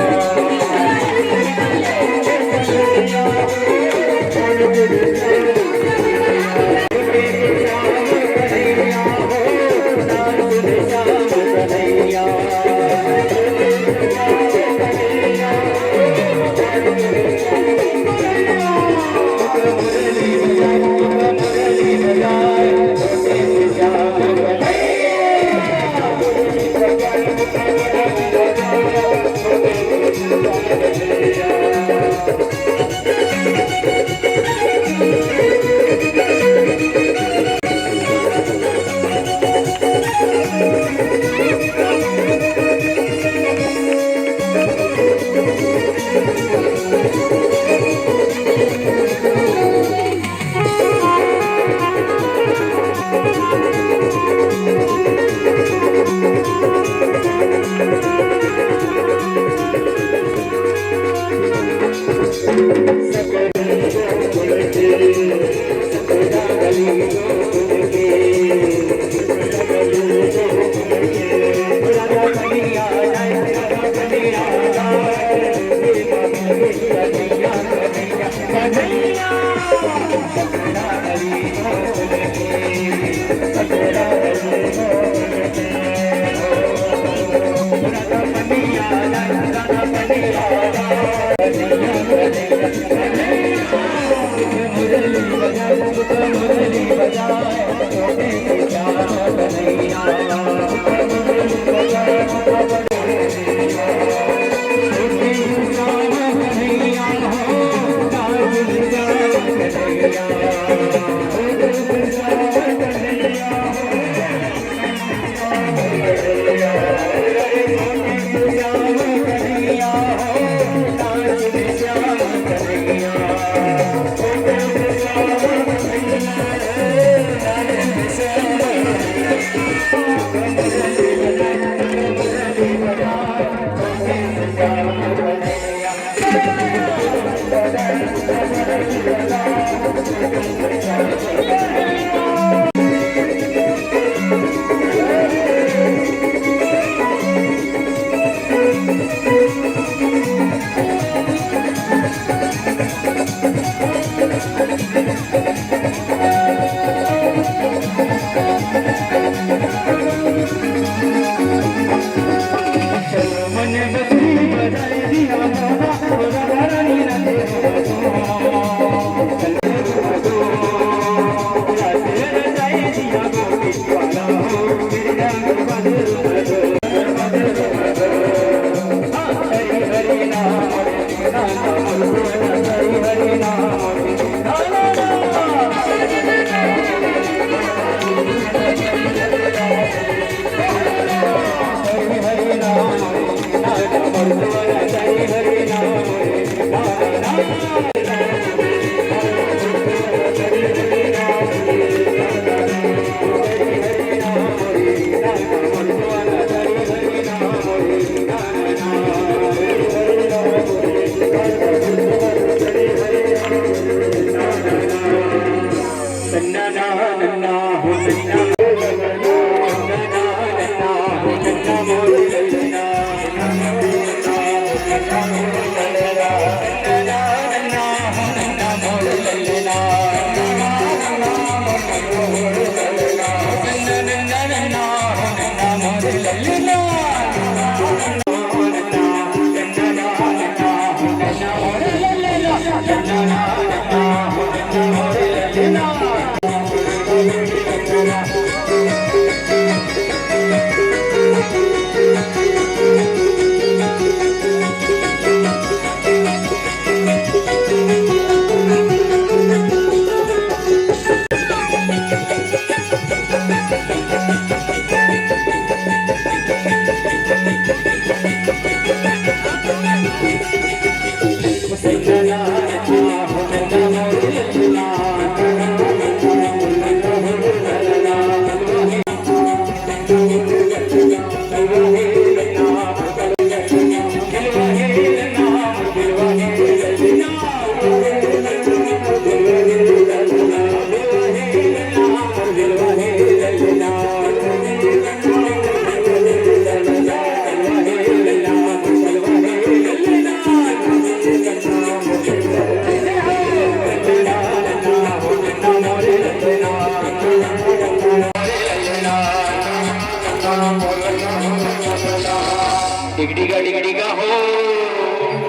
डिगा डिगा डिगा हो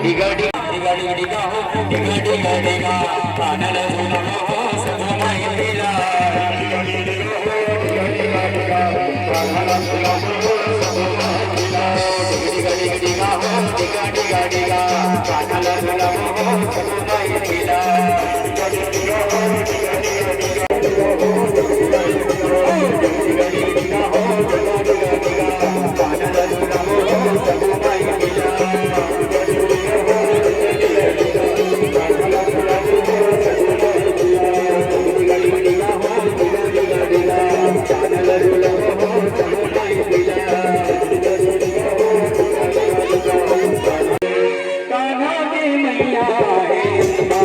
डिगा डिगा डिगा डिगा डिगा हो डिगा डिगा डिगा कानल सुनो हो सब महिला डिगा डिगा हो डिगा डिगा डिगा कानल सुनो हो सब महिला डिगा डिगा डिगा हो डिगा डिगा डिगा कानल सुनो हो सब महिला डिगा डिगा हो डिगा डिगा डिगा डिगा डिगा हो डिगा डिगा डिगा कानल सुनो हो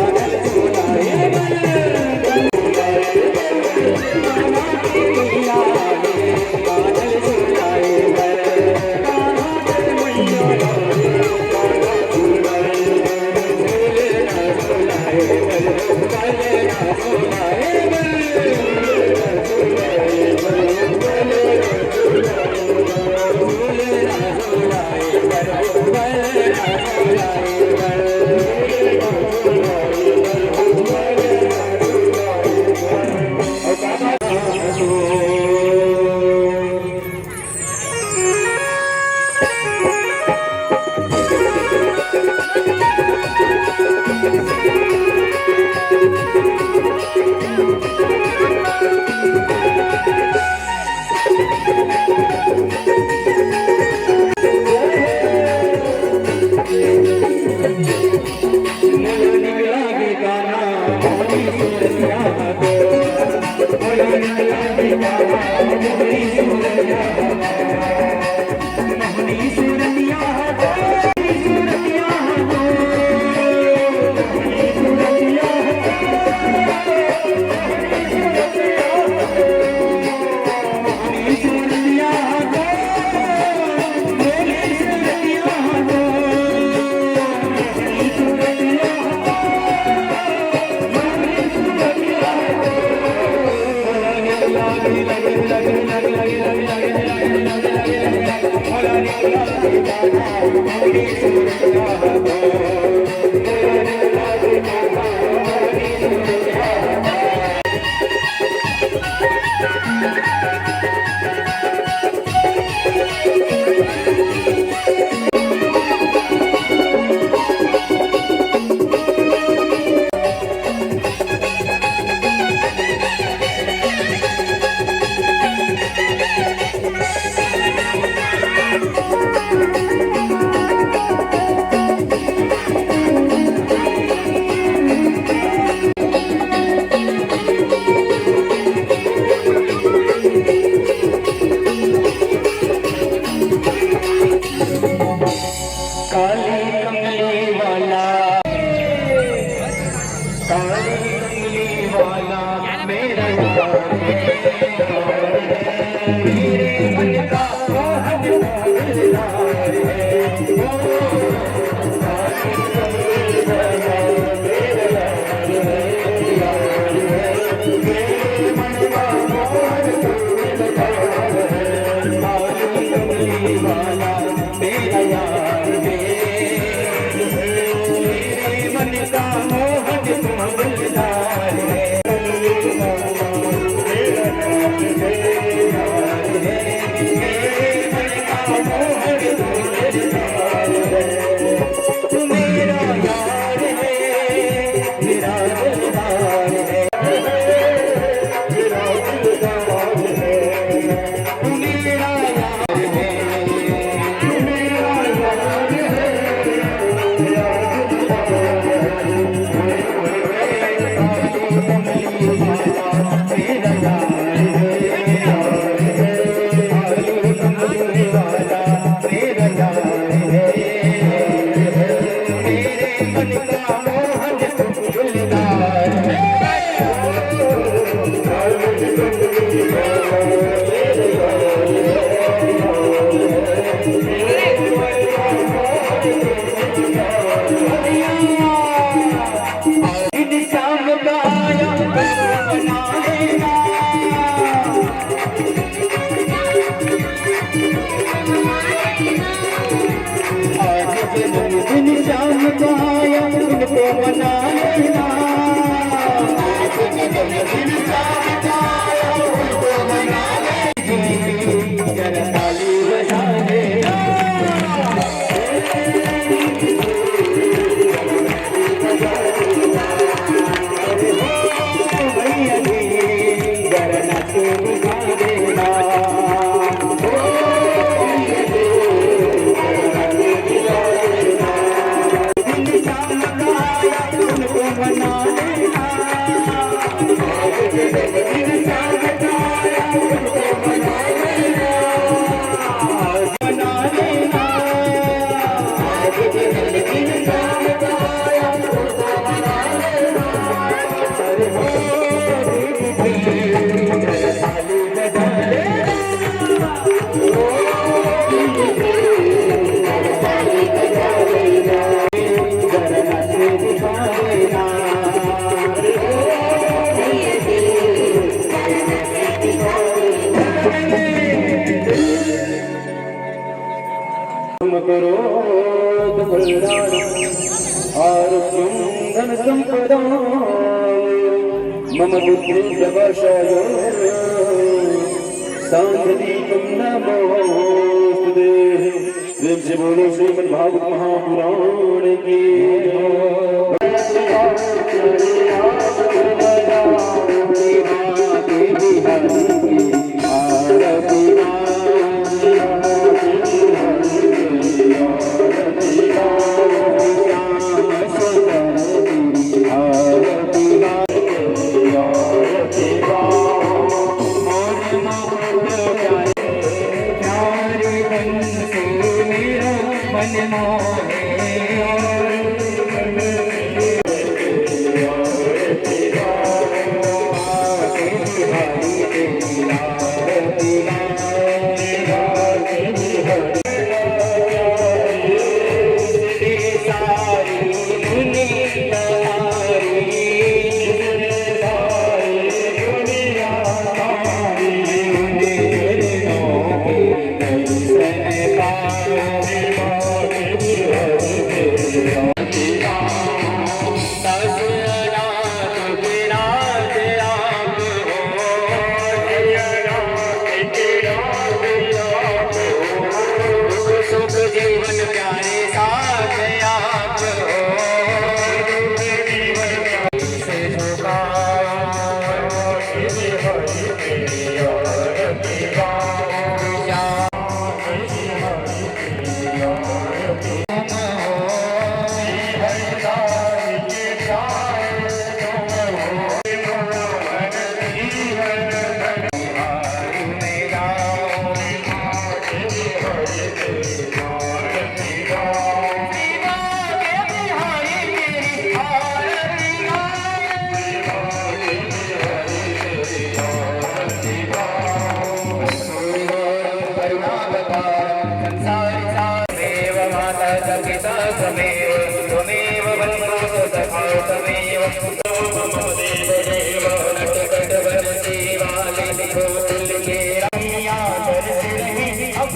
सब मम बुद्धि प्रकाशाय सांख्यदीपं नमोस्तुते। प्रेम से बोलो श्रीमद्भागवत महापुराण की त्वमेव बन्धो सखा त्वमेव मम देव नटखट बरसेवाले गोकुल के रैया बरस रही अब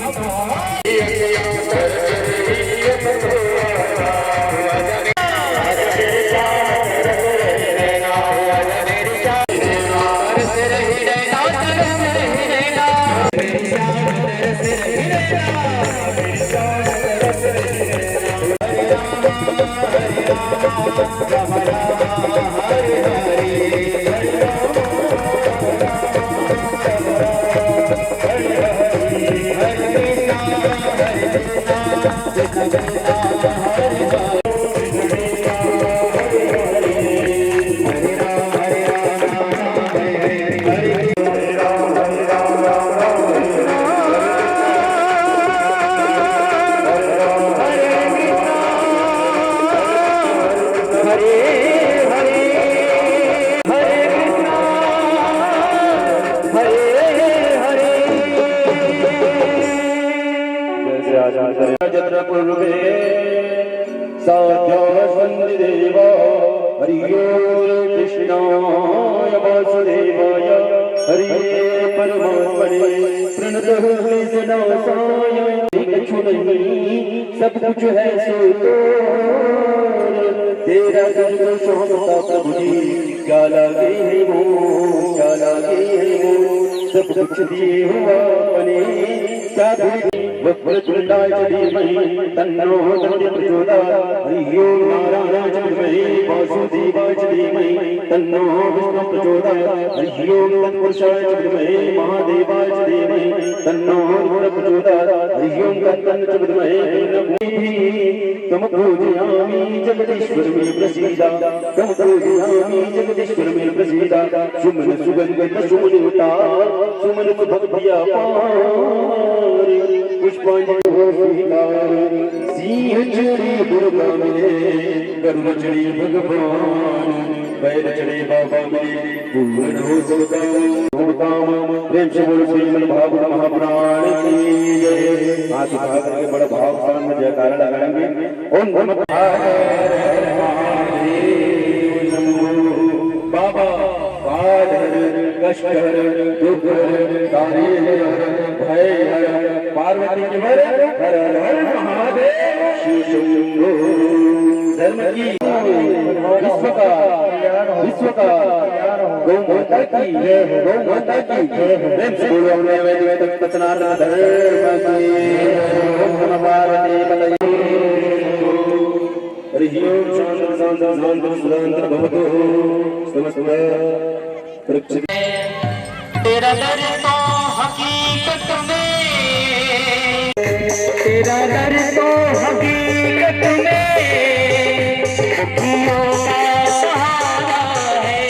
देव हरि कृष्णाय वासुदेवाय हरि परमात्मने प्रणतः क्लेशनाशाय कछु नहीं सब कुछ है सो तेरा तुझको सौंपता प्रभु जी क्या लागे है वो क्या लागे है वो सब कुछ दिए हुआ बने क्या वक्रतुंडाय धीमहि तन्नो दन्ति प्रचोदयात् हरि ओम नारायणाय धीमहि वासुदेवाय धीमहि तन्नो विष्णु प्रचोदयात् हरि ओम तत्पुरुषाय धीमहि महादेवाय धीमहि तन्नो रुद्र प्रचोदयात् हरि ओम तन्न विद्महे तम पूजयामि जगदीश्वर मे प्रसीदा तम पूजयामि जगदीश्वर मे प्रसीदा सुमन सुगंध सुमन उता सुमन भक्तिया पार पुष्पांजलि हो स्वीकार सिंह चढ़े दुर्गा मिले गरुड़ चढ़े भगवान बैल चढ़े बाबा मिले पूर्ण हो काम प्रेम से बोलो श्रीमद् भागवत महापुराण की जय। हाथ उठा करके बड़ा भाव स्थान में जयकारा लगाएंगे। ओम नमः बाबा कष्ट दुख कार्य भय पार्वती के हर हर हर महादेव शिव शंभो धर्म की विश्व का गौ माता की गौ माता की प्रेम से बोलो हमने वैदिक तत्नाथ धर्म की ओम नमः पार्वती पतये हरि ओम शांति शांति शांति शांति भवतु समस्त तेरा दर तो हकीकत में तेरा दर तो हकीकत में दुखियों का सहारा है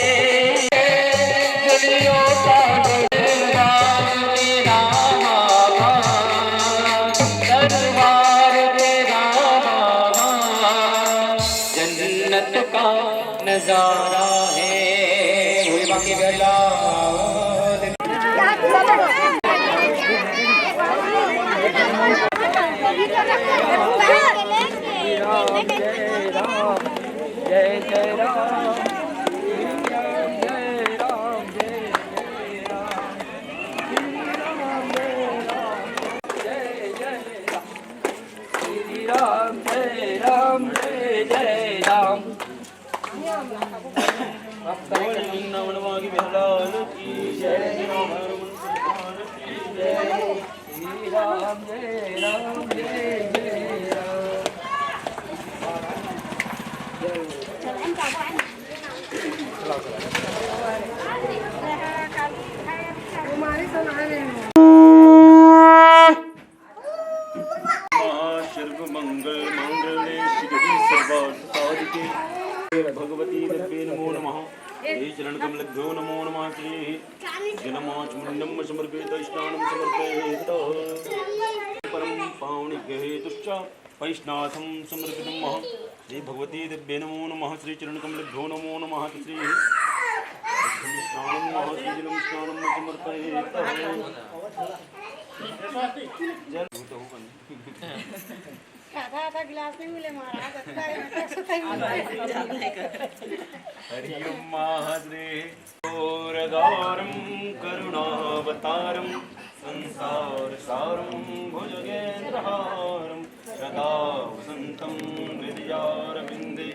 दुनियों का दरबार तेरा बाबा दरबार तेरा बाबा जन्नत का नजारा है बाकी बेला जय जय राम जय राम जय राम जय राम जय जय राम वनवागी बिहार की जय राम जय राम जय राम जय जय राम। सर्व मंगल मंगले शिवि सर्वार्थ साधिके भगवती देवी नमो नमः श्री चरण कमलभ्यो नमो नमः श्री जनमाच मुंडम समर्पित स्नानं समर्पयेत् परम वैष्णवं समर्पितमः श्री भगवती दिव्ये नमो नमः श्री चरण कमलेभ्यो नमो नमः श्री स्नानं नमः श्री जलं स्नानं समर्पयेतः आधा गिलास नहीं मिले महाराज हरि ओम महाश्री घोरघोरं करुणावतारं संसार सारं भुजगेन्द्रहारं सदा वसन्तं हृदयारविन्दे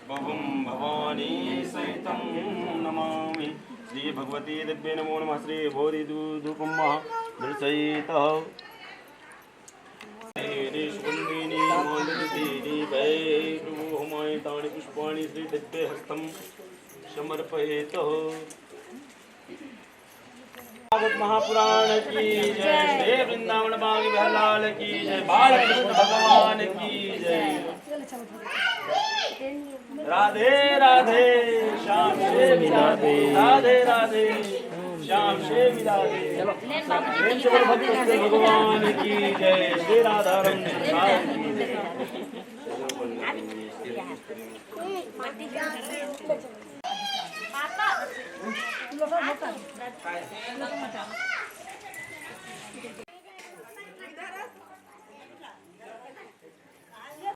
भवं भवानी सहितं नमामि श्री भगवती दिव्ये नमो नमः श्री बोधिधूपं दर्शयितः सुगन्धिनी मालिनी वै प्रभुहमाय तानि पुष्पाणि श्री दिव्ये हस्तं समर्पयेतः भागवत महापुराण की जय श्री वृंदावन बाग बिहार की जय बालकृष्ण भगवान की जय राधे राधे श्याम से राधे राधे राधे श्याम से राधे भगवान की जय श्री राधा पापा